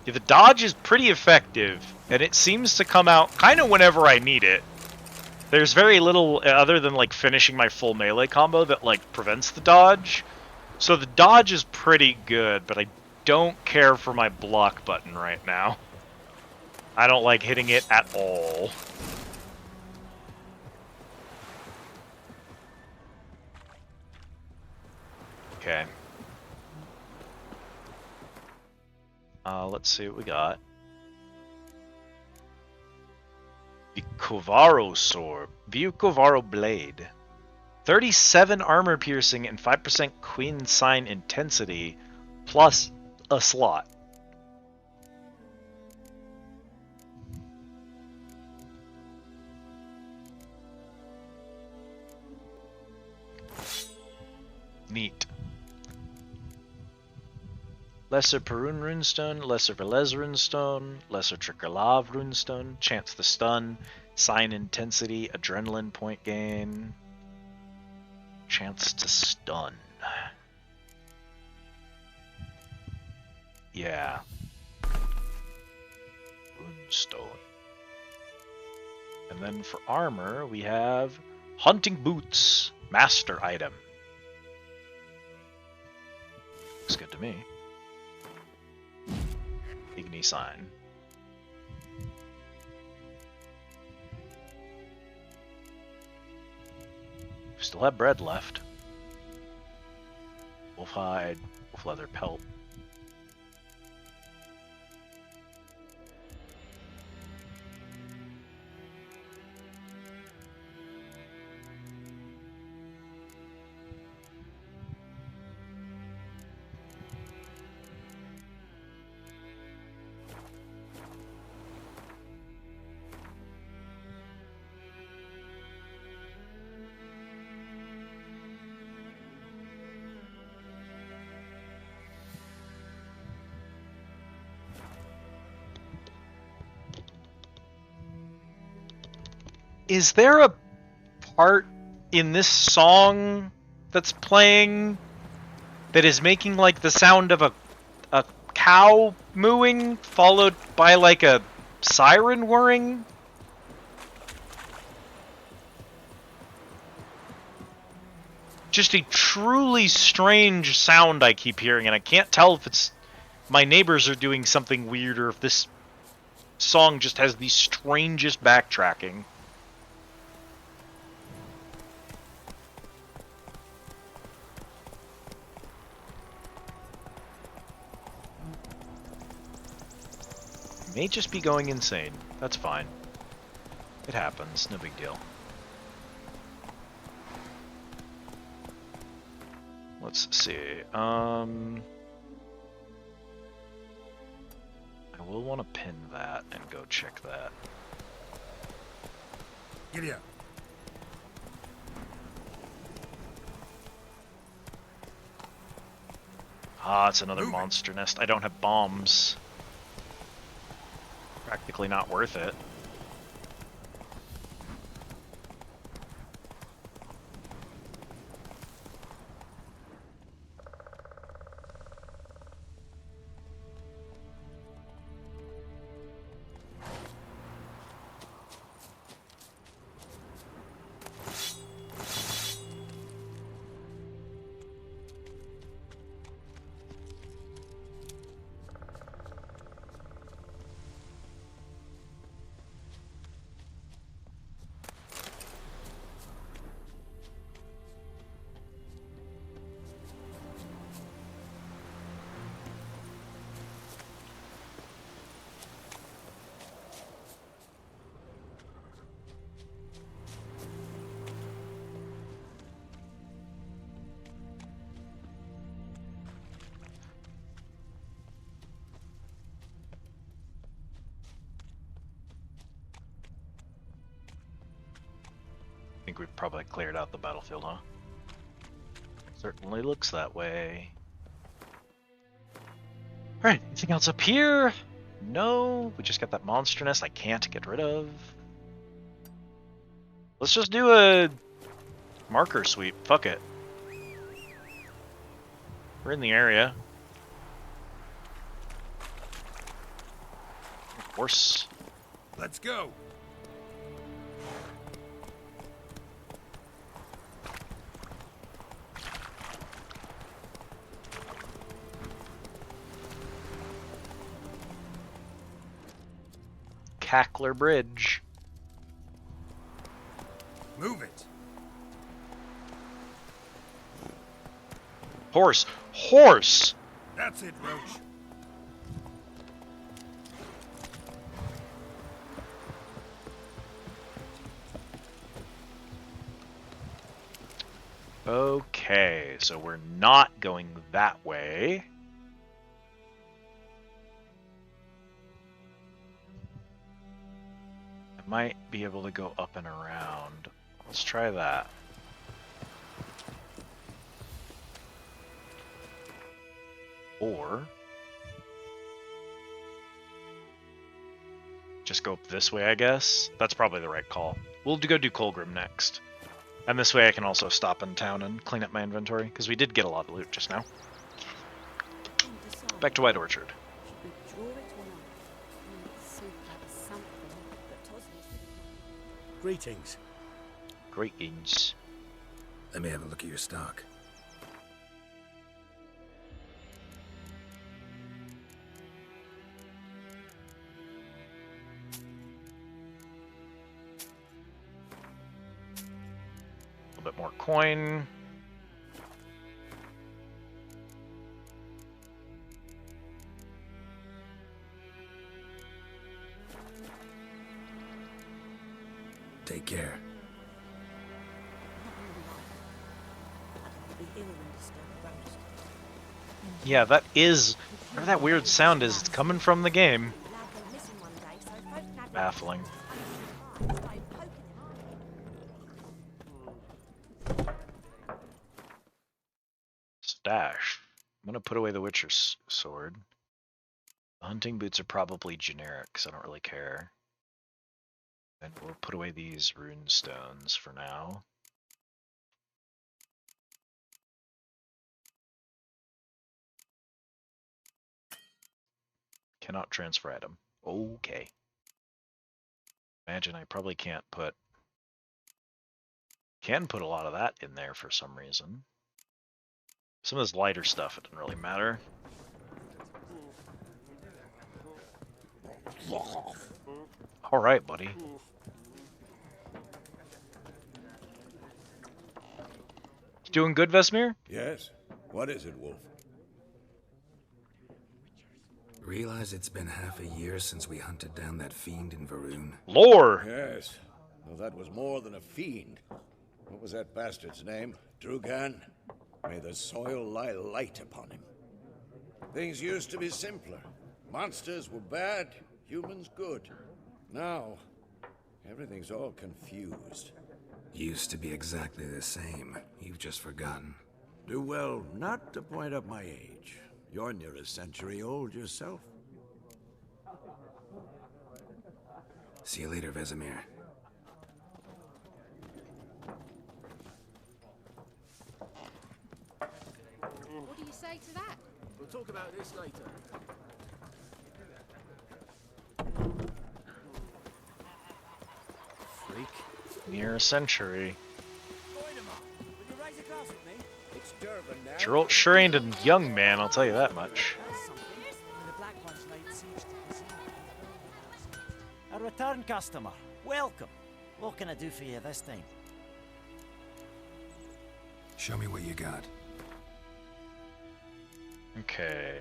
Yeah, the dodge is pretty effective, and it seems to come out kind of whenever I need it. There's very little, other than like finishing my full melee combo, that like prevents the dodge. So the dodge is pretty good, but I don't care for my block button right now. I don't like hitting it at all. Okay. Let's see what we got. Kovaro sword. View Kovaro blade. 37 armor piercing and 5% Queen Sign intensity, plus a slot. Neat. Lesser Perun runestone, Lesser Velez runestone, Lesser Trickolav runestone, chance to stun, sign intensity, adrenaline point gain, chance to stun. Yeah. Runestone. And then for armor, we have Hunting Boots, master item. Looks good to me. Igni sign. Still have bread left. Wolf hide, wolf leather pelt. Is there a part in this song that's playing that is making like the sound of a cow mooing followed by like a siren whirring? Just a truly strange sound I keep hearing, and I can't tell if it's my neighbors are doing something weird or if this song just has the strangest backtracking. May just be going insane. That's fine. It happens. No big deal. Let's see. I will want to pin that and go check that. Giddy up. Ah, it's another monster nest. I don't have bombs. Practically not worth it. I think we've probably cleared out the battlefield, huh? Certainly looks that way. Alright, anything else up here? No, we just got that monster nest I can't get rid of. Let's just do a marker sweep. Fuck it. We're in the area. Horse. Let's go. Cackler Bridge. Move it. Horse. Horse! That's it, Roach. Okay, so we're not going that way. I might be able to go up and around. Let's try that. Or just go up this way, I guess. That's probably the right call. We'll go do Colgrim next. And this way I can also stop in town and clean up my inventory, because we did get a lot of loot just now. Back to White Orchard. Greetings. Greetings. Let me have a look at your stock. A little bit more coin. Take care. Yeah, that is... whatever that weird sound is, it's coming from the game. Baffling. Stash. I'm gonna put away the Witcher's sword. The hunting boots are probably generic, because I don't really care. And we'll put away these rune stones for now. Cannot transfer item. Okay. Imagine I probably can't put... can put a lot of that in there for some reason. Some of this lighter stuff, it doesn't really matter. Alright, buddy. You doing good, Vesemir? Yes. What is it, Wolf? Realize it's been half a year since we hunted down that fiend in Varun? Lore! Yes. Well, that was more than a fiend. What was that bastard's name? Drugan? May the soil lie light upon him. Things used to be simpler. Monsters were bad, humans good. Now, everything's all confused. Used to be exactly the same. You've just forgotten. Do well not to point up my age. You're near a century old yourself. See you later, Vesemir. What do you say to that? We'll talk about this later. Freak. Near a century. It's Durban now. Sure ain't a young man, I'll tell you that much. A return customer. Welcome. What can I do for you this time? Show me what you got. Okay.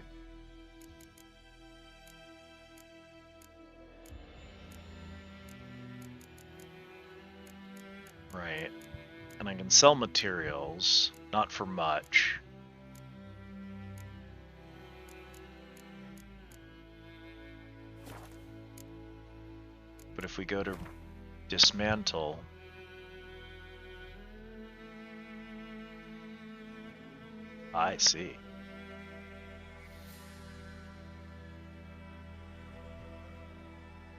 Right. And I can sell materials, not for much. But if we go to dismantle, I see.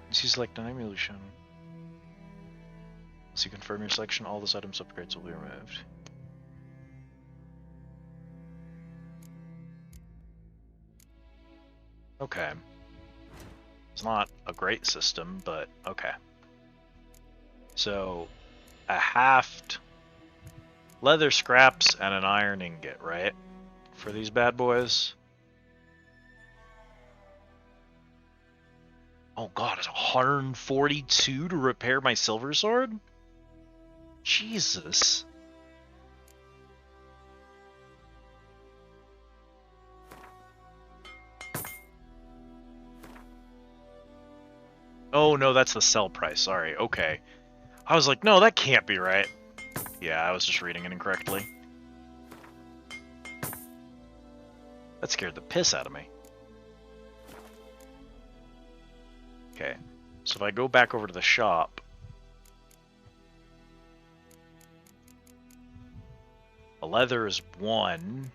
Let's use like an illusion. Once you confirm your selection, all those items upgrades will be removed. Okay. It's not a great system, but okay. So, a halved leather scraps and an iron ingot, right? For these bad boys. Oh god, it's 142 to repair my silver sword? Jesus. Oh no, that's the sell price, sorry, okay. I was like, no, that can't be right. Yeah, I was just reading it incorrectly. That scared the piss out of me. Okay, so if I go back over to the shop, a leather is 1.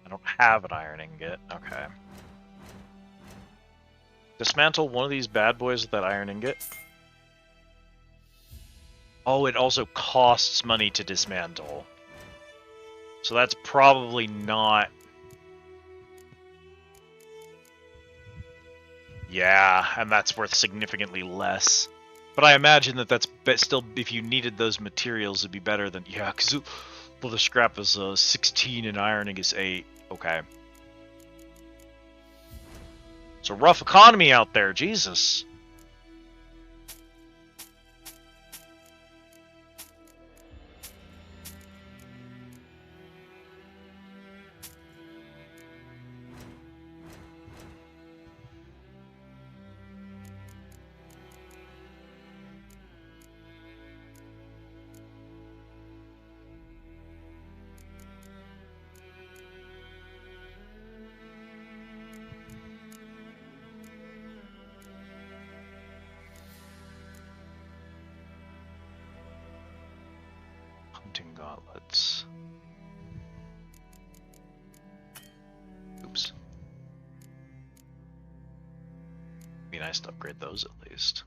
I don't have an iron ingot. Okay. Dismantle one of these bad boys with that iron ingot. Oh, it also costs money to dismantle. So that's probably not... Yeah, and that's worth significantly less. But I imagine that that's still, if you needed those materials, it'd be better than... Yeah, because the scrap is 16 and iron is 8. Okay. It's a rough economy out there, Jesus. Hunting gauntlets. Oops. Be nice to upgrade those at least.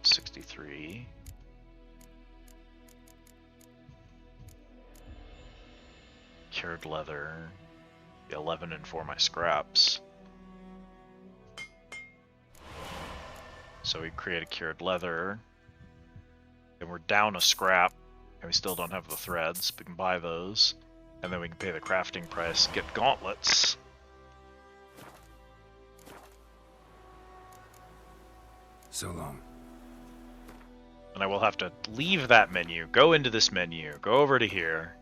63. Cured leather. 11 and 4 my scraps. So we create a cured leather. And we're down a scrap, and we still don't have the threads. We can buy those, and then we can pay the crafting price, get gauntlets. So long. And I will have to leave that menu, go into this menu, go over to here.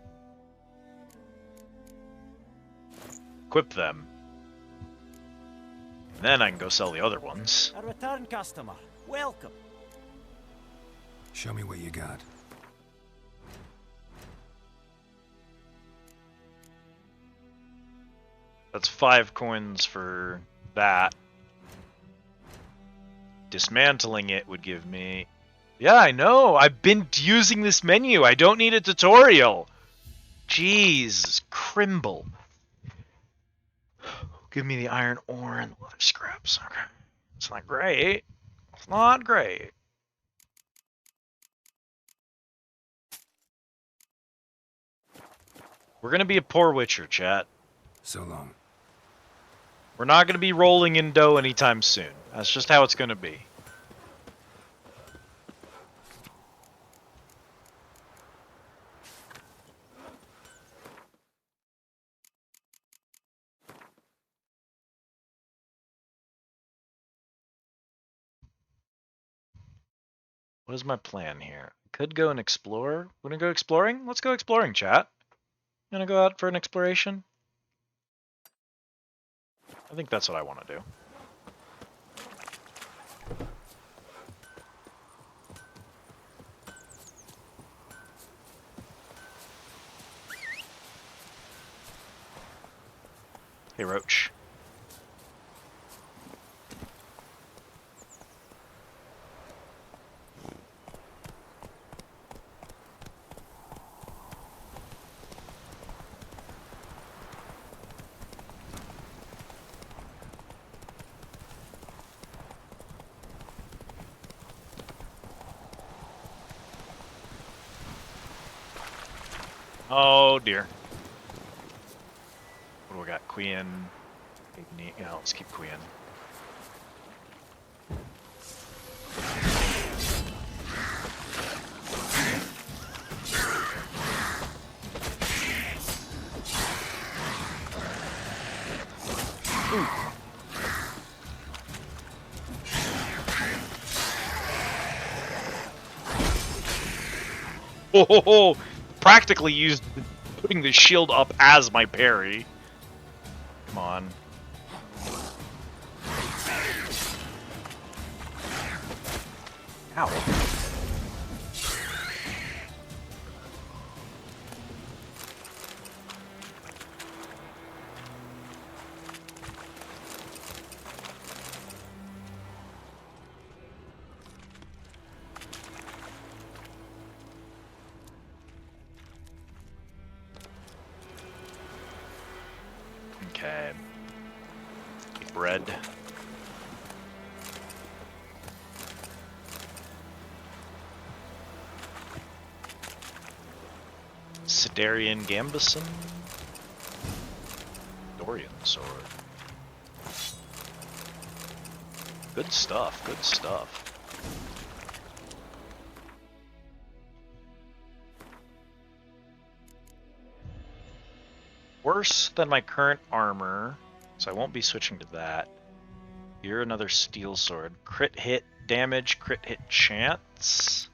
Equip them. And then I can go sell the other ones. A return customer. Welcome. Show me what you got. That's 5 coins for that. Dismantling it would give me... Yeah, I know! I've been using this menu! I don't need a tutorial! Jeez, Crimble. Give me the iron ore and the leather scraps. Okay. It's not great. It's not great. We're gonna be a poor witcher, chat. So long. We're not gonna be rolling in dough anytime soon. That's just how it's gonna be. What is my plan here? Could go and explore. Wanna go exploring? Let's go exploring, chat. Gonna go out for an exploration? I think that's what I want to do. Hey, Roach. Oh dear. What do we got? Queen. Yeah, let's keep Queen. Ooh. Oh, practically used putting the shield up as my parry. Come on. Ow. bread. Sidarian Gambison. Dorian sword. Good stuff, good stuff. Worse than my current armor, so I won't be switching to that. You're another steel sword. Crit hit damage, crit hit chance.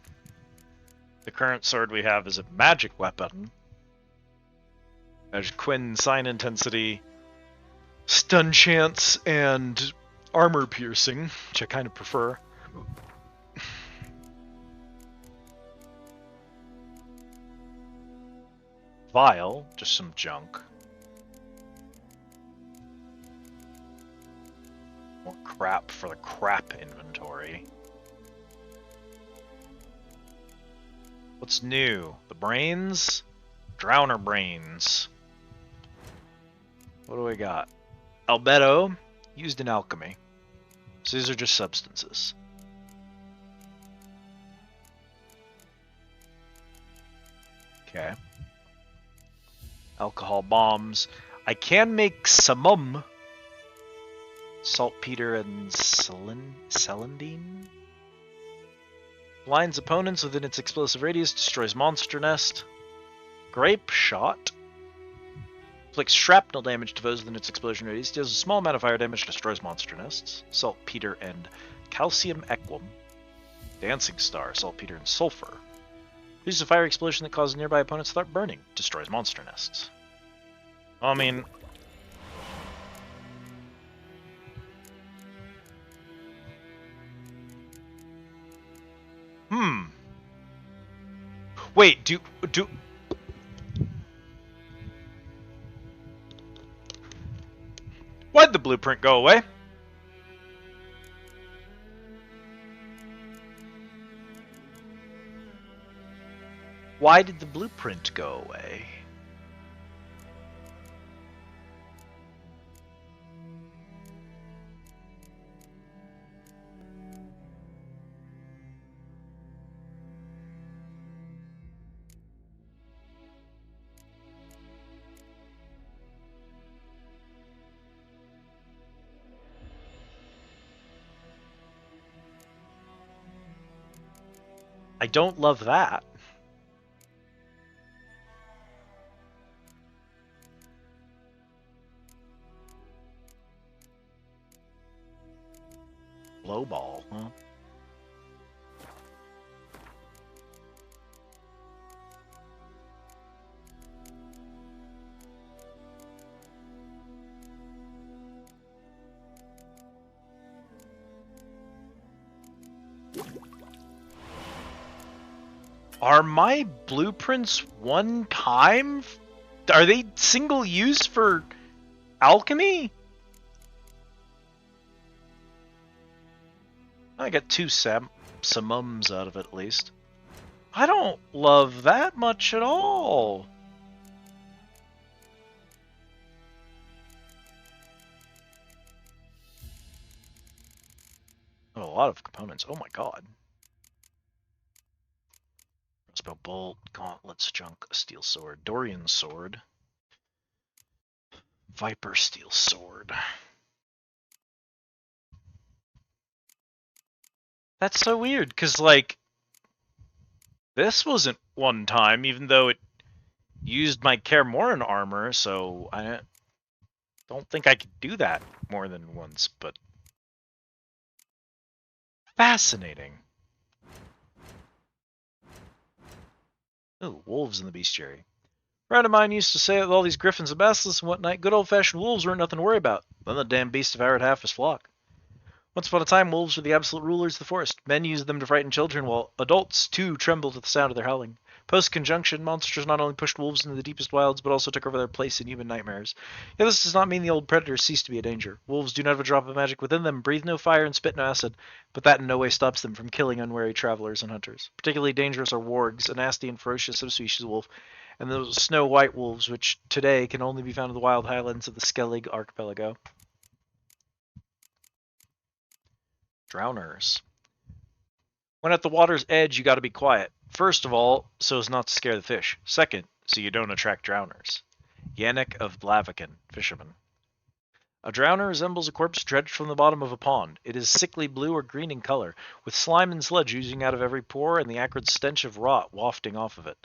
The current sword we have is a magic weapon. There's Quinn, sign intensity, stun chance, and armor piercing, which I kind of prefer. Vial, just some junk. More crap for the crap inventory. What's new? The brains? Drowner brains. What do we got? Albedo, used in alchemy. So these are just substances. Okay. Alcohol bombs. I can make samum. Saltpeter and celandine. Blinds opponents within its explosive radius, destroys monster nest. Grape shot. Inflicts shrapnel damage to foes within its explosion radius, deals a small amount of fire damage, destroys monster nests. Saltpeter and calcium equum. Dancing star, saltpeter and sulfur. Produces a fire explosion that causes nearby opponents to start burning, destroys monster nests. I mean, wait, do why'd the blueprint go away? Why did the blueprint go away? I don't love that. Blow ball, huh? Are my blueprints one time? Are they single use for alchemy? I got 2 samums out of it at least. I don't love that much at all. Oh, a lot of components. Oh my god. Crossbow bolt, gauntlets, junk, a steel sword, Dorian sword, Viper steel sword. That's so weird, because, like, this wasn't one time, even though it used my Kaer Morhen armor, so I don't think I could do that more than once, but fascinating. Oh, wolves in the bestiary. A friend of mine used to say with all these griffins and basilisks and whatnot, good old-fashioned wolves weren't nothing to worry about. Then the damn beast devoured half his flock. Once upon a time, wolves were the absolute rulers of the forest. Men used them to frighten children, while adults, too, trembled at the sound of their howling. Post-conjunction, monsters not only pushed wolves into the deepest wilds, but also took over their place in human nightmares. Yet this does not mean the old predators ceased to be a danger. Wolves do not have a drop of magic within them, breathe no fire, and spit no acid, but that in no way stops them from killing unwary travelers and hunters. Particularly dangerous are wargs, a nasty and ferocious subspecies of wolf, and those snow-white wolves, which today can only be found in the wild highlands of the Skellig archipelago. Drowners. When at the water's edge, you gotta be quiet. First of all, so as not to scare the fish. Second, so you don't attract drowners. Yannick of Blaviken, fisherman. A drowner resembles a corpse dredged from the bottom of a pond. It is sickly blue or green in color, with slime and sludge oozing out of every pore and the acrid stench of rot wafting off of it.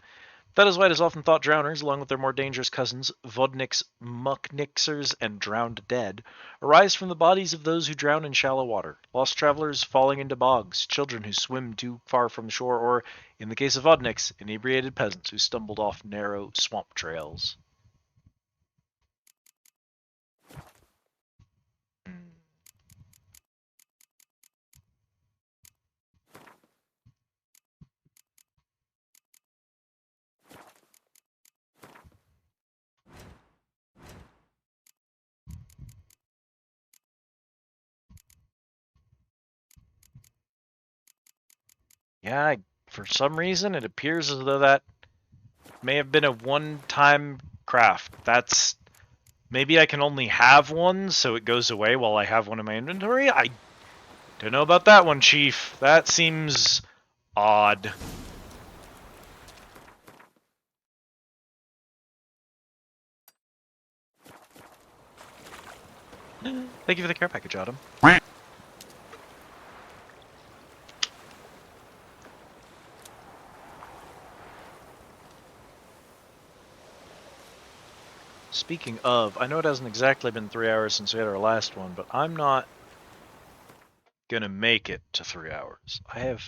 That is why it is often thought drowners, along with their more dangerous cousins, vodniks, mucknixers, and drowned dead, arise from the bodies of those who drown in shallow water, lost travelers falling into bogs, children who swim too far from shore, or, in the case of vodniks, inebriated peasants who stumbled off narrow swamp trails. Yeah, for some reason, it appears as though that may have been a one-time craft. That's... Maybe I can only have one, so it goes away while I have one in my inventory? I don't know about that one, Chief. That seems odd. Thank you for the care package, Autumn. Speaking of, I know it hasn't exactly been 3 hours since we had our last one, but I'm not gonna make it to 3 hours. I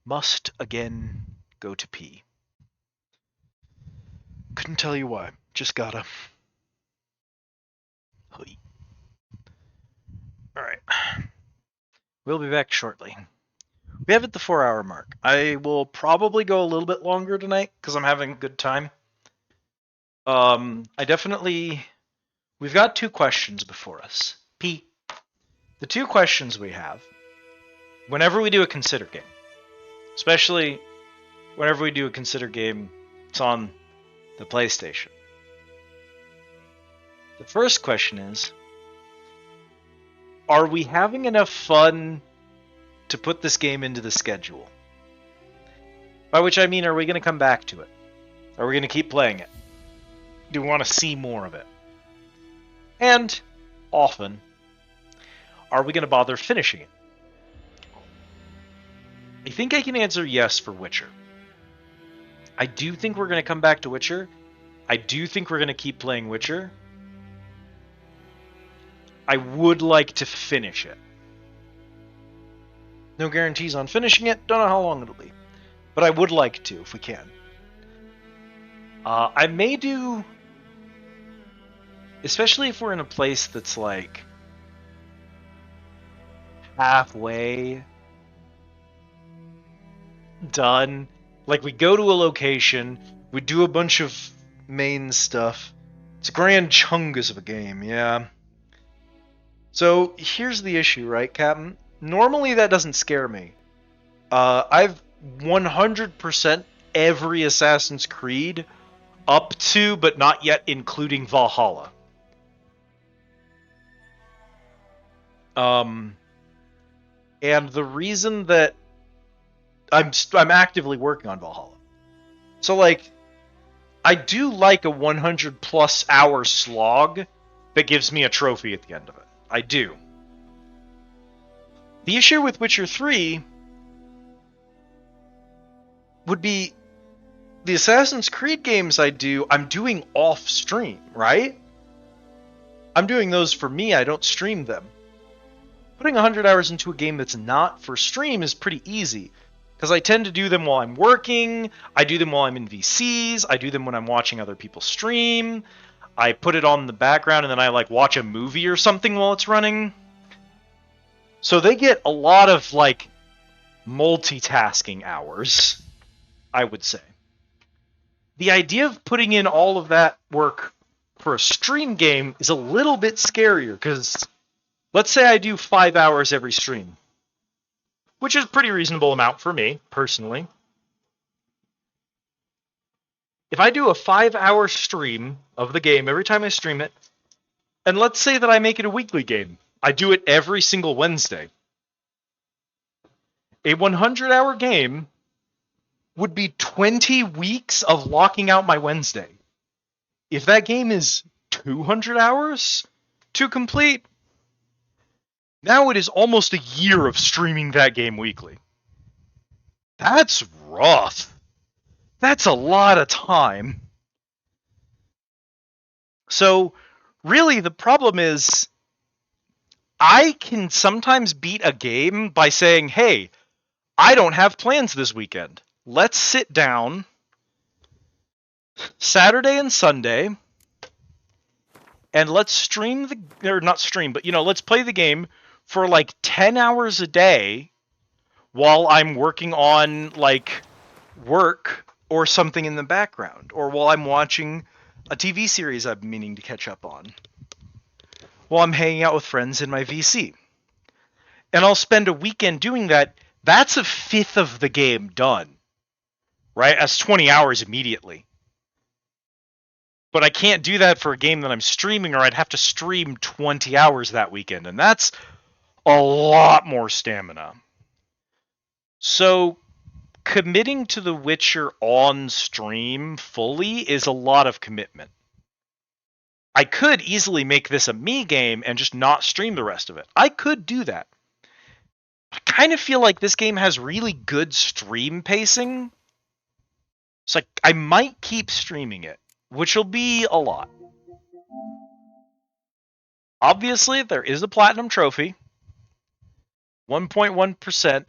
must again go to pee. Couldn't tell you why. Just gotta. Alright. We'll be back shortly. We have hit the 4 hour mark. I will probably go a little bit longer tonight because I'm having a good time. We've got 2 questions before us. P. The 2 questions we have, whenever we do a consider game, especially whenever we do a consider game, it's on the PlayStation. The first question is, are we having enough fun to put this game into the schedule? By which I mean, are we going to come back to it? Are we going to keep playing it? Do we want to see more of it? And, often, are we going to bother finishing it? I think I can answer yes for Witcher. I do think we're going to come back to Witcher. I do think we're going to keep playing Witcher. I would like to finish it. No guarantees on finishing it. Don't know how long it'll be. But I would like to, if we can. I may do... Especially if we're in a place that's like halfway done. Like we go to a location, we do a bunch of main stuff. It's a grand chungus of a game, yeah. So here's the issue, right, Captain? Normally that doesn't scare me. I've 100% every Assassin's Creed up to, but not yet including Valhalla. And the reason that I'm actively working on Valhalla. So like, I do like a 100+ hour slog that gives me a trophy at the end of it. I do. The issue with Witcher 3 would be the Assassin's Creed games I'm doing off stream, right? I'm doing those for me, I don't stream them. Putting 100 hours into a game that's not for stream is pretty easy, because I tend to do them while I'm working, I do them while I'm in VCs, I do them when I'm watching other people stream, I put it on the background and then I like watch a movie or something while it's running. So they get a lot of like multitasking hours, I would say. The idea of putting in all of that work for a stream game is a little bit scarier, because let's say I do 5 hours every stream, which is a pretty reasonable amount for me, personally. If I do a 5-hour stream of the game every time I stream it, and let's say that I make it a weekly game, I do it every single Wednesday, A 100-hour game would be 20 weeks of locking out my Wednesday. If that game is 200 hours to complete, now it is almost a year of streaming that game weekly. That's rough. That's a lot of time. So, really, the problem is, I can sometimes beat a game by saying, hey, I don't have plans this weekend. Let's sit down Saturday and Sunday, and let's stream or not stream, but, let's play the game for like 10 hours a day while I'm working on, like, work or something in the background, or while I'm watching a TV series I've been meaning to catch up on, while I'm hanging out with friends in my VC. And I'll spend a weekend doing that. That's a fifth of the game done, right? That's 20 hours immediately. But I can't do that for a game that I'm streaming, or I'd have to stream 20 hours that weekend, and that's a lot more stamina. So, committing to The Witcher on stream fully is a lot of commitment. I could easily make this a me game and just not stream the rest of it. I could do that. I kind of feel like this game has really good stream pacing. So I might keep streaming it, which will be a lot. Obviously, there is a platinum trophy. 1.1%.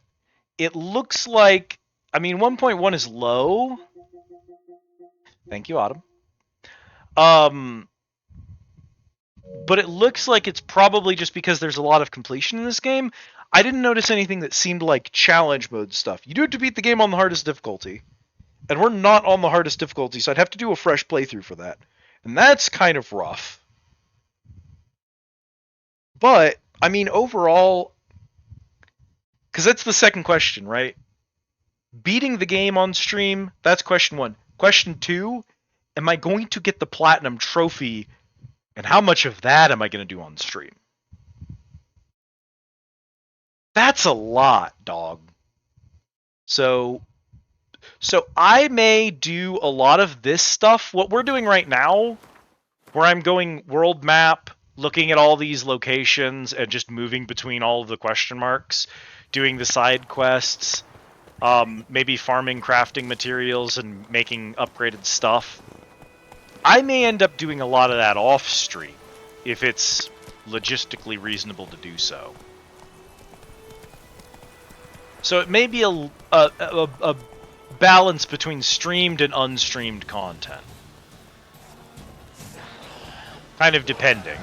It looks like, 1.1 is low. Thank you, Autumn. But it looks like it's probably just because there's a lot of completion in this game. I didn't notice anything that seemed like challenge mode stuff. You do have to beat the game on the hardest difficulty. And we're not on the hardest difficulty, so I'd have to do a fresh playthrough for that. And that's kind of rough. But, overall, because that's the second question, right? Beating the game on stream, that's question 1. Question 2, am I going to get the platinum trophy, and how much of that am I going to do on stream? That's a lot, dog. So I may do a lot of this stuff, what we're doing right now, where I'm going world map, looking at all these locations, and just moving between all of the question marks, doing the side quests, maybe farming crafting materials and making upgraded stuff. I may end up doing a lot of that off stream, if it's logistically reasonable to do so. So it may be a balance between streamed and unstreamed content. Kind of depending.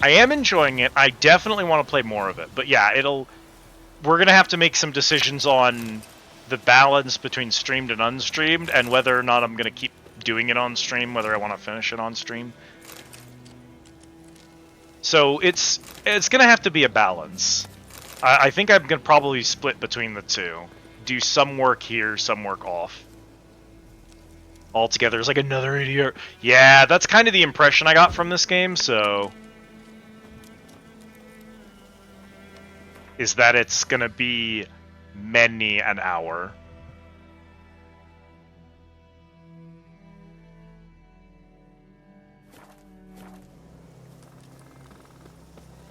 I am enjoying it. I definitely want to play more of it. But yeah, we're going to have to make some decisions on the balance between streamed and unstreamed, and whether or not I'm going to keep doing it on stream, whether I want to finish it on stream. So it's going to have to be a balance. I think I'm going to probably split between the two. Do some work here, some work off. Altogether, it's like another idiot. Yeah, that's kind of the impression I got from this game, so... is that it's gonna be many an hour.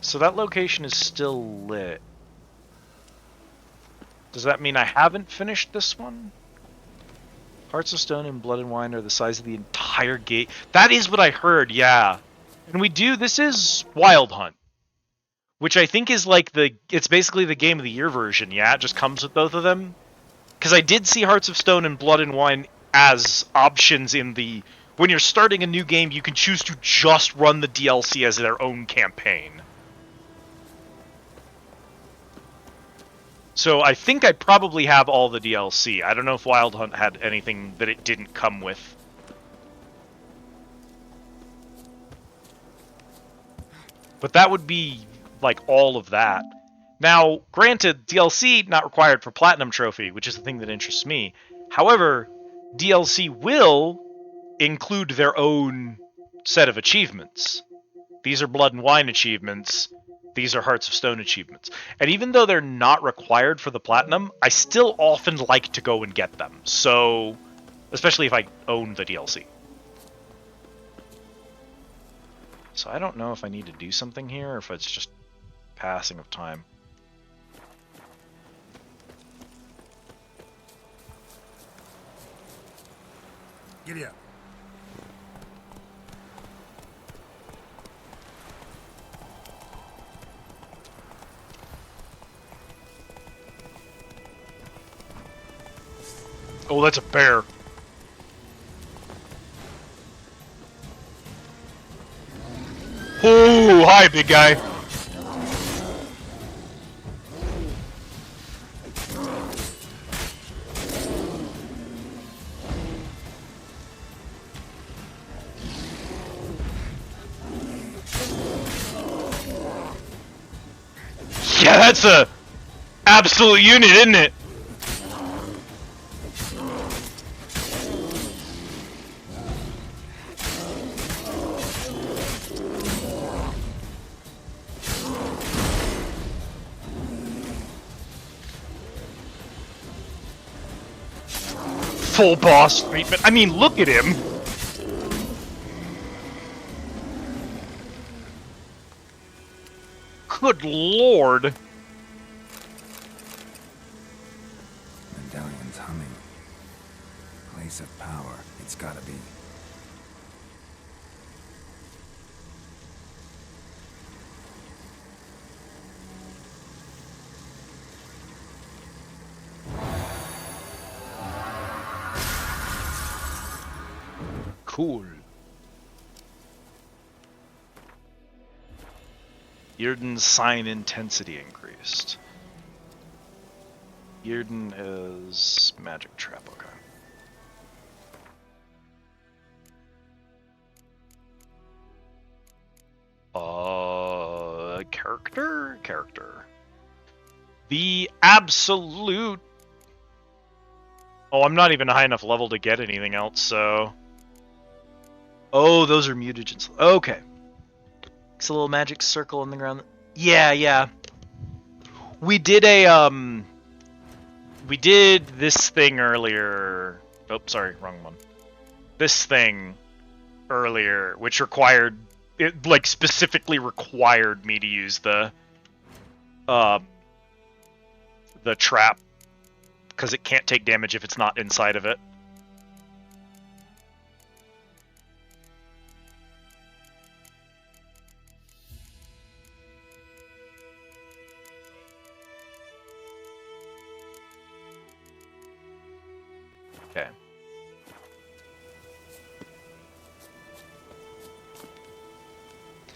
So that location is still lit. Does that mean I haven't finished this one? Hearts of Stone and Blood and Wine are the size of the entire gate. That is what I heard, yeah. And this is Wild Hunt. Which I think is like it's basically the Game of the Year version, yeah? It just comes with both of them. Because I did see Hearts of Stone and Blood and Wine as options in the... when you're starting a new game, you can choose to just run the DLC as their own campaign. So I think I probably have all the DLC. I don't know if Wild Hunt had anything that it didn't come with. But that would be like all of that. Now, granted, DLC not required for Platinum Trophy, which is the thing that interests me. However, DLC will include their own set of achievements. These are Blood and Wine achievements. These are Hearts of Stone achievements. And even though they're not required for the Platinum, I still often like to go and get them. So, especially if I own the DLC. So I don't know if I need to do something here or if it's just passing of time. Giddy up. Oh, that's a bear. Oh, hi, big guy. Yeah, that's a absolute unit, isn't it? Full boss treatment. I mean, look at him. Good lord. Medallion's humming. Place of power. It's gotta be. Cool. Yrden's sign intensity increased. Yrden is magic trap, okay. Character. The absolute... Oh, I'm not even high enough level to get anything else, so... Oh, those are mutagens. Okay. It's a little magic circle in the ground. Yeah. We did a, we did this thing earlier. Oh, sorry, wrong one. This thing earlier, which required, it like specifically required me to use the trap, because it can't take damage if it's not inside of it. Okay.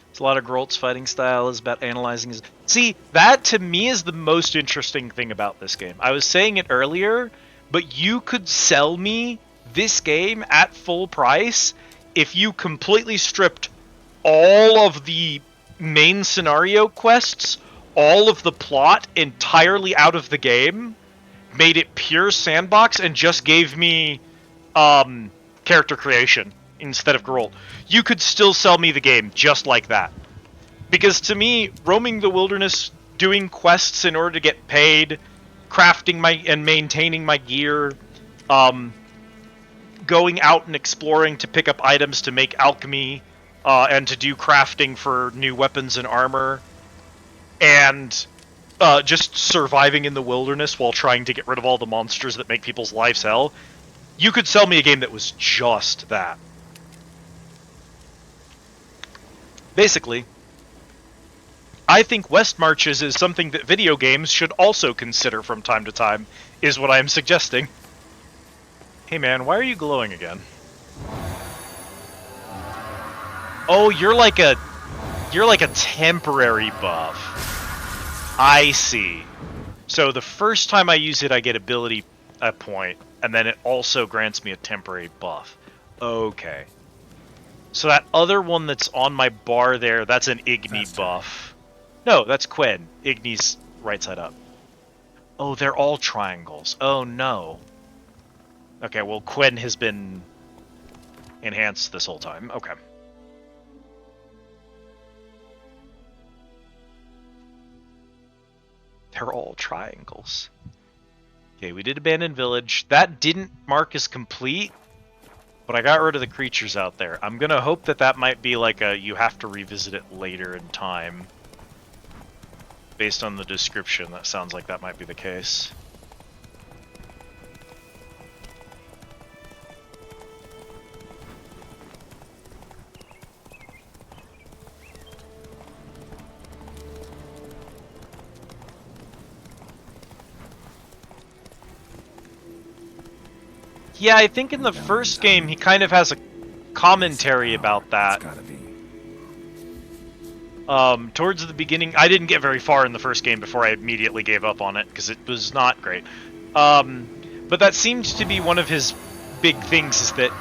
It's a lot of Grolt's fighting style is about analyzing his... See, that to me is the most interesting thing about this game. I was saying it earlier, but you could sell me this game at full price if you completely stripped all of the main scenario quests, all of the plot entirely out of the game, made it pure sandbox, and just gave me character creation instead of Geralt. You could still sell me the game just like that. Because to me, roaming the wilderness, doing quests in order to get paid, crafting and maintaining my gear, going out and exploring to pick up items to make alchemy, and to do crafting for new weapons and armor, and just surviving in the wilderness while trying to get rid of all the monsters that make people's lives hell. You could sell me a game that was just that. Basically, I think West Marches is something that video games should also consider from time to time, is what I am suggesting. Hey man, why are you glowing again? Oh, you're like a temporary buff. I see. So the first time I use it, I get ability point, and then it also grants me a temporary buff. Okay. So that other one that's on my bar there, that's an Igni buff. No, that's Quinn. Igni's right side up. Oh, they're all triangles. Oh, no. Okay, well, Quinn has been enhanced this whole time. Okay. They're all triangles. Okay, we did Abandoned Village. That didn't mark as complete, but I got rid of the creatures out there. I'm gonna hope that that might be like a you have to revisit it later in time. Based on the description, that sounds like that might be the case. Yeah, I think in the first game he kind of has a commentary about that. Towards the beginning, I didn't get very far in the first game before I immediately gave up on it, because it was not great. But that seemed to be one of his big things, is that,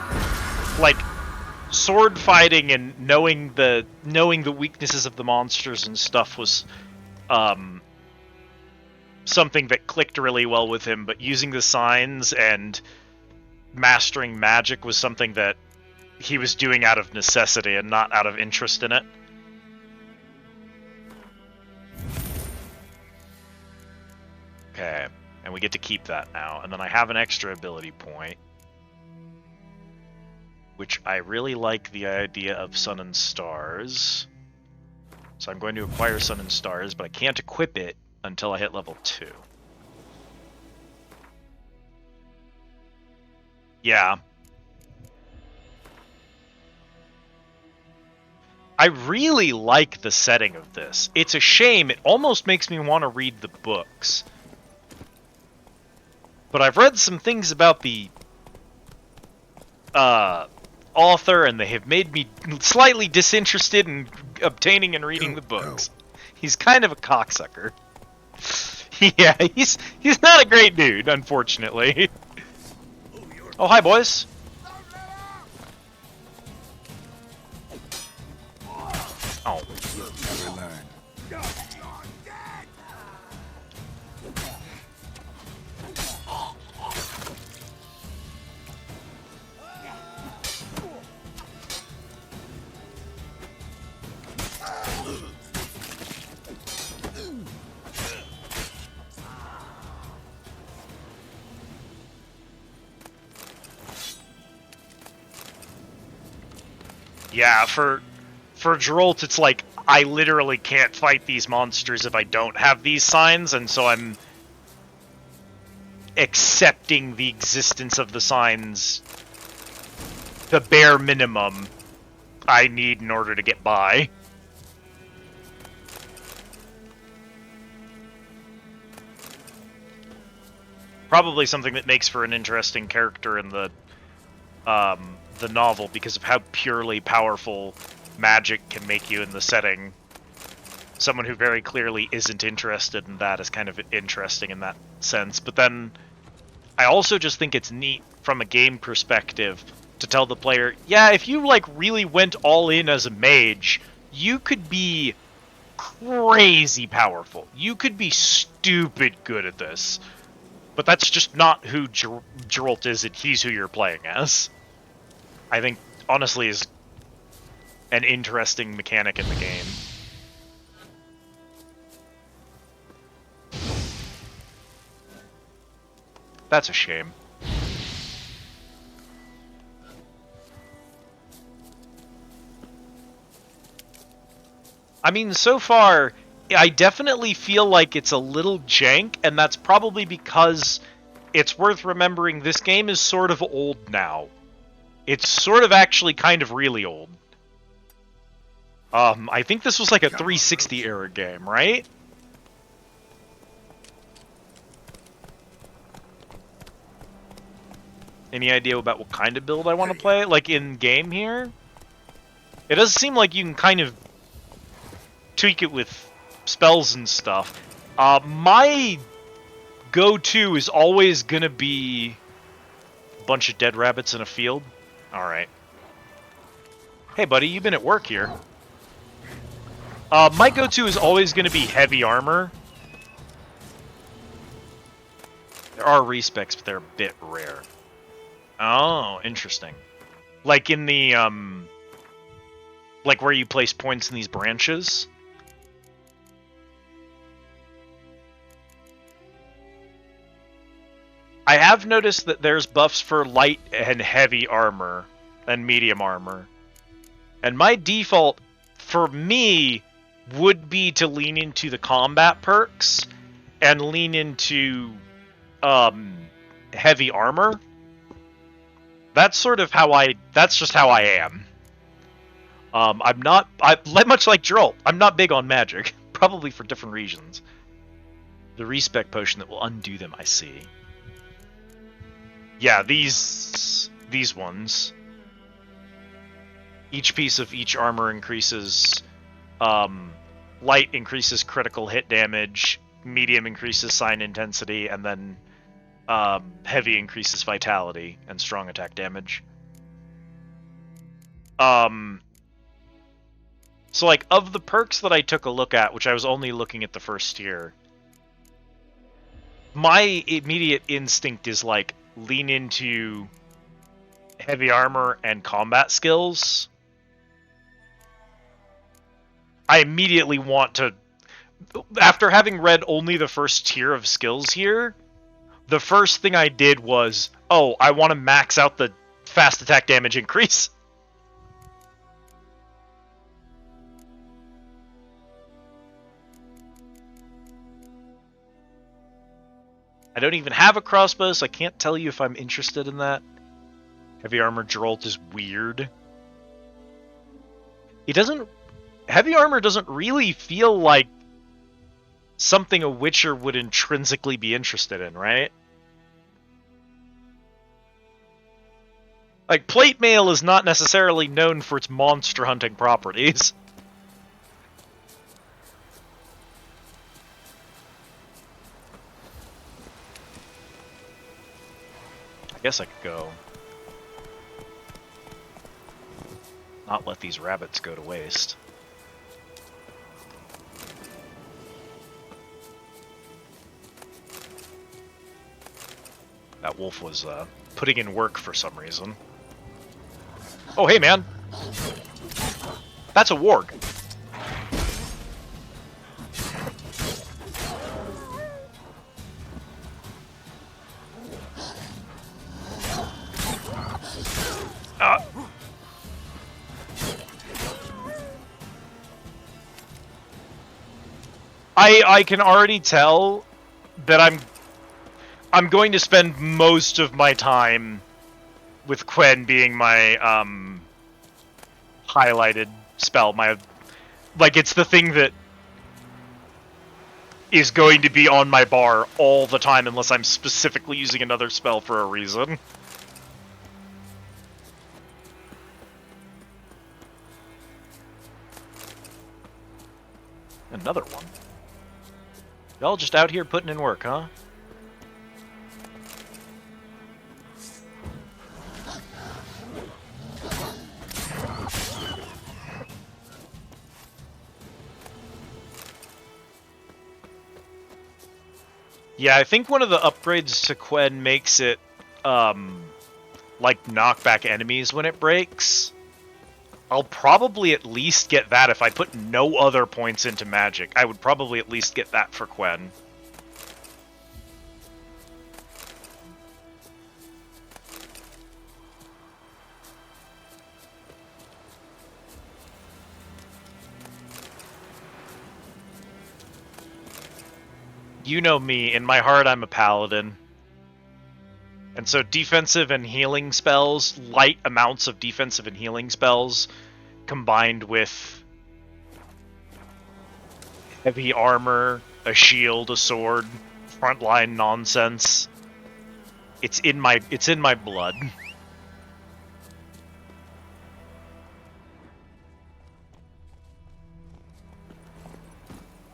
like, sword fighting and knowing the weaknesses of the monsters and stuff was, something that clicked really well with him, but using the signs and mastering magic was something that he was doing out of necessity and not out of interest in it. Okay, and we get to keep that now, and then I have an extra ability point, which I really like the idea of Sun and Stars. So I'm going to acquire Sun and Stars, but I can't equip it until I hit level 2. Yeah. I really like the setting of this. It's a shame, it almost makes me want to read the books. But I've read some things about the author, and they have made me slightly disinterested in obtaining and reading the books. He's kind of a cocksucker. Yeah, he's not a great dude, unfortunately. Oh, hi, boys. Oh. Never learn. Yeah, for Geralt, it's like, I literally can't fight these monsters if I don't have these signs, and so I'm accepting the existence of the signs, the bare minimum I need in order to get by. Probably something that makes for an interesting character in the novel, because of how purely powerful magic can make you in the setting. Someone who very clearly isn't interested in that is kind of interesting in that sense. But then I also just think it's neat from a game perspective to tell the player, yeah, if you like really went all in as a mage, you could be crazy powerful. You could be stupid good at this. But that's just not who Geralt is, he's who you're playing as. I think, honestly, is an interesting mechanic in the game. That's a shame. I mean, so far, I definitely feel like it's a little jank, and that's probably because it's worth remembering this game is sort of old now. It's sort of actually kind of really old. I think this was like a 360 era game, right? Any idea about what kind of build I want to play? Like in game here? It does seem like you can kind of tweak it with spells and stuff. My go-to is always gonna be a bunch of dead rabbits in a field. Alright. Hey buddy, you've been at work here. My go-to is always going to be heavy armor. There are respecs, but they're a bit rare. Oh, interesting. Like in the, like where you place points in these branches. I have noticed that there's buffs for light and heavy armor and medium armor. And my default, for me, would be to lean into the combat perks and lean into heavy armor. That's sort of how that's just how I am. Much like Geralt, I'm not big on magic, probably for different reasons. The respec potion that will undo them, I see. Yeah, these ones. Each piece of each armor increases, light increases critical hit damage, medium increases sign intensity, and then heavy increases vitality and strong attack damage. So like, of the perks that I took a look at, which I was only looking at the first tier, my immediate instinct is like, lean into heavy armor and combat skills. I immediately want to, after having read only the first tier of skills here, the first thing I did was, oh, I want to max out the fast attack damage increase. I don't even have a crossbow, so I can't tell you if I'm interested in that. Heavy armor Geralt is weird. Heavy armor doesn't really feel like something a Witcher would intrinsically be interested in, right? Like, plate mail is not necessarily known for its monster hunting properties. I guess I could go. Not let these rabbits go to waste. That wolf was putting in work for some reason. Oh, hey, man. That's a warg. I can already tell that I'm going to spend most of my time with Quen being my highlighted spell. Like, it's the thing that is going to be on my bar all the time unless I'm specifically using another spell for a reason. Another one. Y'all just out here putting in work, huh? Yeah, I think one of the upgrades to Quen makes it, like, knock back enemies when it breaks. I'll probably at least get that if I put no other points into magic. I would probably at least get that for Quen. You know me, in my heart I'm a paladin. And so defensive and healing spells, light amounts of defensive and healing spells, combined with heavy armor, a shield, a sword, frontline nonsense. It's in my blood.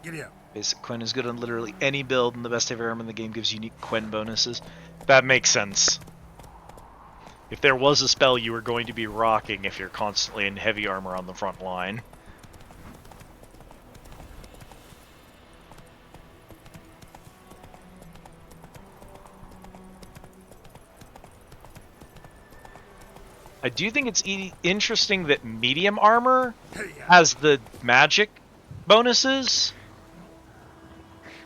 Giddy up. Basic Quen is good on literally any build, and the best heavy armor in the game gives unique Quen bonuses. That makes sense. If there was a spell you were going to be rocking if you're constantly in heavy armor on the front line. I do think it's interesting that medium armor has the magic bonuses.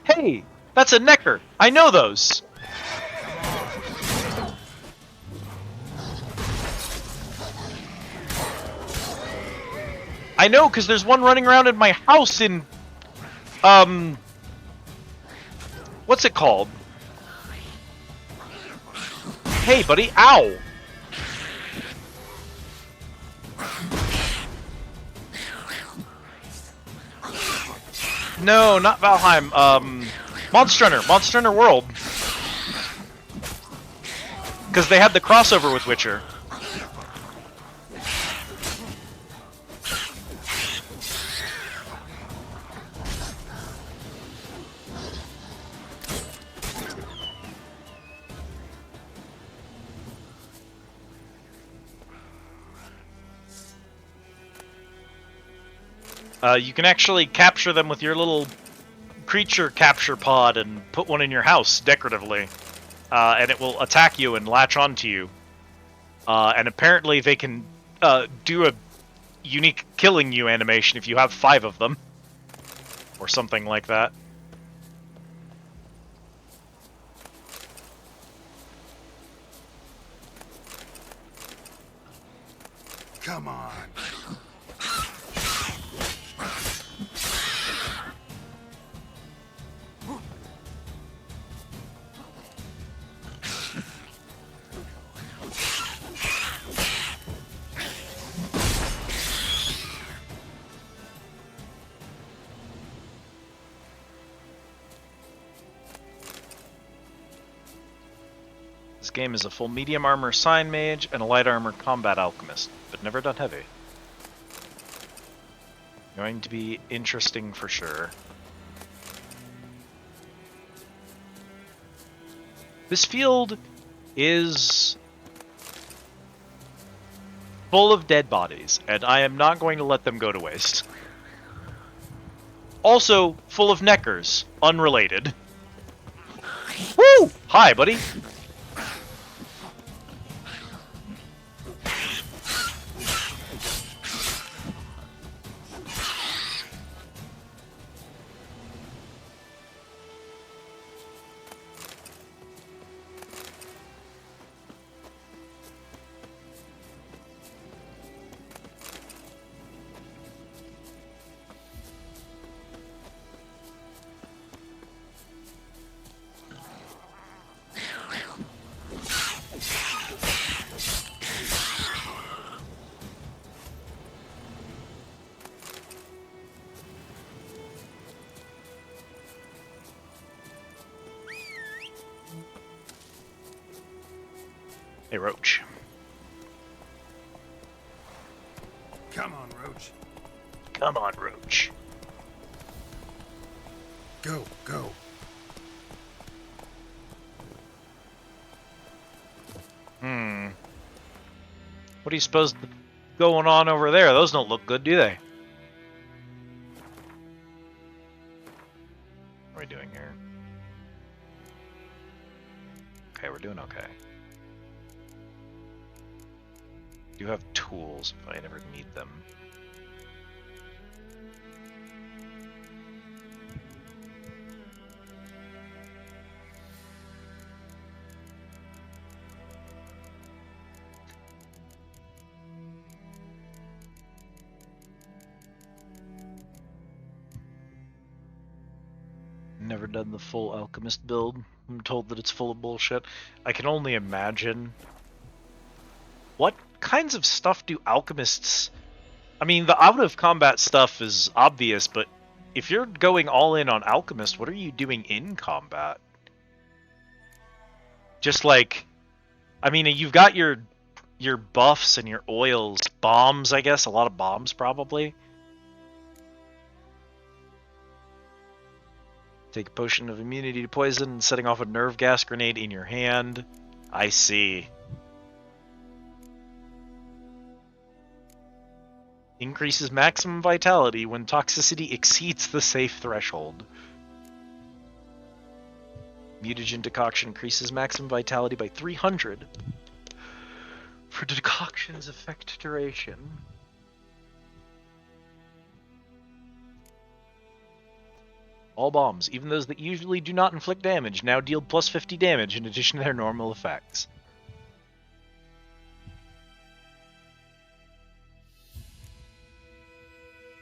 Hey, that's a Necker. I know those. I know, because there's one running around in my house in, what's it called? Hey, buddy, ow! No, not Valheim, Monster Hunter World. Because they had the crossover with Witcher. You can actually capture them with your little creature capture pod and put one in your house decoratively. And it will attack you and latch onto you. And apparently they can do a unique killing you animation if you have 5 of them. Or something like that. Come on. This game is a full medium armor sign mage and a light armor combat alchemist, but never done heavy. Going to be interesting for sure. This field is full of dead bodies, and I am not going to let them go to waste. Also, full of Neckers, unrelated. Woo! Hi, buddy. Hey, Roach. Come on, Roach. Come on, Roach. Go, go. What do you suppose going on over there? Those don't look good, do they? What are we doing here? Okay, we're doing okay. You have tools if I never need them. Never done the full alchemist build. I'm told that it's full of bullshit. I can only imagine. What kinds of stuff do alchemists... I mean, the out-of-combat stuff is obvious, but if you're going all in on alchemist, what are you doing in combat? Just like... I mean, you've got your buffs and your oils. Bombs, I guess. A lot of bombs, probably. Take a potion of immunity to poison, setting off a nerve gas grenade in your hand. I see. Increases maximum vitality when toxicity exceeds the safe threshold. Mutagen decoction increases maximum vitality by 300 for For decoction's effect duration. All bombs, even those that usually do not inflict damage, now deal plus 50 damage in addition to their normal effects.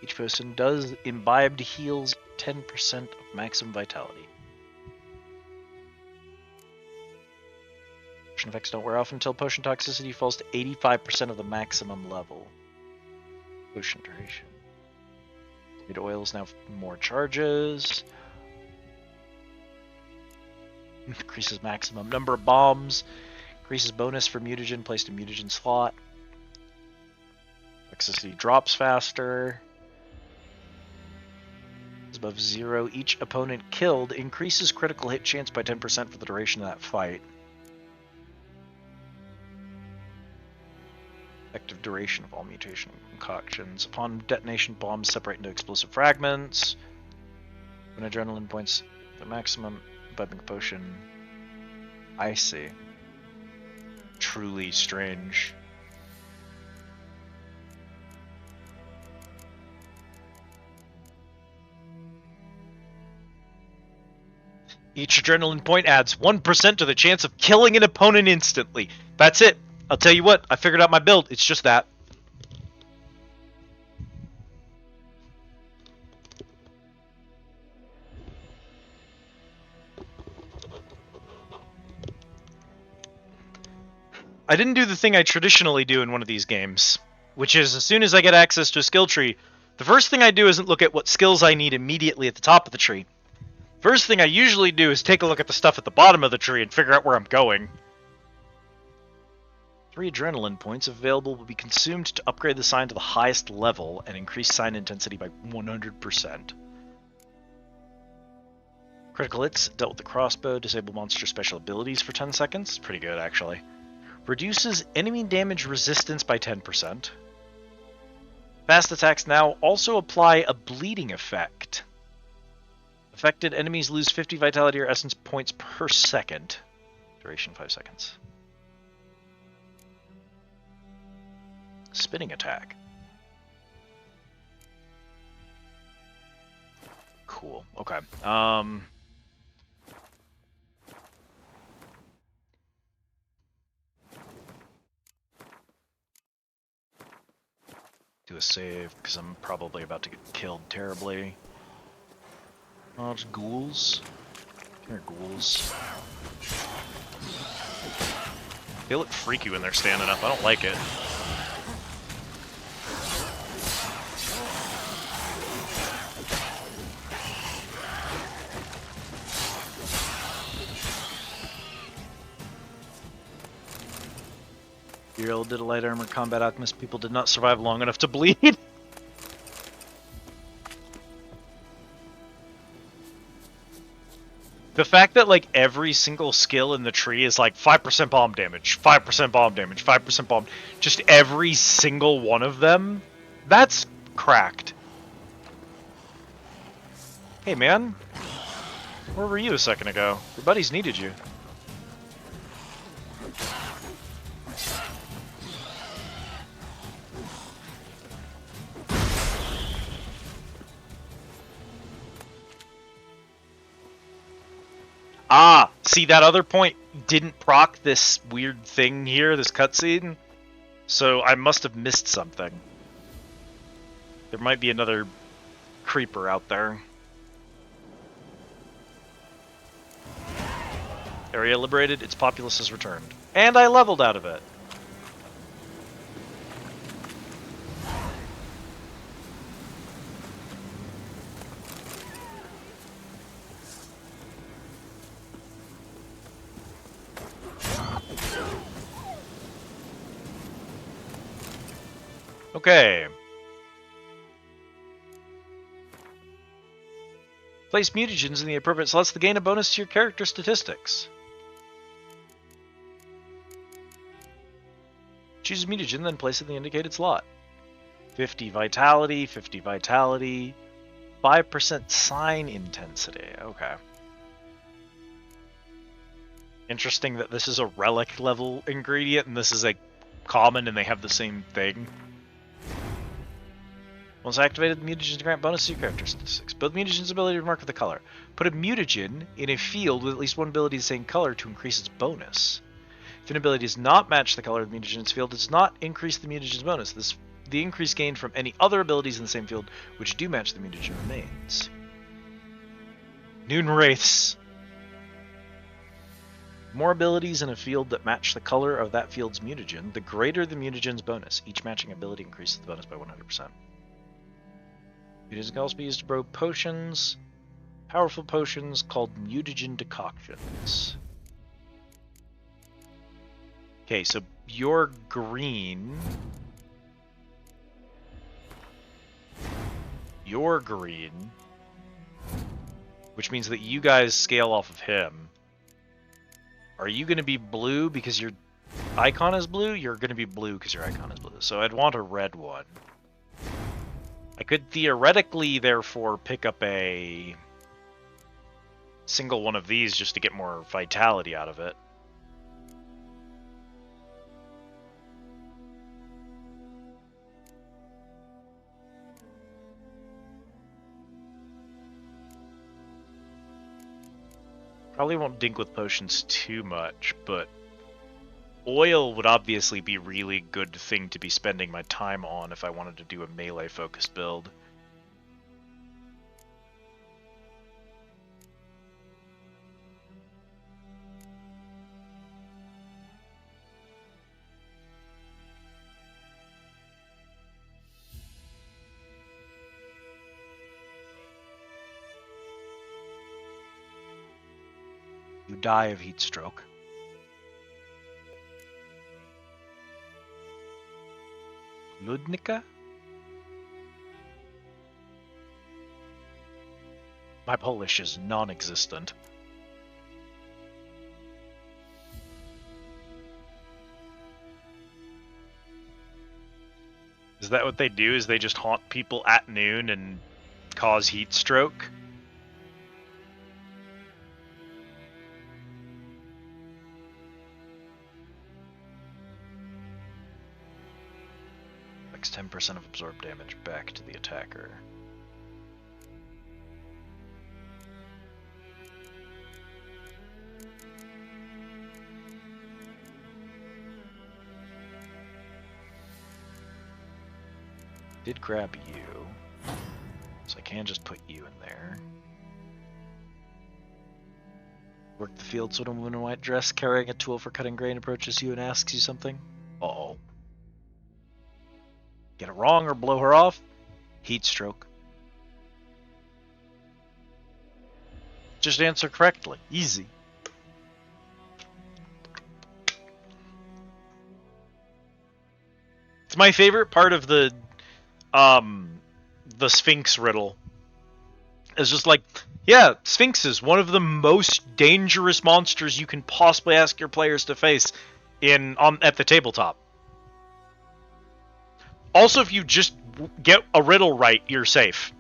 Each person does imbibed heals 10% of maximum vitality. Potion effects don't wear off until potion toxicity falls to 85% of the maximum level. Potion duration. Mid oils now more charges. Increases maximum number of bombs. Increases bonus for mutagen placed in mutagen slot. Toxicity drops faster. Is above 0. Each opponent killed increases critical hit chance by 10% for the duration of that fight. Effective duration of all mutation concoctions. Upon detonation, bombs separate into explosive fragments. When adrenaline points the maximum, imbibing a potion. I see. Truly strange. Each adrenaline point adds 1% to the chance of killing an opponent instantly. That's it. I'll tell you what, I figured out my build. It's just that. I didn't do the thing I traditionally do in one of these games, which is as soon as I get access to a skill tree, the first thing I do isn't look at what skills I need immediately at the top of the tree. First thing I usually do is take a look at the stuff at the bottom of the tree and figure out where I'm going. 3 adrenaline points available will be consumed to upgrade the sign to the highest level and increase sign intensity by 100%. Critical hits dealt with the crossbow, disable monster special abilities for 10 seconds. Pretty good, actually. Reduces enemy damage resistance by 10%. Fast attacks now also apply a bleeding effect. Affected enemies lose 50 vitality or essence points per second. Duration 5 seconds. Spinning attack. Cool. Okay. Do a save because I'm probably about to get killed terribly. Oh, it's ghouls. Come here, ghouls. They look freaky when they're standing up. I don't like it. Uriel did a light armor combat alchemist. People did not survive long enough to bleed. The fact that like every single skill in the tree is like 5% bomb damage, 5% bomb damage, 5% bomb, just every single one of them, that's cracked. Hey man, where were you a second ago? Your buddies needed you. Ah, see, that other point didn't proc this weird thing here, this cutscene. So I must have missed something. There might be another creeper out there. Area liberated, its populace has returned. And I leveled out of it. Okay. Place mutagens in the appropriate slots to gain a bonus to your character statistics. Choose a mutagen, then place it in the indicated slot. 50 vitality, 5% sign intensity. Okay. Interesting that this is a relic level ingredient and this is a common and they have the same thing. Once activated, the mutagens grant bonus to your character statistics. Build mutagen's ability to mark with a color. Put a mutagen in a field with at least one ability of the same color to increase its bonus. If an ability does not match the color of the mutagen's field, it does not increase the mutagen's bonus. The increase gained from any other abilities in the same field which do match the mutagen remains. Noon Wraiths. More abilities in a field that match the color of that field's mutagen, the greater the mutagen's bonus. Each matching ability increases the bonus by 100%. Mutagen can also be used to brew potions. Powerful potions called mutagen decoctions. Okay, so you're green. You're green. Which means that you guys scale off of him. Are you going to be blue because your icon is blue? You're going to be blue because your icon is blue. So I'd want a red one. I could theoretically, therefore, pick up a single one of these just to get more vitality out of it. Probably won't dink with potions too much, but oil would obviously be a really good thing to be spending my time on if I wanted to do a melee focused build. You die of heat stroke. Ludnica? My Polish is non-existent. Is that what they do? Is they just haunt people at noon and cause heat stroke? Takes 10% of absorbed damage back to the attacker. Did grab you, so I can just put you in there. Work the field so a woman in a white dress carrying a tool for cutting grain approaches you and asks you something. Uh-oh. Get it wrong or blow her off. Heat stroke. Just answer correctly. Easy. It's my favorite part of the Sphinx riddle. It's just like, yeah, Sphinx is one of the most dangerous monsters you can possibly ask your players to face at the tabletop. Also, if you just get a riddle right, you're safe.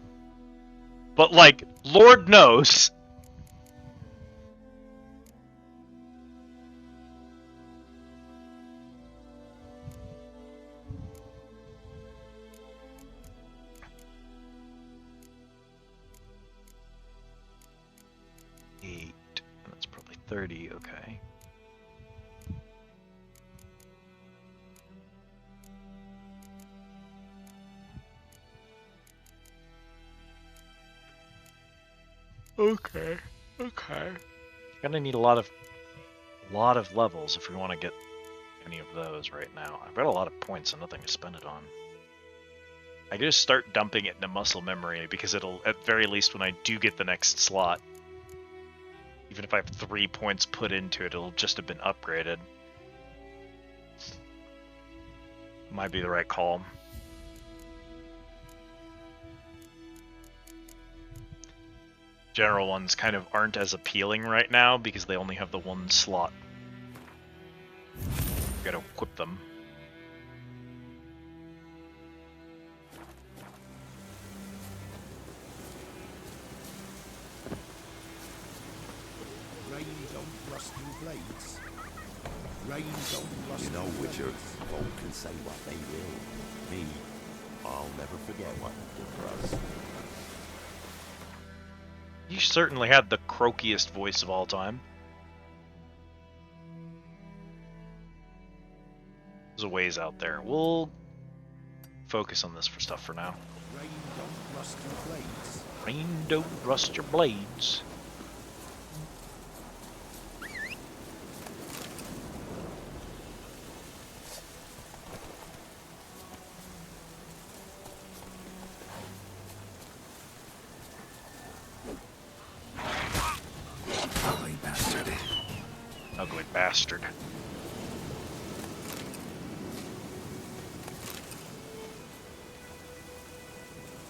But, like, Lord knows. That's probably 30, okay. Okay. Gonna need a lot of levels if we want to get any of those right now. I've got a lot of points and nothing to spend it on. I can just start dumping it into muscle memory because it'll, at very least when I do get the next slot, even if I have 3 points put into it, it'll just have been upgraded. Might be the right call. General ones kind of aren't as appealing right now because they only have the one slot. Gotta equip them. Rain on rusting blades. Rain You know, Witcher, folk can say what they will. Me, I'll never forget what you did for us. You certainly had the croakiest voice of all time. There's a ways out there. We'll focus on this for stuff for now. Rain don't rust your blades. Rain don't rust your blades. Ugly bastard. Ugly bastard.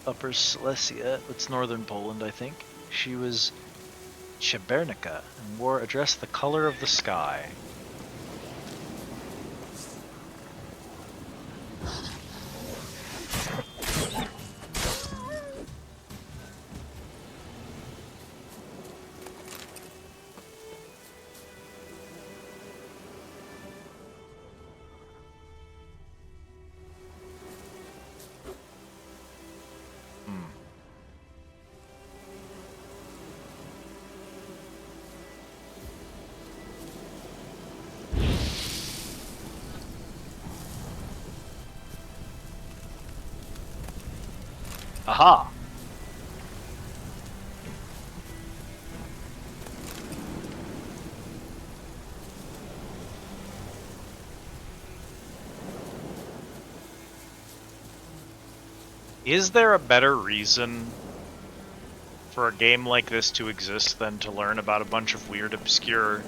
Upper Silesia, it's northern Poland, I think. She was Czebernica and wore a dress the color of the sky. Aha! Is there a better reason for a game like this to exist than to learn about a bunch of weird, obscure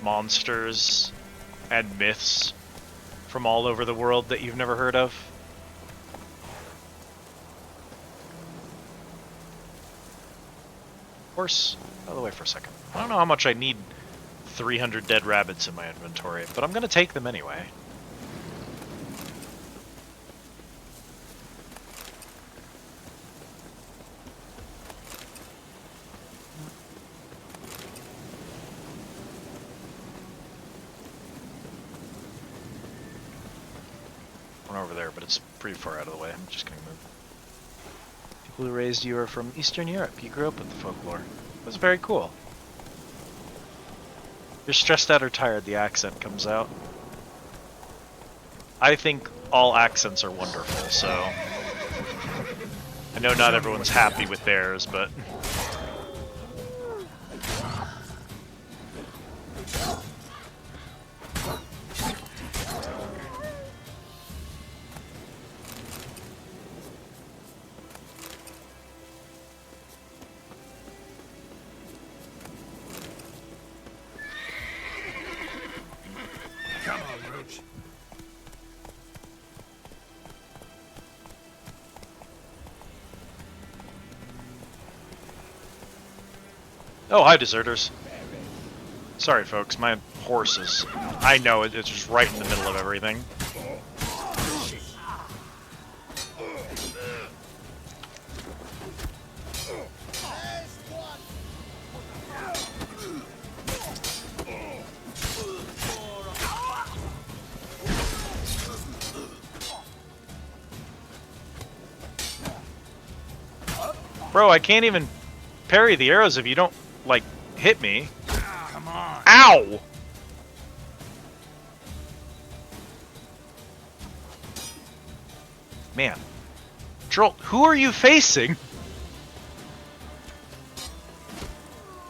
monsters and myths from all over the world that you've never heard of? Horse, out of the way for a second. I don't know how much I need 300 dead rabbits in my inventory, but I'm gonna take them anyway. One over there, but it's pretty far out of the way. I'm just gonna move. People who raised you are from Eastern Europe. You grew up with the folklore. It was very cool. You're stressed out or tired, the accent comes out. I think all accents are wonderful, so... I know not everyone's happy with theirs, but... Come on, Roach. Oh, hi, deserters. Sorry, folks, my horse is... I know, it's just right in the middle of everything. Bro, I can't even parry the arrows if you don't, like, hit me. Come on. Ow! Man. Troll, who are you facing?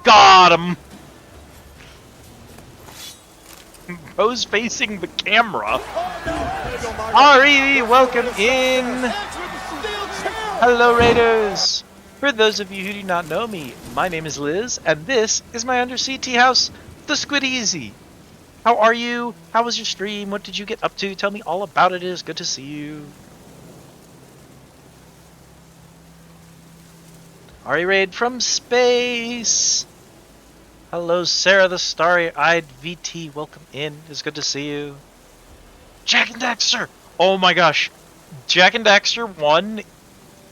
Got him! Bro's facing the camera. Ari, welcome in! Hello, Raiders! For those of you who do not know me, my name is Liz, and this is my undersea tea house, the Squideasy. How are you? How was your stream? What did you get up to? Tell me all about it. It is good to see you. Ari Raid from space! Hello, Sarah the Starry-Eyed VT. Welcome in. It's good to see you. Jak and Daxter! Oh my gosh. Jak and Daxter 1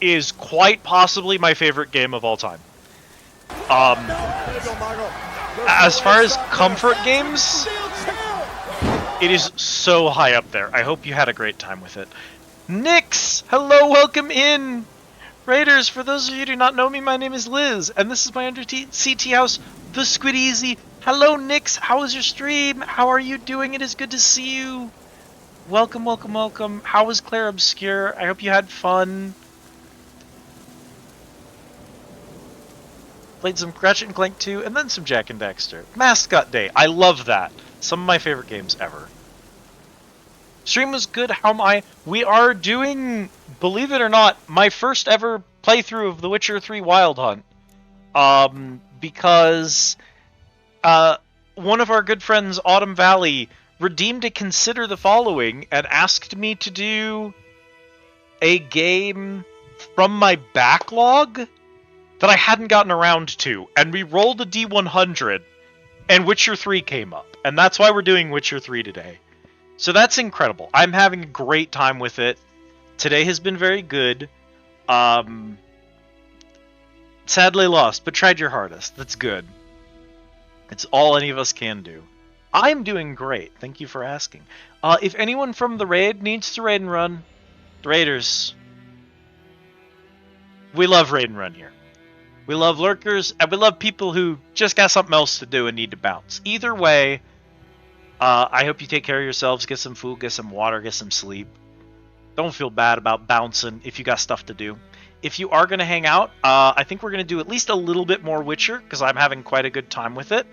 is quite possibly my favorite game of all time. As far as comfort games, It is so high up there. I hope you had a great time with it. Nix! Hello, welcome in! Raiders, for those of you who do not know me, my name is Liz, and this is my CT house, The Squideasy. Hello, Nix. How was your stream? How are you doing? It is good to see you. Welcome, welcome, welcome. How was Claire Obscure? I hope you had fun. Played some Ratchet and Clank 2, and then some Jak and Daxter. Mascot Day. I love that. Some of my favorite games ever. Stream was good. How am I? We are doing, believe it or not, my first ever playthrough of The Witcher 3 Wild Hunt. Because one of our good friends, Autumn Valley, redeemed a Consider the Following and asked me to do a game from my backlog that I hadn't gotten around to. And we rolled a D100, and Witcher 3 came up. And that's why we're doing Witcher 3 today. So that's incredible. I'm having a great time with it. Today has been very good. Sadly lost, but tried your hardest. That's good. It's all any of us can do. I'm doing great. Thank you for asking. If anyone from the raid needs to raid and run, the Raiders, we love raid and run here. We love lurkers, and we love people who just got something else to do and need to bounce. Either way, I hope you take care of yourselves, get some food, get some water, get some sleep. Don't feel bad about bouncing if you got stuff to do. If you are going to hang out, I think we're going to do at least a little bit more Witcher, because I'm having quite a good time with it.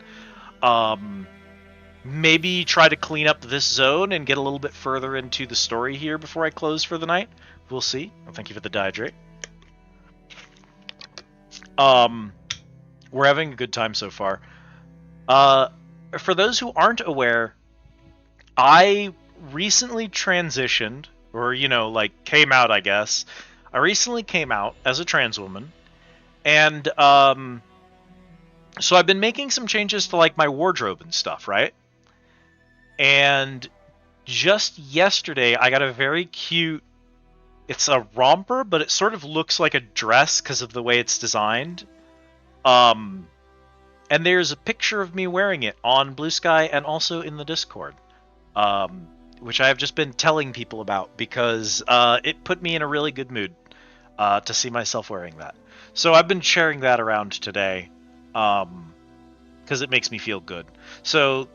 Maybe try to clean up this zone and get a little bit further into the story here before I close for the night. We'll see. Well, thank you for the dihydrate. We're having a good time so far. For those who aren't aware, I recently transitioned, or, you know, like, came out, I guess. I recently came out as a trans woman, and, so I've been making some changes to, like, my wardrobe and stuff, right? And just yesterday, I got a very cute, it's a romper, but it sort of looks like a dress because of the way it's designed. And there's a picture of me wearing it on Blue Sky and also in the Discord, which I have just been telling people about because it put me in a really good mood to see myself wearing that. So I've been sharing that around today because it makes me feel good. So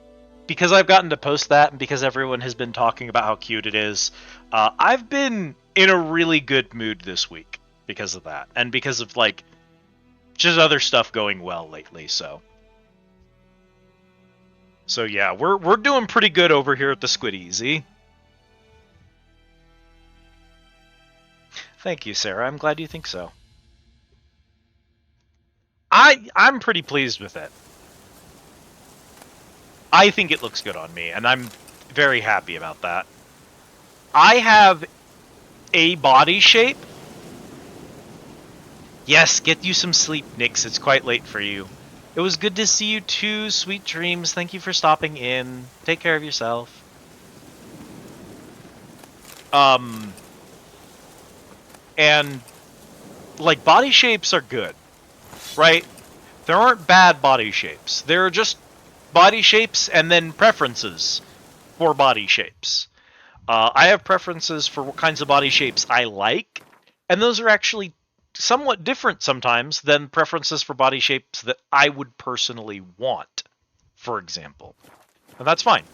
because I've gotten to post that and because everyone has been talking about how cute it is, I've been in a really good mood this week because of that and because of, like, just other stuff going well lately. So yeah, we're doing pretty good over here at the Squideasy. Thank you, Sarah. I'm glad you think so. I'm pretty pleased with it. I think it looks good on me, and I'm very happy about that. I have a body shape. Yes, get you some sleep, Nix. It's quite late for you. It was good to see you too. Sweet dreams. Thank you for stopping in. Take care of yourself. And, like, body shapes are good, right? There aren't bad body shapes. There are just body shapes and then preferences for body shapes. I have preferences for what kinds of body shapes I like, and those are actually somewhat different sometimes than preferences for body shapes that I would personally want, for example. And that's fine.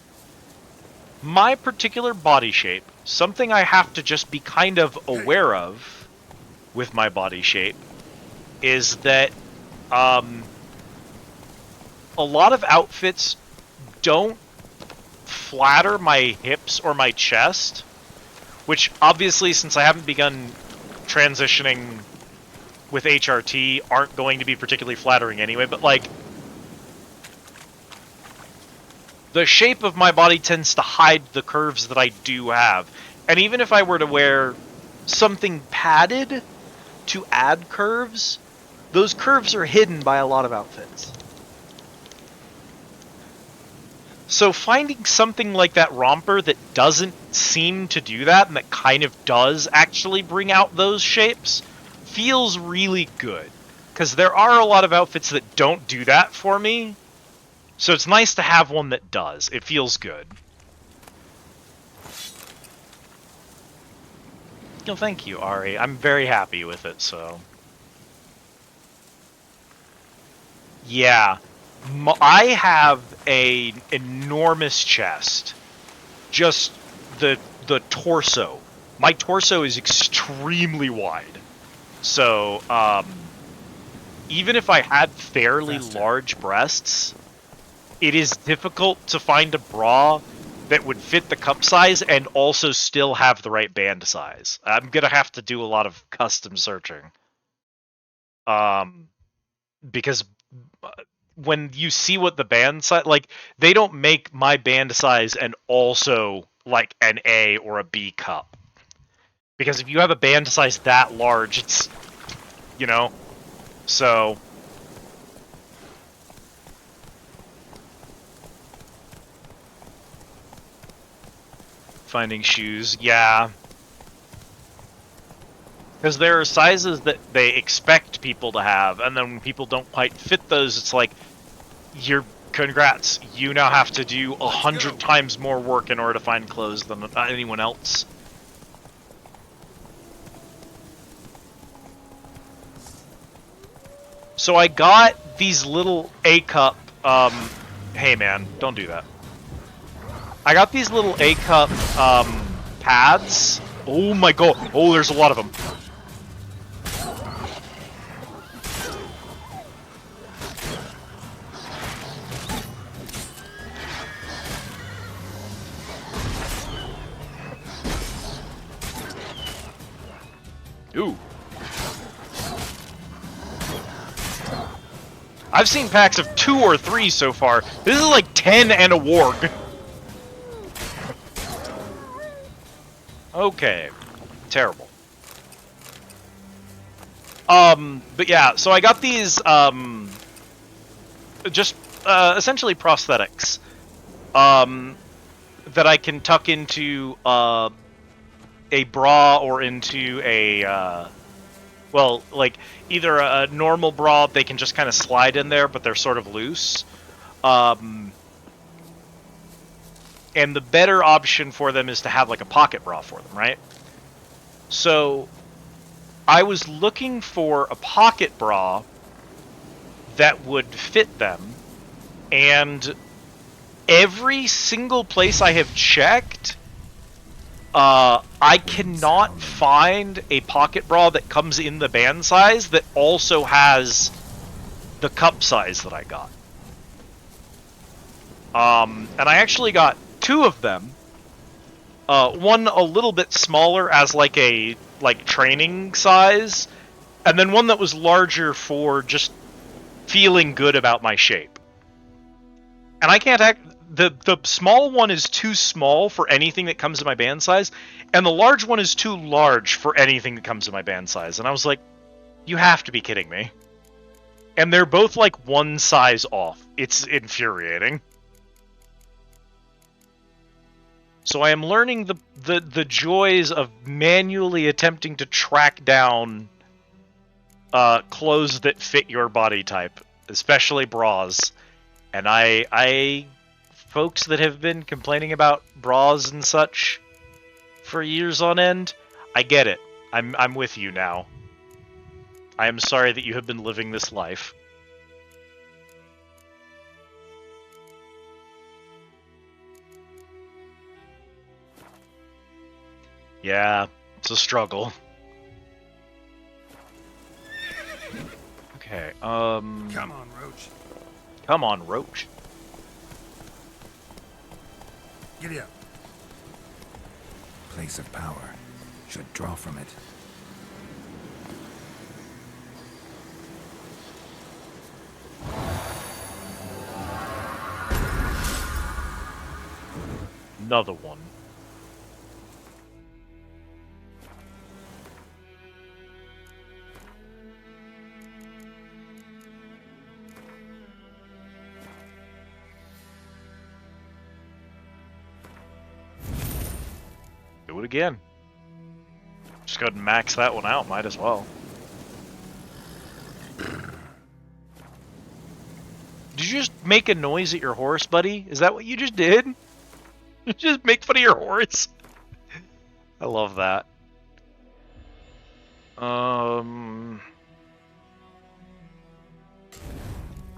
My particular body shape, something I have to just be kind of aware of with my body shape, is that a lot of outfits don't flatter my hips or my chest, which obviously, since I haven't begun transitioning with HRT, aren't going to be particularly flattering anyway, but, like, the shape of my body tends to hide the curves that I do have. And even if I were to wear something padded to add curves, those curves are hidden by a lot of outfits. So finding something like that romper that doesn't seem to do that, and that kind of does actually bring out those shapes, feels really good. Because there are a lot of outfits that don't do that for me. So it's nice to have one that does. It feels good. No, thank you, Ari. I'm very happy with it, so... Yeah. I have a enormous chest. Just the torso. My torso is extremely wide. So, even if I had fairly large breasts, it is difficult to find a bra that would fit the cup size and also still have the right band size. I'm gonna have to do a lot of custom searching. Because when you see what the band size, like, they don't make my band size and also like an A or a B cup. Because if you have a band size that large, it's, you know, so... Finding shoes, yeah. Because there are sizes that they expect people to have, and then when people don't quite fit those, it's like, congrats, you now have to do 100 times more work in order to find clothes than anyone else. So I got these little A-cup, hey man, don't do that. I got these little A-cup, pads. Oh my god, oh, there's a lot of them. Ooh. I've seen packs of 2 or 3 so far. This is like 10 and a warg. Okay. Terrible. But yeah, so I got these, just, essentially prosthetics, that I can tuck into, a bra or into a, well, like, either a normal bra, they can just kind of slide in there, but they're sort of loose. And the better option for them is to have, like, a pocket bra for them, right? So, I was looking for a pocket bra that would fit them, and every single place I have checked, I cannot find a pocket bra that comes in the band size that also has the cup size that I got. And I actually got 2 of them. One a little bit smaller as like a training size, and then one that was larger for just feeling good about my shape. And I can't the small one is too small for anything that comes in my band size, and the large one is too large for anything that comes in my band size. And I was like, you have to be kidding me. And they're both like 1 size off. It's infuriating. So I am learning the joys of manually attempting to track down clothes that fit your body type, especially bras. And I folks that have been complaining about bras and such for years on end, I get it. I'm with you now. I am sorry that you have been living this life. Yeah, it's a struggle. Okay, Come on, Roach. Come on, Roach. Giddy up. Place of power. Should draw from it. Another one. Do it again. Just go ahead and max that one out, might as well. Did you just make a noise at your horse, buddy? Is that what you just did? You just make fun of your horse? I love that. I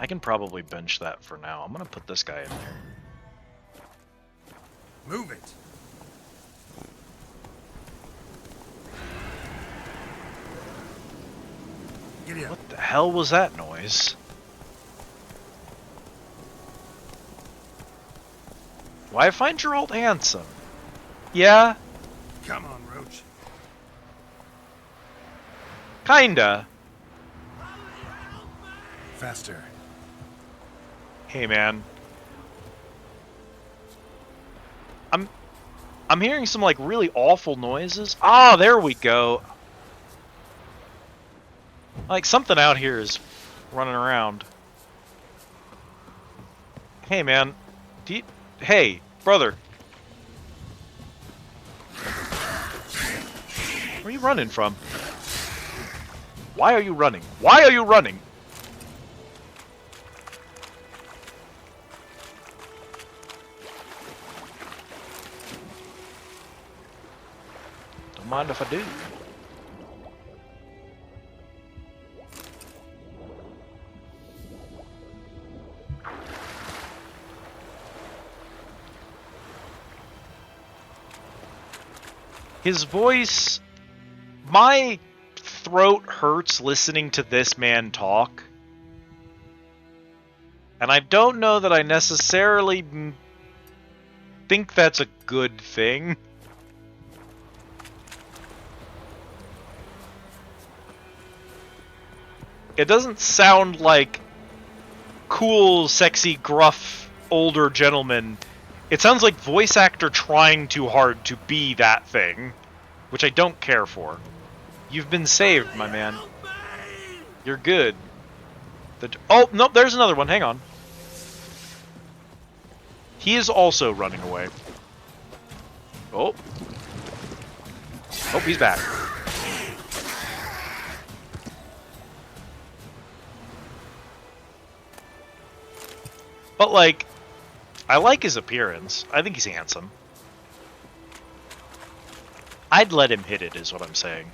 can probably bench that for now. I'm gonna put this guy in there. Move it. Giddy up. What the hell was that noise? Why find your old handsome? Yeah? Come on, Roach. Kinda. Faster. Hey, man. I'm hearing some, like, really awful noises. Ah, there we go. Like, something out here is running around. Hey, man. Hey, brother. Where are you running from? Why are you running? Why are you running? Don't mind if I do. His voice... My throat hurts listening to this man talk. And I don't know that I necessarily think that's a good thing. It doesn't sound like cool, sexy, gruff, older gentleman. It sounds like voice actor trying too hard to be that thing, which I don't care for. You've been saved, my man. You're good. Oh, nope, there's another one. Hang on. He is also running away. Oh. Oh, he's back. But, like, I like his appearance. I think he's handsome. I'd let him hit it, is what I'm saying.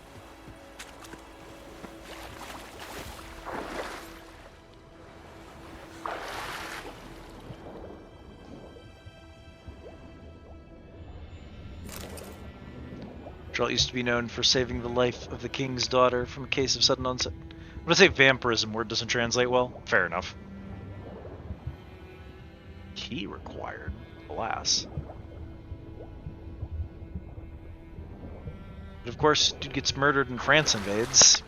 Geralt used to be known for saving the life of the king's daughter from a case of sudden onset. I'm gonna say vampirism, word doesn't translate well. Fair enough. Key required. Alas. But of course, dude gets murdered and France invades.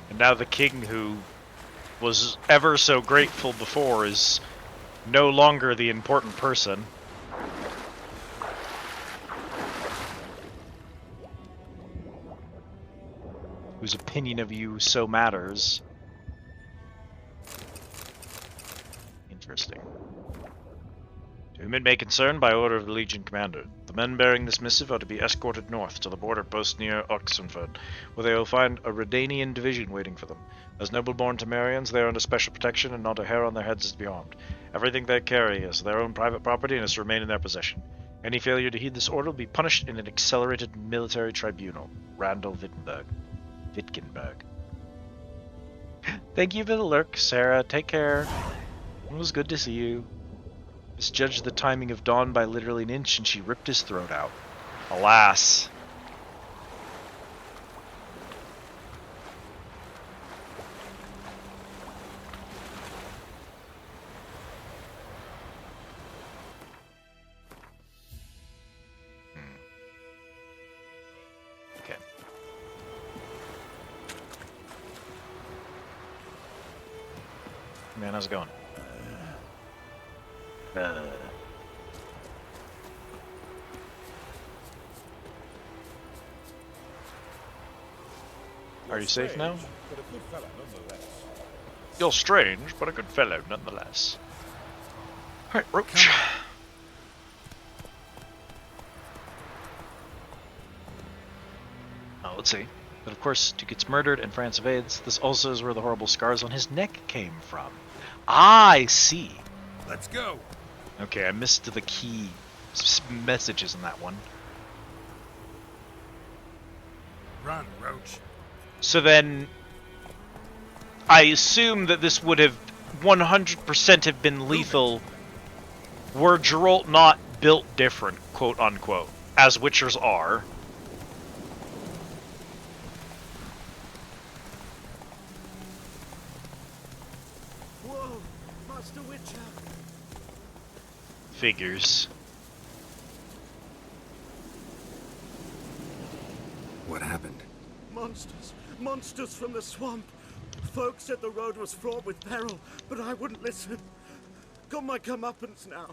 And now the king who was ever so grateful before is no longer the important person. Whose opinion of you so matters. Interesting. To whom it may concern, by order of the Legion Commander, the men bearing this missive are to be escorted north to the border post near Oxenford, where they will find a Redanian division waiting for them. As noble-born Temerians, they are under special protection, and not a hair on their heads is to be harmed. Everything they carry is their own private property and is to remain in their possession. Any failure to heed this order will be punished in an accelerated military tribunal. Randall Wittenberg. Thank you for the lurk, Sarah. Take care. It was good to see you. Misjudged the timing of dawn by literally an inch, and she ripped his throat out. Alas. Okay. Man, how's it going? Are you safe now? You're strange, but a good fellow nonetheless. Alright, Roach. Let's see. But of course, Duke gets murdered and France evades. This also is where the horrible scars on his neck came from. I see. Let's go. Okay, I missed the key messages in that one. Run, Roach. So then, I assume that this would have 100% have been lethal were Geralt not built different, quote unquote, as Witchers are. Whoa, Master Witcher. Figures. What happened? Monsters. Monsters from the swamp. Folk said the road was fraught with peril, but I wouldn't listen. Got my comeuppance now.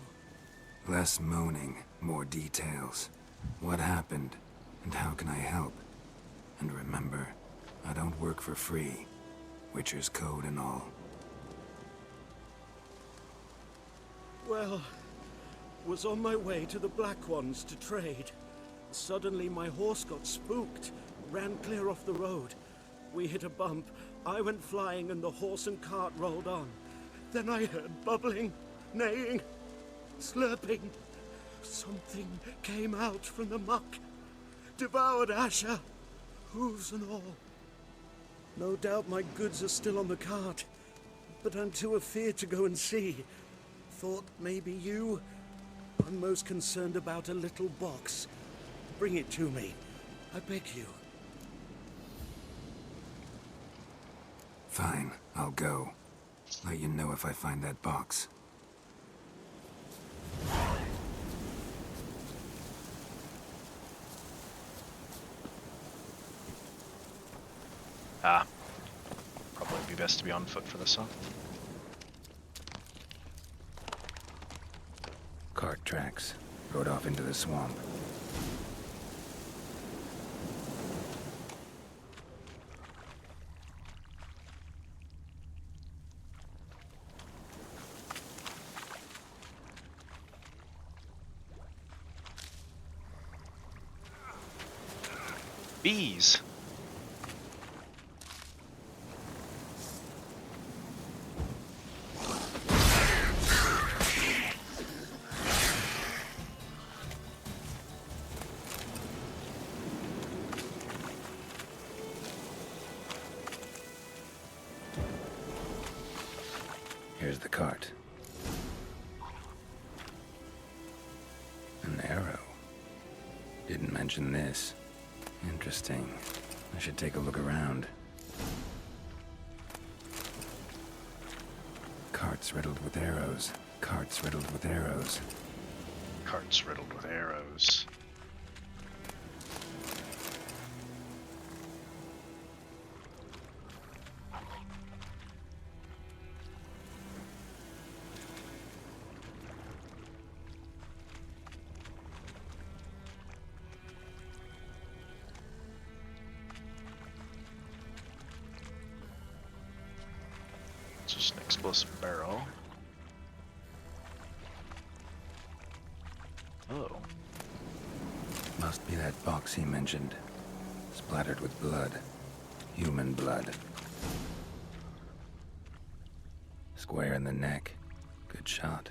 Less moaning, more details. What happened, and how can I help? And remember, I don't work for free. Witcher's code and all. Well, was on my way to the Black Ones to trade. Suddenly my horse got spooked, ran clear off the road. We hit a bump, I went flying and the horse and cart rolled on. Then I heard bubbling, neighing, slurping. Something came out from the muck, devoured Asher, hooves and all. No doubt my goods are still on the cart, but I'm too afeard to go and see. Thought maybe you. I'm most concerned about a little box. Bring it to me, I beg you. Fine, I'll go. Let you know if I find that box. Probably be best to be on foot for this, huh? Cart tracks. Rode off into the swamp. Bees. Here's the cart. An arrow. Didn't mention this. Interesting. I should take a look around. Carts riddled with arrows. Carts riddled with arrows. Carts riddled with arrows. Just an explosive barrel. Oh. Must be that box he mentioned. Splattered with blood. Human blood. Square in the neck. Good shot.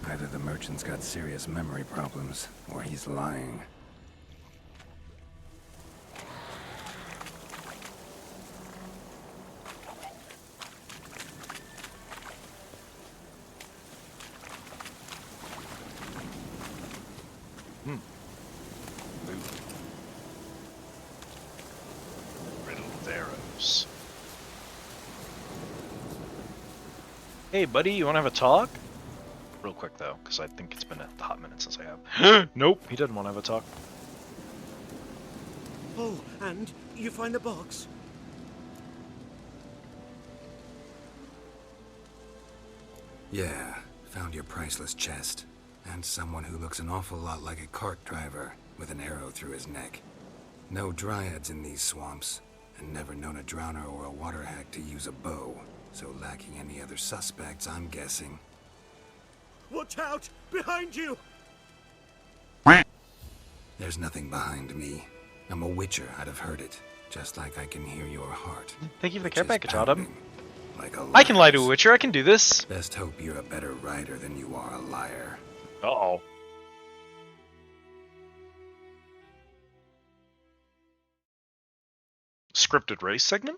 Either the merchant's got serious memory problems, or he's lying. Riddled with arrows. Hey, buddy, you want to have a talk? Real quick, though, because I think it's been a hot minute since I have. Nope, he doesn't want to have a talk. Oh, and you find the box? Yeah, found your priceless chest. And someone who looks an awful lot like a cart driver, with an arrow through his neck. No dryads in these swamps, and never known a drowner or a water hack to use a bow. So lacking any other suspects, I'm guessing. Watch out! Behind you! There's nothing behind me. I'm a witcher, I'd have heard it. Just like I can hear your heart. Thank you for the care package, Autumn. Like a I can lie to a witcher, I can do this. Best hope you're a better writer than you are a liar. Uh-oh. Scripted race segment?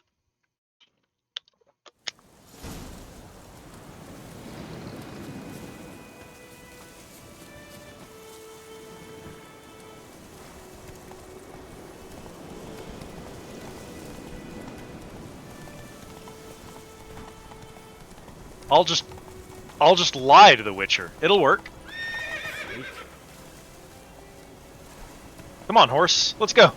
I'll just lie to the Witcher. It'll work. Come on, horse. Let's go.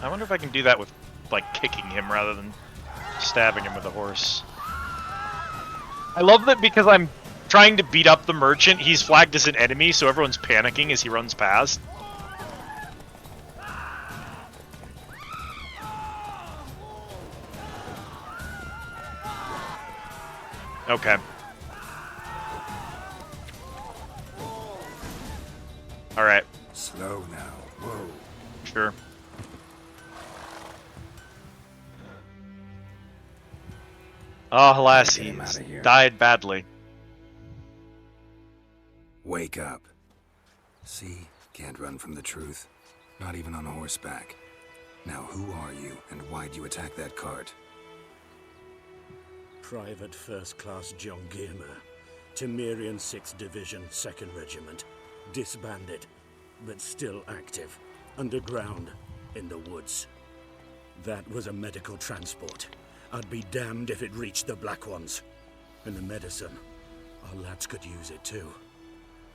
I wonder if I can do that with, like, kicking him rather than stabbing him with a horse. I love that because I'm trying to beat up the merchant, he's flagged as an enemy, so everyone's panicking as he runs past. Okay. Alright. Slow now. Whoa. Sure. Oh, alas, he died badly. Wake up. See? Can't run from the truth. Not even on horseback. Now who are you, and why'd you attack that cart? Private First Class John Giermer, Temerian 6th Division, 2nd Regiment. Disbanded, but still active. Underground, in the woods. That was a medical transport. I'd be damned if it reached the Black Ones. And the medicine, our lads could use it too.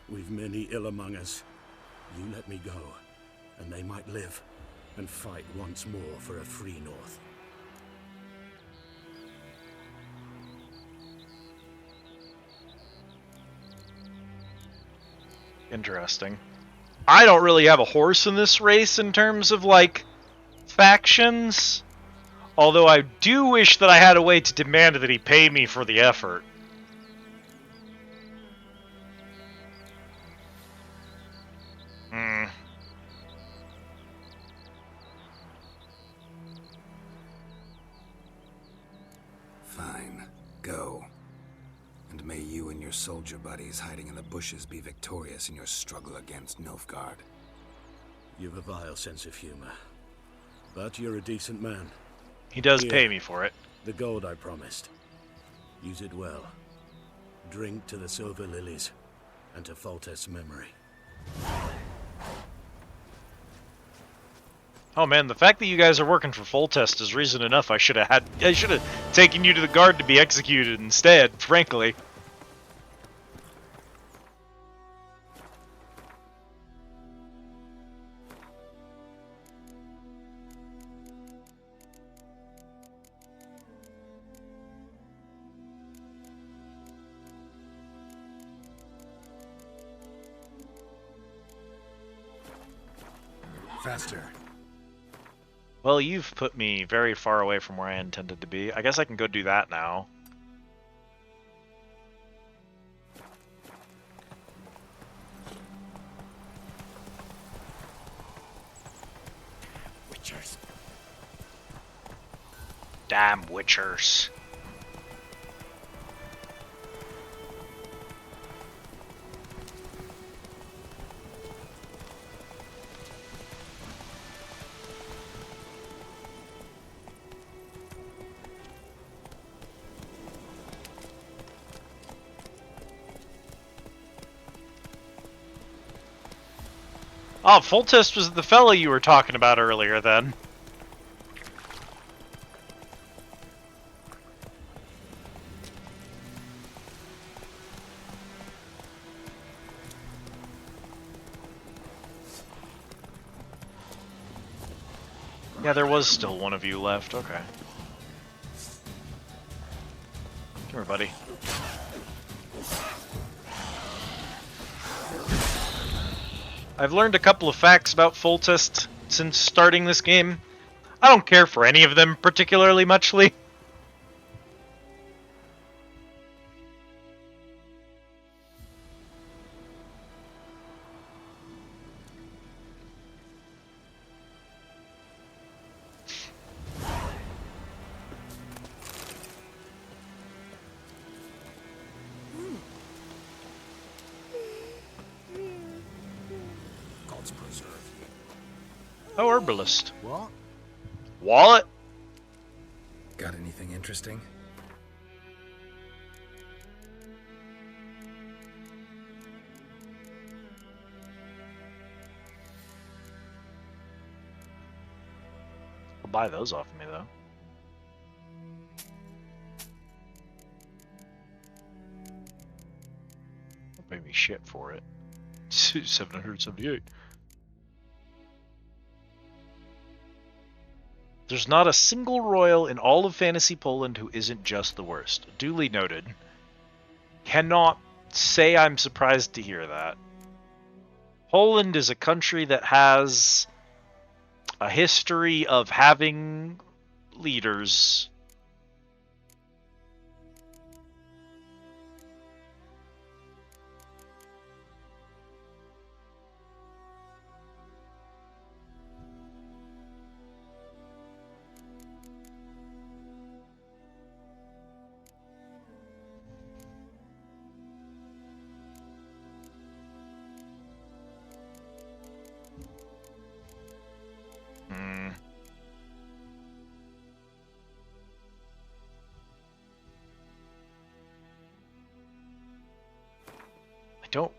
We've many ill among us. You let me go, and they might live and fight once more for a free North. Interesting. I don't really have a horse in this race in terms of, like, factions. Although I do wish that I had a way to demand that he pay me for the effort. Fine. Go. And may you and your soldier buddies hiding in the bushes be victorious in your struggle against Nilfgaard. You've a vile sense of humor. But you're a decent man. He does Here, pay me for it. The gold I promised. Use it well. Drink to the silver lilies, and to Foltest's memory. Oh man, the fact that you guys are working for Foltest is reason enough I should have taken you to the guard to be executed instead, frankly. Faster. Well, you've put me very far away from where I intended to be. I guess I can go do that now. Witchers. Damn witchers. Oh, Foltest was the fellow you were talking about earlier, then. Yeah, there was still one of you left. Okay. Come here, buddy. I've learned a couple of facts about Foltest since starting this game. I don't care for any of them particularly muchly. God's preserve you. Oh, herbalist. What? Wallet? Got anything interesting? I'll buy those off of me, though. Don't pay me shit for it. 778. There's not a single royal in all of Fantasy Poland who isn't just the worst. Duly noted. Cannot say I'm surprised to hear that. Poland is a country that has a history of having leaders. Don't.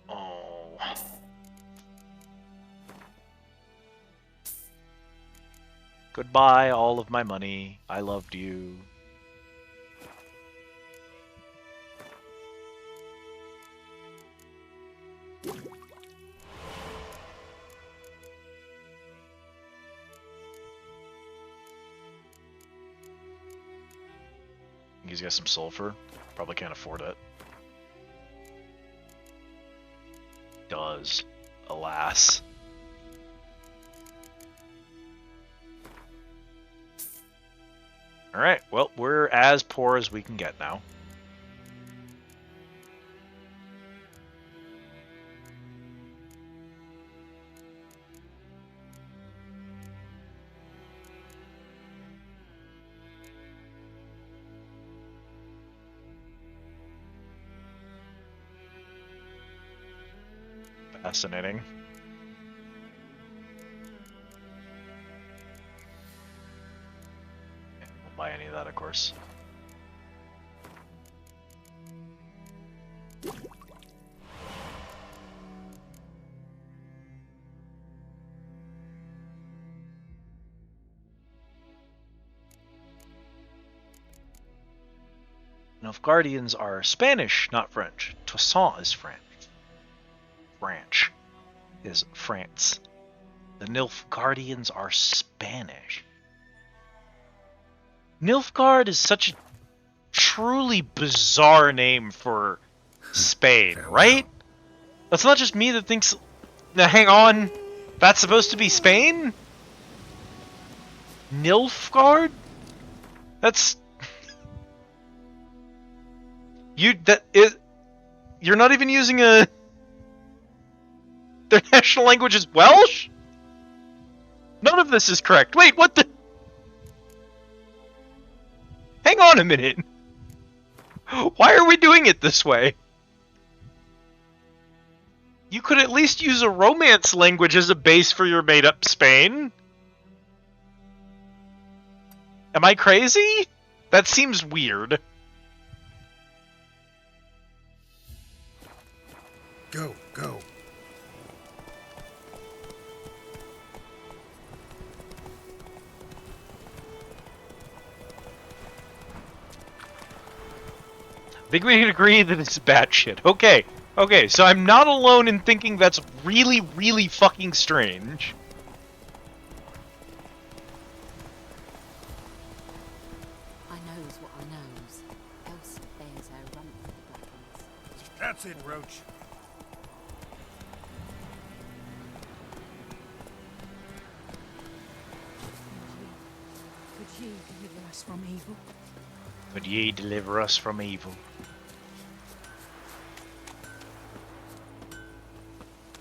Oh. Goodbye, all of my money. I loved you. He's got some sulfur. Probably can't afford it. Does, alas. Alright, well, we're as poor as we can get now. Fascinating. Won't buy any of that, of course. Nilfgaardians are Spanish, not French. Toussaint is French. Branch is France. The Nilfgaardians are Spanish. Nilfgaard is such a truly bizarre name for Spain, right? That's not just me that thinks... Now, hang on. That's supposed to be Spain? Nilfgaard? That's... You're not even using a... Their national language is Welsh? None of this is correct. Wait, what the... Hang on a minute. Why are we doing it this way? You could at least use a Romance language as a base for your made-up Spain. Am I crazy? That seems weird. Go, go. I think we can agree that it's batshit. Okay, okay, so I'm not alone in thinking that's really, really fucking strange. I knows what I knows. Else bears our rump for the blackens. That's it, Roach. us from evil? Would ye deliver us from evil?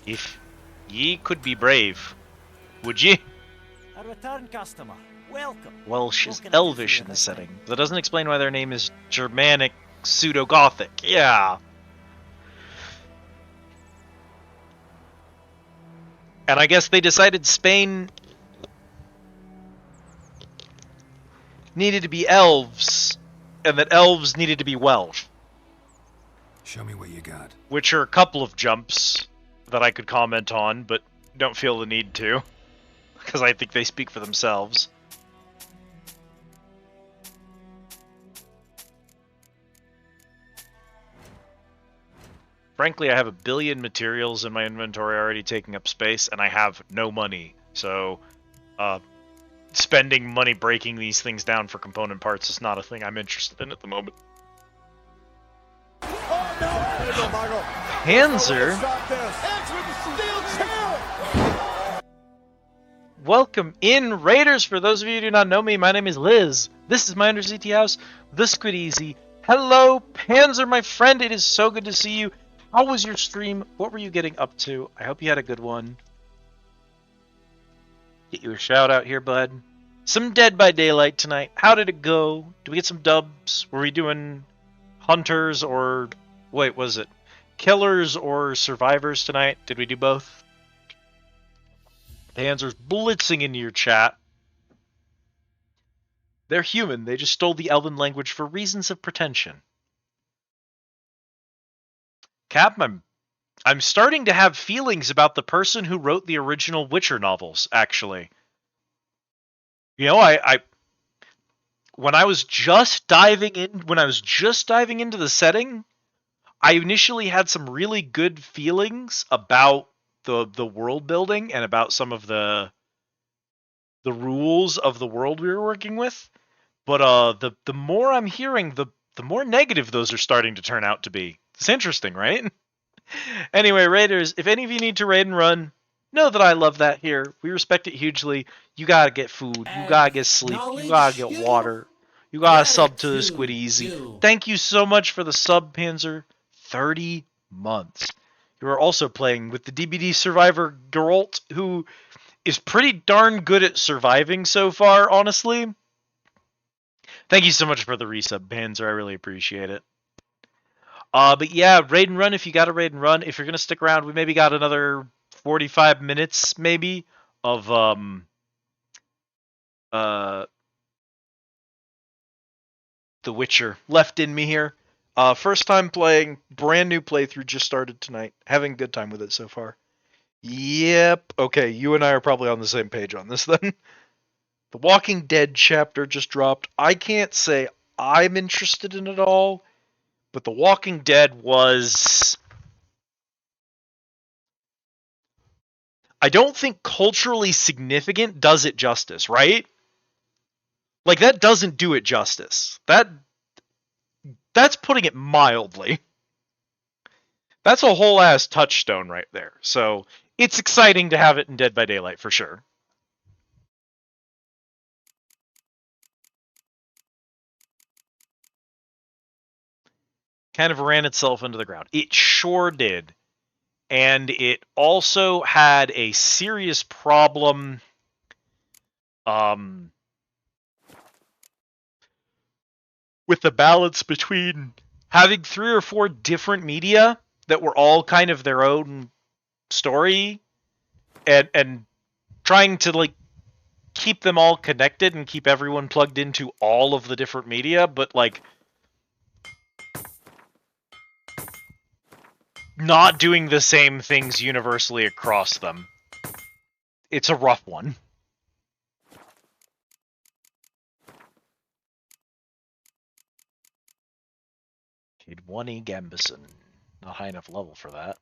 If ye could be brave, would ye? A return customer. Welcome. Welsh is Elvish in the setting. That doesn't explain why their name is Germanic Pseudo-Gothic. Yeah. And I guess they decided Spain needed to be elves, and that elves needed to be Welsh. Show me what you got. Which are a couple of jumps that I could comment on, but don't feel the need to, because I think they speak for themselves. Frankly, I have a billion materials in my inventory already taking up space, and I have no money. So, spending money breaking these things down for component parts is not a thing I'm interested in at the moment. Panzer? Welcome in, Raiders! For those of you who do not know me, my name is Liz. This is my Under CT house, The Squid Easy. Hello, Panzer, my friend! It is so good to see you. How was your stream? What were you getting up to? I hope you had a good one. Get you a shout out here, bud. Some Dead by Daylight tonight. How did it go? Did we get some dubs? Were we doing hunters or... Wait, was it killers or survivors tonight? Did we do both? Panzer's blitzing into your chat. They're human. They just stole the Elven language for reasons of pretension. Cap, I'm starting to have feelings about the person who wrote the original Witcher novels, actually. You know, when I was just diving into the setting, I initially had some really good feelings about the world building and about some of the rules of the world we were working with. But the more I'm hearing, the more negative those are starting to turn out to be. It's interesting, right? Anyway, Raiders, if any of you need to raid and run, know that I love that here. We respect it hugely. You gotta get food. You gotta get sleep. You gotta get water. You gotta sub to the Squid Easy. Thank you so much for the sub, Panzer. 30 months. You are also playing with the DBD survivor Geralt, who is pretty darn good at surviving so far, honestly. Thank you so much for the resub, Panzer. I really appreciate it. But yeah, raid and run if you got to raid and run. If you're going to stick around, we maybe got another 45 minutes, maybe, of, The Witcher left in me here. First time playing, brand new playthrough, just started tonight. Having a good time with it so far. Yep. Okay, you and I are probably on the same page on this then. The Walking Dead chapter just dropped. I can't say I'm interested in it all. But The Walking Dead was... I don't think culturally significant does it justice, right? Like, that doesn't do it justice. That's putting it mildly. That's a whole ass touchstone right there. So, it's exciting to have it in Dead by Daylight, for sure. Kind of ran itself into the ground. It sure did. And it also had a serious problem with the balance between having 3 or 4 different media that were all kind of their own story and trying to like keep them all connected and keep everyone plugged into all of the different media, but like not doing the same things universally across them. It's a rough one. Kid 1E Gambison. Not high enough level for that.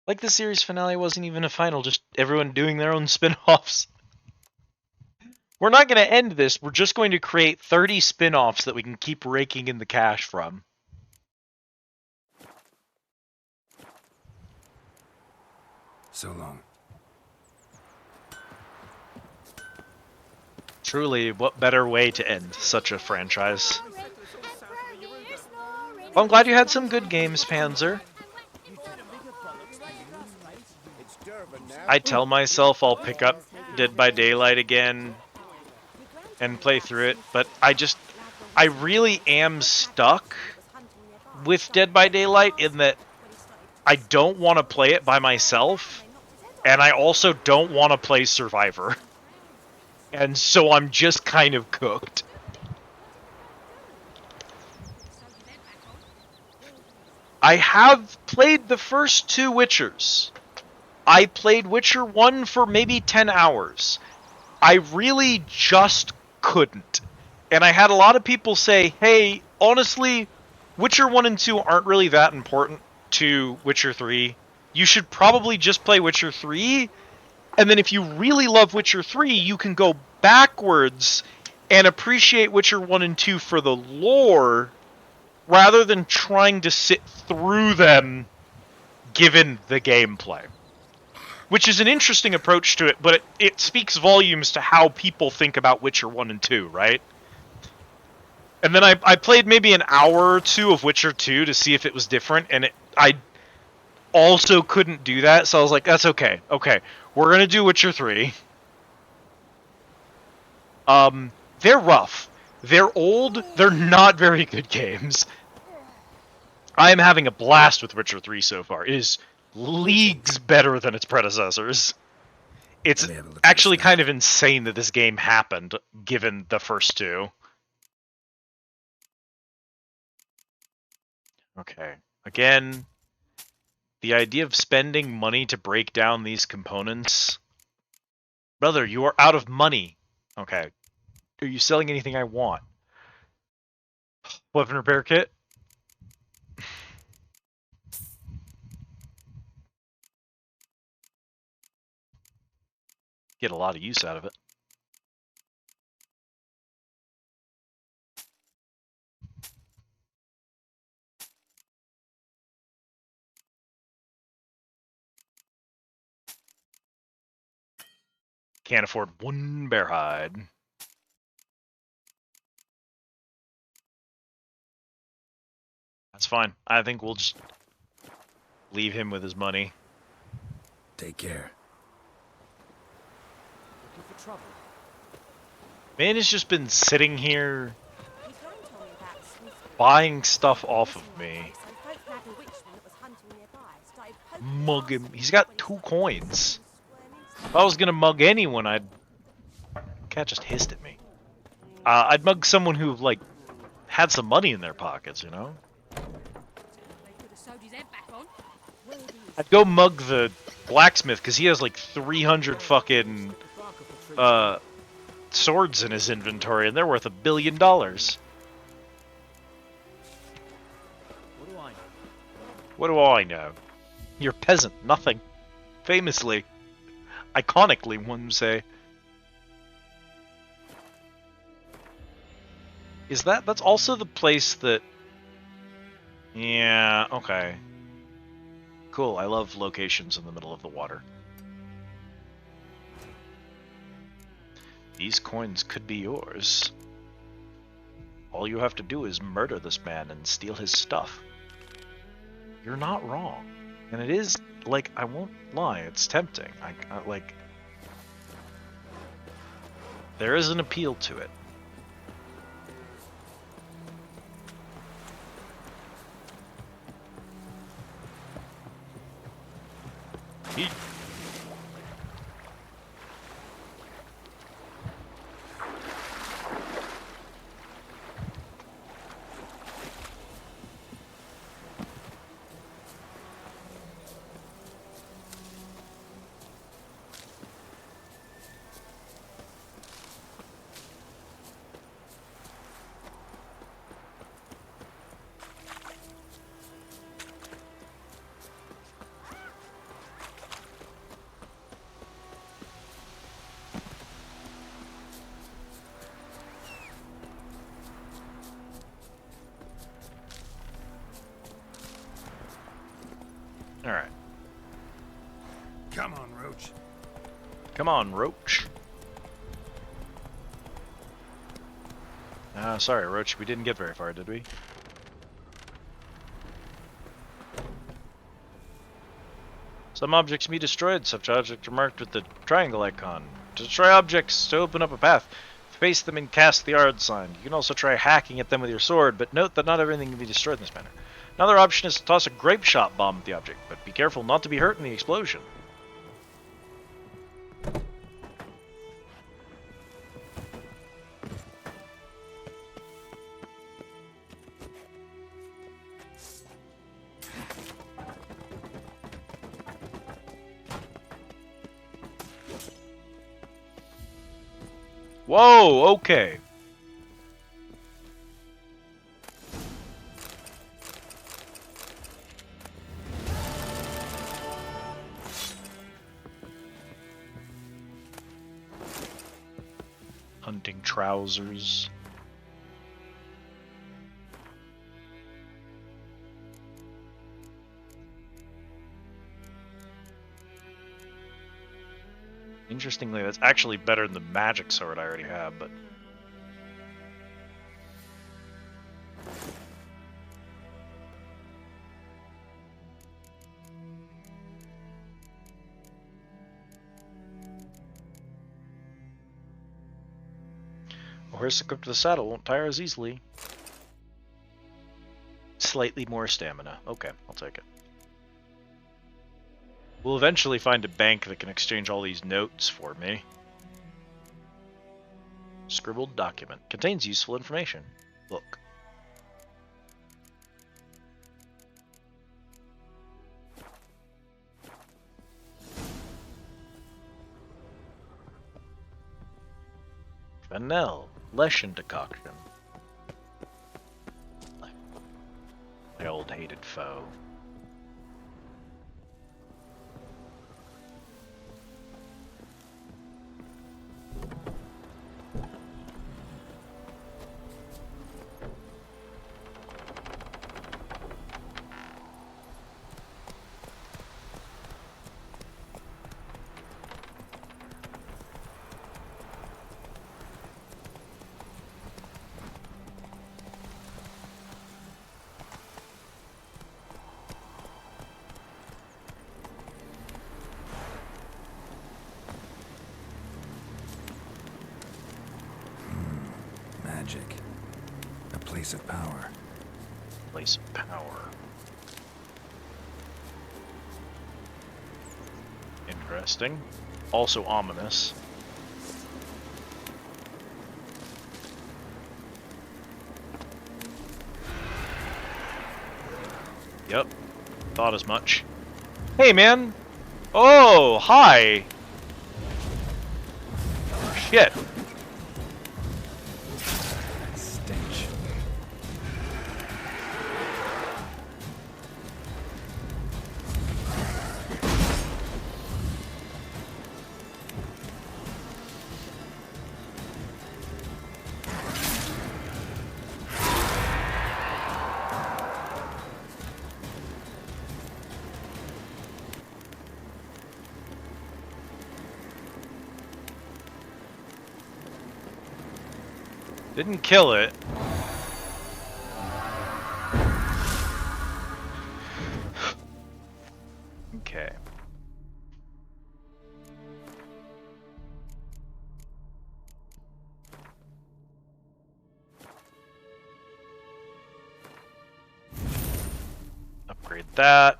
Like the series finale wasn't even a final, just everyone doing their own spin-offs. We're not going to end this, we're just going to create 30 spin-offs that we can keep raking in the cash from. So long. Truly, what better way to end such a franchise? Well, I'm glad you had some good games, Panzer. I tell myself I'll pick up Dead by Daylight again and play through it, but I really am stuck with Dead by Daylight in that I don't want to play it by myself, and I also don't want to play Survivor. And so I'm just kind of cooked. I have played the first 2 Witchers. I played Witcher 1 for maybe 10 hours. I really just couldn't. And I had a lot of people say, hey, honestly, Witcher 1 and 2 aren't really that important to Witcher 3. You should probably just play Witcher 3. And then if you really love Witcher 3, you can go backwards and appreciate Witcher 1 and 2 for the lore, rather than trying to sit through them given the gameplay. Which is an interesting approach to it, but it speaks volumes to how people think about Witcher 1 and 2, right? And then I played maybe an hour or 2 of Witcher 2 to see if it was different, and I also couldn't do that, so I was like, that's okay. Okay, we're gonna do Witcher 3. They're rough. They're old. They're not very good games. I am having a blast with Witcher 3 so far. It is leagues better than its predecessors. It's actually kind of insane that this game happened, given the first 2. Okay. Again, the idea of spending money to break down these components... Brother, you are out of money. Okay. Are you selling anything I want? Weapon repair kit? Get a lot of use out of it. Can't afford 1 bear hide. That's fine. I think we'll just leave him with his money. Take care. Looking for trouble? Man has just been sitting here buying stuff off of me. Mug him. He's got 2 coins. If I was gonna mug anyone, Cat just hissed at me. I'd mug someone who, like, had some money in their pockets, you know? I'd go mug the blacksmith, because he has, like, 300 fucking, swords in his inventory, and they're worth $1 billion. What do I know? What do I know? You're a peasant. Nothing. Famously. Iconically, one would say. Is that's also the place that... Yeah, okay. Cool, I love locations in the middle of the water. These coins could be yours. All you have to do is murder this man and steal his stuff. You're not wrong. And it is, like, I won't lie, it's tempting. I like... There is an appeal to it. Alright. Come on, Roach. Come on, Roach. Sorry, Roach, we didn't get very far, did we? Some objects can be destroyed. Such objects are marked with the triangle icon. To destroy objects, to open up a path, face them and cast the yard sign. You can also try hacking at them with your sword, but note that not everything can be destroyed in this manner. Another option is to toss a grape shot bomb at the object, but be careful not to be hurt in the explosion. Whoa, okay. Hunting trousers. Interestingly, that's actually better than the magic sword I already have, but... A horse equipped with a saddle won't tire as easily. Slightly more stamina. Okay, I'll take it. We'll eventually find a bank that can exchange all these notes for me. Scribbled document. Contains useful information. Look. Fennel. Leshen decoction. My old hated foe. Magic. A place of power. Place of power. Interesting. Also ominous. Yep. Thought as much. Hey, man! Oh, hi! Oh, shit. Stench. Didn't kill it. Okay. Upgrade that.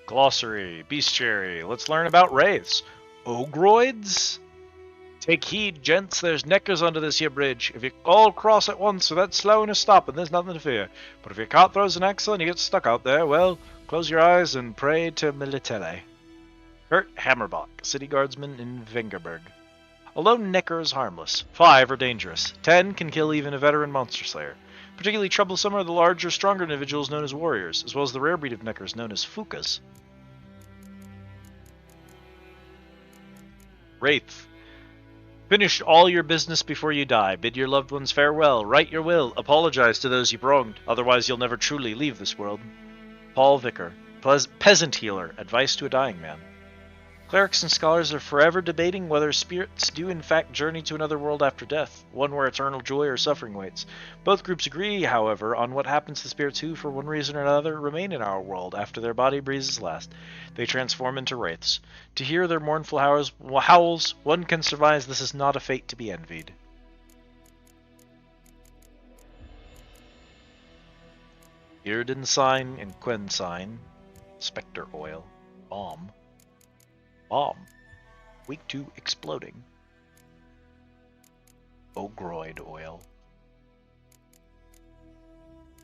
Glossary, bestiary. Let's learn about wraiths. Ogroids? Take heed, gents. There's neckers under this here bridge. If you all cross at once without slowing or stopping, there's nothing to fear. But if your cart throws an axle and you get stuck out there, well, close your eyes and pray to Militele. Kurt Hammerbach, city guardsman in Vengerberg. Although Necker is harmless, 5 are dangerous. 10 can kill even a veteran monster slayer. Particularly troublesome are the larger, stronger individuals known as warriors, as well as the rare breed of neckers known as fukas. Wraith. Finish all your business before you die. Bid your loved ones farewell. Write your will. Apologize to those you've wronged. Otherwise, you'll never truly leave this world. Paul Vicar. Peasant healer. Advice to a dying man. Clerics and scholars are forever debating whether spirits do in fact journey to another world after death, one where eternal joy or suffering waits. Both groups agree, however, on what happens to spirits who, for one reason or another, remain in our world after their body breathes his last. They transform into wraiths. To hear their mournful howls, one can surmise this is not a fate to be envied. Iridansign and Quensign, Spectre Oil, Bomb. Week 2 exploding. Ogroid oil.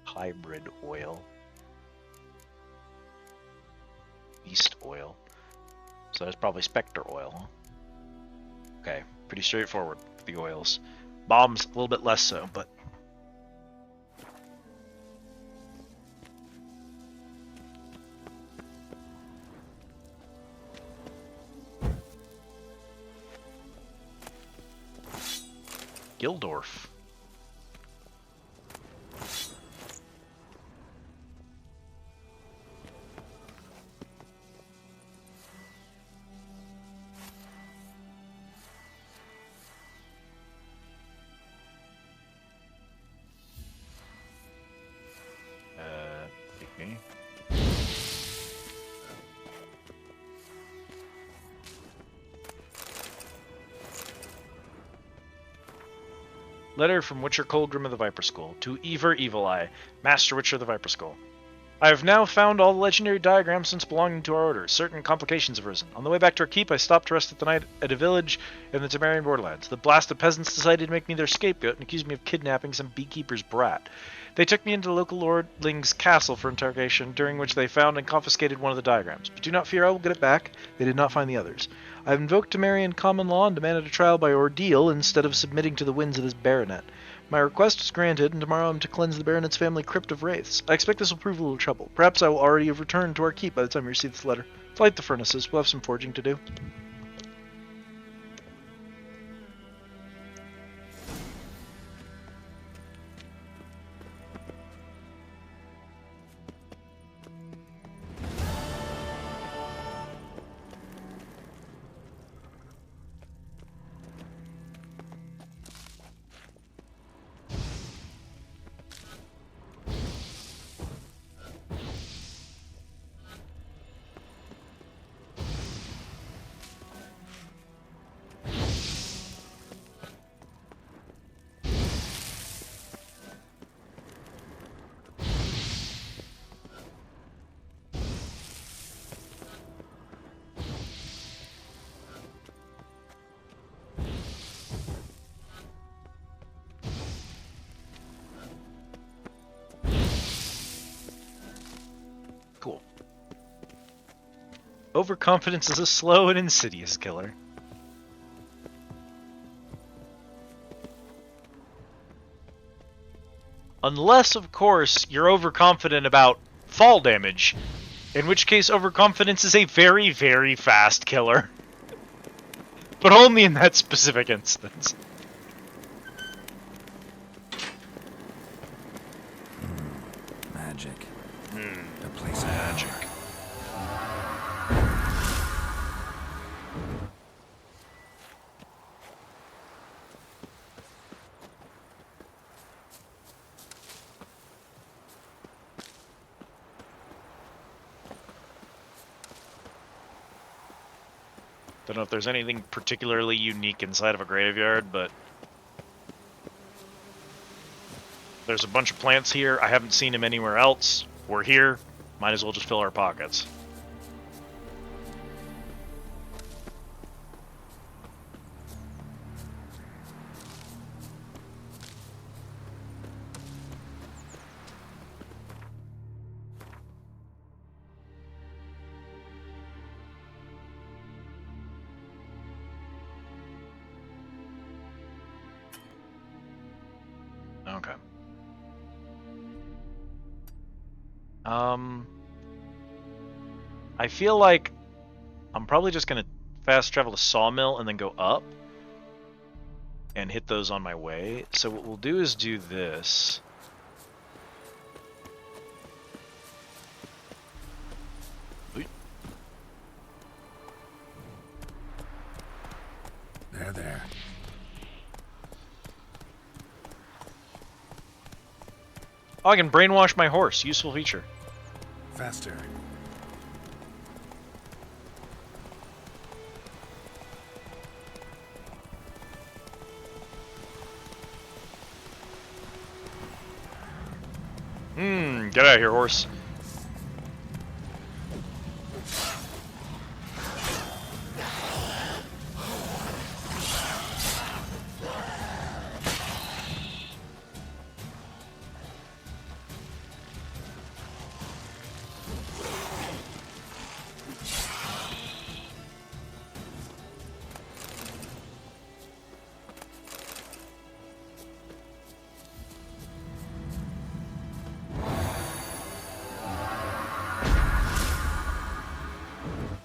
Hybrid oil. Beast oil. So that's probably Spectre oil, huh? Okay, pretty straightforward with the oils. Bomb's a little bit less so, but Gildorf. Okay. Letter from Witcher Colgrim of the Viper School to Ever Evil Eye, Master Witcher of the Viper School. I have now found all the legendary diagrams since belonging to our order. Certain complications have arisen. On the way back to our keep, I stopped to rest at the night at a village in the Temerian borderlands. The blasted peasants decided to make me their scapegoat and accused me of kidnapping some beekeeper's brat. They took me into the local lordling's castle for interrogation, during which they found and confiscated one of the diagrams. But do not fear, I will get it back. They did not find the others. I have invoked Temerian common law and demanded a trial by ordeal instead of submitting to the winds of this baronet. My request is granted, and tomorrow I am to cleanse the baronet's family crypt of wraiths. I expect this will prove a little trouble. Perhaps I will already have returned to our keep by the time you receive this letter. Light the furnaces. We'll have some forging to do. Cool. Overconfidence is a slow and insidious killer. Unless, of course, you're overconfident about fall damage, in which case overconfidence is a very, very fast killer. But only in that specific instance. Magic. The place of magic. Don't know if there's anything particularly unique inside of a graveyard, but there's a bunch of plants here. I haven't seen them anywhere else. We're here. Might as well just fill our pockets. Okay. I feel like I'm probably just gonna fast travel to Sawmill and then go up and hit those on my way. So what we'll do is do this. There. Oh, I can brainwash my horse. Useful feature. Faster. Get out of here, horse.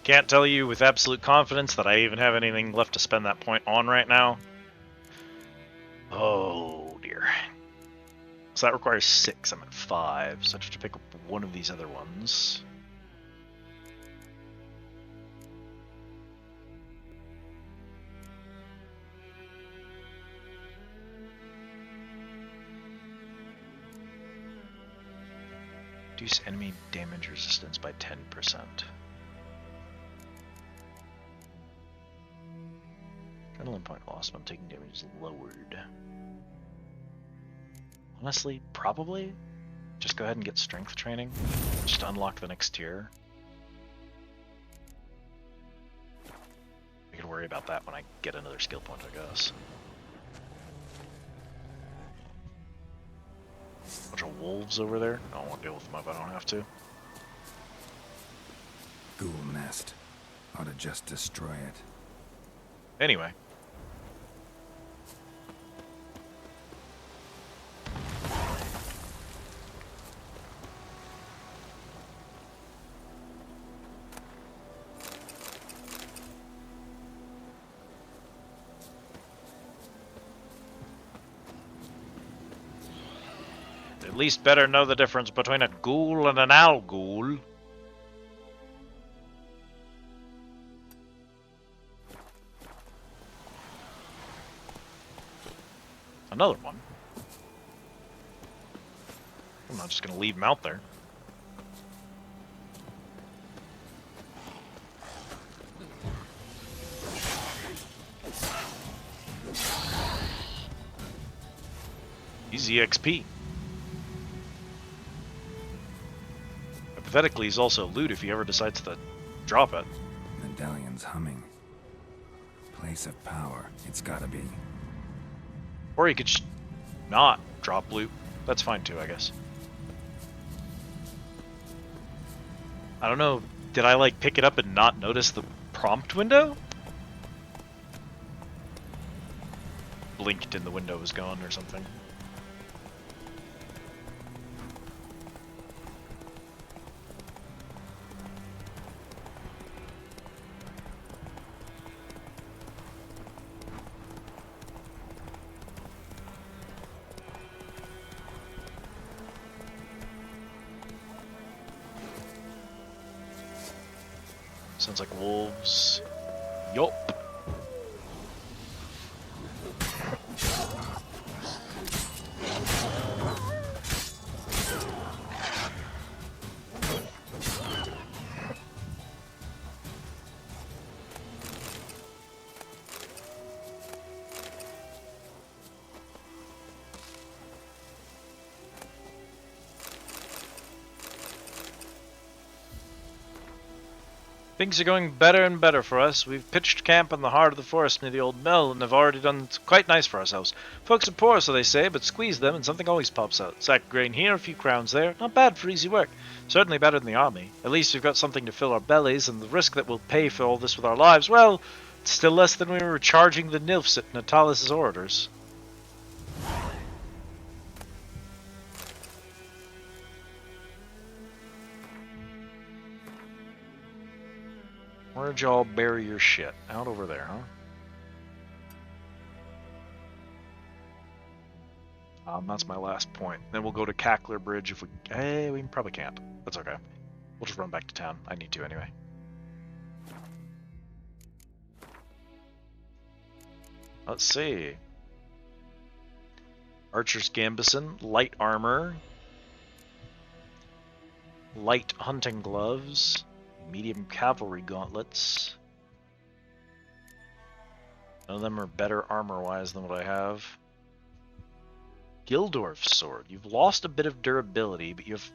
Can't tell you with absolute confidence that I even have anything left to spend that point on right now. Oh dear. So that requires 6. I'm at 5, so I have to pick up one of these other ones. Reduce enemy damage resistance by 10%. Adrenaline point loss when taking damage is lowered. Honestly, probably just go ahead and get strength training. Just unlock the next tier. We could worry about that when I get another skill point, I guess. Bunch of wolves over there. I don't want to deal with them if I don't have to. Ghoul nest. Ought to just destroy it. Anyway. At least better know the difference between a ghoul and an owl ghoul. Another one. I'm not just gonna leave him out there. Easy XP. Hypothetically, he's also loot if he ever decides to drop it. Medallion's humming. Place of power. It's gotta be. Or he could just not drop loot. That's fine too, I guess. I don't know. Did I like pick it up and not notice the prompt window? Blinked and the window was gone or something. Sounds like wolves. Yup. Things are going better and better for us. We've pitched camp in the heart of the forest near the old mill and have already done quite nice for ourselves. Folks are poor, so they say, but squeeze them and something always pops out. Sack of grain here, a few crowns there. Not bad for easy work. Certainly better than the army. At least we've got something to fill our bellies, and the risk that we'll pay for all this with our lives, well, it's still less than we were charging the nymphs at Natalis' orders. Where'd y'all bury your shit? Out over there, huh? That's my last point. Then we'll go to Cackler Bridge if we... we probably can't. That's okay. We'll just run back to town. I need to anyway. Let's see. Archer's Gambeson, light armor, light hunting gloves, medium cavalry gauntlets. None of them are better armor-wise than what I have. Gildorf's sword. You've lost a bit of durability, but you have,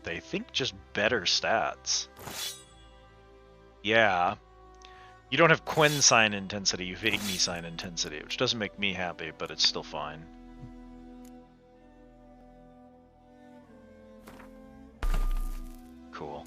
they think, just better stats. Yeah. You don't have Quen sign intensity, you have Igni sign intensity, which doesn't make me happy, but it's still fine. Cool.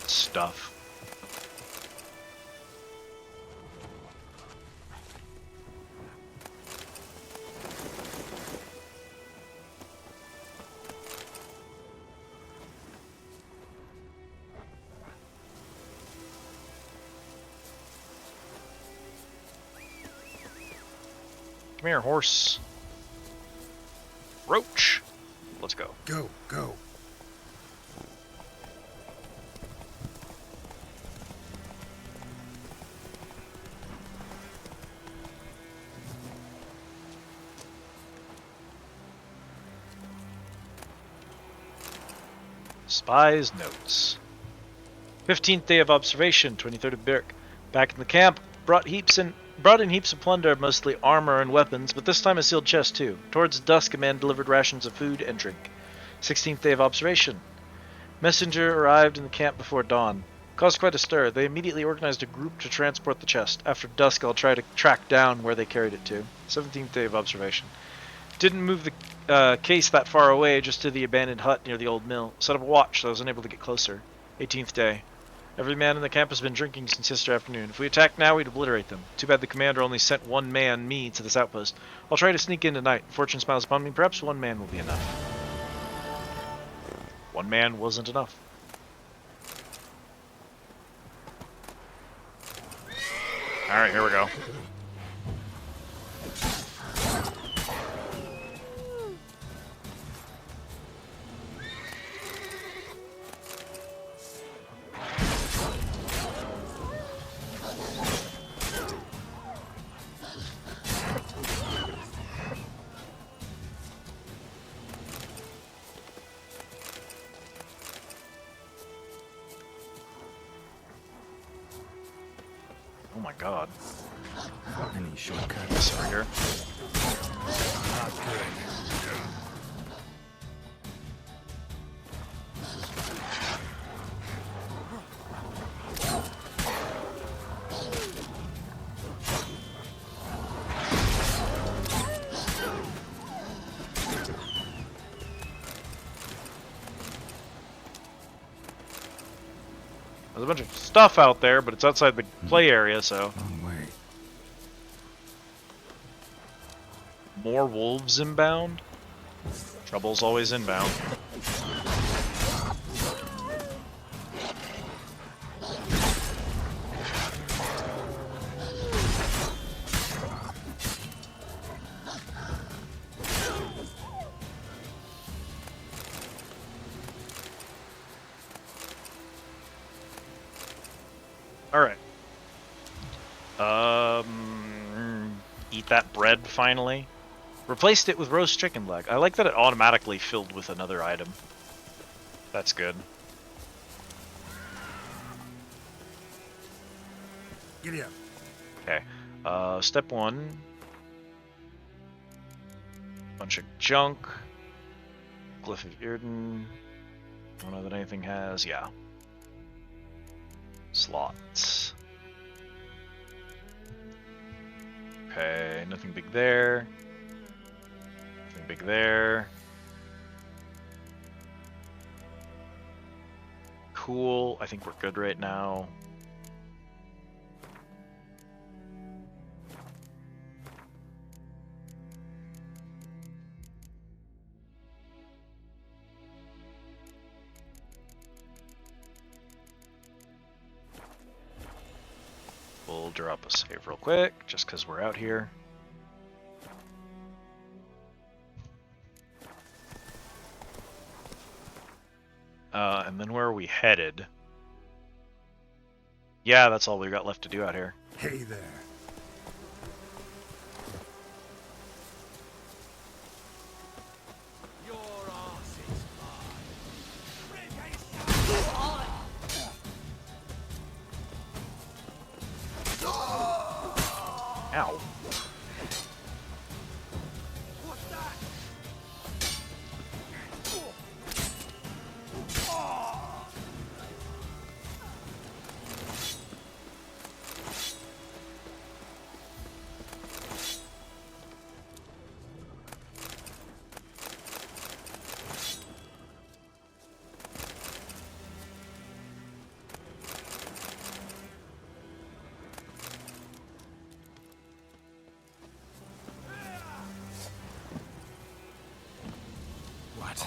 Stuff. Come here, horse. Roach. Let's go. Go, go. Spy's notes. 15th day of observation, 23rd of Birk. Back in the camp, brought in heaps of plunder, mostly armor and weapons, but this time a sealed chest too. Towards dusk, a man delivered rations of food and drink. 16th day of observation. Messenger arrived in the camp before dawn. Caused quite a stir. They immediately organized a group to transport the chest. After dusk, I'll try to track down where they carried it to. 17th day of observation. Didn't move the case that far away, just to the abandoned hut near the old mill. Set up a watch, so I was unable to get closer. 18th day. Every man in the camp has been drinking since yesterday afternoon. If we attack now, we'd obliterate them. Too bad the commander only sent one man, me, to this outpost. I'll try to sneak in tonight. Fortune smiles upon me. Perhaps one man will be enough. One man wasn't enough. Alright, here we go. Oh my god. Any shortcuts over here? Not good. There's a bunch of stuff out there, but it's outside the play area, so. More wolves inbound? Trouble's always inbound. Alright. Eat that bread finally. Replaced it with roast chicken leg. I like that it automatically filled with another item. That's good. Giddy up. Okay. Step 1. Bunch of junk. Glyph of Irden. Don't know that anything has. Yeah. Slots. Okay, nothing big there. Nothing big there. Cool. I think we're good right now. We'll drop a save real quick, just because we're out here. And then where are we headed? Yeah, that's all we've got left to do out here. Hey there. Ow.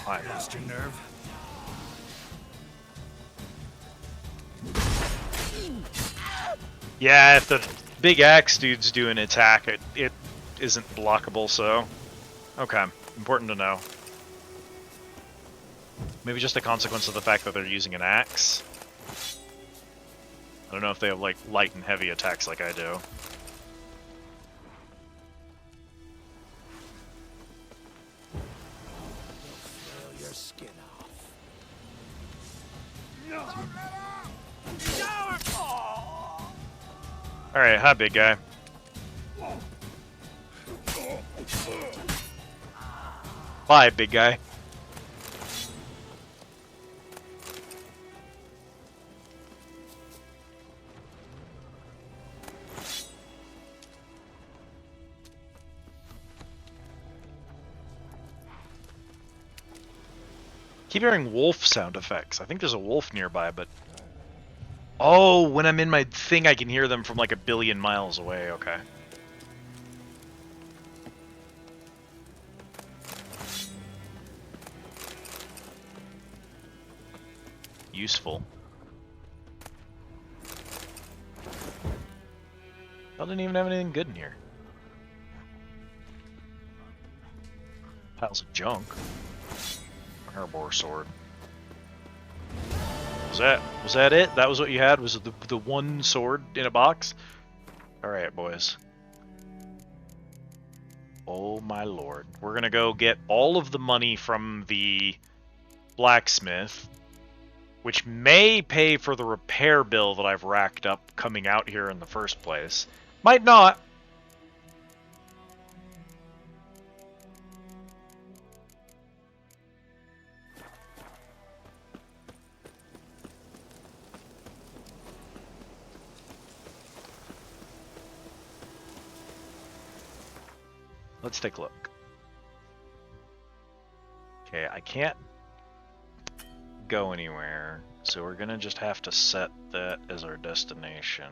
What? Lost your nerve? Yeah, if the big axe dude's doing an attack, it isn't blockable, so... Okay, important to know. Maybe just a consequence of the fact that they're using an axe. I don't know if they have, like, light and heavy attacks like I do. Your skin off. Alright, hi, big guy. Bye, big guy. Keep hearing wolf sound effects. I think there's a wolf nearby, but... Oh, when I'm in my thing, I can hear them from like 1 billion miles away. Okay. Useful. I didn't even have anything good in here. Piles of junk. Harbor sword. Was that it? That was what you had? Was it the one sword in a box? Alright, boys. Oh my lord. We're gonna go get all of the money from the blacksmith, which may pay for the repair bill that I've racked up coming out here in the first place. Might not. Let's take a look. Okay, I can't go anywhere, so we're gonna just have to set that as our destination.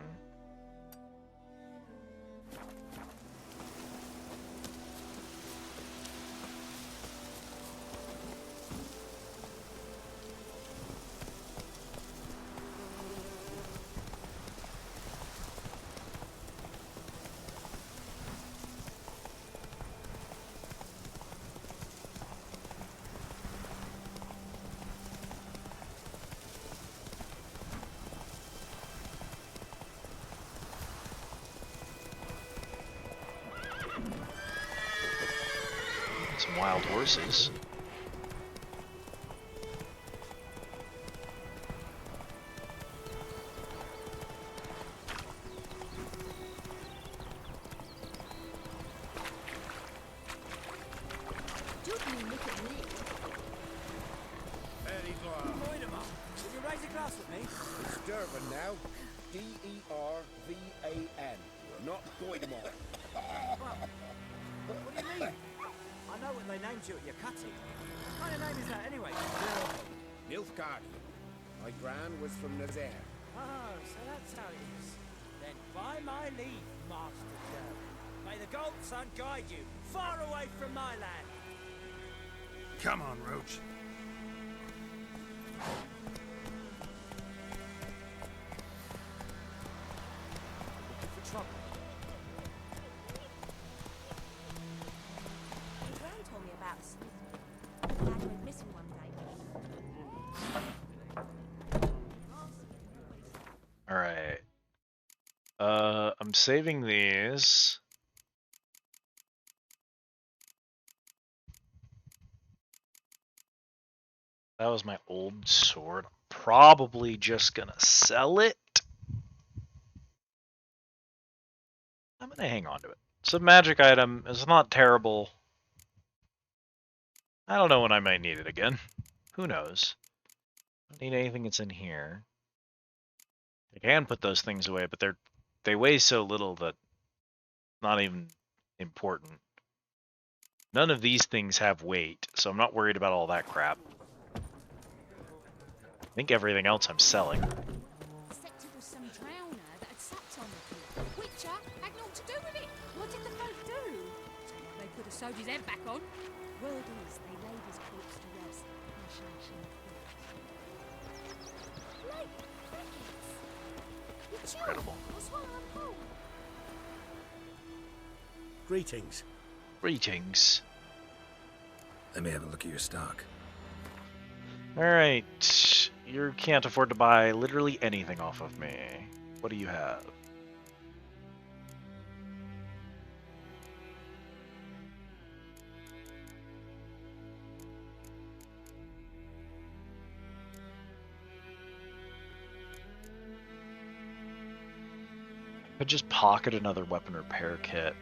Some wild horses. It's Durban now. D-E-R-V-A-N. Not Goidemont. What do you mean? I know what they named you at your cutting. What kind of name is that anyway? Nilfgaard. My gran was from Nazaire. Oh, so that's how it is. Then by my leave, Master Joe. May the Gold Sun guide you far away from my land. Come on, Roach. Looking for trouble. My gran told me about a Smith. Lad went missing one day. All right. I'm saving these. That was my old sword. Probably just gonna sell it. I'm gonna hang on to it. It's a magic item. It's not terrible. I don't know when I might need it again. Who knows? I don't need anything that's in here. I can put those things away, but they weigh so little that not even important. None of these things have weight, so I'm not worried about all that crap. I think everything else I'm selling. Suspected was some drowner that had supped on the people. Witcher had naught to do with it. What did the folk do? They put a soldier's head back on. Word is they laid his corpse to rest. Like crickets. Incredible. Greetings. Greetings. Let me have a look at your stock. Alright. You can't afford to buy literally anything off of me. What do you have? I just pocket another weapon repair kit.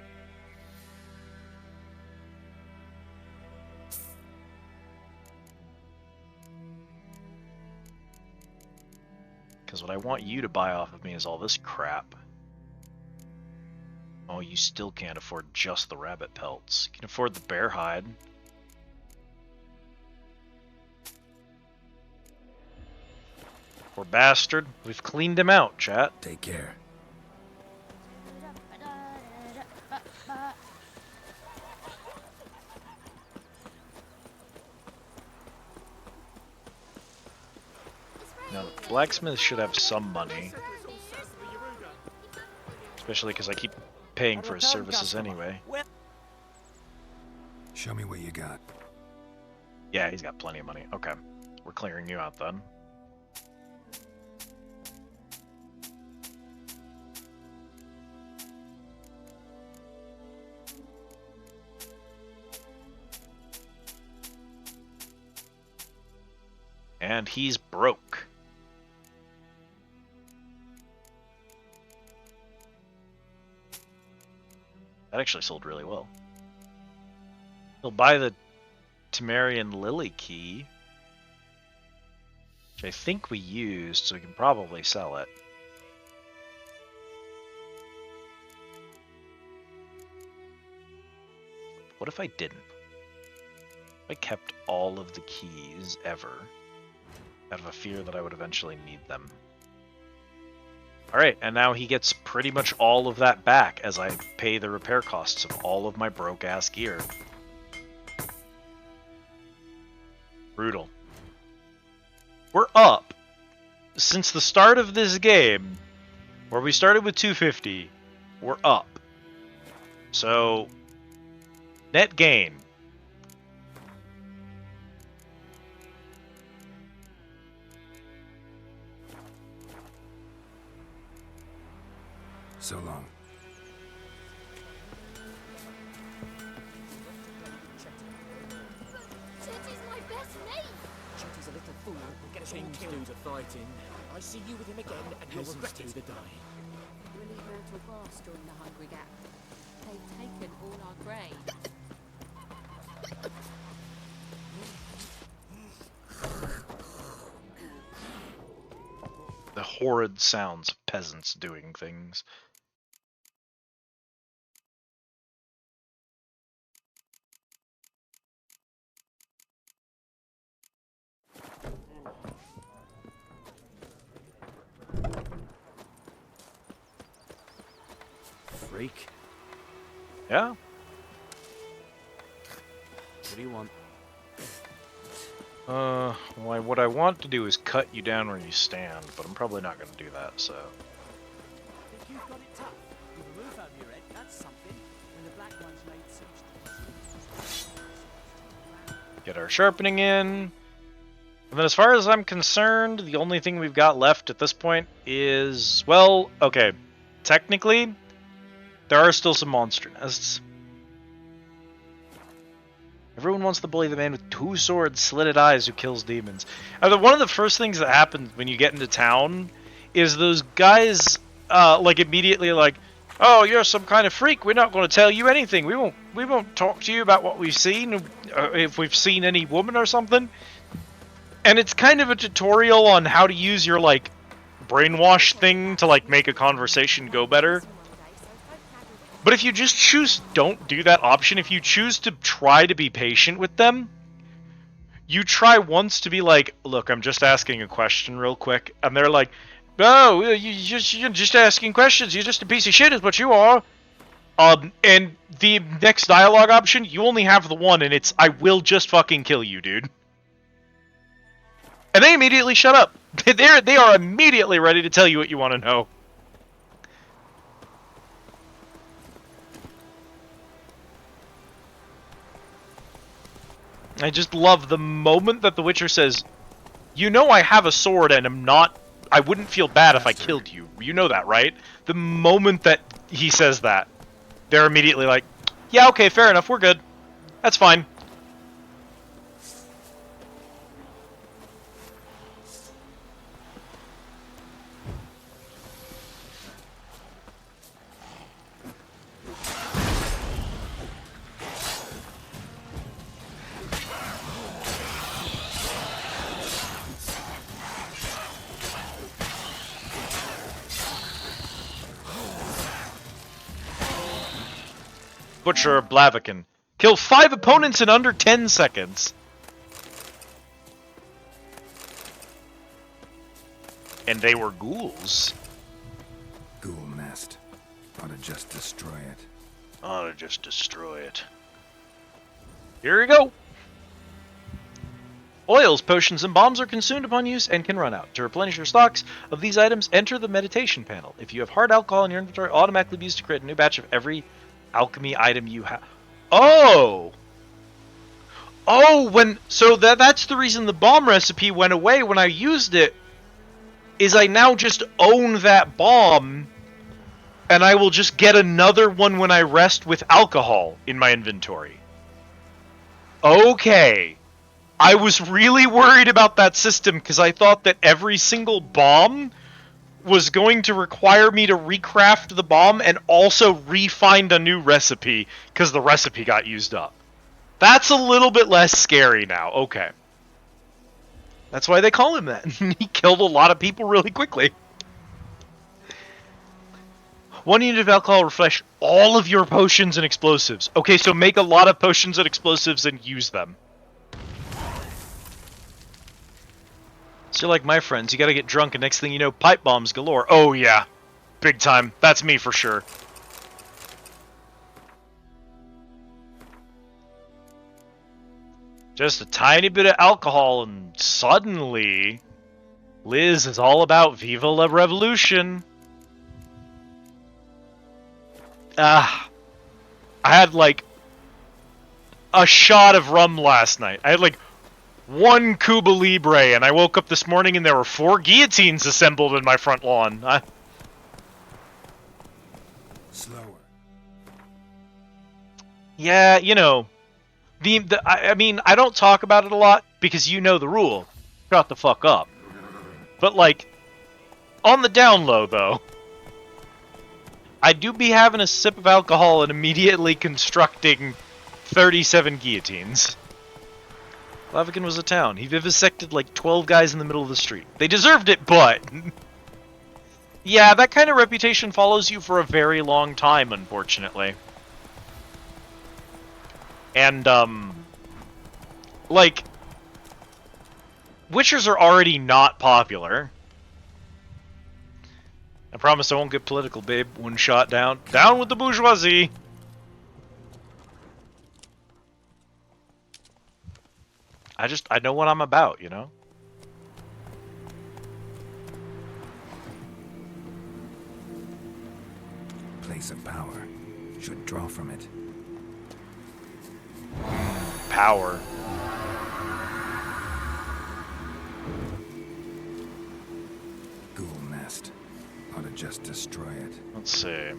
Because what I want you to buy off of me is all this crap. Oh, you still can't afford just the rabbit pelts. You can afford the bear hide. Poor bastard. We've cleaned him out, chat. Take care. Now, the blacksmith should have some money. Especially because I keep paying for his services anyway. Show me what you got. Yeah, he's got plenty of money. Okay. We're clearing you out then. And he's broke. That actually sold really well. He'll buy the Temerian Lily key, which I think we used, so we can probably sell it. What if I didn't? If I kept all of the keys ever, out of a fear that I would eventually need them. Alright, and now he gets pretty much all of that back as I pay the repair costs of all of my broke-ass gear. Brutal. We're up. Since the start of this game, where we started with 250, we're up. So, net gain. So long. Chet is my best mate. Chet is a little fool. He'll get us all killed. Do the fighting. I see you with him again, and you'll regret it. The dying. We're leaving out to a grass during the Hungry Gap. They've taken all our grain. The horrid sounds of peasants doing things. freak. Yeah? What do you want? Well, what I want to do is cut you down where you stand, but I'm probably not going to do that, so... Think you've got it tough. With a roof over your head, that's something. When the Black Ones laid siege to Get our sharpening in. And then as far as I'm concerned, the only thing we've got left at this point is... Well, okay. Technically, there are still some monster nests. Everyone wants to bully the man with 2 swords, slitted eyes who kills demons. One of the first things that happens when you get into town is those guys, like, immediately like, oh, you're some kind of freak. We're not going to tell you anything. We won't talk to you about what we've seen, if we've seen any woman or something. And it's kind of a tutorial on how to use your, like, brainwash thing to, like, make a conversation go better. But if you just choose don't do that option, if you choose to try to be patient with them, you try once to be like, look, I'm just asking a question real quick. And they're like, no, you're just asking questions. You're just a piece of shit is what you are. And the next dialogue option, you only have the one, and it's, I will just fucking kill you, dude. And they immediately shut up. They are immediately ready to tell you what you want to know. I just love the moment that the Witcher says, you know I have a sword and I wouldn't feel bad if I killed you. You know that, right? The moment that he says that, they're immediately like, yeah, okay, fair enough, we're good. That's fine. Butcher Blaviken. Kill 5 opponents in under 10 seconds. And they were ghouls. Ghoul nest. Ought to just destroy it. Ought to just destroy it. Here we go. Oils, potions, and bombs are consumed upon use and can run out. To replenish your stocks of these items, enter the meditation panel. If you have hard alcohol in your inventory, automatically be used to create a new batch of every alchemy item you have. Oh! Oh, so that's the reason the bomb recipe went away when I used it, is I now just own that bomb, and I will just get another one when I rest with alcohol in my inventory. Okay. I was really worried about that system because I thought that every single bomb was going to require me to recraft the bomb and also re-find a new recipe because the recipe got used up. That's a little bit less scary now. Okay. That's why they call him that. He killed a lot of people really quickly. 1 unit of alcohol refresh all of your potions and explosives. Okay, so make a lot of potions and explosives and use them. So like my friends, you gotta get drunk and next thing you know, pipe bombs galore. Oh yeah. Big time. That's me for sure. Just a tiny bit of alcohol and suddenly Liz is all about Viva la Revolution. I had like a shot of rum last night. I had like 1 Cuba Libre, and I woke up this morning and there were 4 guillotines assembled in my front lawn. Slower. Yeah, you know, I mean, I don't talk about it a lot because you know the rule. Shut the fuck up. But like, on the down low though, I do be having a sip of alcohol and immediately constructing 37 guillotines. Blaviken was a town. He vivisected like 12 guys in the middle of the street. They deserved it, but... yeah, that kind of reputation follows you for a very long time, unfortunately. And, like... Witchers are already not popular. I promise I won't get political, babe. One shot down. Down with the bourgeoisie! I know what I'm about, you know? Place of power. Should draw from it. Power. Ghoul nest. Ought to just destroy it. Let's see.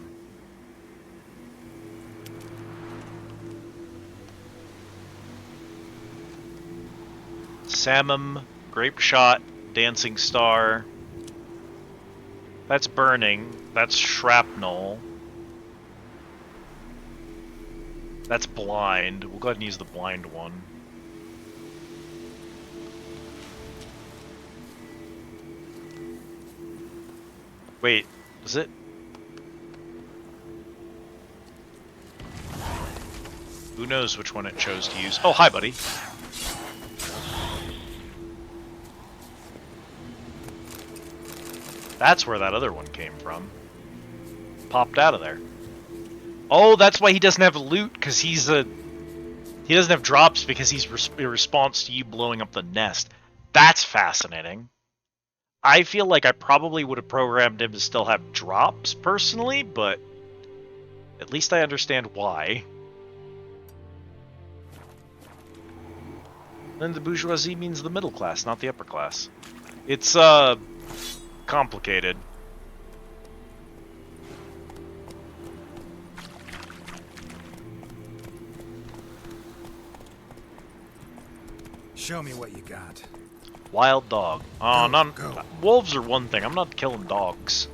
Samum, Grape Shot, Dancing Star. That's burning. That's shrapnel. That's blind. We'll go ahead and use the blind one. Wait, is it? Who knows which one it chose to use? Oh, hi, buddy. That's where that other one came from. Popped out of there. Oh, that's why he doesn't have loot, because he doesn't have drops because he's in response to you blowing up the nest. That's fascinating. I feel like I probably would have programmed him to still have drops, personally, but at least I understand why. Then the bourgeoisie means the middle class, not the upper class. It's, complicated. Show me what you got. Wild dog. Oh, wolves are one thing. I'm not killing dogs.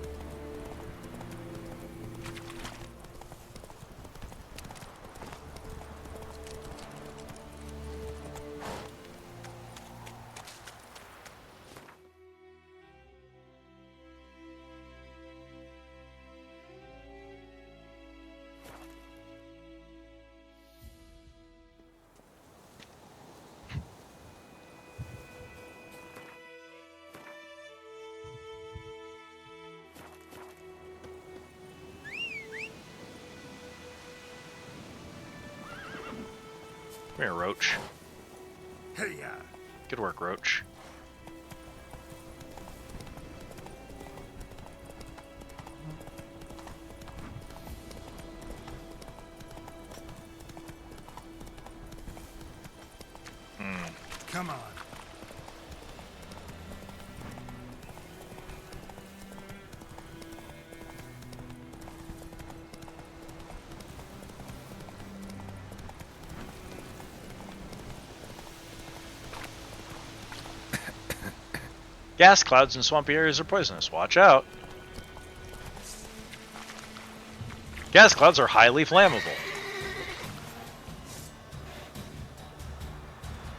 Come here, Roach. Hey, Good work, Roach. Come on. Gas clouds in swampy areas are poisonous. Watch out. Gas clouds are highly flammable.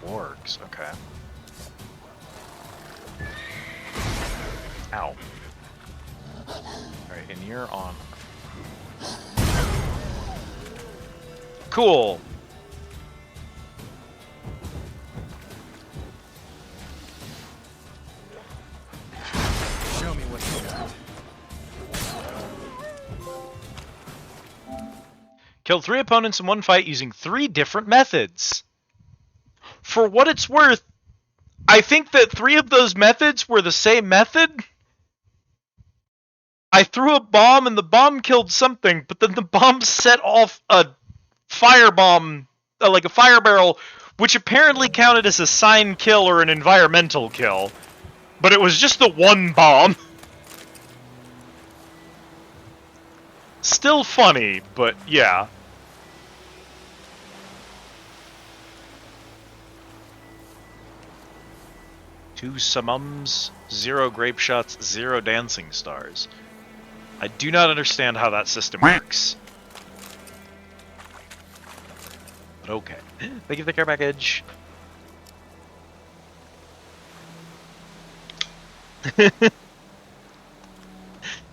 Wargs, okay. Ow. Alright, and you're on. Cool. Show me what you got. Killed 3 opponents in one fight using 3 different methods. For what it's worth, I think that 3 of those methods were the same method. I threw a bomb and the bomb killed something, but then the bomb set off a firebomb, like a fire barrel, which apparently counted as a sign kill or an environmental kill. But it was just the one bomb. Still funny, but yeah. Two summums, 0 grape shots, 0 dancing stars. I do not understand how that system works. But okay. Thank you for the care package.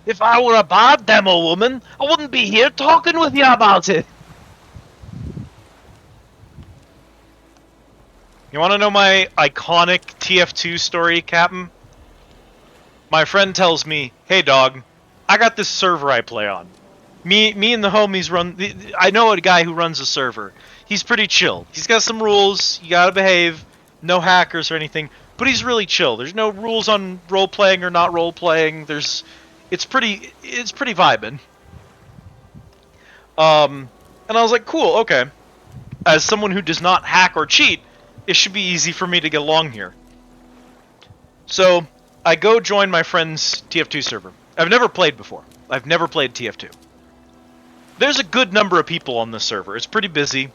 If I were a bad demo woman, I wouldn't be here talking with you about it. You want to know my iconic TF2 story, Captain? My friend tells me, hey dog, I got this server I play on. Me and the homies run. I know a guy who runs a server. He's pretty chill. He's got some rules. You gotta behave. No hackers or anything. But he's really chill. There's no rules on role playing or not role playing. It's pretty vibing. And I was like, cool, okay. As someone who does not hack or cheat, it should be easy for me to get along here. So I go join my friend's TF2 server. I've never played before. I've never played TF2. There's a good number of people on this server. It's pretty busy.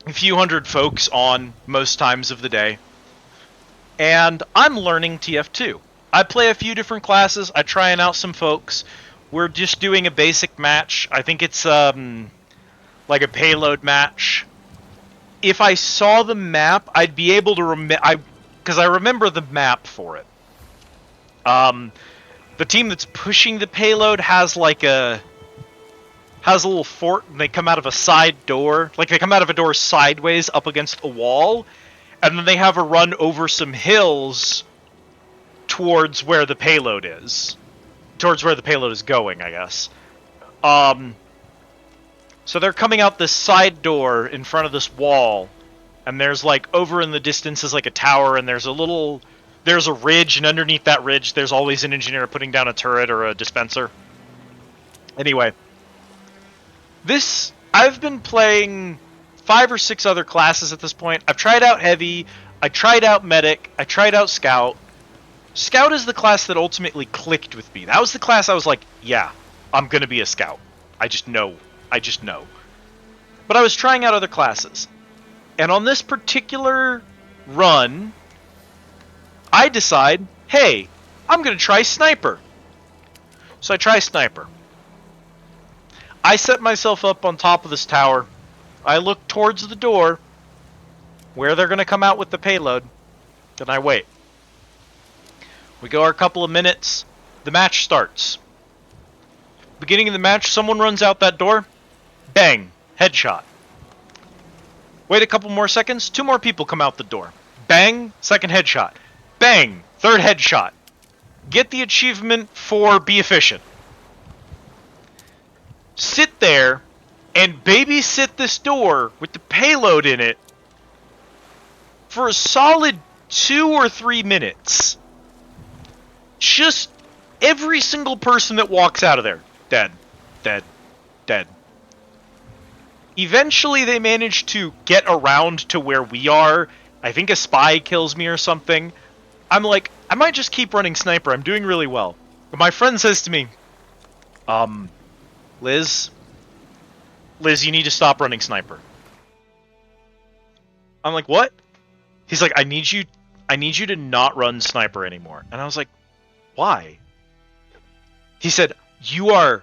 A few hundred folks on most times of the day. And I'm learning TF2. I play a few different classes. I trying out some folks. We're just doing a basic match. I think it's like a payload match. If I saw the map, I'd be able to because I remember the map for it. The team that's pushing the payload has a little fort, and they come out of a side door. Like, they come out of a door sideways up against a wall, and then they have a run over some hills towards where the payload is. Towards where the payload is going, I guess. So they're coming out this side door in front of this wall, and there's, like, over in the distance is like a tower, and there's a ridge, and underneath that ridge there's always an engineer putting down a turret or a dispenser. Anyway. I've been playing 5 or 6 other classes at this point. I've tried out Heavy, I tried out Medic, I tried out Scout. Scout is the class that ultimately clicked with me. That was the class I was like, yeah, I'm gonna be a Scout. I just know. But I was trying out other classes. And on this particular run, I decide, hey, I'm gonna try Sniper. So I try Sniper. I set myself up on top of this tower. I look towards the door, where they're going to come out with the payload. Then I wait. We go our couple of minutes. The match starts. Beginning of the match, someone runs out that door. Bang. Headshot. Wait a couple more seconds. 2 more people come out the door. Bang. Second headshot. Bang. Third headshot. Get the achievement for Be Efficient. Sit there and babysit this door with the payload in it for a solid 2 or 3 minutes. Just every single person that walks out of there, dead, dead, dead. Eventually they manage to get around to where we are. I think a spy kills me or something. I'm like, I might just keep running Sniper. I'm doing really well. But my friend says to me, Liz, you need to stop running Sniper. I'm like, what? He's like, I need you to not run Sniper anymore. And I was like, why? He said, you are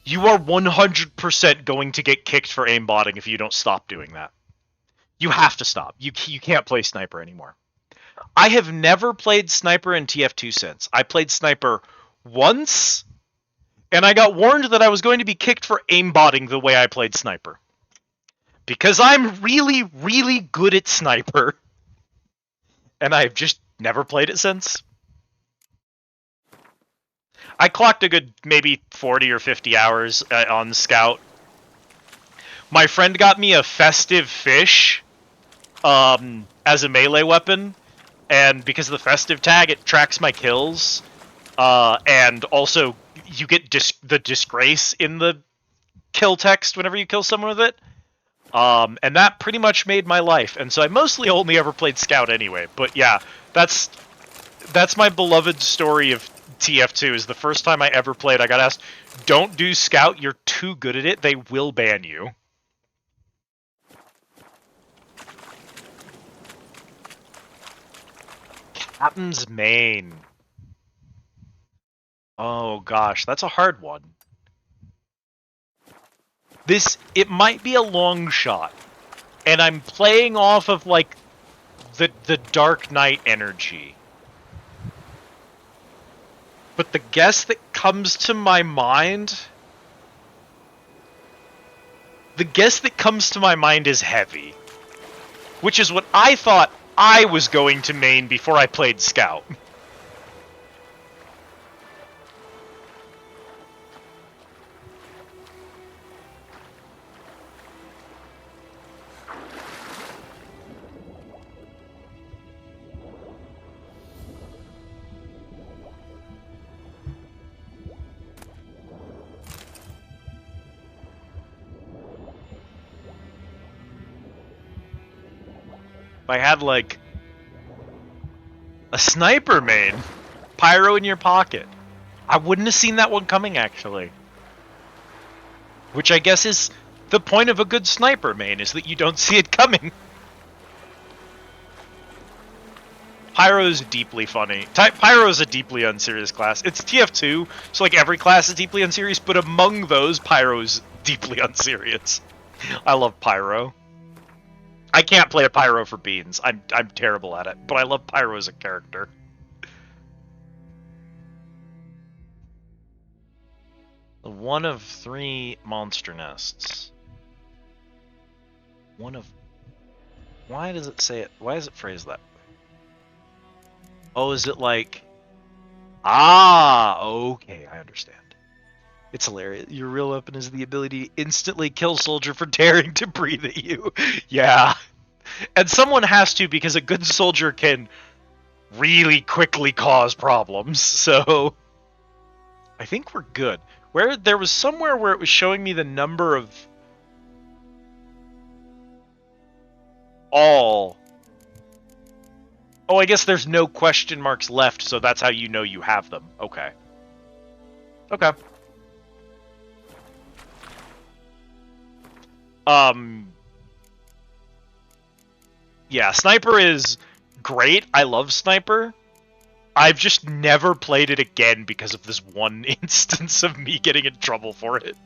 100% going to get kicked for aimbotting if you don't stop doing that. You have to stop. You can't play Sniper anymore. I have never played Sniper in TF2 since. I played Sniper once, and I got warned that I was going to be kicked for aimbotting the way I played Sniper. Because I'm really, really good at Sniper. And I've just never played it since. I clocked a good maybe 40 or 50 hours on Scout. My friend got me a Festive Fish as a melee weapon. And because of the Festive tag, it tracks my kills. And also, you get the disgrace in the kill text whenever you kill someone with it. And that pretty much made my life. And so I mostly only ever played Scout anyway. But yeah, that's my beloved story of TF2. Is the first time I ever played, I got asked, don't do Scout, you're too good at it, they will ban you. Captain's Main. Oh gosh, that's a hard one. It might be a long shot, and I'm playing off of like the Dark Knight energy. But the guess that comes to my mind, is Heavy, which is what I thought I was going to main before I played Scout. I had, like, a sniper main, pyro in your pocket. I wouldn't have seen that one coming, actually. Which I guess is the point of a good sniper main, is that you don't see it coming. Pyro's deeply funny. Pyro's a deeply unserious class. It's TF2, so like every class is deeply unserious, but among those, Pyro's deeply unserious. I love Pyro. I can't play a Pyro for beans. I'm terrible at it, but I love Pyro as a character. One of 3 monster nests. One of... Why does it say it? Why is it phrased that way? Oh, is it like... Ah, okay, I understand. It's hilarious. Your real weapon is the ability to instantly kill soldier for daring to breathe at you. Yeah. And someone has to, because a good soldier can really quickly cause problems, so... I think we're good. Where there was somewhere where it was showing me the number of... all... Oh, I guess there's no question marks left, so that's how you know you have them. Okay. Okay. Yeah, Sniper is great. I love Sniper. I've just never played it again because of this one instance of me getting in trouble for it.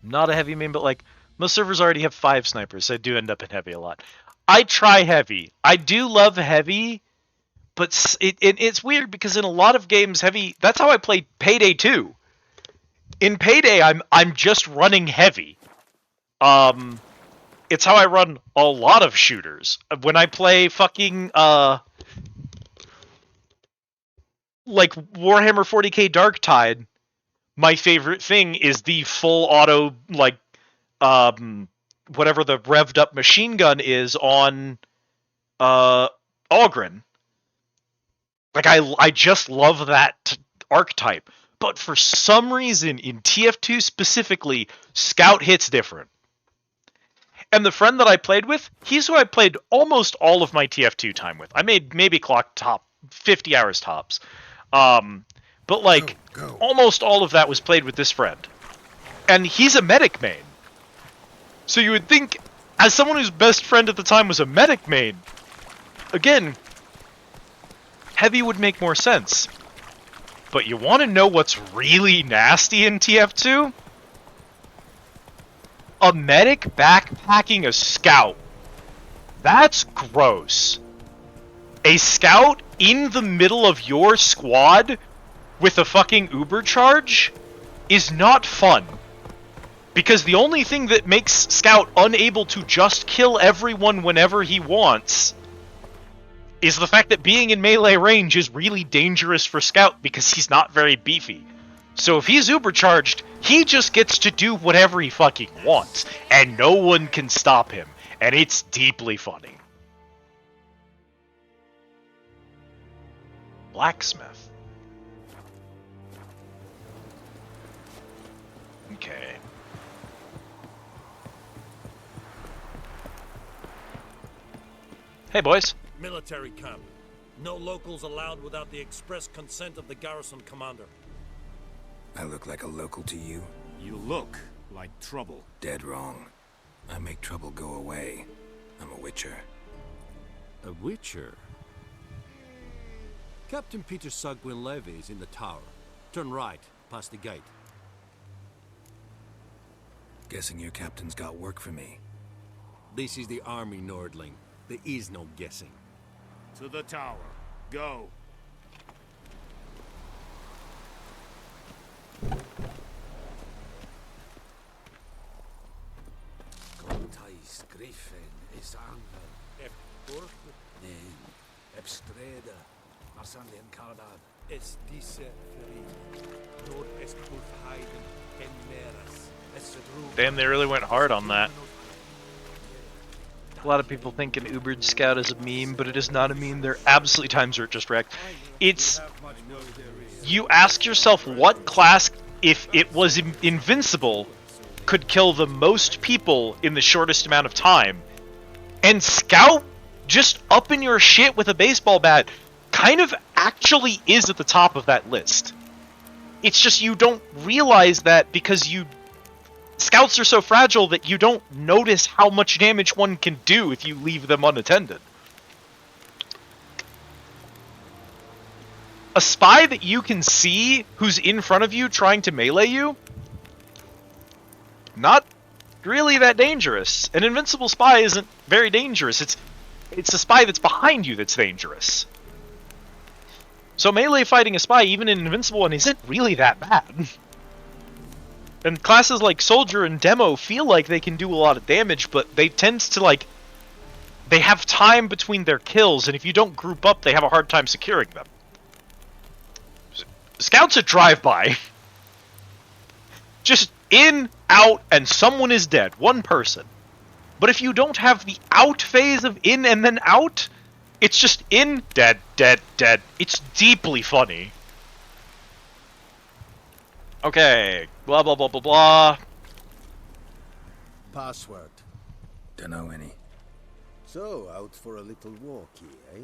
Not a heavy main, but like, most servers already have 5 snipers, so I do end up in heavy a lot. I try heavy. I do love heavy, but it's weird because in a lot of games, heavy... That's how I played Payday 2. In Payday, I'm just running heavy. It's how I run a lot of shooters. When I play fucking, like, Warhammer 40k Darktide, my favorite thing is the full auto, like, whatever the revved up machine gun is on, Algren. Like, I just love that archetype. But for some reason, in TF2 specifically, Scout hits different. And the friend that I played with, he's who I played almost all of my TF2 time with. I made maybe clock top 50 hours tops. But like, almost all of that was played with this friend. And he's a medic main. So you would think, as someone whose best friend at the time was a medic main, again, heavy would make more sense. But you want to know what's really nasty in TF2? A medic backpacking a scout. That's gross. A scout in the middle of your squad with a fucking Uber charge is not fun. Because the only thing that makes Scout unable to just kill everyone whenever he wants is the fact that being in melee range is really dangerous for Scout because he's not very beefy. So if he's Uber charged, he just gets to do whatever he fucking wants, and no one can stop him, and it's deeply funny. Blacksmith. Okay. Hey, boys. Military camp. No locals allowed without the express consent of the garrison commander. I look like a local to you? You look like trouble. Dead wrong. I make trouble go away. I'm a witcher. A witcher? Captain Peter Sugwin Levy is in the tower. Turn right, past the gate. Guessing your captain's got work for me. This is the army, Nordling. There is no guessing. To the tower. Go. Contais Griffin is Angel. Nein, Ebstreda. Marsandian Cardad. Es diese Feri. Nord est Heiden en Meras. Damn, they really went hard on that. A lot of people think an Ubered Scout is a meme, but it is not a meme. There are absolutely times where it just wrecked. It's... You ask yourself what class, if it was invincible, could kill the most people in the shortest amount of time. And Scout, just upping your shit with a baseball bat, kind of actually is at the top of that list. It's just you don't realize that because Scouts are so fragile that you don't notice how much damage one can do if you leave them unattended. A spy that you can see who's in front of you trying to melee you, not really that dangerous. An invincible spy isn't very dangerous. It's a spy that's behind you that's dangerous. So melee fighting a spy, even an invincible one, isn't really that bad. And classes like Soldier and Demo feel like they can do a lot of damage, but they tend to, they have time between their kills, and if you don't group up, they have a hard time securing them. Scout's a drive-by. Just in, out, and someone is dead. One person. But if you don't have the out phase of in and then out, it's just in, dead, dead, dead. It's deeply funny. Okay, blah, blah, blah, blah, blah. Password. Dunno any. So, out for a little walkie, eh?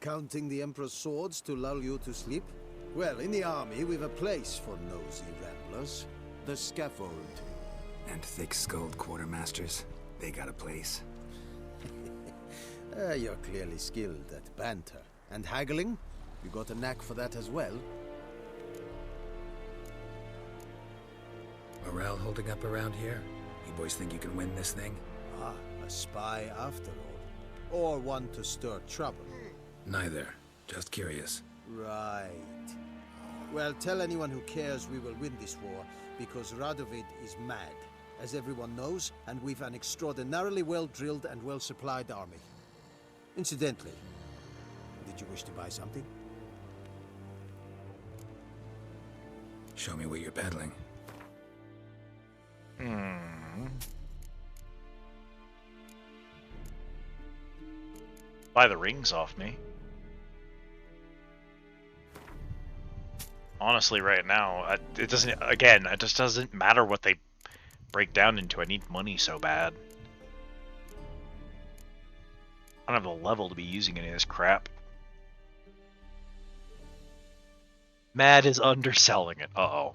Counting the Emperor's swords to lull you to sleep? Well, in the army, we've a place for nosy ramblers. The scaffold. And thick-skulled quartermasters. They got a place. You're clearly skilled at banter. And haggling? You got a knack for that as well? Morale holding up around here? You boys think you can win this thing? Ah, a spy after all. Or one to stir trouble. Neither. Just curious. Right. Well, tell anyone who cares we will win this war, because Radovid is mad, as everyone knows, and we've an extraordinarily well-drilled and well-supplied army. Incidentally, did you wish to buy something? Show me what you're peddling. Buy the rings off me. Honestly, right now, it doesn't. Again, it just doesn't matter what they break down into. I need money so bad. I don't have the level to be using any of this crap. Mad is underselling it. Uh-oh.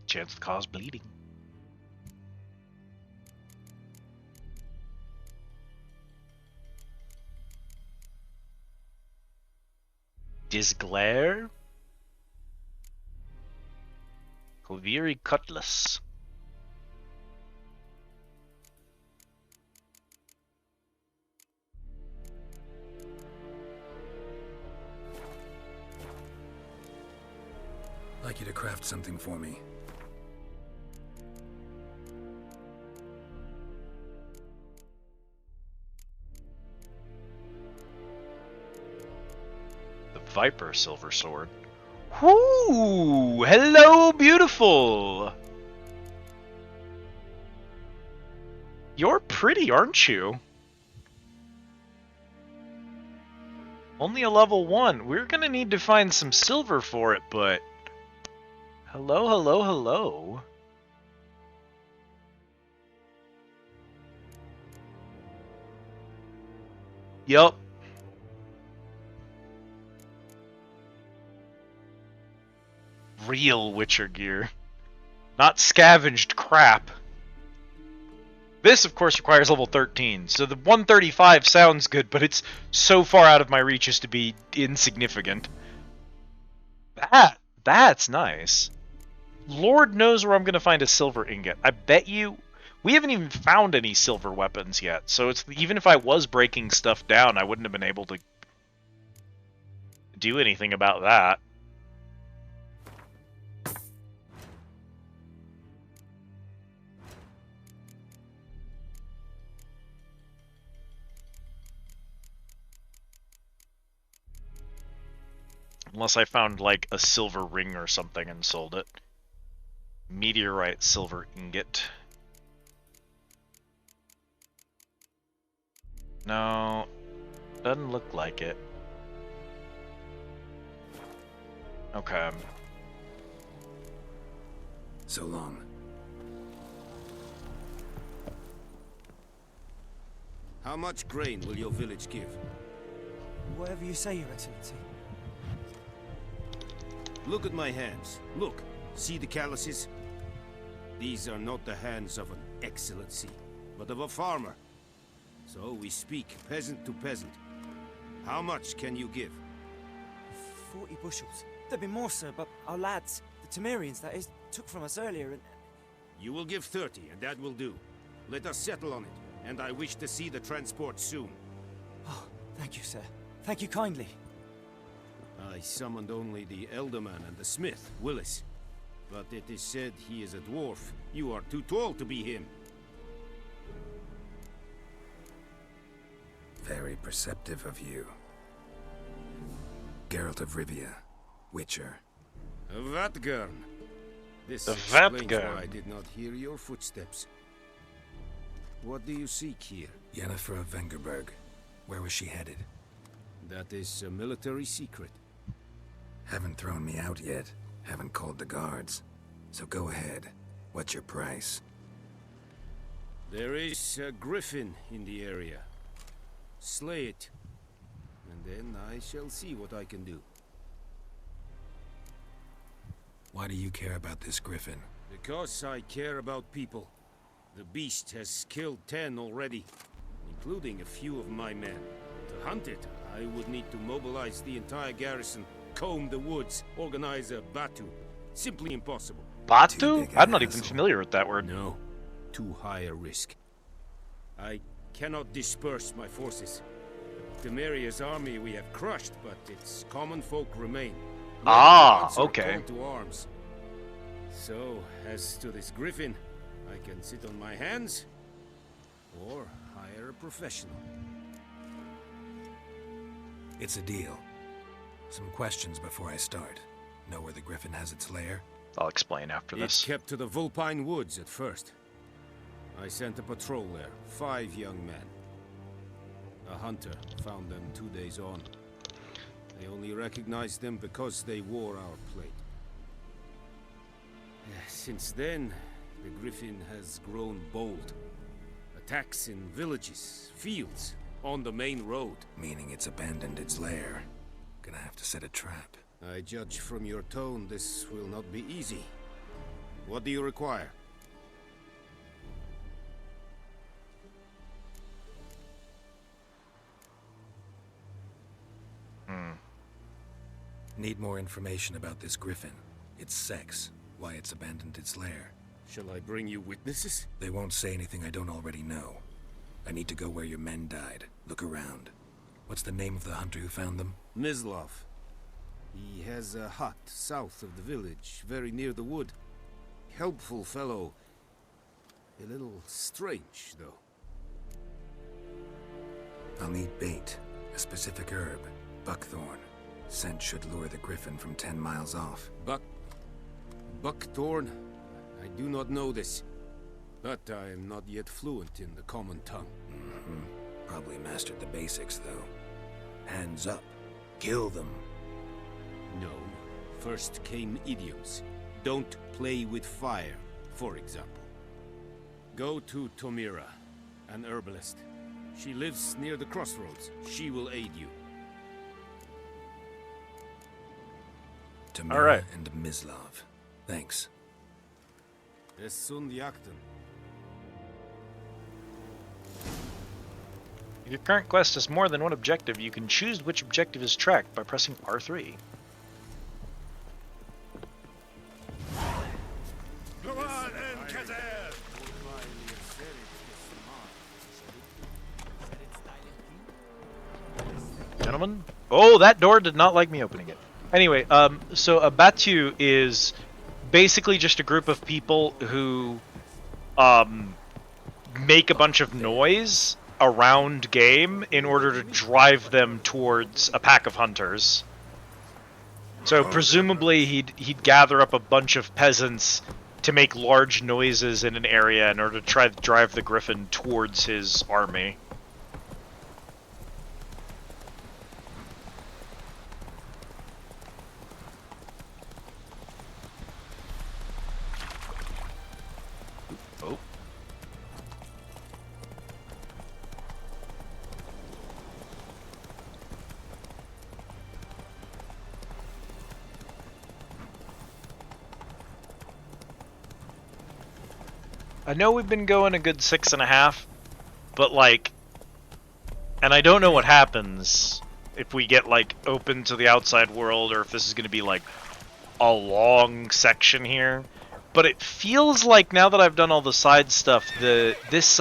Chance to cause bleeding. Disglare. Kaviri Cutlass. I'd like you to craft something for me. Viper Silver Sword. Whoo! Hello, beautiful! You're pretty, aren't you? Only a level 1. We're gonna need to find some silver for it, but... Hello, hello, hello. Yup. Real Witcher gear. Not scavenged crap. This, of course, requires level 13, so the 135 sounds good, but it's so far out of my reach as to be insignificant. That's nice. Lord knows where I'm going to find a silver ingot. I bet you... We haven't even found any silver weapons yet, so it's even if I was breaking stuff down, I wouldn't have been able to do anything about that. Unless I found, like, a silver ring or something and sold it. Meteorite silver ingot. No, doesn't look like it. So long. How much grain will your village give? Whatever you say, Your Excellency. Look at my hands. Look. See the calluses? These are not the hands of an excellency, but of a farmer. So we speak peasant to peasant. How much can you give? 40 bushels. There'd be more, sir, but our lads, the Temerians, that is, took from us earlier and... You will give 30, and that will do. Let us settle on it, and I wish to see the transport soon. Oh, thank you, sir. Thank you kindly. I summoned only the Elderman and the smith, Willis. But it is said he is a dwarf. You are too tall to be him. Very perceptive of you. Geralt of Rivia, Witcher. Vatgern. This The explains Vatgern. why I did not hear your footsteps. What do you seek here? Yennefer of Vengerberg. Where was she headed? That is a military secret. Haven't thrown me out yet. Haven't called the guards. So go ahead. What's your price? There is a griffin in the area. Slay it. And then I shall see what I can do. Why do you care about this griffin? Because I care about people. The beast has killed 10 already, including a few of my men. To hunt it, I would need to mobilize the entire garrison, comb the woods, organize a batu. Simply impossible. Batu? I'm not even familiar with that word. No. Too high a risk. I cannot disperse my forces. Temeria's army we have crushed, but its common folk remain. Ah, Are okay. called to arms. So, as to this griffin, I can sit on my hands, or hire a professional. It's a deal. Some questions before I start. Know where the griffin has its lair? I'll explain after It's this. kept to the Vulpine Woods at first. I sent a patrol there, 5 young men. A hunter found them 2 days on. They only recognized them because they wore our plate. Since then, the griffin has grown bold. Attacks in villages, fields, on the main road. Meaning it's abandoned its lair. Gonna have to set a trap. I judge from your tone this will not be easy. What do you require? Need more information about this griffin. Its sex, why it's abandoned its lair. Shall I bring you witnesses? They won't say anything I don't already know. I need to go where your men died. Look around. What's the name of the hunter who found them? Mislav. He has a hut south of the village, very near the wood. Helpful fellow. A little strange, though. I'll need bait. A specific herb. Buckthorn. Scent should lure the griffin from 10 miles off. Buckthorn? I do not know this. But I am not yet fluent in the common tongue. Probably mastered the basics, though. Hands up. Kill them. No. First came idioms. Don't play with fire, for example. Go to Tomira, an herbalist. She lives near the crossroads. She will aid you. Tamira All right. and Mislav. Thanks. Es sunt jakten. If your current quest has more than one objective, you can choose which objective is tracked by pressing R3. Come on, then, Kazan! Gentlemen? Oh, that door did not like me opening it. Anyway, so a Batu is basically just a group of people who make a bunch of noise around game in order to drive them towards a pack of hunters. So presumably he'd gather up a bunch of peasants to make large noises in an area in order to try to drive the griffin towards his army. I know we've been going a good 6.5, but like, and I don't know what happens if we get like open to the outside world, or if this is going to be like a long section here. But it feels like now that I've done all the side stuff, this this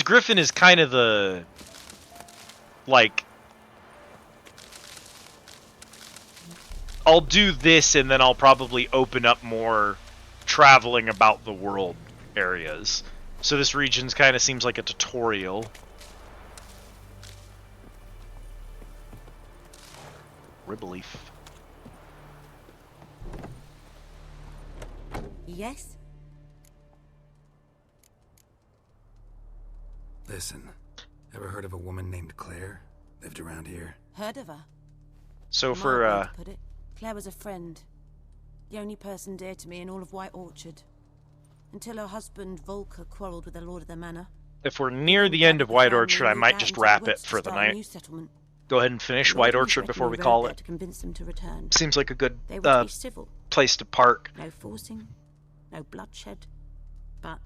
griffin is kind of the like, I'll do this and then I'll probably open up more traveling about the world areas. So this region's kind of seems like a tutorial. Ribleaf. Yes? Listen, ever heard of a woman named Claire? Lived around here? Heard of her? So Mild for, way to put it. Claire was a friend. The only person dear to me in all of White Orchard. Until her husband, Volker, quarreled with the Lord of the Manor. if we're near the end of White Orchard, I might just wrap it for the night. Go ahead and finish White Orchard before we call it. To convince them to return. Seems like a good They were to be civil. place to park. No forcing, no bloodshed. But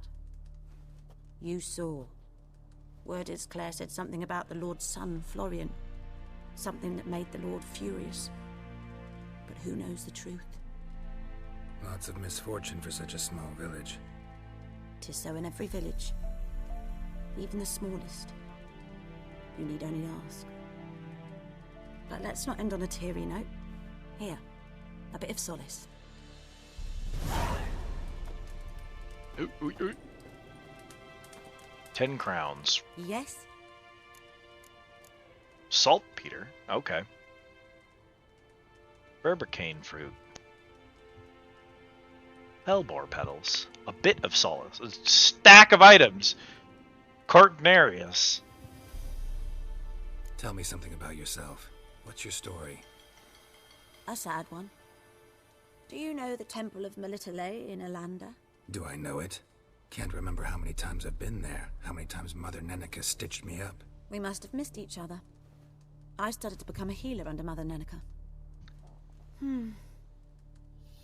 you saw. Word is Claire said something about the Lord's son, Florian. Something that made the Lord furious. But who knows the truth? Lots of misfortune for such a small village. 'Tis so in every village. Even the smallest. You need only ask. But let's not end on a teary note. Here, a bit of solace. Ooh, ooh, ooh. 10 crowns. Yes? Saltpeter? Okay. Berbicane fruit. Hellebore petals. A bit of solace. A stack of items. Cortnarius. Tell me something about yourself. What's your story? A sad one. Do you know the Temple of Melitele in Alanda? Do I know it? Can't remember how many times I've been there. How many times Mother Neneka stitched me up. We must have missed each other. I started to become a healer under Mother Neneka.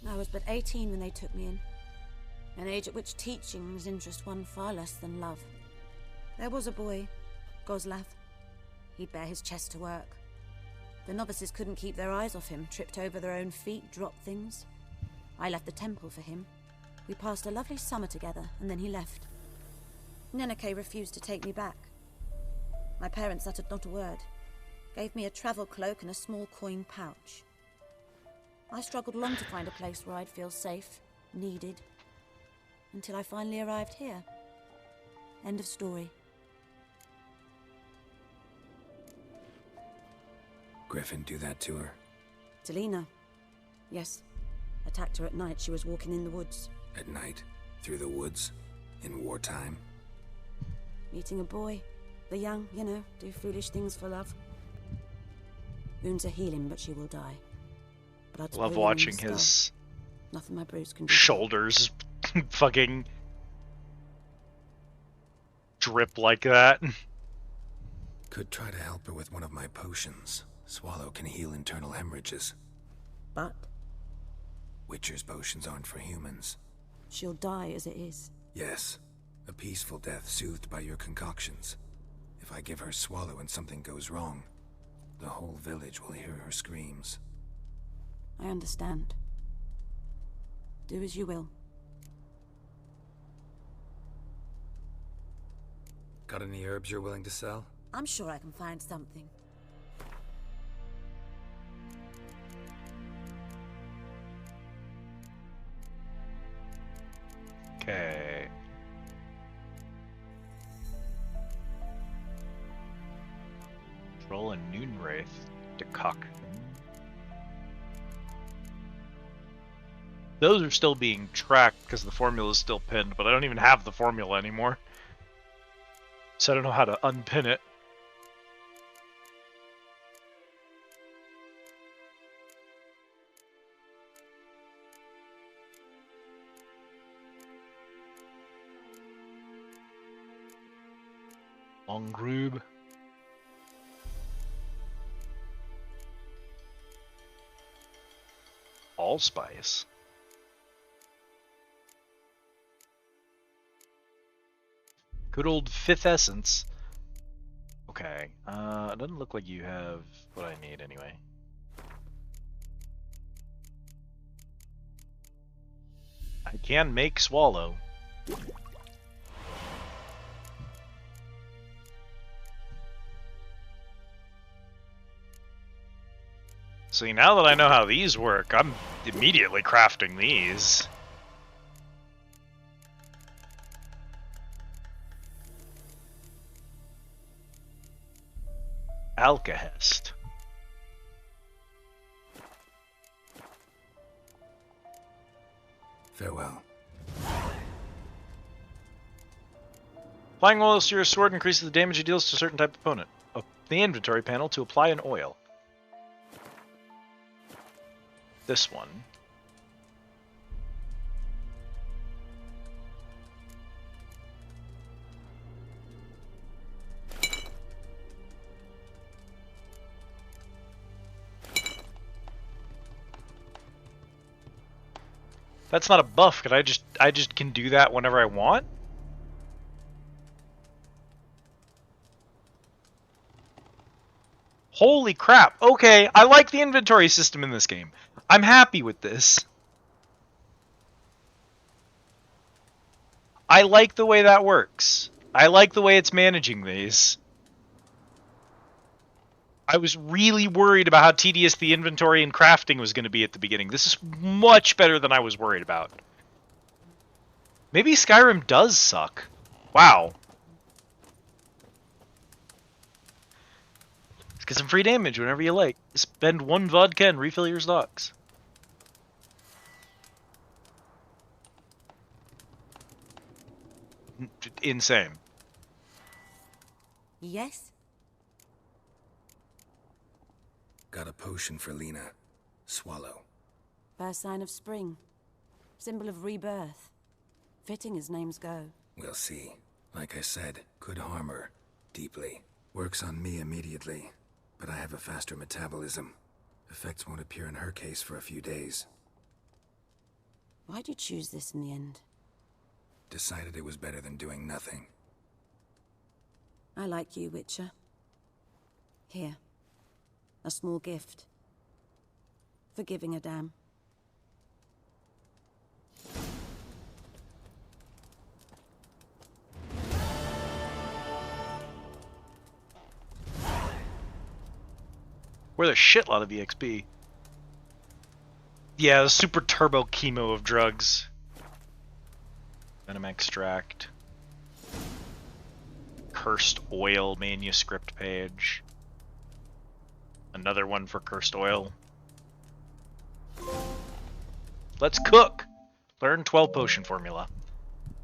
I was but 18 when they took me in. An age at which teachings interest one far less than love. There was a boy, Goslav. He'd bare his chest to work. The novices couldn't keep their eyes off him, tripped over their own feet, dropped things. I left the temple for him. We passed a lovely summer together, and then he left. Neneke refused to take me back. My parents uttered not a word. Gave me a travel cloak and a small coin pouch. I struggled long to find a place where I'd feel safe, needed, until I finally arrived here. End of story. Griffin do that to her? Talina. Yes. Attacked her at night. She was walking in the woods. At night? Through the woods? In wartime? Meeting a boy. The young, you know, do foolish things for love. Wounds are healing, but she will die. But I'd love watching his nothing my bruise can do. Shoulders fucking drip like that. Could try to help her with one of my potions. Swallow can heal internal hemorrhages. But? Witcher's potions aren't for humans. She'll die as it is. Yes. A peaceful death soothed by your concoctions. If I give her Swallow and something goes wrong, the whole village will hear her screams. I understand. Do as you will. Got any herbs you're willing to sell? I'm sure I can find something. Okay. Troll and Noonwraith to cuck. Those are still being tracked because the formula is still pinned, but I don't even have the formula anymore. So I don't know how to unpin it. Longrube. Allspice. Good old 5th essence. Okay, it doesn't look like you have what I need anyway. I can make swallow. See, now that I know how these work, I'm immediately crafting these. Alkahest. Farewell. Applying oils to your sword increases the damage it deals to a certain type of opponent. Open the inventory panel to apply an oil. This one. That's not a buff. Could I just can do that whenever I want? Holy crap. Okay, I like the inventory system in this game. I'm happy with this. I like the way that works. I like the way it's managing these. I was really worried about how tedious the inventory and crafting was going to be at the beginning. This is much better than I was worried about. Maybe Skyrim does suck. Wow. Get some free damage whenever you like. Spend 1 vodka and refill your stocks. Insane. Yes? Got a potion for Lena. Swallow. First sign of spring. Symbol of rebirth. Fitting as names go. We'll see. Like I said, could harm her. Deeply. Works on me immediately. But I have a faster metabolism. Effects won't appear in her case for a few days. Why'd you choose this in the end? Decided it was better than doing nothing. I like you, Witcher. Here. A small gift. For giving a damn. Worth a shitload of EXP. Yeah, the super turbo chemo of drugs. Venom extract. Cursed oil manuscript page. Another one for cursed oil. Let's cook! Learn 12 potion formula.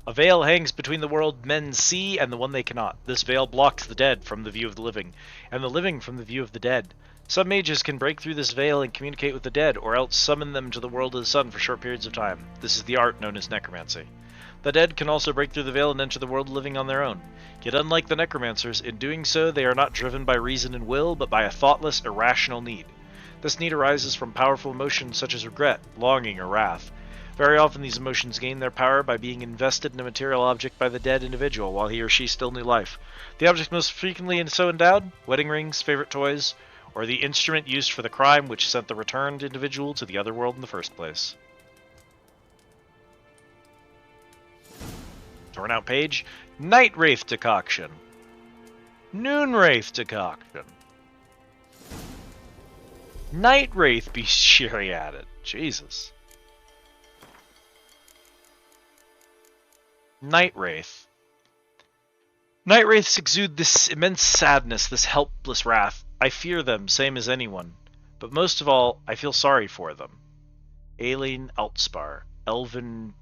A veil hangs between the world men see and the one they cannot. This veil blocks the dead from the view of the living, and the living from the view of the dead. Some mages can break through this veil and communicate with the dead, or else summon them to the world of the sun for short periods of time. This is the art known as necromancy. The dead can also break through the veil and enter the world living on their own. Yet unlike the necromancers, in doing so they are not driven by reason and will, but by a thoughtless, irrational need. This need arises from powerful emotions such as regret, longing, or wrath. Very often these emotions gain their power by being invested in a material object by the dead individual while he or she still knew life. The object most frequently so endowed? Wedding rings, favorite toys, or the instrument used for the crime which sent the returned individual to the other world in the first place. Torn out page. Night Wraith decoction. Noon Wraith decoction. Night Wraith bestiariated. Jesus. Night Wraith. Night Wraiths exude this immense sadness, this helpless wrath. I fear them, same as anyone. But most of all, I feel sorry for them. Aileen Altspar. Elven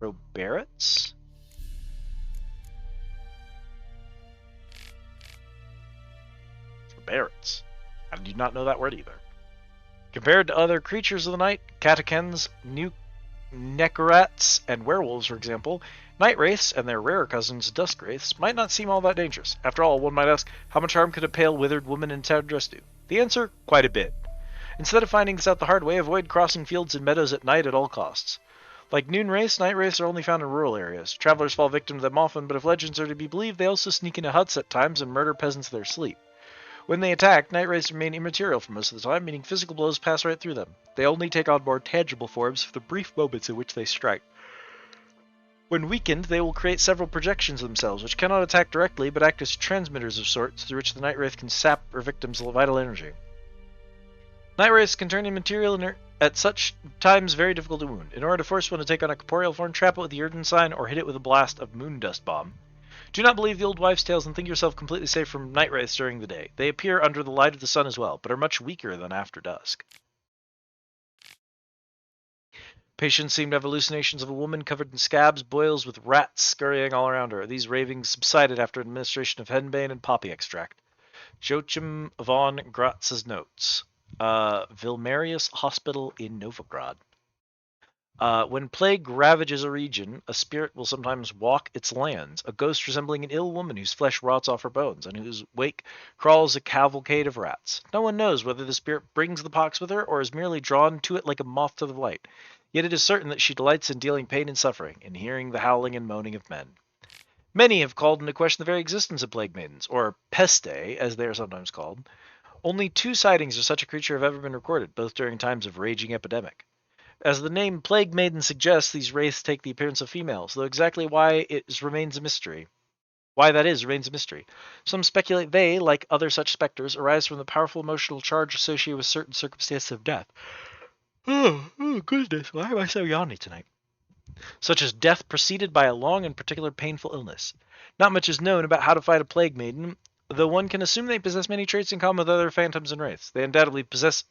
Trobarets? Trobarets. I do not know that word either. Compared to other creatures of the night, catechins, Nekorats, and werewolves, for example, night wraiths and their rarer cousins, dusk wraiths, might not seem all that dangerous. After all, one might ask, how much harm could a pale, withered woman in tattered dress do? The answer, quite a bit. Instead of finding this out the hard way, avoid crossing fields and meadows at night at all costs. Like Noon Wraiths, Night Wraiths are only found in rural areas. Travelers fall victim to them often, but if legends are to be believed, they also sneak into huts at times and murder peasants in their sleep. When they attack, Night Wraiths remain immaterial for most of the time, meaning physical blows pass right through them. They only take on more tangible forms for the brief moments in which they strike. When weakened, they will create several projections of themselves, which cannot attack directly, but act as transmitters of sorts, through which the Night Wraith can sap their victims' vital energy. Night Wraiths can turn immaterial and at such times very difficult to wound. In order to force one to take on a corporeal form, trap it with the Yrden sign, or hit it with a blast of moon dust bomb. Do not believe the old wives' tales and think yourself completely safe from Night Wraiths during the day. They appear under the light of the sun as well, but are much weaker than after dusk. Patients seem to have hallucinations of a woman covered in scabs, boils, with rats scurrying all around her. These ravings subsided after administration of henbane and poppy extract. Joachim von Gratz's notes. Vilmarius Hospital in Novigrad. When plague ravages a region, a spirit will sometimes walk its lands, a ghost resembling an ill woman whose flesh rots off her bones, and whose wake crawls a cavalcade of rats. No one knows whether the spirit brings the pox with her, or is merely drawn to it like a moth to the light. Yet it is certain that she delights in dealing pain and suffering, in hearing the howling and moaning of men. Many have called into question the very existence of plague maidens, or peste, as they are sometimes called. Only 2 sightings of such a creature have ever been recorded, both during times of raging epidemic. As the name Plague Maiden suggests, these wraiths take the appearance of females, though exactly why remains a mystery. Why that is remains a mystery. Some speculate they, like other such specters, arise from the powerful emotional charge associated with certain circumstances of death. Oh, goodness, why am I so yawny tonight? Such as death preceded by a long and particular painful illness. Not much is known about how to fight a plague maiden, though one can assume they possess many traits in common with other phantoms and wraiths. They undoubtedly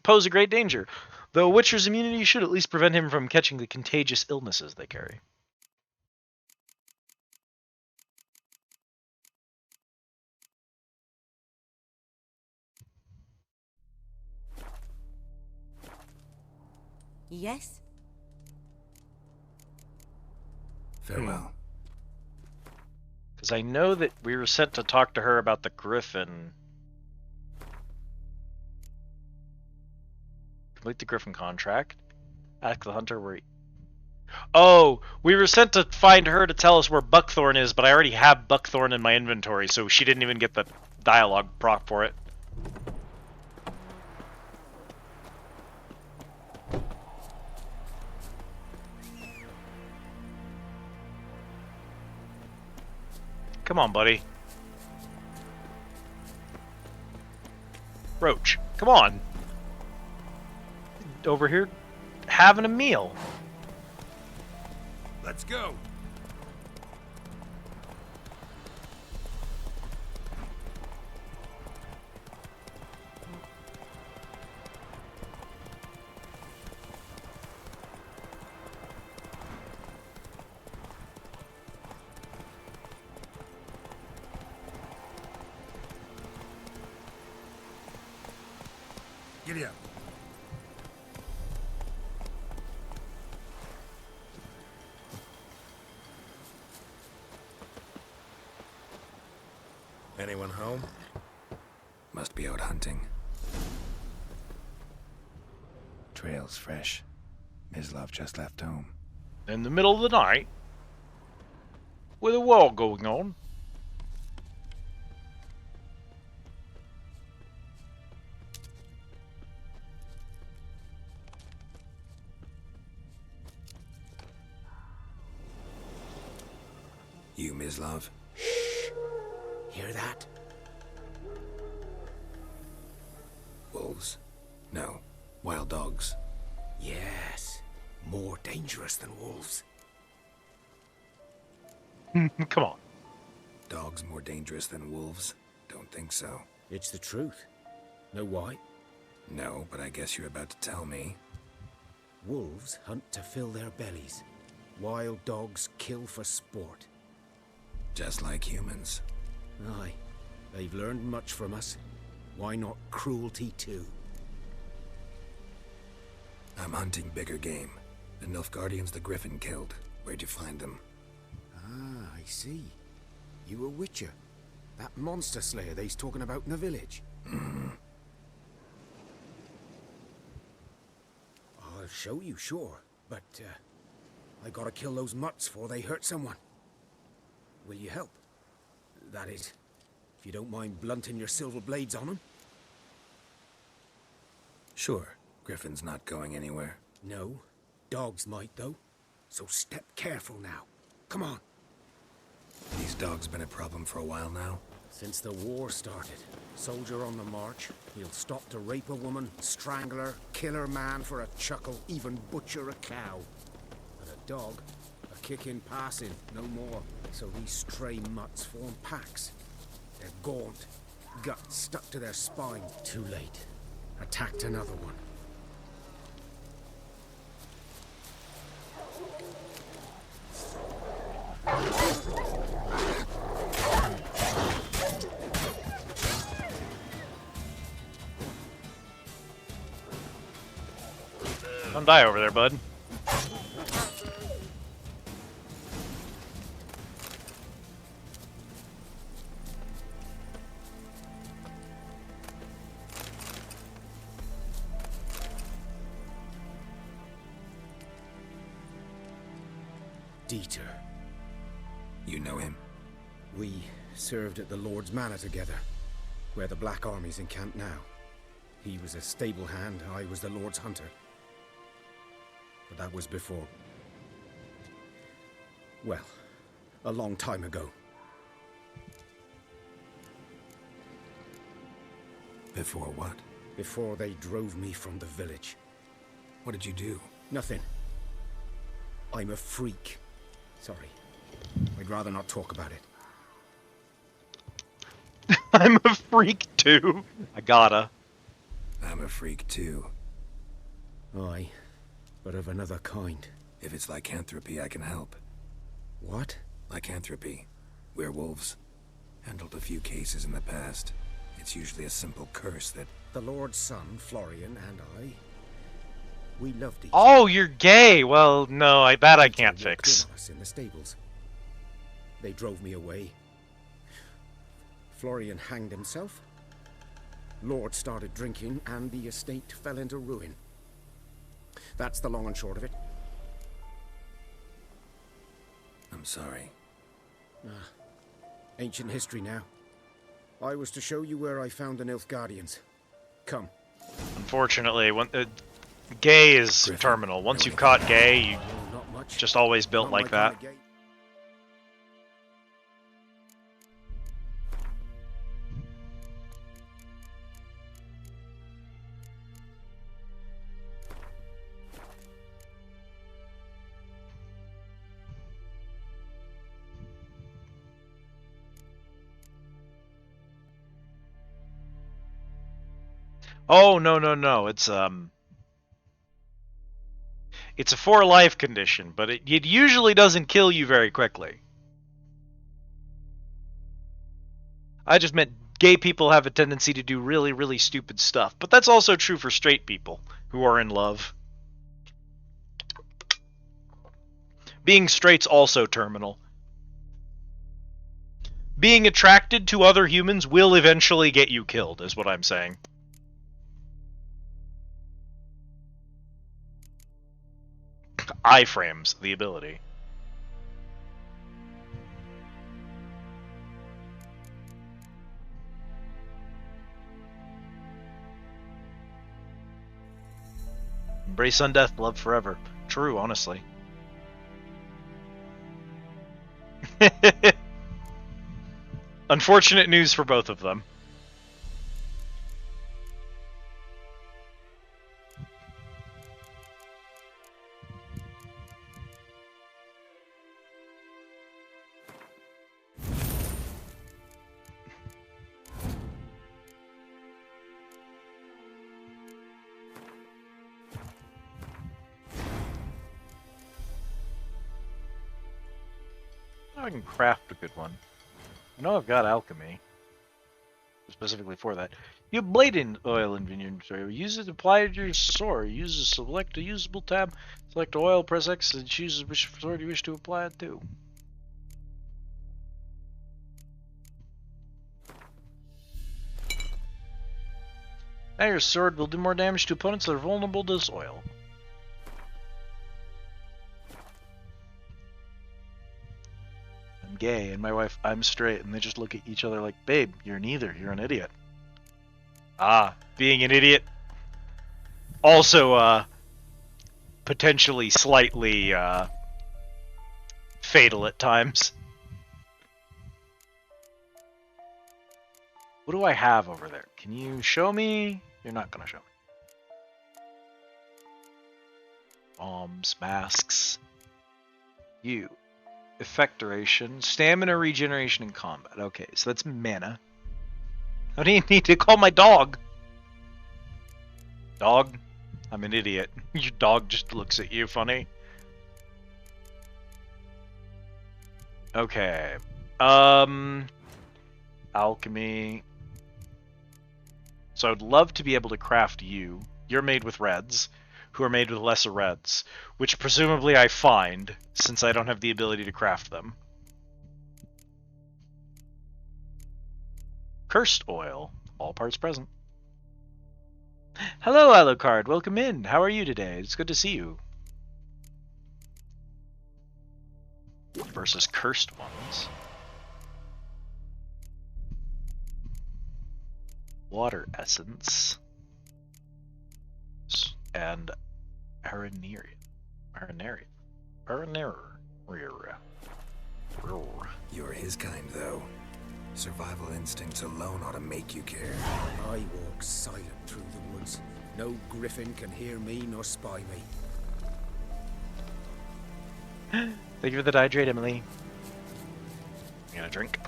pose a great danger, though a witcher's immunity should at least prevent him from catching the contagious illnesses they carry. Yes? Farewell. Because I know that we were sent to talk to her about the Griffin. Complete the Griffin contract. Ask the hunter where he... Oh, we were sent to find her to tell us where Buckthorn is, but I already have Buckthorn in my inventory, so she didn't even get the dialogue proc for it. Come on, buddy. Roach, come on. Over here having a meal. Let's go. Giddy up. Anyone home? Must be out hunting. Trail's fresh. Mislav just left home. In the middle of the night? With a war going on? You, Mislav? Hear that? Wolves? No. Wild dogs. Yes. More dangerous than wolves. Come on. Dogs more dangerous than wolves? Don't think so. It's the truth. Know why? No, but I guess you're about to tell me. Wolves hunt to fill their bellies. Wild dogs kill for sport. Just like humans. Aye. They've learned much from us. Why not cruelty too? I'm hunting bigger game. The Nilfgaardians the Griffin killed. Where'd you find them? Ah, I see. You a witcher. That monster slayer they's talking about in the village. I'll show you, sure. But, I gotta kill those mutts before they hurt someone. Will you help? That is, if you don't mind blunting your silver blades on them. Sure. Griffin's not going anywhere. No. Dogs might, though. So step careful now. Come on. These dogs been a problem for a while now? Since the war started. Soldier on the march. He'll stop to rape a woman, strangle her, kill her man for a chuckle, even butcher a cow. And a dog, a kick in passing, no more. So these stray mutts form packs. They're gaunt, guts stuck to their spine. Too late. Attacked another one. Don't die over there, bud. Dieter. You know him? We served at the Lord's Manor together, where the Black Army's encamped now. He was a stable hand, I was the Lord's hunter. But that was before... well, a long time ago. Before what? Before they drove me from the village. What did you do? Nothing. I'm a freak. Sorry. I'd rather not talk about it. I'm a freak too. I gotta. I'm a freak too. Aye, but of another kind. If it's lycanthropy, I can help. What? Lycanthropy. Werewolves. Handled a few cases in the past. It's usually a simple curse that... The Lord's son, Florian, and I... we loved each other. Oh, you're gay! Well, no, I can't fix. Us in the stables. They drove me away. Florian hanged himself. Lord started drinking, and the estate fell into ruin. That's the long and short of it. I'm sorry. Ancient history now. I was to show you where I found the Nilfgaardians. Come. Unfortunately, when gay is terminal. Once you've caught gay, you just always built like that. Oh, no. It's a for life condition, but it usually doesn't kill you very quickly. I just meant gay people have a tendency to do really, really stupid stuff, but that's also true for straight people who are in love. Being straight's also terminal. Being attracted to other humans will eventually get you killed, is what I'm saying. Iframes the ability. Embrace undeath, love forever. True, honestly. Unfortunate news for both of them. I can craft a good one. I know I've got alchemy. Specifically for that. You have blade oil in your inventory. Use it to apply it to your sword. Use a select a usable tab. Select oil, press X, and choose which sword you wish to apply it to. Now your sword will do more damage to opponents that are vulnerable to this oil. I'm gay, and my wife, I'm straight, and they just look at each other like, babe, you're neither, you're an idiot. Ah, being an idiot. Also, potentially slightly, fatal at times. What do I have over there? Can you show me? You're not gonna show me. Bombs, masks. You. Effect duration, stamina regeneration in combat. Okay, so that's mana. How do you need to call my dog? Dog? I'm an idiot. Your dog just looks at you funny. Okay. Alchemy. So I'd love to be able to craft you. You're made with reds, who are made with lesser reds, which presumably I find, since I don't have the ability to craft them. Cursed oil. All parts present. Hello, Alucard. Welcome in. How are you today? It's good to see you. Versus cursed ones. Water essence. And Araneri. You're his kind, though. Survival instincts alone ought to make you care. I walk silent through the woods. No griffin can hear me nor spy me. Thank you for the hydrate, Emily. You got a drink?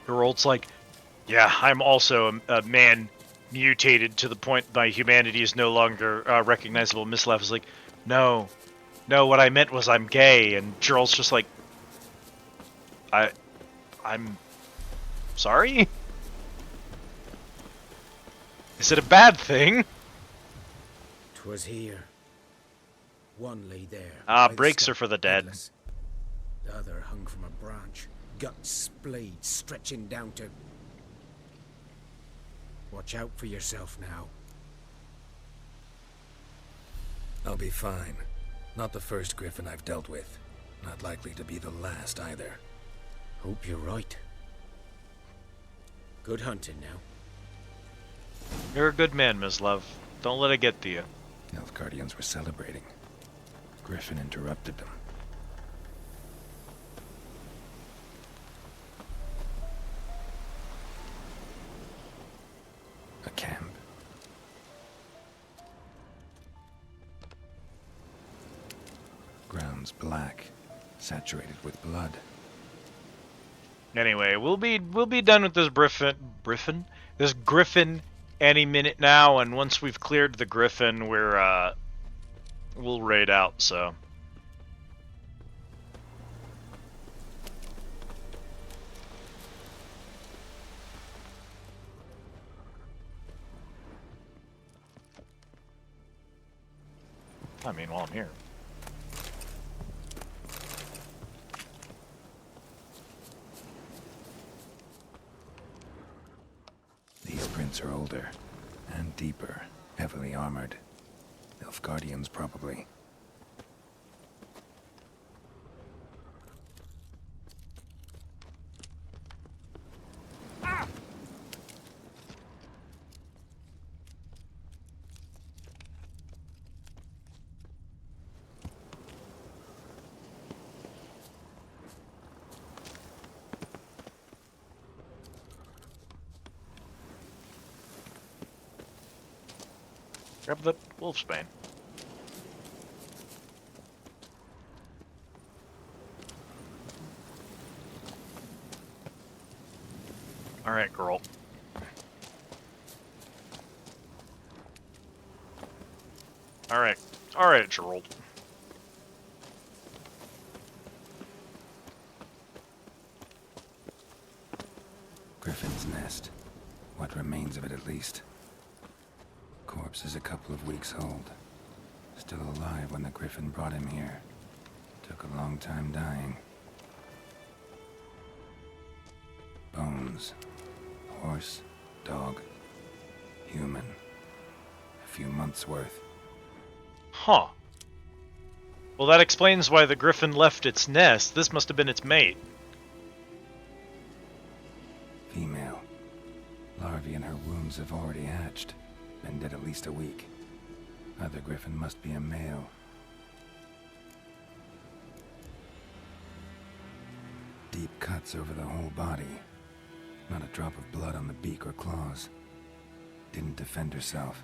Geralt's like, yeah, I'm also a man mutated to the point my humanity is no longer recognizable. Mislav is like, no, what I meant was I'm gay, and Geralt's just like, I'm sorry? Is it a bad thing? 'Twas here. One lay there. Ah, breaks are for the dead. Headless. The other hung from a branch, guts splayed, stretching down to... Watch out for yourself now. I'll be fine. Not the first griffin I've dealt with. Not likely to be the last either. Hope you're right. Good hunting now. You're a good man, Mislav. Don't let it get to you. Nilfgaardians were celebrating. Griffin interrupted them. A camp. Ground's black, saturated with blood. Anyway, we'll be done with this griffin any minute now, and once we've cleared the griffin, we'll raid out. So. I mean, while I'm here. These prints are older and deeper, heavily armored. Nilfgaardians, probably. Grab the wolfsbane. Alright, girl. Alright, Gerald. Griffin's nest. What remains of it, at least. Corpse is a couple of weeks old. Still alive when the griffin brought him here. Took a long time dying. Bones. Horse, dog. Human. A few months' worth. Huh. Well, that explains why the griffin left its nest. This must have been its mate. Female. Larvae in her wombs have already hatched. Been dead at least a week. Other griffin must be a male. Deep cuts over the whole body. Not a drop of blood on the beak or claws. Didn't defend herself.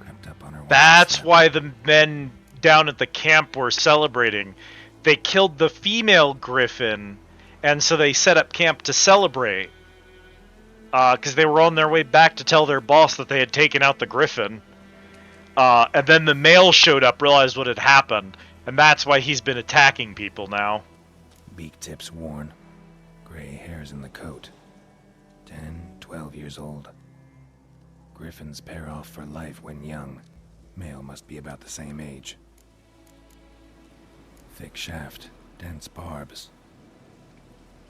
Crept up on her. That's why the men down at the camp were celebrating. They killed the female griffin, and so they set up camp to celebrate. Because they were on their way back to tell their boss that they had taken out the griffin. And then the male showed up, realized what had happened, and that's why he's been attacking people now. Beak tips worn. Gray hairs in the coat. 10, 12 years old. Griffins pair off for life when young. Male must be about the same age. Thick shaft, dense barbs.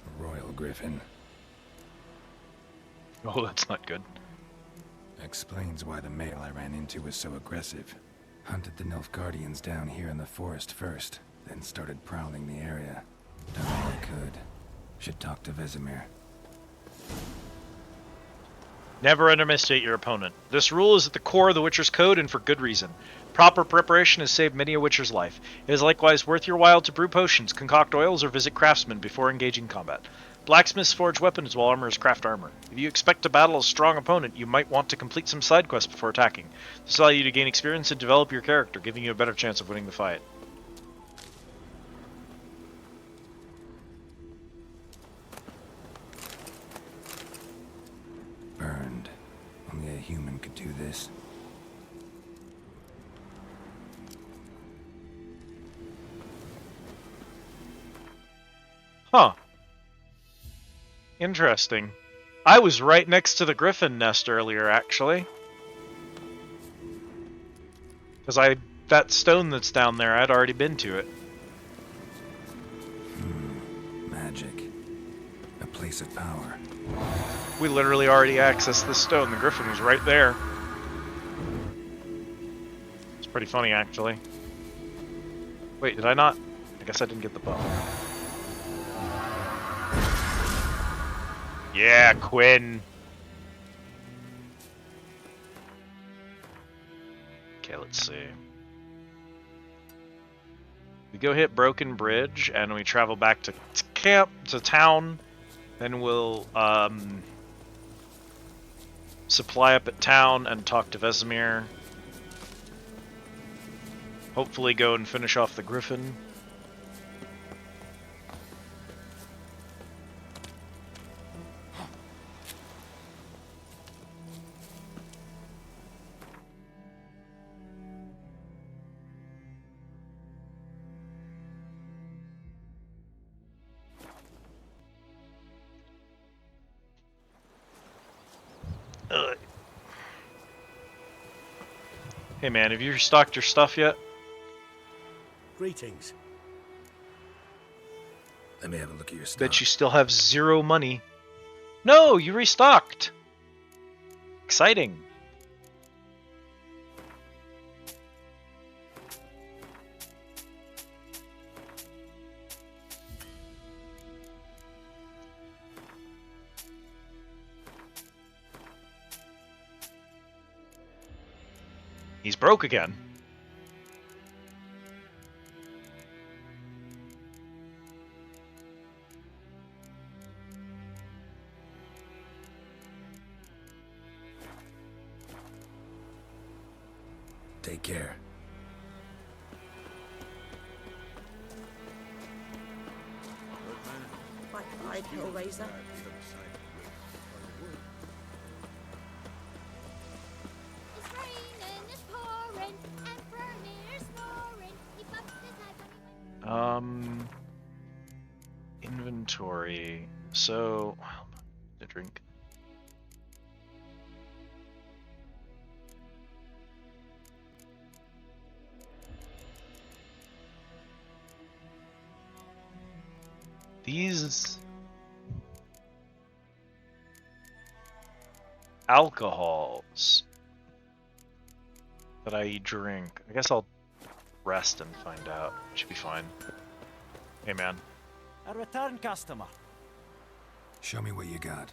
A royal griffin. Oh, that's not good. Explains why the male I ran into was so aggressive. Hunted the Nilfgaardians down here in the forest first, then started prowling the area. Done all I could. Should talk to Vesemir. Never underestimate your opponent. This rule is at the core of the Witcher's Code, and for good reason. Proper preparation has saved many a Witcher's life. It is likewise worth your while to brew potions, concoct oils, or visit craftsmen before engaging combat. Blacksmiths forge weapons while armorers craft armor. If you expect to battle a strong opponent, you might want to complete some side quests before attacking. This allows you to gain experience and develop your character, giving you a better chance of winning the fight. Burned. Only a human could do this. Huh. Interesting. I was right next to the griffin nest earlier, actually. Because that stone that's down there, I'd already been to it. Magic. A place of power. We literally already accessed this stone. The griffin was right there. It's pretty funny, actually. Wait, did I not? I guess I didn't get the bow. Yeah, Quinn. Okay, let's see. We go hit Broken Bridge, and we travel back to town. Then we'll supply up at town and talk to Vesemir. Hopefully go and finish off the Griffin. Hey man, have you restocked your stuff yet? Greetings. Let me have a look at your stuff. Bet you still have 0 money. No, you restocked! Exciting. He's broke again. Take care. Bye-bye, Hellraiser. Inventory. So, the drink. These. alcohols that I drink. I guess I'll rest and find out. Should be fine. Hey, man. A return customer. Show me what you got.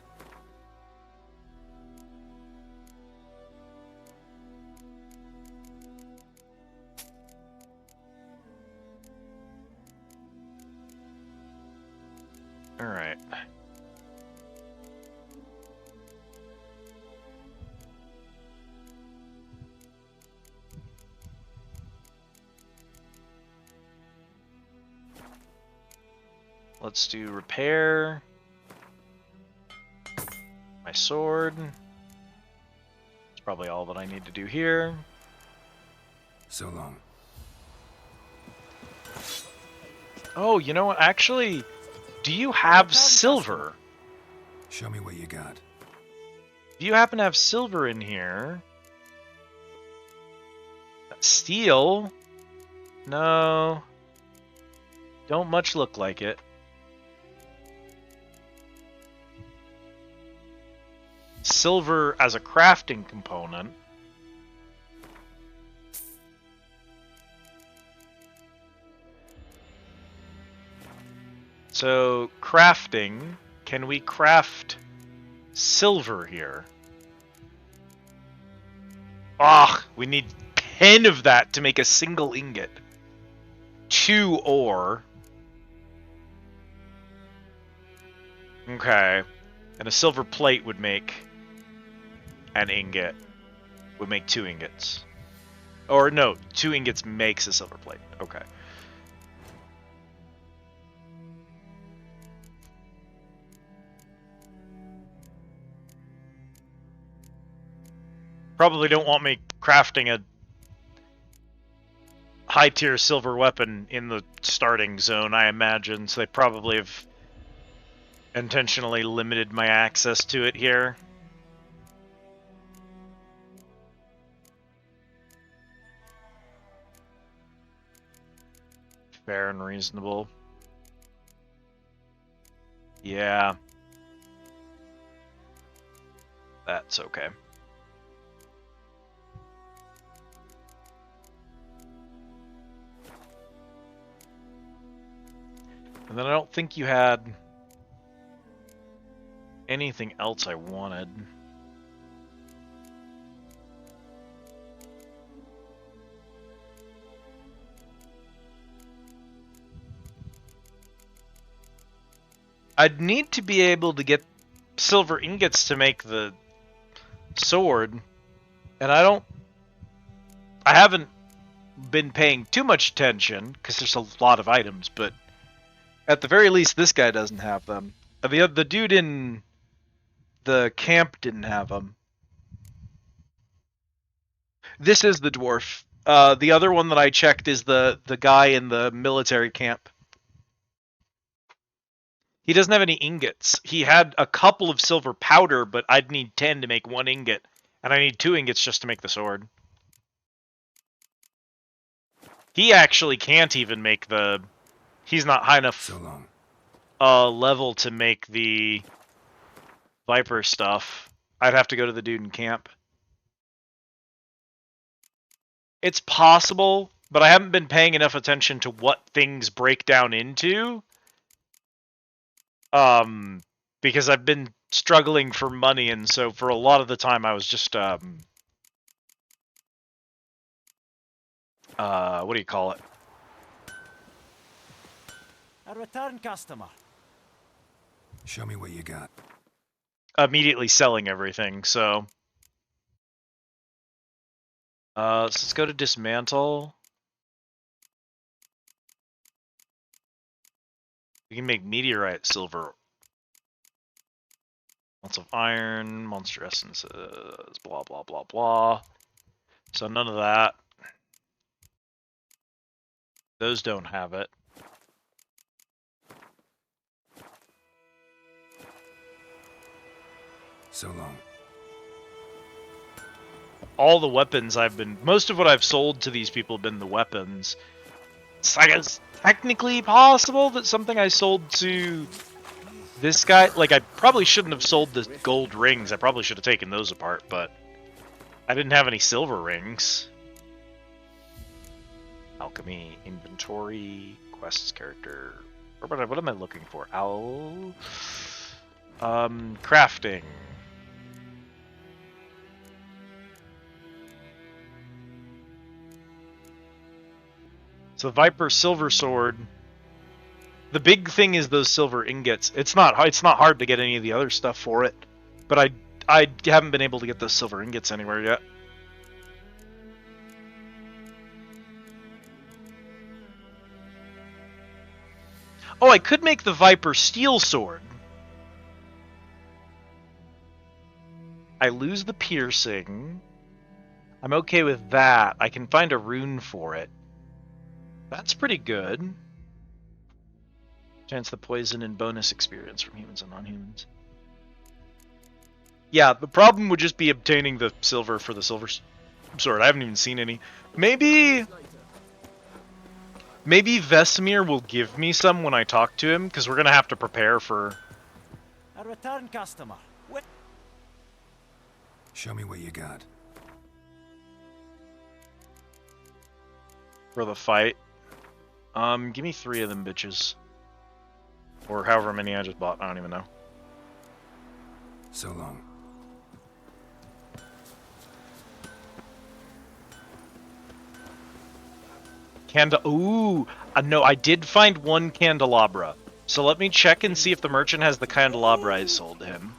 All right. Let's do repair. My sword. It's probably all that I need to do here. So long. Oh, you know what? Actually, do you have silver? Show me what you got. Do you happen to have silver in here? Steel? No. Don't much look like it. Silver as a crafting component. So, crafting. Can we craft silver here? Ah, we need 10 of that to make a single ingot. 2 ore. Okay. And a silver plate would make an ingot. Would make 2 ingots. Or no, 2 ingots makes a silver plate. Okay. Probably don't want me crafting a high-tier silver weapon in the starting zone, I imagine, so they probably have intentionally limited my access to it here. Fair and reasonable. Yeah. That's okay. And then I don't think you had anything else I wanted. I'd need to be able to get silver ingots to make the sword, and I haven't been paying too much attention because there's a lot of items, but at the very least this guy doesn't have them. The dude in the camp didn't have them. This is the dwarf. The other one that I checked is the guy in the military camp. He doesn't have any ingots. He had a couple of silver powder, but I'd need 10 to make 1 ingot. And I need 2 ingots just to make the sword. He actually can't even make the... He's not high enough level to make the Viper stuff. I'd have to go to the dude in camp. It's possible, but I haven't been paying enough attention to what things break down into. Because I've been struggling for money, and so for a lot of the time I was just, what do you call it? A return customer. Show me what you got. Immediately selling everything, so... so let's go to dismantle. We can make meteorite silver. Lots of iron, monster essences, blah, blah, blah, blah. So none of that. Those don't have it. So long. All the weapons most of what I've sold to these people have been the weapons. It's, I guess, technically possible that something I sold to This guy, like, I probably shouldn't have sold the gold rings. I probably should have taken those apart, but I didn't have any silver rings. Alchemy, inventory, quests, character. What am I looking for? Crafting. So Viper Silver Sword. The big thing is those silver ingots. It's not hard to get any of the other stuff for it, but I haven't been able to get those silver ingots anywhere yet. Oh, I could make the Viper Steel Sword. I lose the piercing. I'm okay with that. I can find a rune for it. That's pretty good. Chance the poison and bonus experience from humans and non-humans. Yeah, the problem would just be obtaining the silver for the silver sword. I haven't even seen any. Maybe Vesemir will give me some when I talk to him, because we're going to have to prepare for... A return customer. Show me what you got. For the fight. Give me 3 of them bitches. Or however many I just bought. I don't even know. So long. Ooh! No, I did find 1 candelabra. So let me check and see if the merchant has the candelabra I sold to him.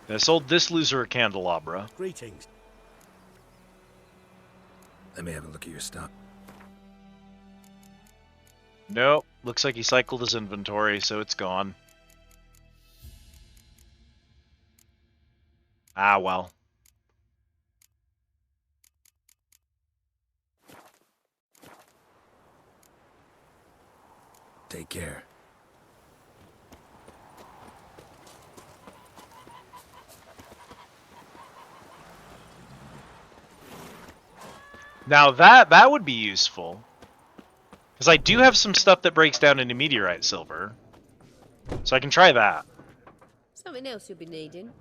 I sold this loser a candelabra. Greetings. Let me have a look at your stock. Nope. Looks like he cycled his inventory, so it's gone. Ah, well. Take care. Now that would be useful. Because I do have some stuff that breaks down into meteorite silver. So I can try that. Something else you'll be needing.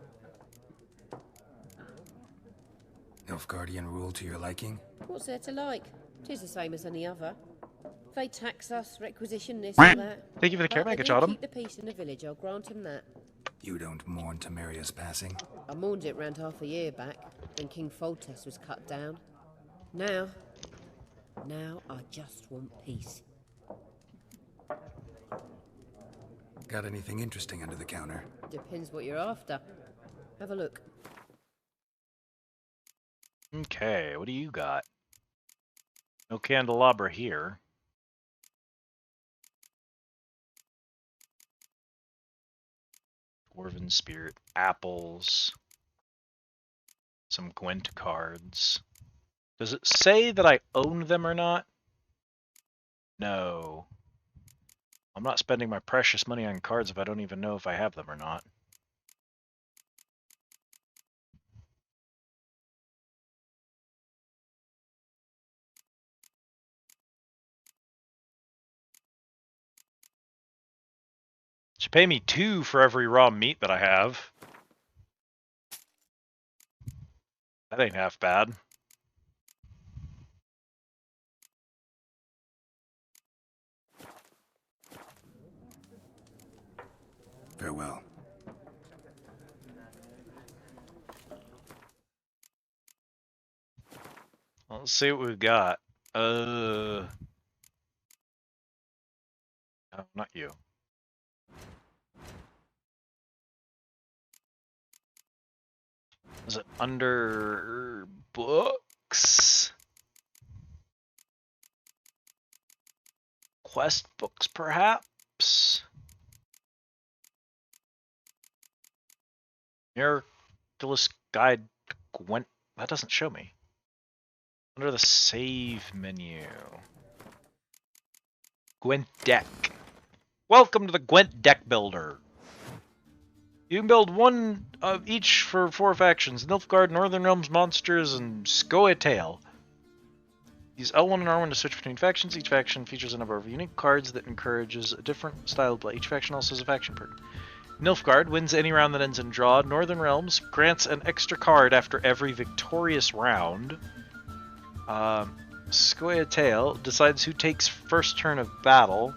Nilfgaardian rule to your liking? What's there to like? 'Tis the same as any other. They tax us, requisition this and that. Thank you for the care But package, they do Autumn. keep the peace in the village, I'll grant 'em that. You don't mourn Temeria's passing? I mourned it round half a year back, when King Foltest was cut down. Now I just want peace. Got anything interesting under the counter? Depends what you're after. Have a look. Okay, what do you got? No candelabra here. Dwarven Spirit, apples, some Gwent cards. Does it say that I own them or not? No. I'm not spending my precious money on cards if I don't even know if I have them or not. Should pay me 2 for every raw meat that I have. That ain't half bad. Farewell. Let's see what we've got. No, not you. Is it under books? Quest books, perhaps? Miraculous Guide Gwent. That doesn't show me. Under the save menu. Gwent deck. Welcome to the Gwent deck builder. You can build 1 of each for 4 factions: Nilfgaard, Northern Realms monsters, and Scoia'tael. Use L1 and R1 to switch between factions. Each faction features a number of unique cards that encourages a different style of play. Each faction also has a faction perk. Nilfgaard wins any round that ends in draw. Northern Realms grants an extra card after every victorious round. Scoia'tael decides who takes first turn of battle.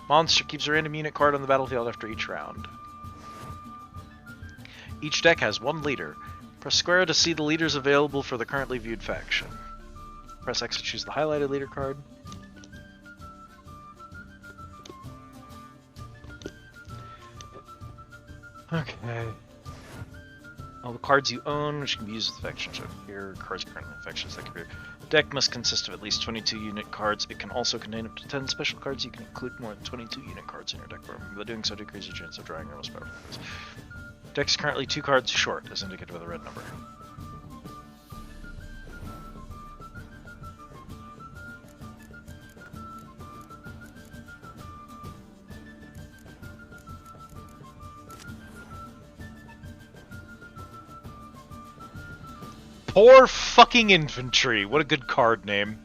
Monster keeps a random unit card on the battlefield after each round. Each deck has one leader. Press square to see the leaders available for the currently viewed faction. Press X to choose the highlighted leader card. Okay. All the cards you own, which can be used with the faction. So here, cards currently in factions that can be. The deck must consist of at least 22 unit cards. It can also contain up to 10 special cards. You can include more than 22 unit cards in your deck. By doing so, decreases your chance of drawing your most powerful cards. Deck is currently 2 cards short, as indicated by the red number. Poor fucking infantry. What a good card name.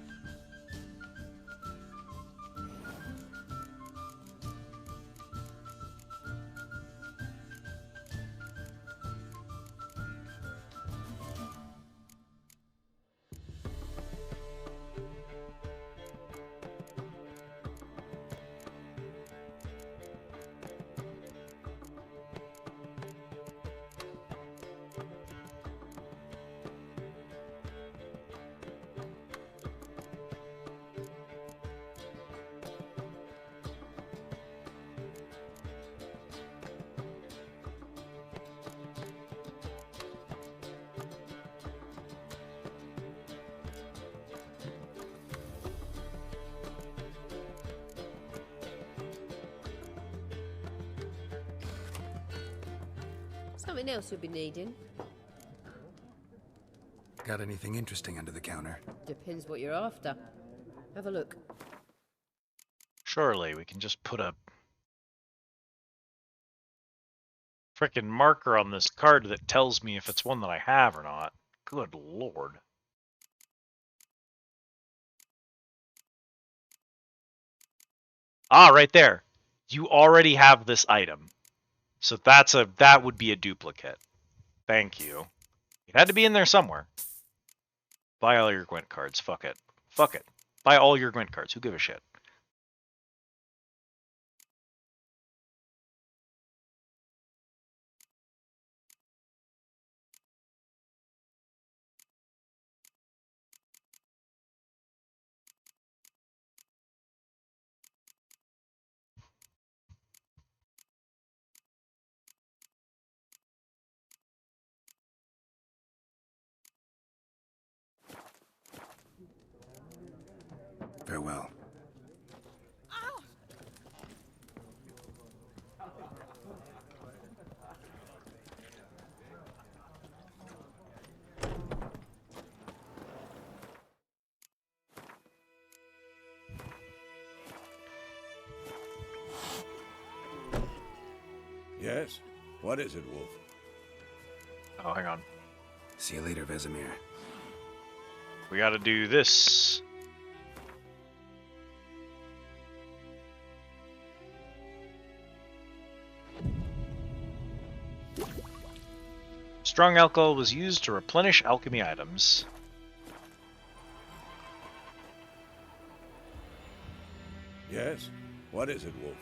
Something else you'll be needing? Got anything interesting under the counter? Depends what you're after. Have a look. Surely we can just put a frickin' marker on this card that tells me if it's one that I have or not. Good lord. Ah, right there. You already have this item. So that would be a duplicate. Thank you. It had to be in there somewhere. Buy all your Gwent cards. Fuck it. Fuck it. Buy all your Gwent cards. Who give a shit? Farewell. Yes? What is it, Wolf? Oh, hang on. See you later, Vesemir. We gotta do this. Strong alcohol was used to replenish alchemy items. Yes? What is it, Wolf?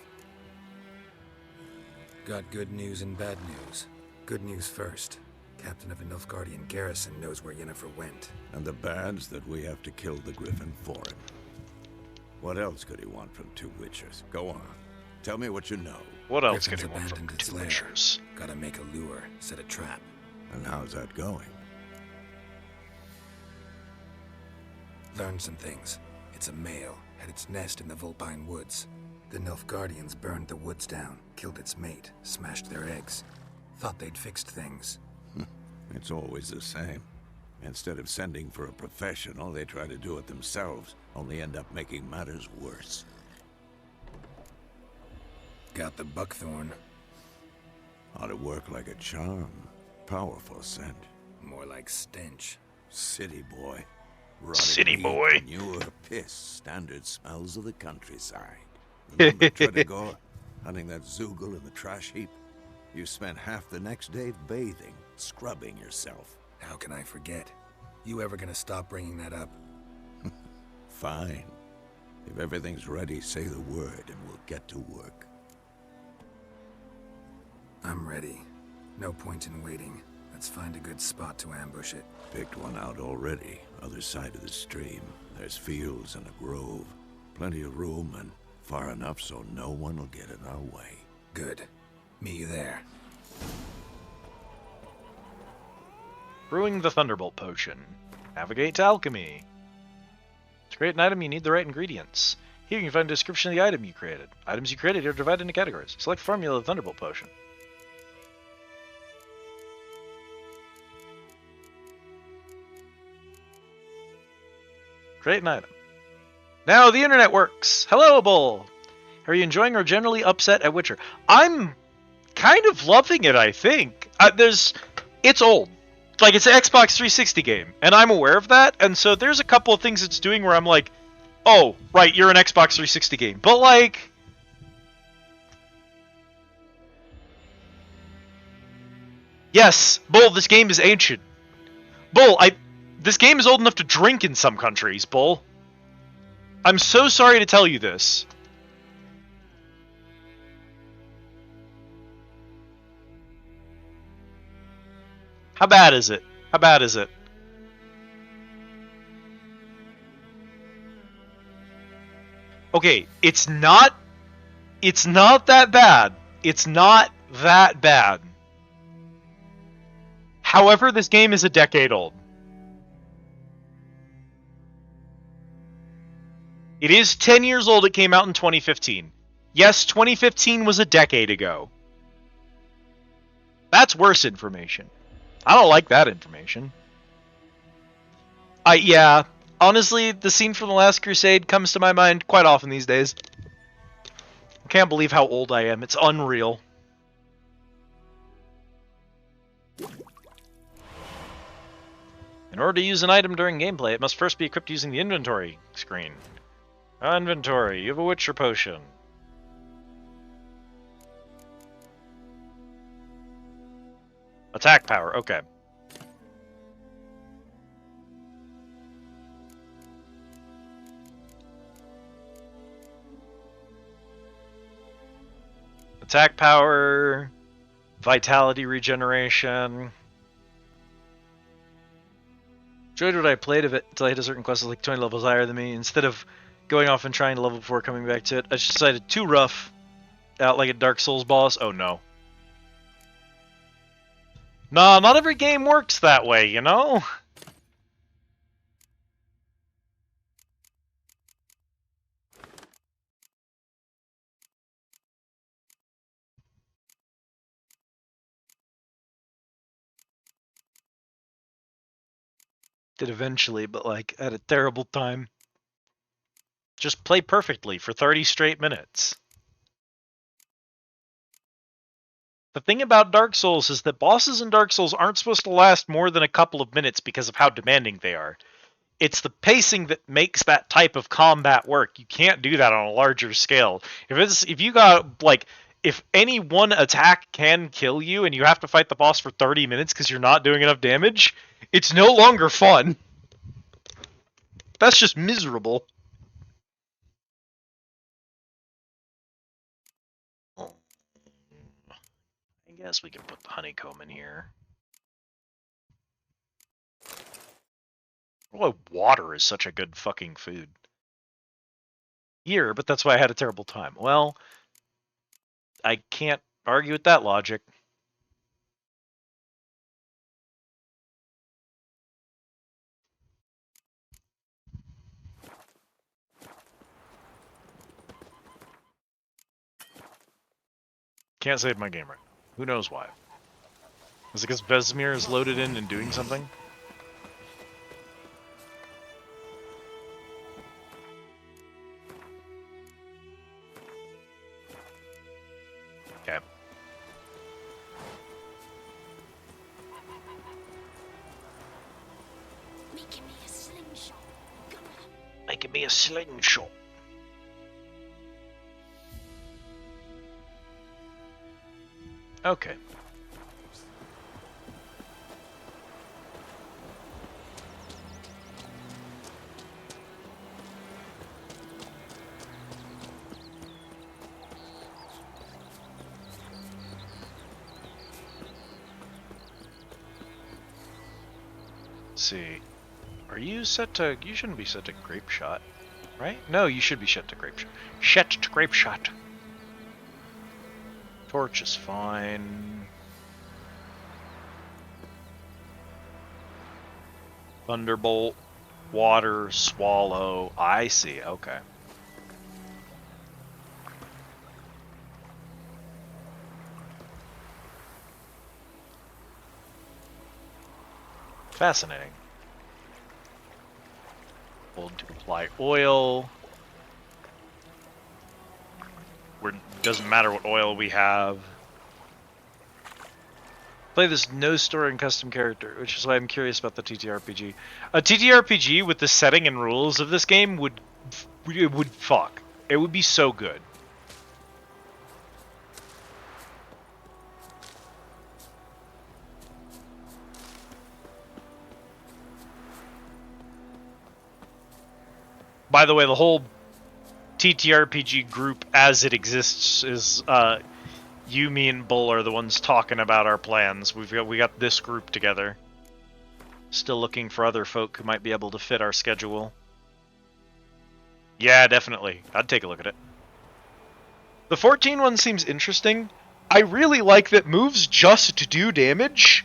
Got good news and bad news. Good news first. Captain of a Nilfgaardian garrison knows where Yennefer went. And the bad's that we have to kill the Griffin for him. What else could he want from 2 Witchers? Go on. Tell me what you know. What else Griffin's could he want from abandoned its 2 lair. Witchers? Gotta make a lure, set a trap. And how's that going? Learned some things. It's a male, had its nest in the Vulpine Woods. The Nilfgaardians burned the woods down, killed its mate, smashed their eggs. Thought they'd fixed things. It's always the same. Instead of sending for a professional, they try to do it themselves, only end up making matters worse. Got the buckthorn. Ought to work like a charm. Powerful scent. More like stench. City boy. City boy. Manure, piss, standard smells of the countryside. Remember Tredegor, hunting that Zoogle in the trash heap? You spent half the next day bathing, scrubbing yourself. How can I forget? You ever gonna stop bringing that up? Fine. If everything's ready, say the word and we'll get to work. I'm ready. No point in waiting. Let's find a good spot to ambush it. Picked one out already. Other side of the stream. There's fields and a grove. Plenty of room and far enough so no one will get in our way. Good. Meet you there. Brewing the Thunderbolt Potion. Navigate to alchemy. To create an item, you need the right ingredients. Here you can find a description of the item you created. Items you created are divided into categories. Select formula of the Thunderbolt Potion. Create an item. Now the internet works! Hello, Bull! Are you enjoying or generally upset at Witcher? I'm kind of loving it, I think. It's old. Like, it's an Xbox 360 game, and I'm aware of that, and so there's a couple of things it's doing where I'm like, oh, right, you're an Xbox 360 game. But, like... Yes, Bull, this game is ancient. Bull, this game is old enough to drink in some countries, Bull. I'm so sorry to tell you this. How bad is it? How bad is it? Okay, it's not that bad. It's not that bad. However, this game is a decade old. It is 10 years old. It came out in 2015. Yes, 2015 was a decade ago. That's worse information. I don't like that information. Yeah, honestly, the scene from The Last Crusade comes to my mind quite often these days. I can't believe how old I am. It's unreal. In order to use an item during gameplay, it must first be equipped using the inventory screen. Inventory, you have a Witcher potion. Attack power, okay. Attack power, vitality regeneration. Enjoyed what I played of it until I hit a certain quest like 20 levels higher than me. Instead of going off and trying to level before coming back to it, I just decided too rough out like a Dark Souls boss. Oh no. Nah, not every game works that way, you know? Did eventually, but like at a terrible time. Just play perfectly for 30 straight minutes. The thing about Dark Souls is that bosses in Dark Souls aren't supposed to last more than a couple of minutes because of how demanding they are. It's the pacing that makes that type of combat work. You can't do that on a larger scale. If you got, like, if any one attack can kill you and you have to fight the boss for 30 minutes because you're not doing enough damage, it's no longer fun. That's just miserable. I guess we can put the honeycomb in here. Well, water is such a good fucking food. Here, but that's why I had a terrible time. Well, I can't argue with that logic. Can't save my game right. Who knows why? Is it because Vesemir is loaded in and doing something? Okay. Making me a slingshot. making me a slingshot. Okay. See, are you set to? You shouldn't be set to grape shot, right? No, you should be set to grape shot. Set to grape shot. Torch is fine. Thunderbolt, water, swallow. I see. Okay. Fascinating. Hold to apply oil. Doesn't matter what oil we have. Play this no storing custom character, which is why I'm curious about the TTRPG. A TTRPG with the setting and rules of this game would fuck. It would be so good. By the way, the whole TTRPG group as it exists is you, me, and Bull are the ones talking about our plans. We got this group together. Still looking for other folk who might be able to fit our schedule. Yeah, definitely. I'd take a look at it. The 14 one seems interesting. I really like that moves just do damage.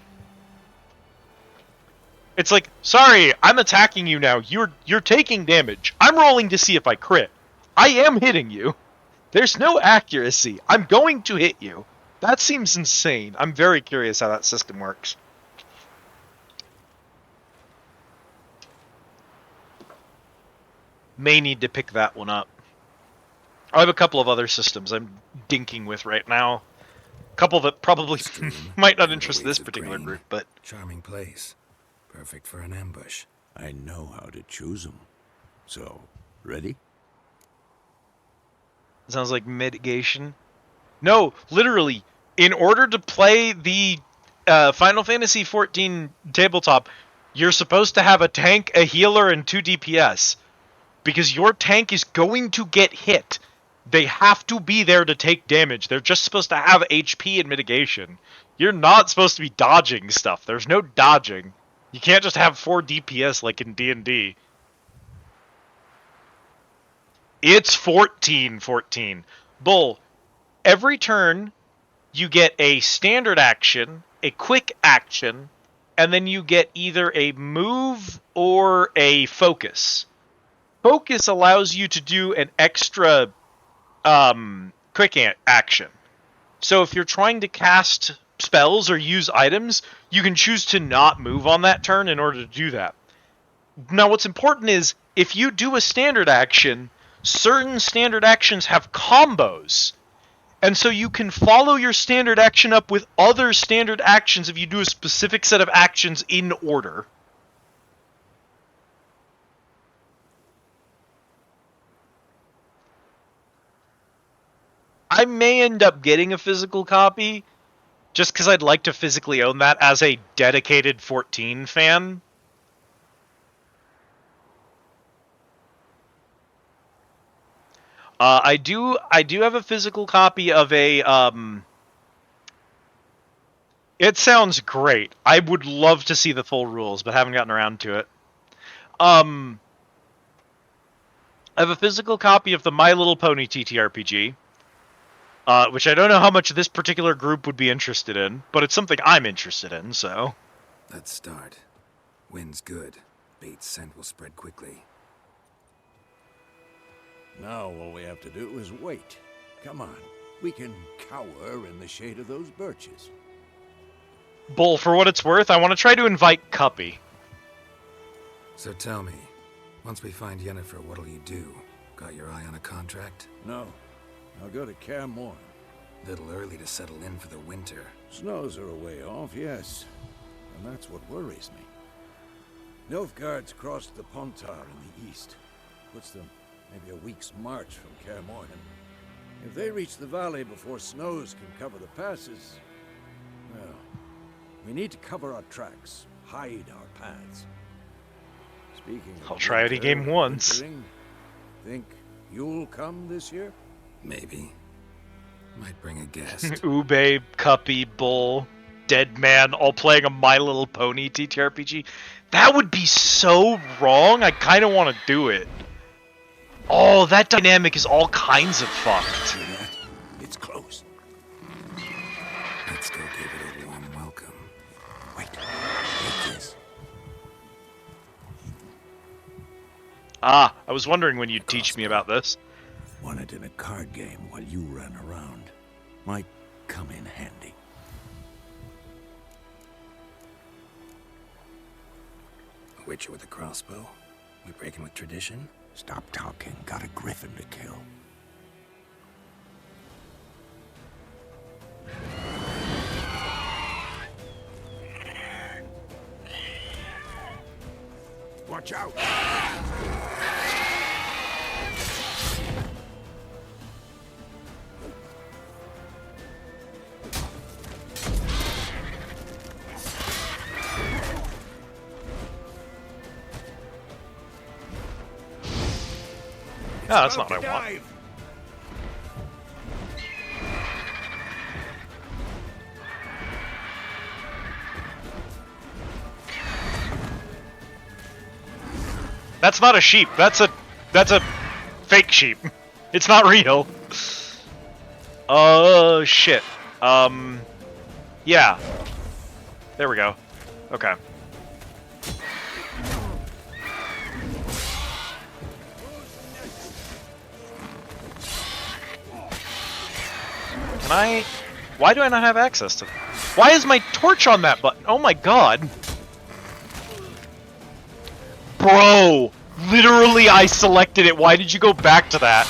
It's like, sorry, I'm attacking you now. You're taking damage. I'm rolling to see if I crit. I am hitting you. There's no accuracy. I'm going to hit you. That seems insane. I'm very curious how that system works. May need to pick that one up. I have a couple of other systems I'm dinking with right now. A couple that probably might not interest this particular group, but... Charming place. Perfect for an ambush. I know how to choose them. So, ready? Sounds like mitigation. No, literally, in order to play the Final Fantasy XIV tabletop, you're supposed to have a tank, a healer, and 2 DPS. Because your tank is going to get hit. They have to be there to take damage. They're just supposed to have HP and mitigation. You're not supposed to be dodging stuff. There's no dodging. You can't just have 4 DPS like in D&D. It's 14. Bull, every turn you get a standard action, a quick action, and then you get either a move or a focus. Focus allows you to do an extra quick action. So if you're trying to cast spells or use items, you can choose to not move on that turn in order to do that. Now what's important is, if you do a standard action, certain standard actions have combos. And so you can follow your standard action up with other standard actions if you do a specific set of actions in order. I may end up getting a physical copy, just because I'd like to physically own that as a dedicated 14 fan. I do have a physical copy of a, it sounds great. I would love to see the full rules, but haven't gotten around to it. I have a physical copy of the My Little Pony TTRPG, which I don't know how much this particular group would be interested in, but it's something I'm interested in, so. Let's start. Wind's good. Bait's scent will spread quickly. Now all we have to do is wait. Come on. We can cower in the shade of those birches. Bull, for what it's worth, I want to try to invite Cuppy. So tell me, once we find Yennefer, what'll you do? Got your eye on a contract? No. I'll go to Kaer Morhen. Little early to settle in for the winter. Snows are a way off, yes. And that's what worries me. Nilfgaard's crossed the Pontar in the east. puts them maybe a week's march from Kaer Morhen. If they reach the valley before snows can cover the passes, well, we need to cover our tracks, hide our paths. Speaking of I'll try it again once. Think you'll come this year? Maybe. Might bring a guest. Ube, Cuppy, Bull, Dead Man, all playing a My Little Pony TTRPG. That would be so wrong. I kind of want to do it. Oh, that dynamic is all kinds of fucked. It's close. Let's go give it a warm welcome. Wait. Take this. Ah, I was wondering when you'd teach me about this. Won it in a card game while you ran around. Might come in handy. A witcher with a crossbow? We breaking with tradition? Stop talking. Got a griffin to kill. Watch out! No, that's not what I want. That's not a sheep. That's a fake sheep. It's not real. Oh shit. Yeah. There we go. Okay. Why do I not have access to... Why is my torch on that button? Oh my god. Bro! Literally I selected it. Why did you go back to that?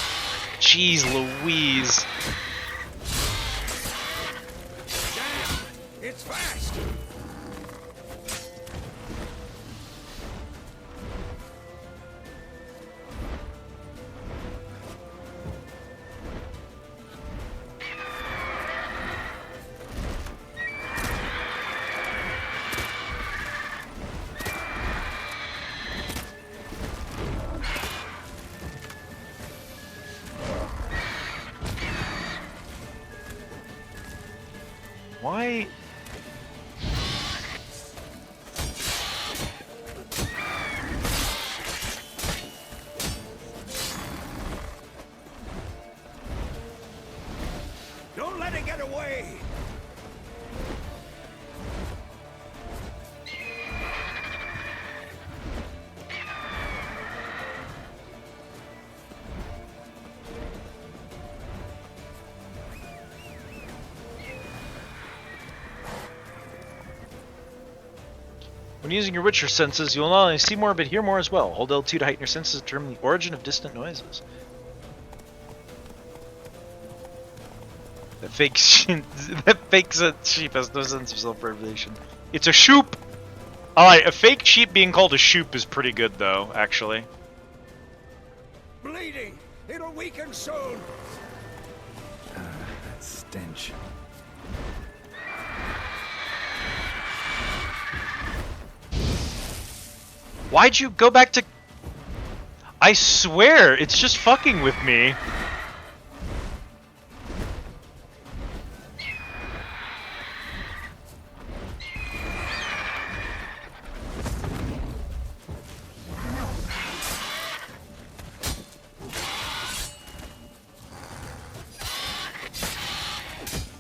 Jeez Louise. It's fast! Why? Don't let it get away! When using your Witcher senses, you'll not only see more, but hear more as well. Hold L2 to heighten your senses to determine the origin of distant noises. That fake sheep has no sense of self-revelation. It's a shoop! Alright, a fake sheep being called a shoop is pretty good, though, actually. Bleeding! It'll weaken soon! That stench. Why'd you go back to... I swear, it's just fucking with me.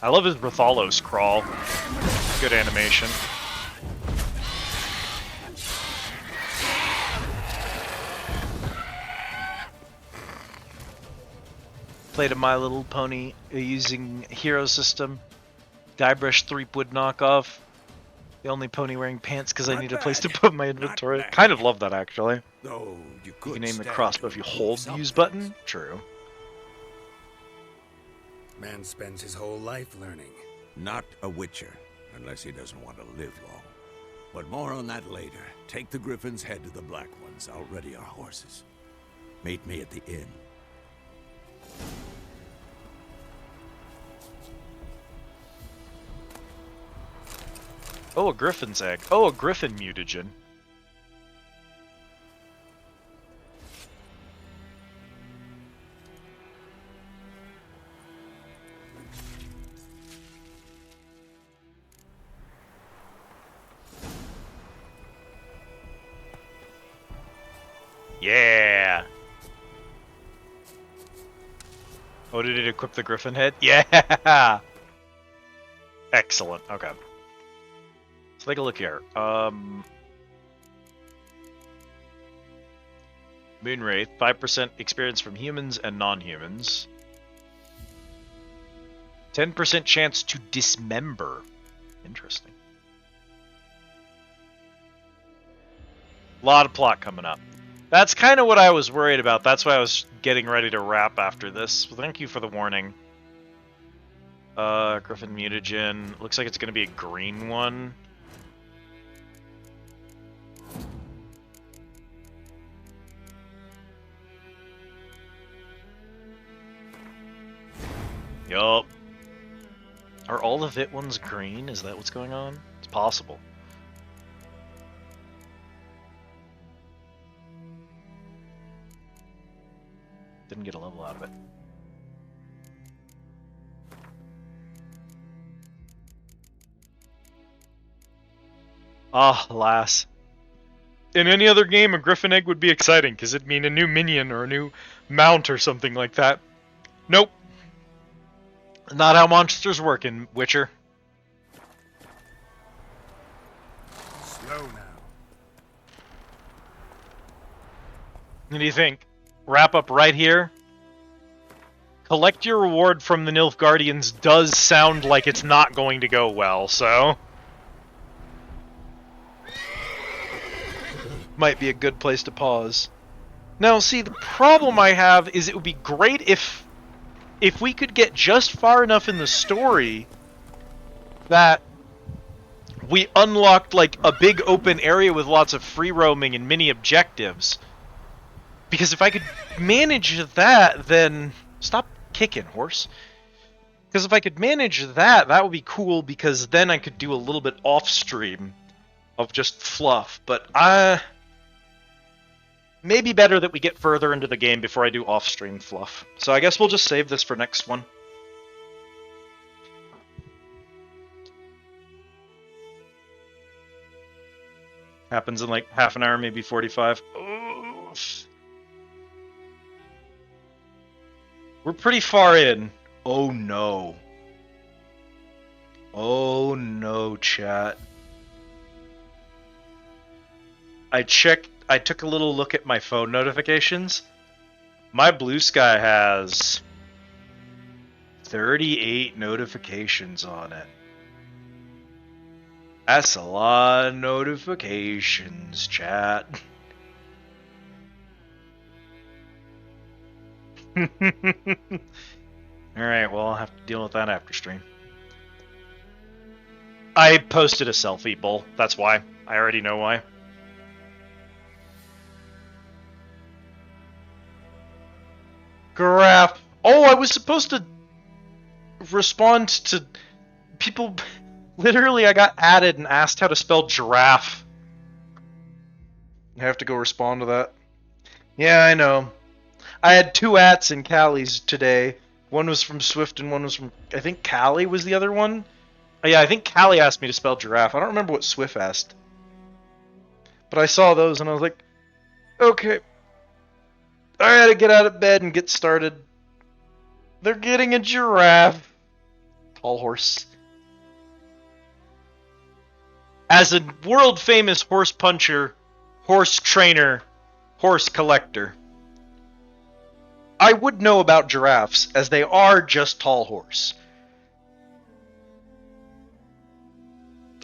I love his Rathalos crawl. Good animation. Played a My Little Pony using Hero System. Guybrush Threepwood knockoff. The only pony wearing pants because I need a place to put my inventory. Kind of love that actually. Though you You can aim the crossbow if you hold the use button. True. Man spends his whole life learning. Not a witcher, unless he doesn't want to live long. But more on that later. Take the Griffin's head to the Black Ones. I'll ready our horses. Meet me at the inn. Oh, a griffin's egg. Oh, a griffin mutagen. Yeah. Oh, did it equip the griffin head? Yeah. Excellent. Okay. Let's take a look here. Moonwraith, 5% experience from humans and non-humans. 10% chance to dismember. Interesting. A lot of plot coming up. That's kind of what I was worried about. That's why I was getting ready to wrap after this. Thank you for the warning. Griffin mutagen. Looks like it's going to be a green one. Yup. Are all the Vit ones green? Is that what's going on? It's possible. Didn't get a level out of it. Ah, alas. In any other game, a Griffin Egg would be exciting, because it'd mean a new minion or a new mount or something like that. Nope. Not how monsters work in Witcher. Slow now. What do you think? Wrap up right here? Collect your reward from the Nilfgaardians does sound like it's not going to go well, so... might be a good place to pause. Now, see, the problem I have is it would be great if we could get just far enough in the story that we unlocked, like, a big open area with lots of free roaming and mini objectives. Because if I could manage that, then... Stop kicking, horse. Because if I could manage that, that would be cool, because then I could do a little bit off-stream of just fluff. But maybe better that we get further into the game before I do off-stream fluff. So I guess we'll just save this for next one. Happens in like half an hour, maybe 45. Oof. We're pretty far in. Oh no. Oh no, chat. I took a little look at my phone notifications. My Blue Sky has 38 notifications on it. That's a lot of notifications, chat. Alright, well, I'll have to deal with that after stream. I posted a selfie, Bull. That's why. I already know why. Giraffe. Oh, I was supposed to respond to people. Literally, I got added and asked how to spell giraffe. I have to go respond to that. Yeah, I know. I had 2 ats in Callie's today. One was from Swift and one was from... I think Callie was the other one. Oh, yeah, I think Callie asked me to spell giraffe. I don't remember what Swift asked. But I saw those and I was like, okay. I had to get out of bed and get started. They're getting a giraffe. Tall horse. As a world-famous horse puncher, horse trainer, horse collector, I would know about giraffes, as they are just tall horse.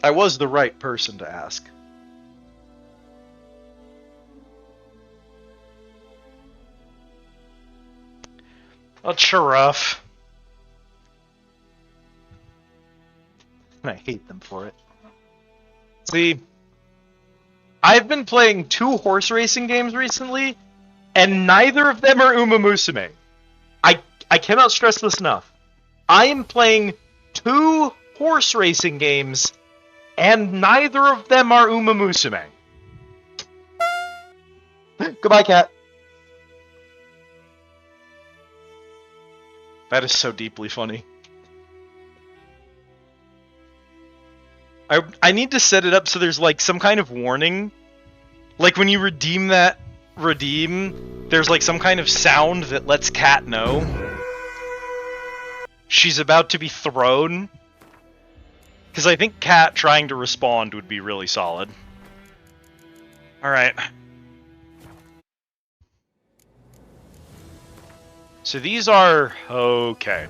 I was the right person to ask. A giraffe. I hate them for it. See, I've been playing 2 horse racing games recently, and neither of them are Uma Musume. I cannot stress this enough. I am playing 2 horse racing games, and neither of them are Uma Musume. Goodbye, cat. That is so deeply funny. I need to set it up so there's like some kind of warning. Like when you redeem, there's like some kind of sound that lets Cat know she's about to be thrown. Because I think Cat trying to respond would be really solid. Alright. So these are... okay.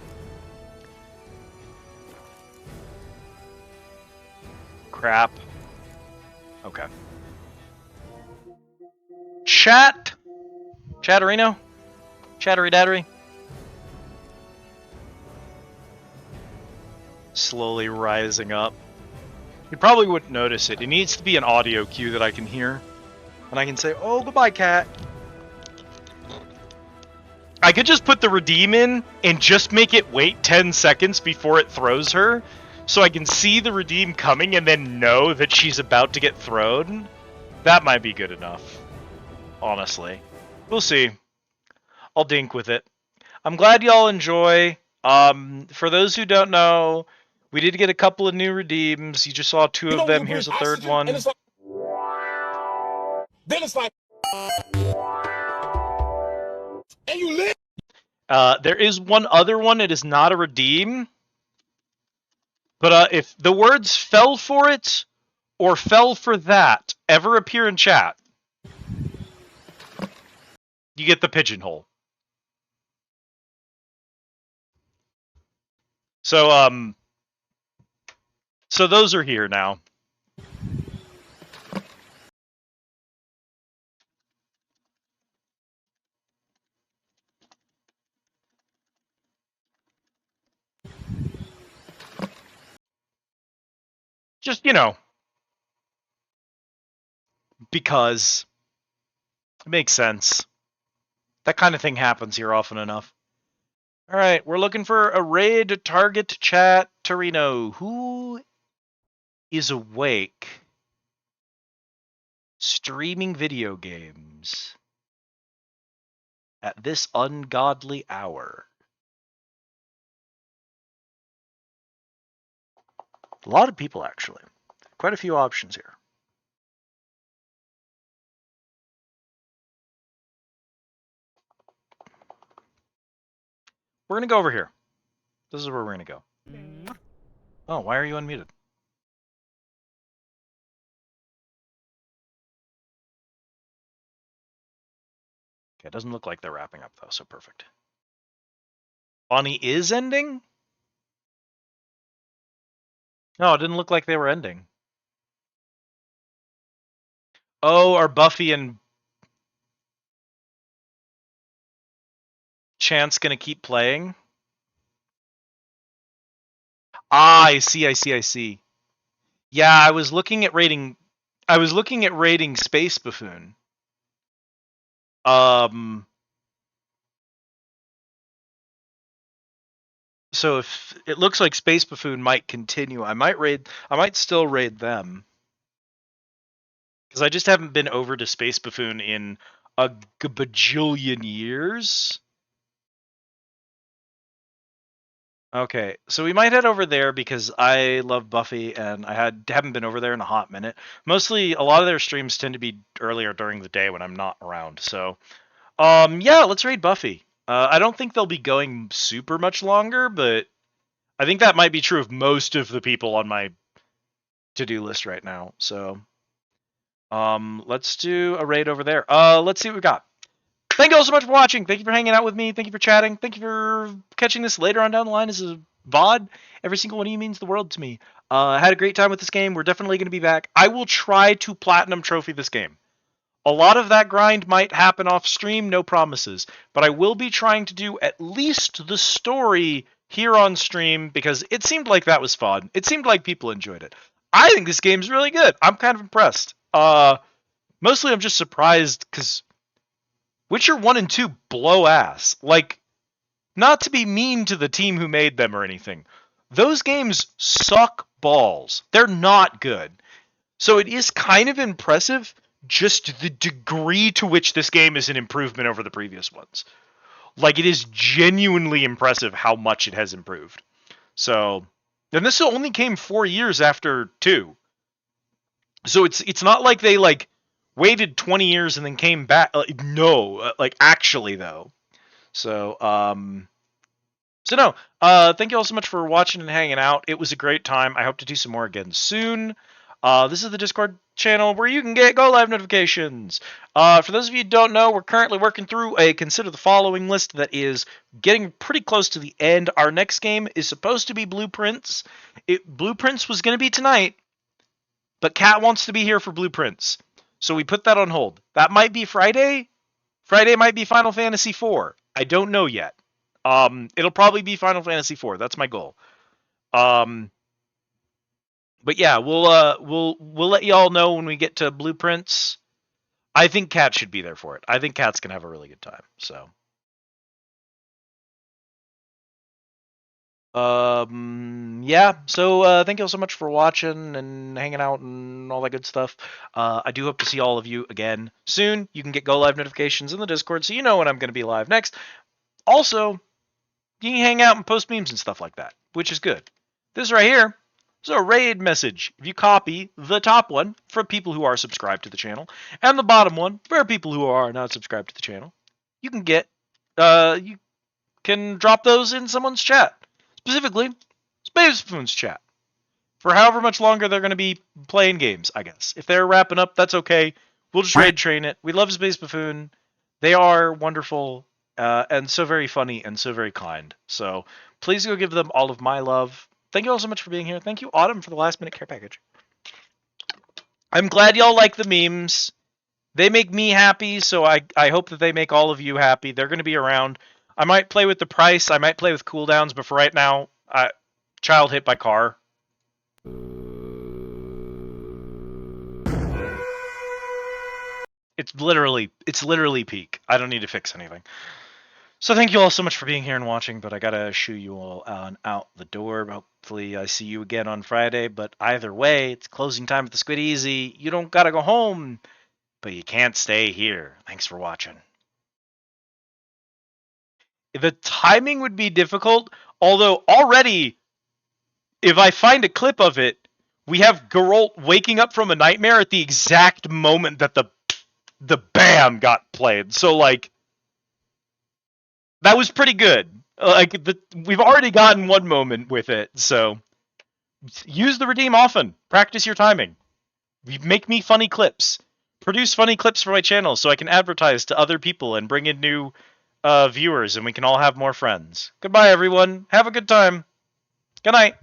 Crap. Okay. Chat? Chatterino? Chattery Dattery? Slowly rising up. You probably wouldn't notice it. It needs to be an audio cue that I can hear. And I can say, oh, goodbye, cat. I could just put the redeem in and just make it wait 10 seconds before it throws her, so I can see the redeem coming and then know that she's about to get thrown. That might be good enough. Honestly. We'll see. I'll dink with it. I'm glad y'all enjoy. For those who don't know, we did get a couple of new redeems. You just saw 2 of them. Here's a third one. Then it's like... and you live. There is one other one. It is not a redeem. But if the words "fell for it" or "fell for that" ever appear in chat, you get the pigeonhole. So those are here now. Just, you know, because it makes sense. That kind of thing happens here often enough. Alright, we're looking for a raid target chat Torino. Who is awake streaming video games at this ungodly hour? A lot of people, actually. Quite a few options here. We're going to go over here. This is where we're going to go. Oh, why are you unmuted? Okay, it doesn't look like they're wrapping up, though, so perfect. Bonnie is ending? No, it didn't look like they were ending. Oh, are Buffy and Chance gonna keep playing? Ah, I see. Yeah, I was looking at rating Space Buffoon. So if it looks like Space Buffoon might continue, I might still raid them. Because I just haven't been over to Space Buffoon in a bajillion years. Okay, so we might head over there because I love Buffy and I haven't been over there in a hot minute. Mostly, a lot of their streams tend to be earlier during the day when I'm not around. So, yeah, let's raid Buffy. I don't think they'll be going super much longer, but I think that might be true of most of the people on my to-do list right now. So, let's do a raid over there. Let's see what we got. Thank you all so much for watching. Thank you for hanging out with me. Thank you for chatting. Thank you for catching this later on down the line as a VOD. Every single one of you means the world to me. I had a great time with this game. We're definitely going to be back. I will try to platinum trophy this game. A lot of that grind might happen off stream, no promises. But I will be trying to do at least the story here on stream because it seemed like that was fun. It seemed like people enjoyed it. I think this game's really good. I'm kind of impressed. Mostly I'm just surprised because Witcher 1 and 2 blow ass. Like, not to be mean to the team who made them or anything. Those games suck balls. They're not good. So it is kind of impressive just the degree to which this game is an improvement over the previous ones. Like, it is genuinely impressive how much it has improved. So, and this only came 4 years after 2. So it's not like they, like, waited 20 years and then came back. No, like, actually, though. So, no. Thank you all so much for watching and hanging out. It was a great time. I hope to do some more again soon. This is the Discord channel where you can get Go Live notifications. For those of you who don't know, we're currently working through a Consider the Following list that is getting pretty close to the end. Our next game is supposed to be Blueprints. Blueprints was going to be tonight, but Kat wants to be here for Blueprints. So we put that on hold. That might be Friday. Friday might be Final Fantasy IV. I don't know yet. It'll probably be Final Fantasy IV. That's my goal. But yeah, we'll let y'all know when we get to Blueprints. I think Kat should be there for it. I think Kat's gonna have a really good time. So, yeah. So thank you all so much for watching and hanging out and all that good stuff. I do hope to see all of you again soon. You can get Go Live notifications in the Discord, so you know when I'm gonna be live next. Also, you can hang out and post memes and stuff like that, which is good. This right here is a raid message. If you copy the top one for people who are subscribed to the channel, and the bottom one for people who are not subscribed to the channel, you can get, you can drop those in someone's chat. Specifically, Space Buffoon's chat. For however much longer they're going to be playing games, I guess. If they're wrapping up, that's okay. We'll just raid train it. We love Space Buffoon. They are wonderful. And so very funny and so very kind. So please go give them all of my love. Thank you all so much for being here. Thank you, Autumn, for the last minute care package. I'm glad y'all like the memes. They make me happy, so I hope that they make all of you happy. They're going to be around. I might play with the price. I might play with cooldowns, but for right now, child hit by car. It's literally peak. I don't need to fix anything. So thank you all so much for being here and watching, but I gotta shoo you all on out the door. Hopefully I see you again on Friday, but either way, it's closing time at the Squid Easy. You don't gotta go home, but you can't stay here. Thanks for watching. The timing would be difficult, although already, if I find a clip of it, we have Geralt waking up from a nightmare at the exact moment that the BAM got played. So, like, that was pretty good. We've already gotten one moment with it, so use the redeem often. Practice your timing. Make me funny clips. Produce funny clips for my channel so I can advertise to other people and bring in new viewers, and we can all have more friends. Goodbye, everyone. Have a good time. Good night.